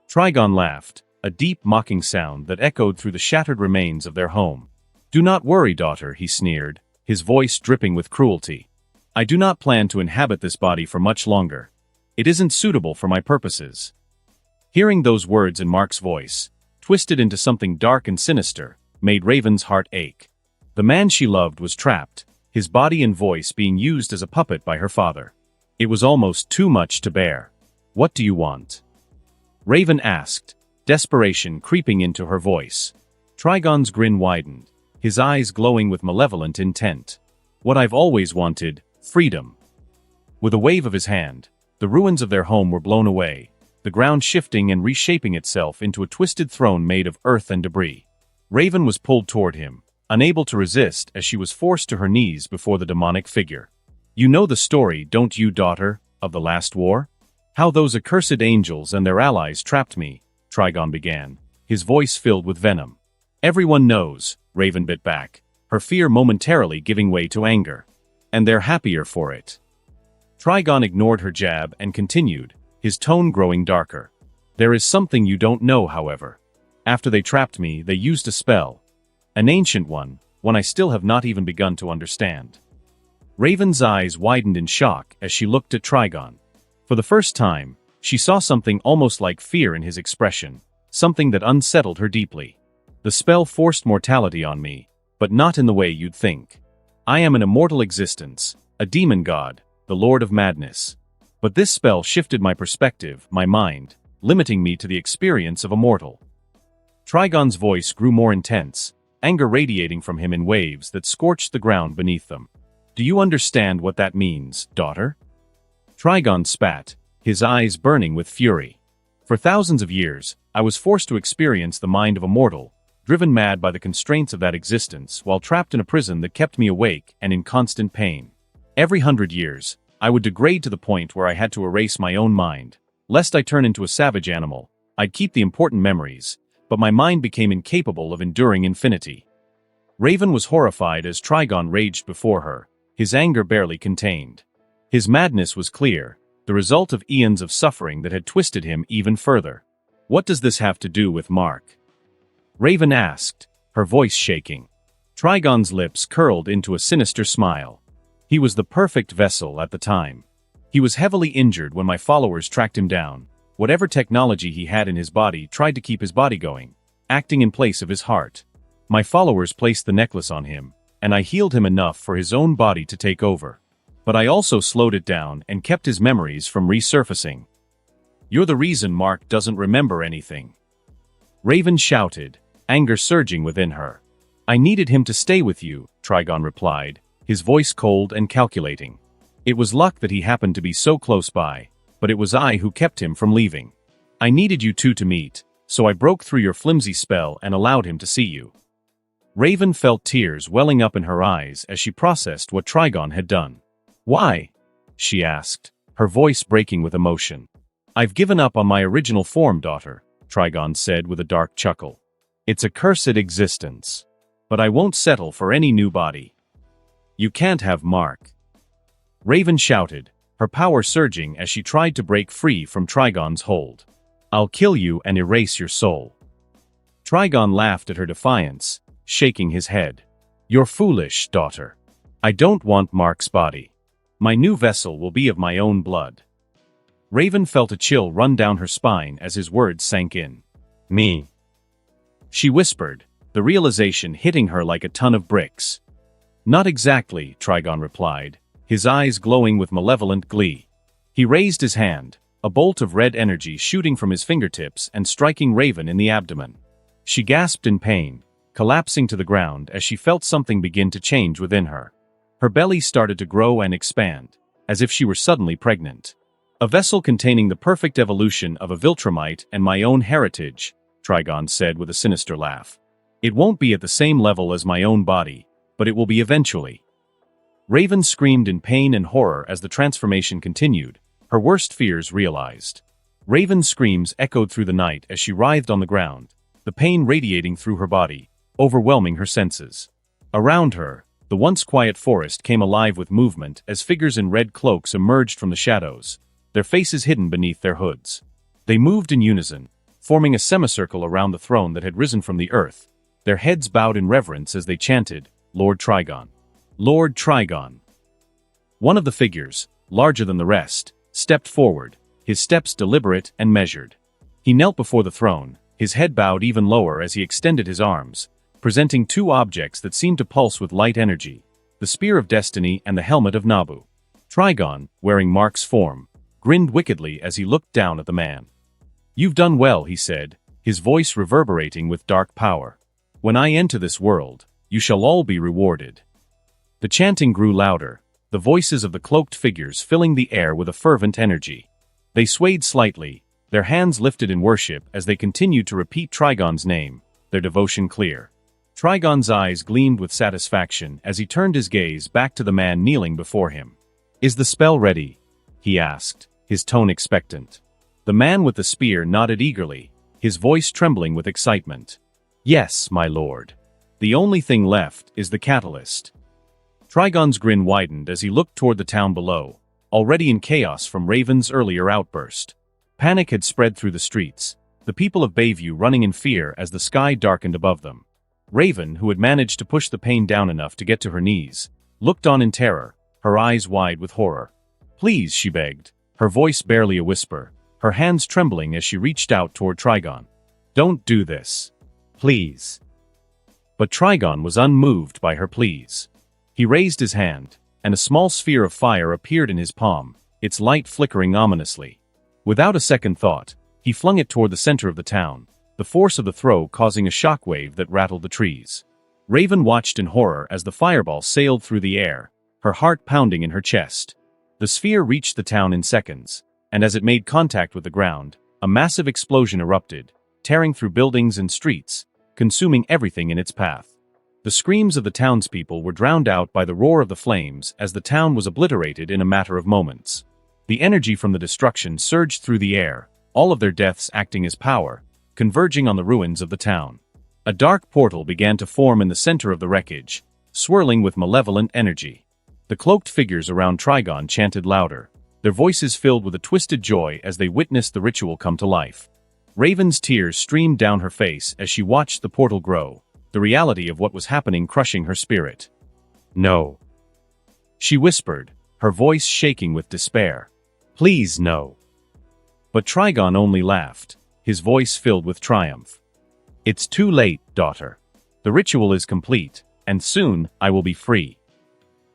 Trigon laughed, a deep mocking sound that echoed through the shattered remains of their home. "Do not worry, daughter," he sneered, his voice dripping with cruelty. "I do not plan to inhabit this body for much longer. It isn't suitable for my purposes." Hearing those words in Mark's voice, twisted into something dark and sinister, made Raven's heart ache. The man she loved was trapped, his body and voice being used as a puppet by her father. It was almost too much to bear. "What do you want?" Raven asked, desperation creeping into her voice. Trigon's grin widened, his eyes glowing with malevolent intent. "What I've always wanted, freedom." With a wave of his hand, the ruins of their home were blown away, the ground shifting and reshaping itself into a twisted throne made of earth and debris. Raven was pulled toward him, unable to resist as she was forced to her knees before the demonic figure. "You know the story, don't you, daughter, of the last war? How those accursed angels and their allies trapped me," Trigon began, his voice filled with venom. "Everyone knows," Raven bit back, her fear momentarily giving way to anger. "And they're happier for it." Trigon ignored her jab and continued, his tone growing darker. "There is something you don't know, however. After they trapped me, they used a spell. An ancient one I still have not even begun to understand." Raven's eyes widened in shock as she looked at Trigon. For the first time, she saw something almost like fear in his expression, something that unsettled her deeply. "The spell forced mortality on me, but not in the way you'd think. I am an immortal existence, a demon god, the Lord of Madness. But this spell shifted my perspective, my mind, limiting me to the experience of a mortal." Trigon's voice grew more intense, anger radiating from him in waves that scorched the ground beneath them. "Do you understand what that means, daughter?" Trigon spat, his eyes burning with fury. "For thousands of years, I was forced to experience the mind of a mortal, driven mad by the constraints of that existence while trapped in a prison that kept me awake and in constant pain. Every 100 years, I would degrade to the point where I had to erase my own mind. Lest I turn into a savage animal, I'd keep the important memories, but my mind became incapable of enduring infinity." Raven was horrified as Trigon raged before her, his anger barely contained. His madness was clear, the result of eons of suffering that had twisted him even further. "What does this have to do with Mark?" Raven asked, her voice shaking. Trigon's lips curled into a sinister smile. "He was the perfect vessel at the time. He was heavily injured when my followers tracked him down. Whatever technology he had in his body tried to keep his body going, acting in place of his heart. My followers placed the necklace on him, and I healed him enough for his own body to take over. But I also slowed it down and kept his memories from resurfacing." "You're the reason Mark doesn't remember anything," Raven shouted, anger surging within her. "I needed him to stay with you," Trigon replied, his voice cold and calculating. "It was luck that he happened to be so close by, but it was I who kept him from leaving. I needed you two to meet, so I broke through your flimsy spell and allowed him to see you." Raven felt tears welling up in her eyes as she processed what Trigon had done. "Why?" she asked, her voice breaking with emotion. "I've given up on my original form, daughter," Trigon said with a dark chuckle. "It's a cursed existence. But I won't settle for any new body." "You can't have Mark," Raven shouted, her power surging as she tried to break free from Trigon's hold. "I'll kill you and erase your soul." Trigon laughed at her defiance, shaking his head. "You're foolish, daughter. I don't want Mark's body. My new vessel will be of my own blood." Raven felt a chill run down her spine as his words sank in. "Me," she whispered, the realization hitting her like a ton of bricks. "Not exactly," Trigon replied, his eyes glowing with malevolent glee. He raised his hand, a bolt of red energy shooting from his fingertips and striking Raven in the abdomen. She gasped in pain, collapsing to the ground as she felt something begin to change within her. Her belly started to grow and expand, as if she were suddenly pregnant. "A vessel containing the perfect evolution of a viltrumite and my own heritage," Trigon said with a sinister laugh. "It won't be at the same level as my own body, but it will be eventually." Raven screamed in pain and horror as the transformation continued, her worst fears realized. Raven's screams echoed through the night as she writhed on the ground, the pain radiating through her body, overwhelming her senses. Around her, the once quiet forest came alive with movement as figures in red cloaks emerged from the shadows, their faces hidden beneath their hoods. They moved in unison, forming a semicircle around the throne that had risen from the earth, their heads bowed in reverence as they chanted, "Lord Trigon. Lord Trigon." One of the figures, larger than the rest, stepped forward, his steps deliberate and measured. He knelt before the throne, his head bowed even lower as he extended his arms, presenting two objects that seemed to pulse with light energy, the Spear of Destiny and the Helmet of Nabu. Trigon, wearing Mark's form, grinned wickedly as he looked down at the man. "You've done well," he said, his voice reverberating with dark power. "When I enter this world, you shall all be rewarded." The chanting grew louder, the voices of the cloaked figures filling the air with a fervent energy. They swayed slightly, their hands lifted in worship as they continued to repeat Trigon's name, their devotion clear. Trigon's eyes gleamed with satisfaction as he turned his gaze back to the man kneeling before him. "Is the spell ready?" he asked, his tone expectant. The man with the spear nodded eagerly, his voice trembling with excitement. "Yes, my lord. The only thing left is the catalyst." Trigon's grin widened as he looked toward the town below, already in chaos from Raven's earlier outburst. Panic had spread through the streets, the people of Bayview running in fear as the sky darkened above them. Raven, who had managed to push the pain down enough to get to her knees, looked on in terror, her eyes wide with horror. "Please," she begged, her voice barely a whisper, her hands trembling as she reached out toward Trigon. "Don't do this. Please." But Trigon was unmoved by her pleas. He raised his hand, and a small sphere of fire appeared in his palm, its light flickering ominously. Without a second thought, he flung it toward the center of the town, the force of the throw causing a shockwave that rattled the trees. Raven watched in horror as the fireball sailed through the air, her heart pounding in her chest. The sphere reached the town in seconds, and as it made contact with the ground, a massive explosion erupted, tearing through buildings and streets, consuming everything in its path. The screams of the townspeople were drowned out by the roar of the flames as the town was obliterated in a matter of moments. The energy from the destruction surged through the air, all of their deaths acting as power, converging on the ruins of the town. A dark portal began to form in the center of the wreckage, swirling with malevolent energy. The cloaked figures around Trigon chanted louder, their voices filled with a twisted joy as they witnessed the ritual come to life. Raven's tears streamed down her face as she watched the portal grow, the reality of what was happening crushing her spirit. "No," she whispered, her voice shaking with despair. "Please, no." But Trigon only laughed, his voice filled with triumph. "It's too late, daughter. The ritual is complete, and soon I will be free."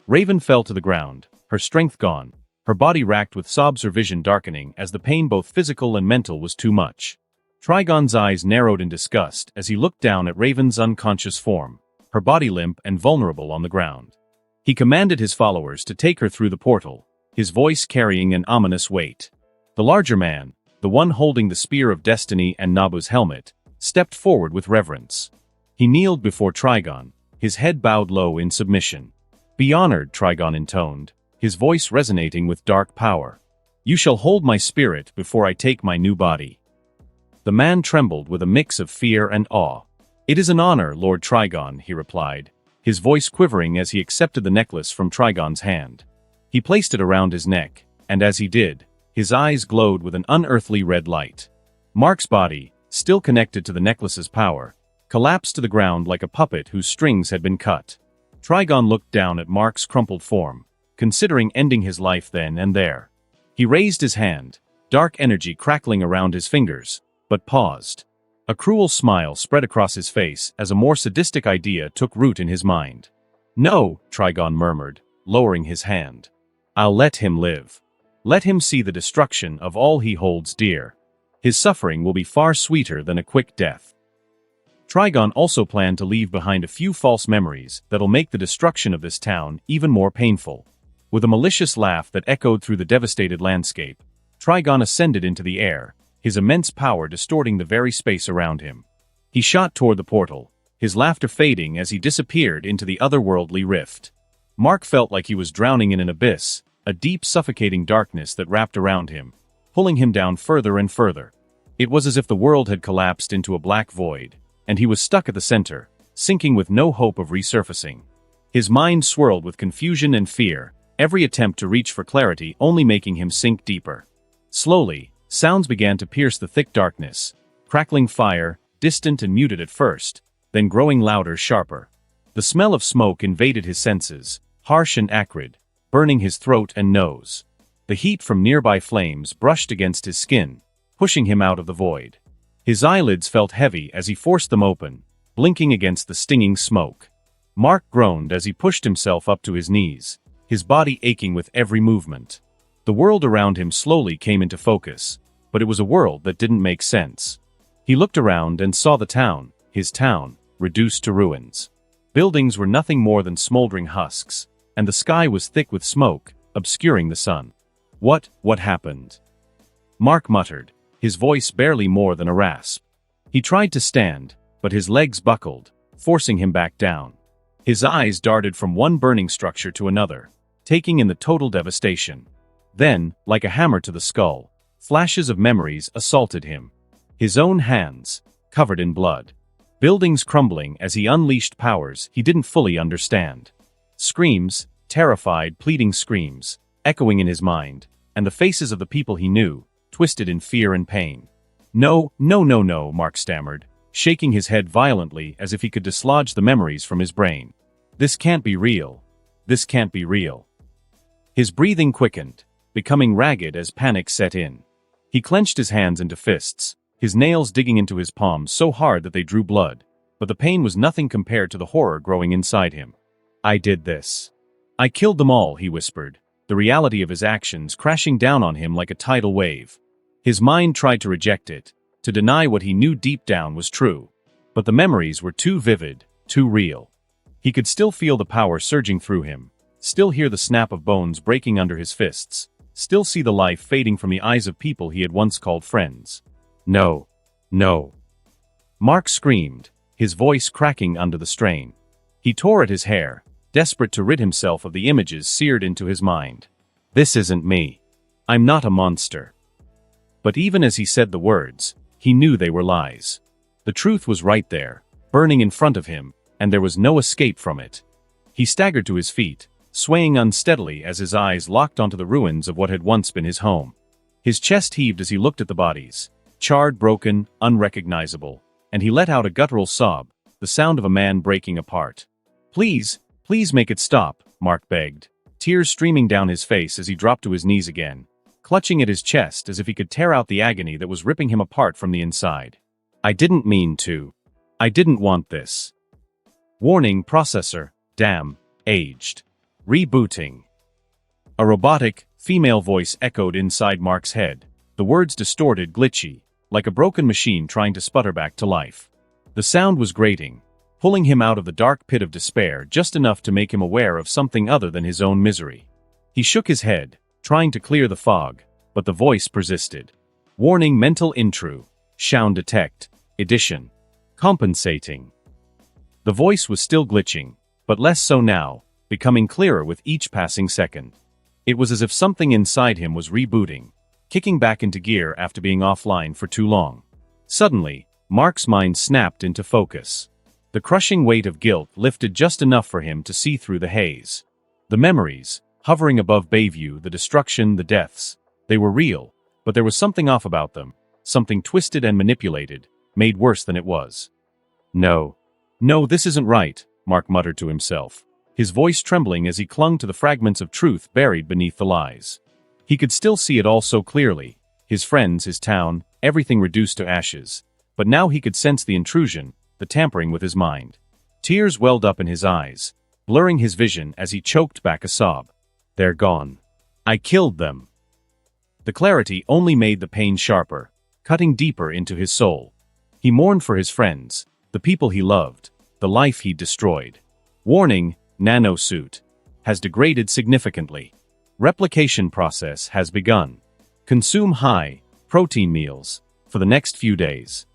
Raven fell to the ground, her strength gone, her body racked with sobs, her vision darkening as the pain both physical and mental was too much. Trigon's eyes narrowed in disgust as he looked down at Raven's unconscious form, her body limp and vulnerable on the ground. He commanded his followers to take her through the portal, his voice carrying an ominous weight. The larger man, the one holding the Spear of Destiny and Nabu's helmet, stepped forward with reverence. He kneeled before Trigon, his head bowed low in submission. "Be honored," Trigon intoned, his voice resonating with dark power. "You shall hold my spirit before I take my new body." The man trembled with a mix of fear and awe. "It is an honor, Lord Trigon," he replied, his voice quivering as he accepted the necklace from Trigon's hand. He placed it around his neck, and as he did, his eyes glowed with an unearthly red light. Mark's body, still connected to the necklace's power, collapsed to the ground like a puppet whose strings had been cut. Trigon looked down at Mark's crumpled form, considering ending his life then and there. He raised his hand, dark energy crackling around his fingers, but paused. A cruel smile spread across his face as a more sadistic idea took root in his mind. "No," Trigon murmured, lowering his hand. "I'll let him live. Let him see the destruction of all he holds dear. His suffering will be far sweeter than a quick death." Trigon also planned to leave behind a few false memories that'll make the destruction of this town even more painful. With a malicious laugh that echoed through the devastated landscape, Trigon ascended into the air, his immense power distorting the very space around him. He shot toward the portal, his laughter fading as he disappeared into the otherworldly rift. Mark felt like he was drowning in an abyss, a deep suffocating darkness that wrapped around him, pulling him down further and further. It was as if the world had collapsed into a black void, and he was stuck at the center, sinking with no hope of resurfacing. His mind swirled with confusion and fear, every attempt to reach for clarity only making him sink deeper. Slowly, sounds began to pierce the thick darkness, crackling fire, distant and muted at first, then growing louder, sharper. The smell of smoke invaded his senses, harsh and acrid, burning his throat and nose. The heat from nearby flames brushed against his skin, pushing him out of the void. His eyelids felt heavy as he forced them open, blinking against the stinging smoke. Mark groaned as he pushed himself up to his knees, his body aching with every movement. The world around him slowly came into focus, but it was a world that didn't make sense. He looked around and saw the town, his town, reduced to ruins. Buildings were nothing more than smoldering husks, and the sky was thick with smoke, obscuring the sun. What happened? Mark muttered, his voice barely more than a rasp. He tried to stand, but his legs buckled, forcing him back down. His eyes darted from one burning structure to another, taking in the total devastation. Then, like a hammer to the skull, flashes of memories assaulted him. His own hands, covered in blood. Buildings crumbling as he unleashed powers he didn't fully understand. Screams, terrified, pleading screams, echoing in his mind, and the faces of the people he knew, twisted in fear and pain. No, Mark stammered, shaking his head violently as if he could dislodge the memories from his brain. This can't be real. This can't be real. His breathing quickened, becoming ragged as panic set in. He clenched his hands into fists, his nails digging into his palms so hard that they drew blood, but the pain was nothing compared to the horror growing inside him. I did this. I killed them all, he whispered, the reality of his actions crashing down on him like a tidal wave. His mind tried to reject it, to deny what he knew deep down was true. But the memories were too vivid, too real. He could still feel the power surging through him, still hear the snap of bones breaking under his fists, still see the life fading from the eyes of people he had once called friends. No. Mark screamed, his voice cracking under the strain. He tore at his hair, desperate to rid himself of the images seared into his mind. This isn't me. I'm not a monster. But even as he said the words, he knew they were lies. The truth was right there, burning in front of him, and there was no escape from it. He staggered to his feet, swaying unsteadily as his eyes locked onto the ruins of what had once been his home. His chest heaved as he looked at the bodies, charred, broken, unrecognizable, and he let out a guttural sob, the sound of a man breaking apart. Please make it stop, Mark begged, tears streaming down his face as he dropped to his knees again, clutching at his chest as if he could tear out the agony that was ripping him apart from the inside. I didn't mean to. I didn't want this. Warning, processor, damn, aged. Rebooting. A robotic, female voice echoed inside Mark's head, the words distorted, glitchy, like a broken machine trying to sputter back to life. The sound was grating, pulling him out of the dark pit of despair just enough to make him aware of something other than his own misery. He shook his head, trying to clear the fog, but the voice persisted. Warning, mental intrude. Sound detect. Edition. Compensating. The voice was still glitching, but less so now, becoming clearer with each passing second. It was as if something inside him was rebooting, kicking back into gear after being offline for too long. Suddenly, Mark's mind snapped into focus. The crushing weight of guilt lifted just enough for him to see through the haze. The memories, hovering above Bayview, the destruction, the deaths, they were real, but there was something off about them, something twisted and manipulated, made worse than it was. No, this isn't right, Mark muttered to himself, his voice trembling as he clung to the fragments of truth buried beneath the lies. He could still see it all so clearly, his friends, his town, everything reduced to ashes, but now he could sense the intrusion, the tampering with his mind. Tears welled up in his eyes, blurring his vision as he choked back a sob. They're gone. I killed them. The clarity only made the pain sharper, cutting deeper into his soul. He mourned for his friends, the people he loved, the life he'd destroyed. Warning, nanosuit. Has degraded significantly. Replication process has begun. Consume high protein meals for the next few days.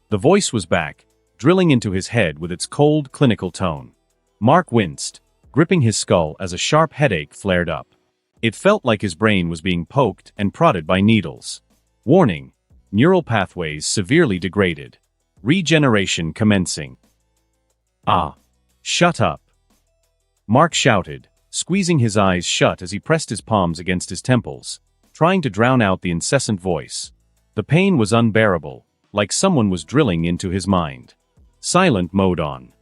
The voice was back, drilling into his head with its cold, clinical tone. Mark winced, gripping his skull as a sharp headache flared up. It felt like his brain was being poked and prodded by needles. Warning: neural pathways severely degraded. Regeneration commencing. Ah! Shut up! Mark shouted, squeezing his eyes shut as he pressed his palms against his temples, trying to drown out the incessant voice. The pain was unbearable, like someone was drilling into his mind. Silent mode on.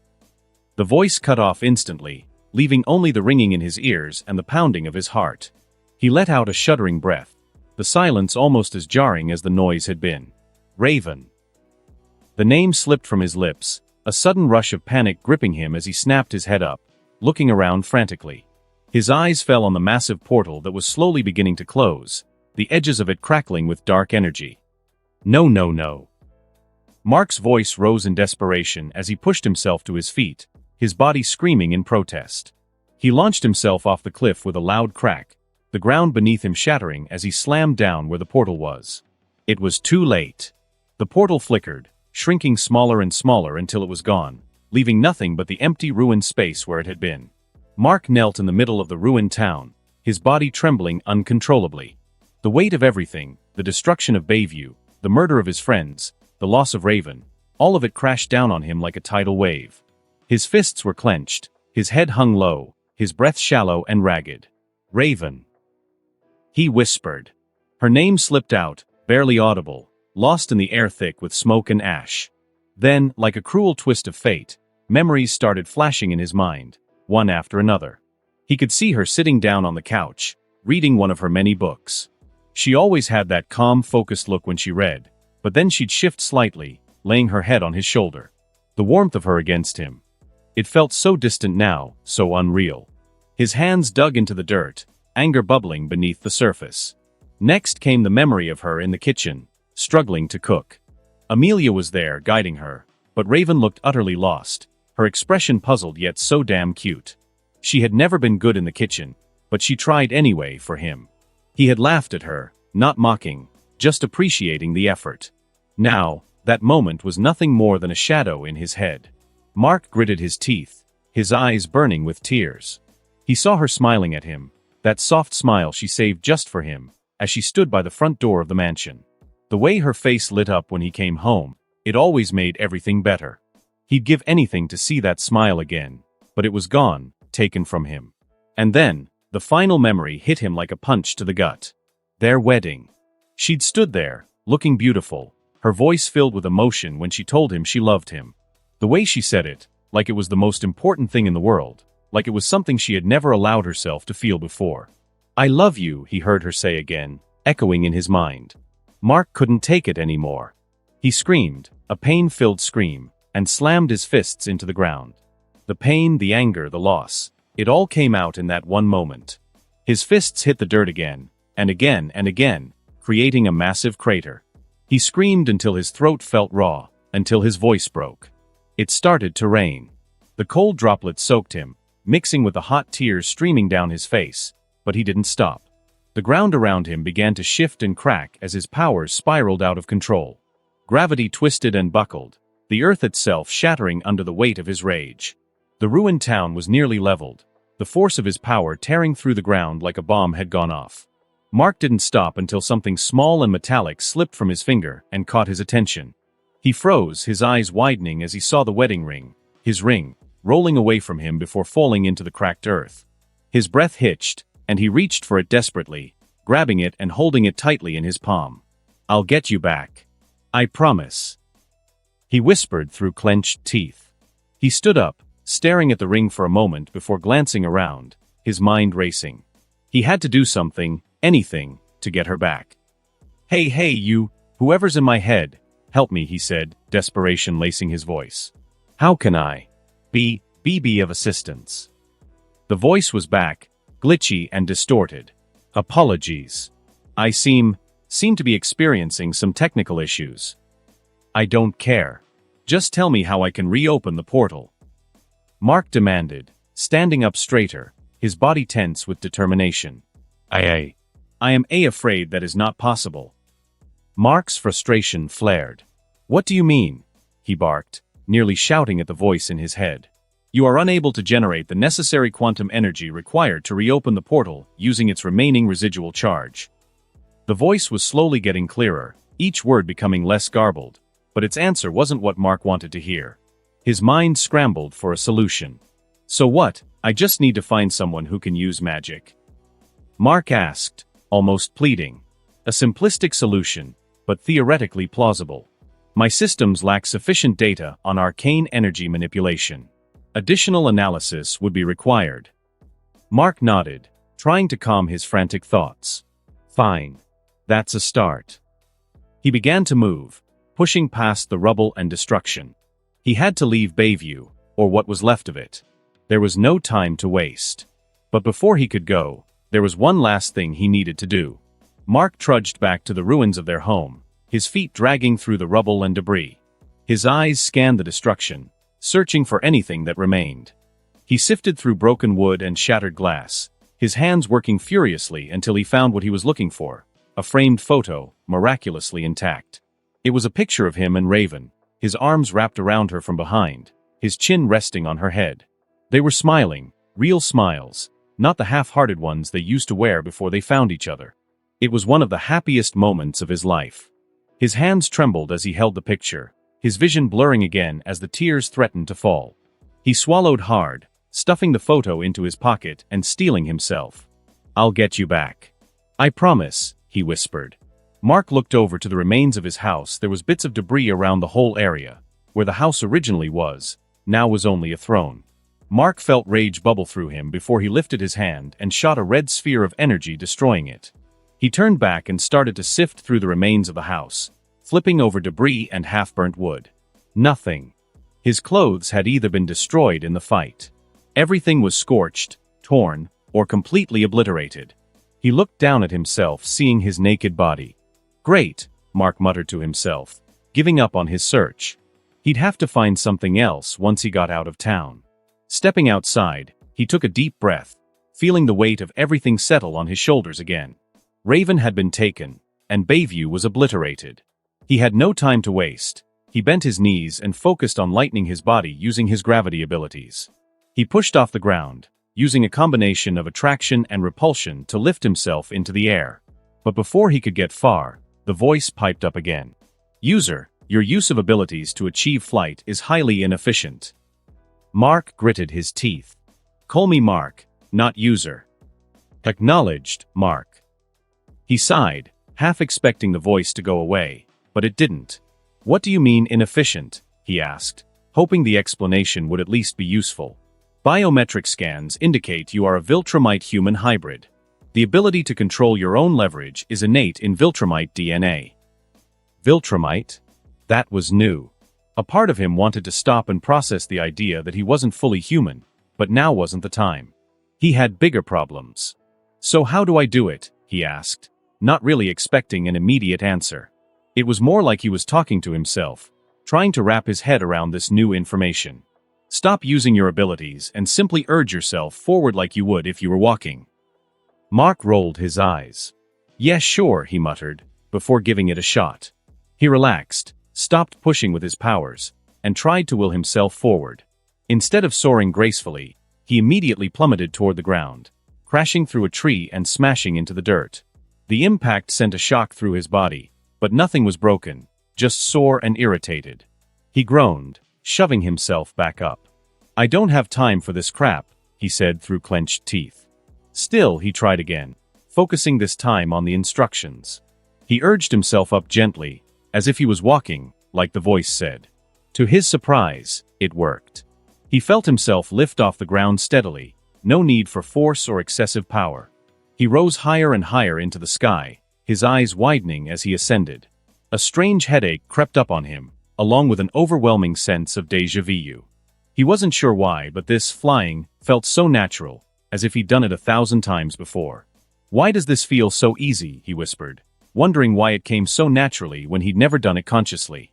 The voice cut off instantly, leaving only the ringing in his ears and the pounding of his heart. He let out a shuddering breath, the silence almost as jarring as the noise had been. Raven. The name slipped from his lips, a sudden rush of panic gripping him as he snapped his head up, looking around frantically. His eyes fell on the massive portal that was slowly beginning to close, the edges of it crackling with dark energy. No, no, no. Mark's voice rose in desperation as he pushed himself to his feet, his body screaming in protest. He launched himself off the cliff with a loud crack, the ground beneath him shattering as he slammed down where the portal was. It was too late. The portal flickered, shrinking smaller and smaller until it was gone, leaving nothing but the empty ruined space where it had been. Mark knelt in the middle of the ruined town, his body trembling uncontrollably. The weight of everything, the destruction of Bayview, the murder of his friends, the loss of Raven, all of it crashed down on him like a tidal wave. His fists were clenched, his head hung low, his breath shallow and ragged. Raven. He whispered. Her name slipped out, barely audible, lost in the air thick with smoke and ash. Then, like a cruel twist of fate, memories started flashing in his mind, one after another. He could see her sitting down on the couch, reading one of her many books. She always had that calm, focused look when she read, but then she'd shift slightly, laying her head on his shoulder. The warmth of her against him. It felt so distant now, so unreal. His hands dug into the dirt, anger bubbling beneath the surface. Next came the memory of her in the kitchen, struggling to cook. Amelia was there, guiding her, but Raven looked utterly lost, her expression puzzled yet so damn cute. She had never been good in the kitchen, but she tried anyway for him. He had laughed at her, not mocking, just appreciating the effort. Now, that moment was nothing more than a shadow in his head. Mark gritted his teeth, his eyes burning with tears. He saw her smiling at him, that soft smile she saved just for him, as she stood by the front door of the mansion. The way her face lit up when he came home, it always made everything better. He'd give anything to see that smile again, but it was gone, taken from him. And then, the final memory hit him like a punch to the gut. Their wedding. She'd stood there, looking beautiful, her voice filled with emotion when she told him she loved him. The way she said it, like it was the most important thing in the world, like it was something she had never allowed herself to feel before. I love you, he heard her say again, echoing in his mind. Mark couldn't take it anymore. He screamed, a pain-filled scream, and slammed his fists into the ground. The pain, the anger, the loss, it all came out in that one moment. His fists hit the dirt again, and again and again, creating a massive crater. He screamed until his throat felt raw, until his voice broke. It started to rain. The cold droplets soaked him, mixing with the hot tears streaming down his face, but he didn't stop. The ground around him began to shift and crack as his powers spiraled out of control. Gravity twisted and buckled, the earth itself shattering under the weight of his rage. The ruined town was nearly leveled, the force of his power tearing through the ground like a bomb had gone off. Mark didn't stop until something small and metallic slipped from his finger and caught his attention. He froze, his eyes widening as he saw the wedding ring, his ring, rolling away from him before falling into the cracked earth. His breath hitched, and he reached for it desperately, grabbing it and holding it tightly in his palm. I'll get you back. I promise. He whispered through clenched teeth. He stood up, staring at the ring for a moment before glancing around, his mind racing. He had to do something, anything, to get her back. Hey, you, whoever's in my head, help me, he said, desperation lacing his voice. How can I be of assistance? The voice was back, glitchy and distorted. Apologies. I seem to be experiencing some technical issues. I don't care. Just tell me how I can reopen the portal. Mark demanded, standing up straighter, his body tense with determination. I am afraid that is not possible. Mark's frustration flared. What do you mean? He barked, nearly shouting at the voice in his head. You are unable to generate the necessary quantum energy required to reopen the portal using its remaining residual charge. The voice was slowly getting clearer, each word becoming less garbled, but its answer wasn't what Mark wanted to hear. His mind scrambled for a solution. So what? I just need to find someone who can use magic. Mark asked, almost pleading. A simplistic solution, but theoretically plausible. My systems lack sufficient data on arcane energy manipulation. Additional analysis would be required. Mark nodded, trying to calm his frantic thoughts. Fine. That's a start. He began to move, pushing past the rubble and destruction. He had to leave Bayview, or what was left of it. There was no time to waste. But before he could go, there was one last thing he needed to do. Mark trudged back to the ruins of their home, his feet dragging through the rubble and debris. His eyes scanned the destruction, searching for anything that remained. He sifted through broken wood and shattered glass, his hands working furiously until he found what he was looking for, a framed photo, miraculously intact. It was a picture of him and Raven, his arms wrapped around her from behind, his chin resting on her head. They were smiling, real smiles, not the half-hearted ones they used to wear before they found each other. It was one of the happiest moments of his life. His hands trembled as he held the picture, his vision blurring again as the tears threatened to fall. He swallowed hard, stuffing the photo into his pocket and steeling himself. I'll get you back. I promise, he whispered. Mark looked over to the remains of his house. There was bits of debris around the whole area. Where the house originally was, now was only a throne. Mark felt rage bubble through him before he lifted his hand and shot a red sphere of energy, destroying it. He turned back and started to sift through the remains of the house, flipping over debris and half-burnt wood. Nothing. His clothes had either been destroyed in the fight. Everything was scorched, torn, or completely obliterated. He looked down at himself, seeing his naked body. Great, Mark muttered to himself, giving up on his search. He'd have to find something else once he got out of town. Stepping outside, he took a deep breath, feeling the weight of everything settle on his shoulders again. Raven had been taken, and Bayview was obliterated. He had no time to waste. He bent his knees and focused on lightening his body using his gravity abilities. He pushed off the ground, using a combination of attraction and repulsion to lift himself into the air. But before he could get far, the voice piped up again. User, your use of abilities to achieve flight is highly inefficient. Mark gritted his teeth. Call me Mark, not user. Acknowledged, Mark. He sighed, half expecting the voice to go away, but it didn't. What do you mean inefficient? He asked, hoping the explanation would at least be useful. Biometric scans indicate you are a viltrumite human hybrid. The ability to control your own leverage is innate in viltrumite DNA. Viltrumite? That was new. A part of him wanted to stop and process the idea that he wasn't fully human, but now wasn't the time. He had bigger problems. So how do I do it? He asked, not really expecting an immediate answer. It was more like he was talking to himself, trying to wrap his head around this new information. Stop using your abilities and simply urge yourself forward like you would if you were walking. Mark rolled his eyes. Yes, sure, he muttered, before giving it a shot. He relaxed, stopped pushing with his powers, and tried to will himself forward. Instead of soaring gracefully, he immediately plummeted toward the ground, crashing through a tree and smashing into the dirt. The impact sent a shock through his body, but nothing was broken, just sore and irritated. He groaned, shoving himself back up. I don't have time for this crap, he said through clenched teeth. Still, he tried again, focusing this time on the instructions. He urged himself up gently, as if he was walking, like the voice said. To his surprise, it worked. He felt himself lift off the ground steadily, no need for force or excessive power. He rose higher and higher into the sky, his eyes widening as he ascended. A strange headache crept up on him, along with an overwhelming sense of déjà vu. He wasn't sure why, but this flying felt so natural, as if he'd done it 1,000 times before. Why does this feel so easy? He whispered, wondering why it came so naturally when he'd never done it consciously.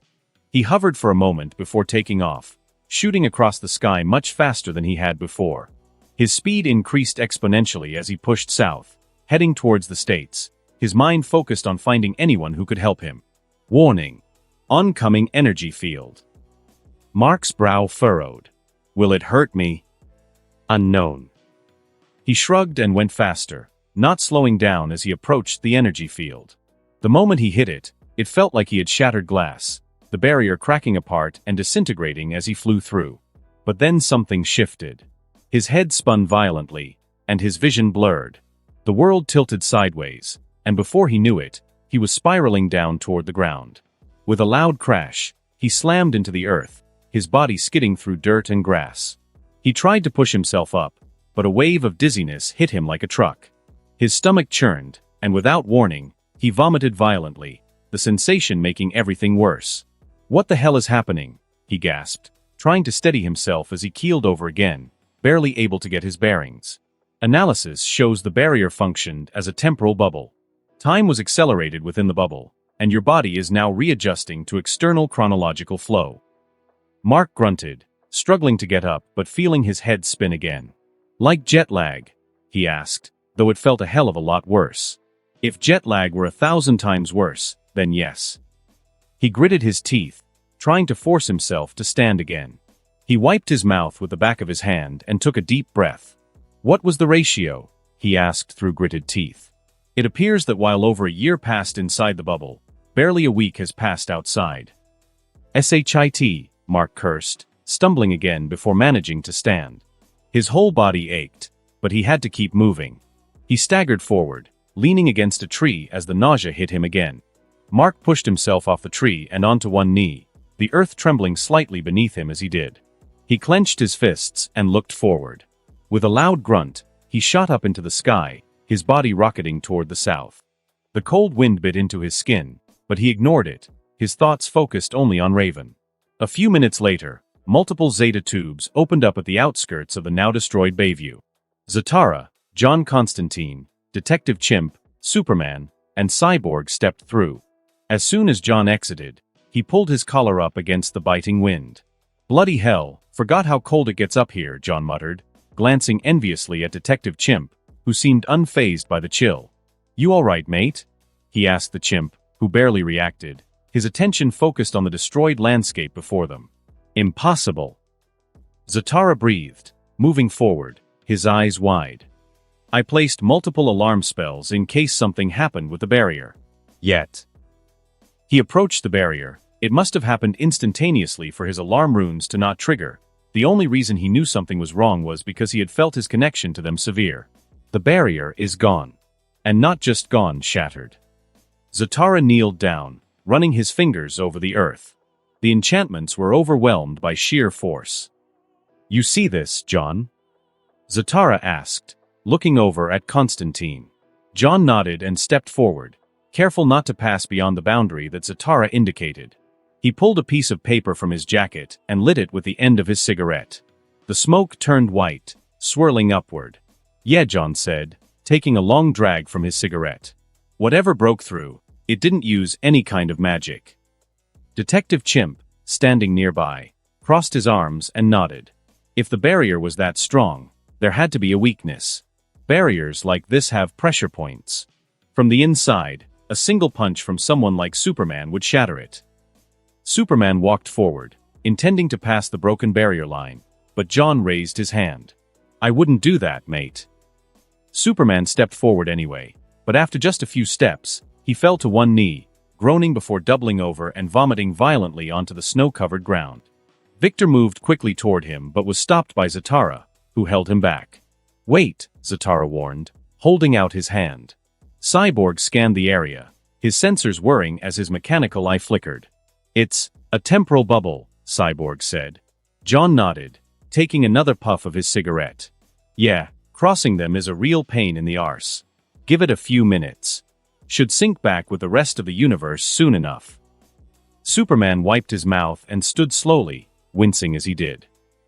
He hovered for a moment before taking off, shooting across the sky much faster than he had before. His speed increased exponentially as he pushed south, heading towards the States, his mind focused on finding anyone who could help him. Warning. Oncoming energy field. Mark's brow furrowed. Will it hurt me? Unknown. He shrugged and went faster, not slowing down as he approached the energy field. The moment he hit it, it felt like he had shattered glass, the barrier cracking apart and disintegrating as he flew through. But then something shifted. His head spun violently, and his vision blurred. The world tilted sideways, and before he knew it, he was spiraling down toward the ground. With a loud crash, he slammed into the earth, his body skidding through dirt and grass. He tried to push himself up, but a wave of dizziness hit him like a truck. His stomach churned, and without warning, he vomited violently, the sensation making everything worse. "What the hell is happening?" he gasped, trying to steady himself as he keeled over again, barely able to get his bearings. Analysis shows the barrier functioned as a temporal bubble. Time was accelerated within the bubble, and your body is now readjusting to external chronological flow. Mark grunted, struggling to get up but feeling his head spin again. "Like jet lag?" he asked, though it felt a hell of a lot worse. If jet lag were 1,000 times worse, then yes. He gritted his teeth, trying to force himself to stand again. He wiped his mouth with the back of his hand and took a deep breath. "What was the ratio?" he asked through gritted teeth. It appears that while over a year passed inside the bubble, barely a week has passed outside. "Shit," Mark cursed, stumbling again before managing to stand. His whole body ached, but he had to keep moving. He staggered forward, leaning against a tree as the nausea hit him again. Mark pushed himself off the tree and onto one knee, the earth trembling slightly beneath him as he did. He clenched his fists and looked forward. With a loud grunt, he shot up into the sky, his body rocketing toward the south. The cold wind bit into his skin, but he ignored it, his thoughts focused only on Raven. A few minutes later, multiple Zeta tubes opened up at the outskirts of the now-destroyed Bayview. Zatara, John Constantine, Detective Chimp, Superman, and Cyborg stepped through. As soon as John exited, he pulled his collar up against the biting wind. "Bloody hell, forgot how cold it gets up here," John muttered, glancing enviously at Detective Chimp, who seemed unfazed by the chill. "You all right, mate?" he asked the chimp, who barely reacted, his attention focused on the destroyed landscape before them. "Impossible." Zatara breathed, moving forward, his eyes wide. "I placed multiple alarm spells in case something happened with the barrier. Yet." He approached the barrier. It must have happened instantaneously for his alarm runes to not trigger. The only reason he knew something was wrong was because he had felt his connection to them severe. The barrier is gone. And not just gone, shattered. Zatara kneeled down, running his fingers over the earth. The enchantments were overwhelmed by sheer force. "You see this, John?" Zatara asked, looking over at Constantine. John nodded and stepped forward, careful not to pass beyond the boundary that Zatara indicated. He pulled a piece of paper from his jacket and lit it with the end of his cigarette. The smoke turned white, swirling upward. "Yeah," John said, taking a long drag from his cigarette. "Whatever broke through, it didn't use any kind of magic." Detective Chimp, standing nearby, crossed his arms and nodded. If the barrier was that strong, there had to be a weakness. Barriers like this have pressure points. From the inside, a single punch from someone like Superman would shatter it. Superman walked forward, intending to pass the broken barrier line, but John raised his hand. "I wouldn't do that, mate." Superman stepped forward anyway, but after just a few steps, he fell to one knee, groaning before doubling over and vomiting violently onto the snow-covered ground. Victor moved quickly toward him but was stopped by Zatara, who held him back. "Wait," Zatara warned, holding out his hand. Cyborg scanned the area, his sensors whirring as his mechanical eye flickered. "It's a temporal bubble," Cyborg said. John nodded, taking another puff of his cigarette. "Yeah, crossing them is a real pain in the arse. Give it a few minutes. Should sync back with the rest of the universe soon enough." Superman wiped his mouth and stood slowly, wincing as he did.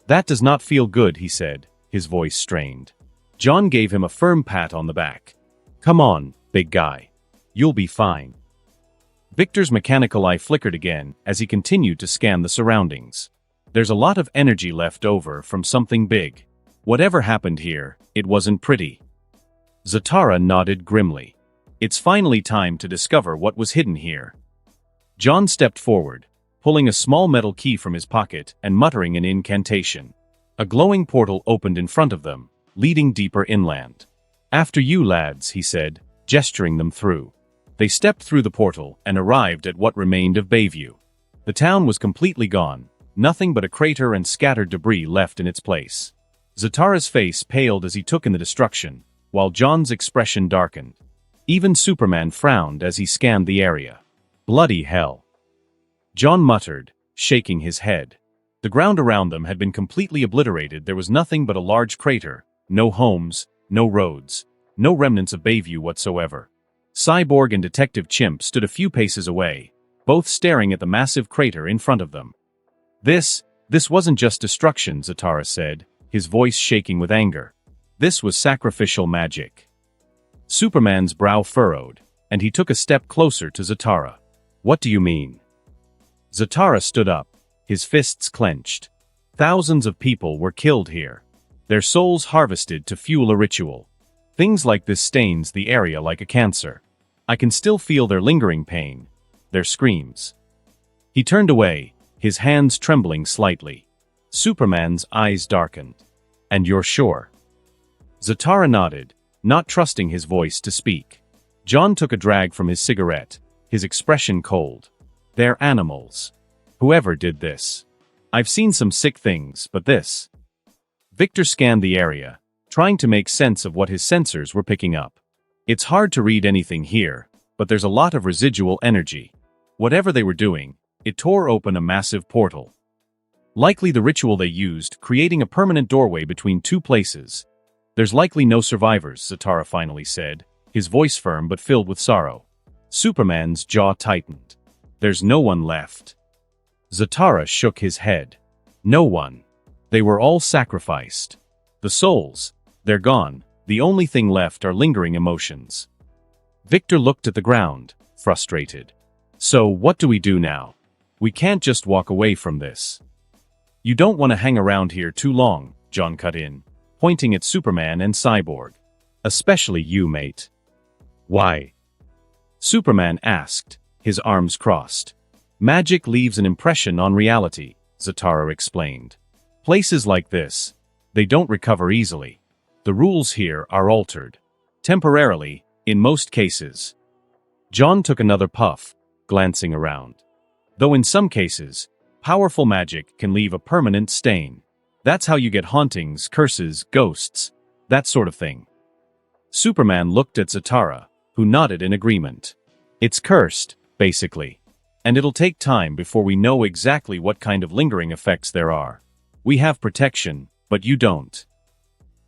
"That does not feel good," he said, his voice strained. John gave him a firm pat on the back. "Come on, big guy. You'll be fine." Victor's mechanical eye flickered again as he continued to scan the surroundings. "There's a lot of energy left over from something big. Whatever happened here, it wasn't pretty." Zatara nodded grimly. "It's finally time to discover what was hidden here." John stepped forward, pulling a small metal key from his pocket and muttering an incantation. A glowing portal opened in front of them, leading deeper inland. "After you, lads," he said, gesturing them through. They stepped through the portal and arrived at what remained of Bayview. The town was completely gone, nothing but a crater and scattered debris left in its place. Zatara's face paled as he took in the destruction, while John's expression darkened. Even Superman frowned as he scanned the area. "Bloody hell," John muttered, shaking his head. The ground around them had been completely obliterated. There was nothing but a large crater, no homes, no roads, no remnants of Bayview whatsoever. Cyborg and Detective Chimp stood a few paces away, both staring at the massive crater in front of them. This wasn't just destruction," Zatara said, his voice shaking with anger. "This was sacrificial magic." Superman's brow furrowed, and he took a step closer to Zatara. "What do you mean?" Zatara stood up, his fists clenched. "Thousands of people were killed here. Their souls harvested to fuel a ritual. Things like this stains the area like a cancer. I can still feel their lingering pain, their screams." He turned away, his hands trembling slightly. Superman's eyes darkened. "And you're sure?" Zatara nodded, not trusting his voice to speak. John took a drag from his cigarette, his expression cold. "They're animals. Whoever did this. I've seen some sick things, but this." Victor scanned the area, trying to make sense of what his sensors were picking up. "It's hard to read anything here, but there's a lot of residual energy. Whatever they were doing, it tore open a massive portal. Likely the ritual they used, creating a permanent doorway between two places. There's likely no survivors," Zatara finally said, his voice firm but filled with sorrow. Superman's jaw tightened. "There's no one left." Zatara shook his head. "No one. They were all sacrificed. The souls, they're gone. The only thing left are lingering emotions." Victor looked at the ground, frustrated. "So what do we do now? We can't just walk away from this." "You don't want to hang around here too long," John cut in, pointing at Superman and Cyborg. "Especially you, mate." "Why?" Superman asked, his arms crossed. "Magic leaves an impression on reality," Zatara explained. "Places like this, they don't recover easily. The rules here are altered. Temporarily, in most cases." John took another puff, glancing around. "Though in some cases, powerful magic can leave a permanent stain. That's how you get hauntings, curses, ghosts, that sort of thing." Superman looked at Zatara, who nodded in agreement. "It's cursed, basically. And it'll take time before we know exactly what kind of lingering effects there are. We have protection, but you don't."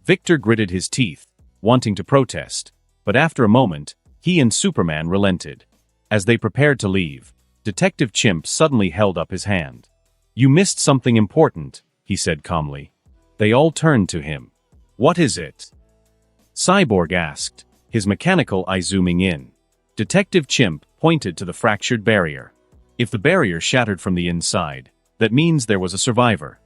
Victor gritted his teeth, wanting to protest, but after a moment, he and Superman relented. As they prepared to leave, Detective Chimp suddenly held up his hand. "You missed something important," he said calmly. They all turned to him. "What is it?" Cyborg asked, his mechanical eye zooming in. Detective Chimp pointed to the fractured barrier. If the barrier shattered from the inside, that means there was a survivor.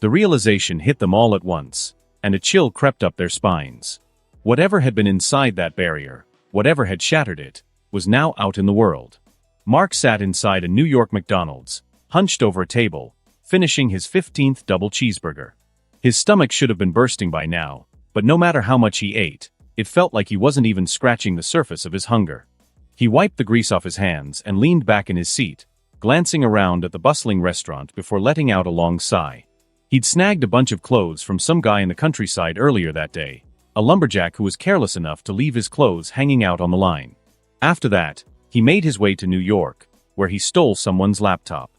The realization hit them all at once, and a chill crept up their spines. Whatever had been inside that barrier, whatever had shattered it, was now out in the world. Mark sat inside a New York McDonald's, hunched over a table, finishing his 15th double cheeseburger. His stomach should have been bursting by now, but no matter how much he ate, it felt like he wasn't even scratching the surface of his hunger. He wiped the grease off his hands and leaned back in his seat, glancing around at the bustling restaurant before letting out a long sigh. He'd snagged a bunch of clothes from some guy in the countryside earlier that day, a lumberjack who was careless enough to leave his clothes hanging out on the line. After that, he made his way to New York, where he stole someone's laptop.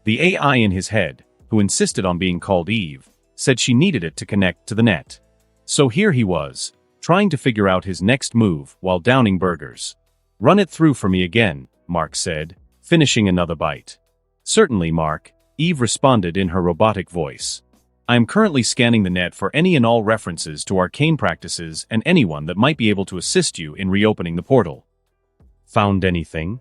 The AI in his head, who insisted on being called Eve, said she needed it to connect to the net. So here he was, trying to figure out his next move while downing burgers. "Run it through for me again," Mark said, finishing another bite. "Certainly, Mark," Eve responded in her robotic voice. "I am currently scanning the net for any and all references to arcane practices and anyone that might be able to assist you in reopening the portal." "Found anything?"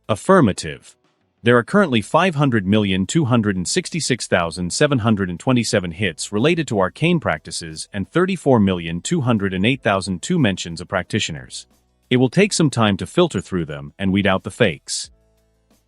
"Affirmative. There are currently 500,266,727 hits related to arcane practices and 34,208,002 mentions of practitioners. It will take some time to filter through them and weed out the fakes."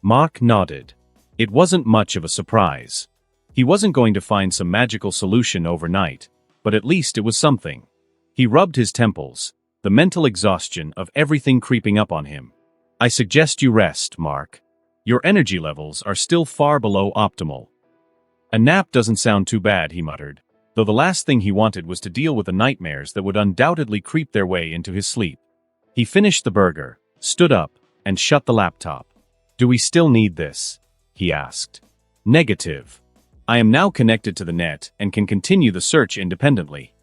Mark nodded. It wasn't much of a surprise. He wasn't going to find some magical solution overnight, but at least it was something. He rubbed his temples, the mental exhaustion of everything creeping up on him. I suggest you rest, Mark. Your energy levels are still far below optimal. A nap doesn't sound too bad, he muttered, though the last thing he wanted was to deal with the nightmares that would undoubtedly creep their way into his sleep. He finished the burger, stood up, and shut the laptop. Do we still need this? He asked. Negative. I am now connected to the net and can continue the search independently.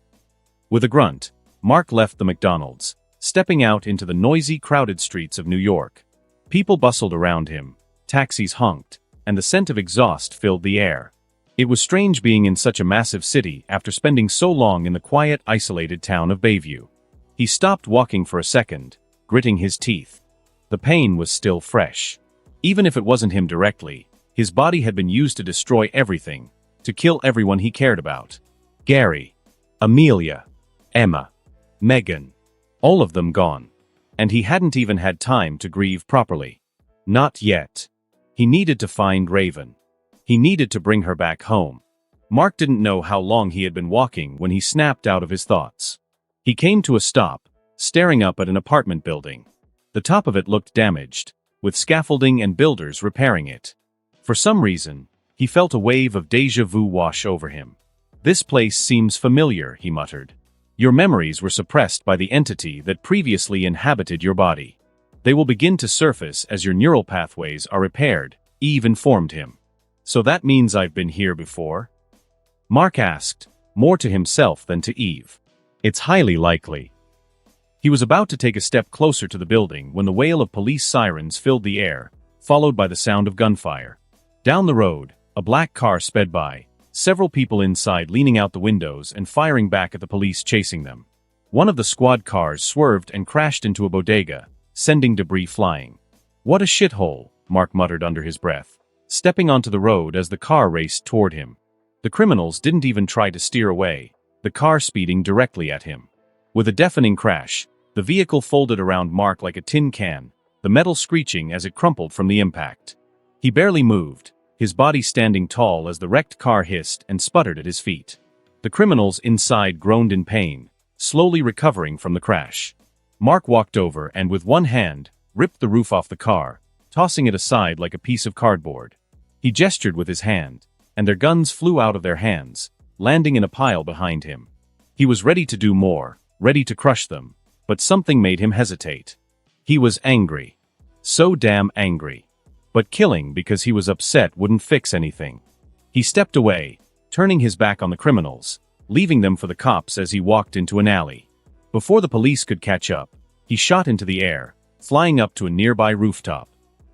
With a grunt, Mark left the McDonald's, stepping out into the noisy, crowded streets of New York. People bustled around him, taxis honked, and the scent of exhaust filled the air. It was strange being in such a massive city after spending so long in the quiet, isolated town of Bayview. He stopped walking for a second, gritting his teeth. The pain was still fresh. Even if it wasn't him directly, his body had been used to destroy everything, to kill everyone he cared about. Gary, Amelia, Emma, Megan, all of them gone. And he hadn't even had time to grieve properly. Not yet. He needed to find Raven. He needed to bring her back home. Mark didn't know how long he had been walking when he snapped out of his thoughts. He came to a stop, staring up at an apartment building. The top of it looked damaged, with scaffolding and builders repairing it. For some reason, he felt a wave of déjà vu wash over him. This place seems familiar, he muttered. Your memories were suppressed by the entity that previously inhabited your body. They will begin to surface as your neural pathways are repaired, Eve informed him. So that means I've been here before? Mark asked, more to himself than to Eve. It's highly likely. He was about to take a step closer to the building when the wail of police sirens filled the air, followed by the sound of gunfire. Down the road, a black car sped by, several people inside leaning out the windows and firing back at the police chasing them. One of the squad cars swerved and crashed into a bodega, sending debris flying. What a shithole, Mark muttered under his breath, stepping onto the road as the car raced toward him. The criminals didn't even try to steer away, the car speeding directly at him. With a deafening crash, the vehicle folded around Mark like a tin can, the metal screeching as it crumpled from the impact. He barely moved, his body standing tall as the wrecked car hissed and sputtered at his feet. The criminals inside groaned in pain, slowly recovering from the crash. Mark walked over and with one hand, ripped the roof off the car, tossing it aside like a piece of cardboard. He gestured with his hand, and their guns flew out of their hands, landing in a pile behind him. He was ready to do more, ready to crush them, but something made him hesitate. He was angry. So damn angry. But killing because he was upset wouldn't fix anything. He stepped away, turning his back on the criminals, leaving them for the cops as he walked into an alley. Before the police could catch up, he shot into the air, flying up to a nearby rooftop.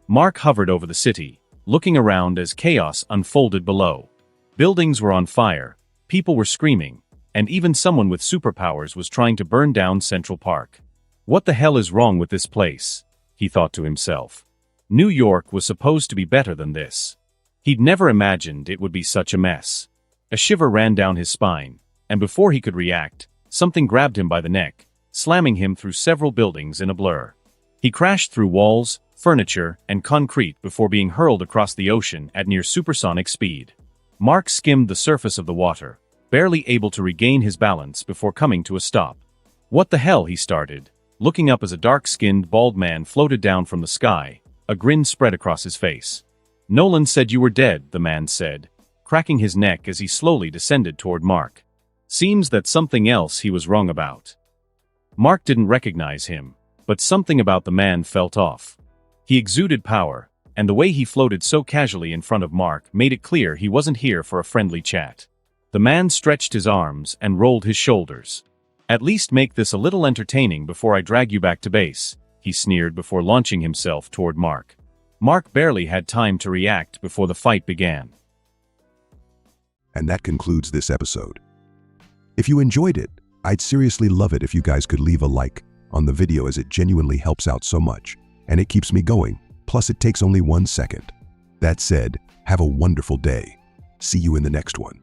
Mark hovered over the city, looking around as chaos unfolded below. Buildings were on fire, people were screaming, and even someone with superpowers was trying to burn down Central Park. What the hell is wrong with this place? He thought to himself. New York was supposed to be better than this. He'd never imagined it would be such a mess. A shiver ran down his spine, and before he could react, something grabbed him by the neck, slamming him through several buildings in a blur. He crashed through walls, furniture, and concrete before being hurled across the ocean at near supersonic speed. Mark skimmed the surface of the water, barely able to regain his balance before coming to a stop. What the hell, he started, looking up as a dark-skinned, bald man floated down from the sky, a grin spread across his face. Nolan said you were dead, the man said, cracking his neck as he slowly descended toward Mark. Seems that something else he was wrong about. Mark didn't recognize him, but something about the man felt off. He exuded power, and the way he floated so casually in front of Mark made it clear he wasn't here for a friendly chat. The man stretched his arms and rolled his shoulders. At least make this a little entertaining before I drag you back to base, he sneered before launching himself toward Mark. Mark barely had time to react before the fight began. And that concludes this episode. If you enjoyed it, I'd seriously love it if you guys could leave a like on the video, as it genuinely helps out so much, and it keeps me going, plus it takes only 1 second. That said, have a wonderful day. See you in the next one.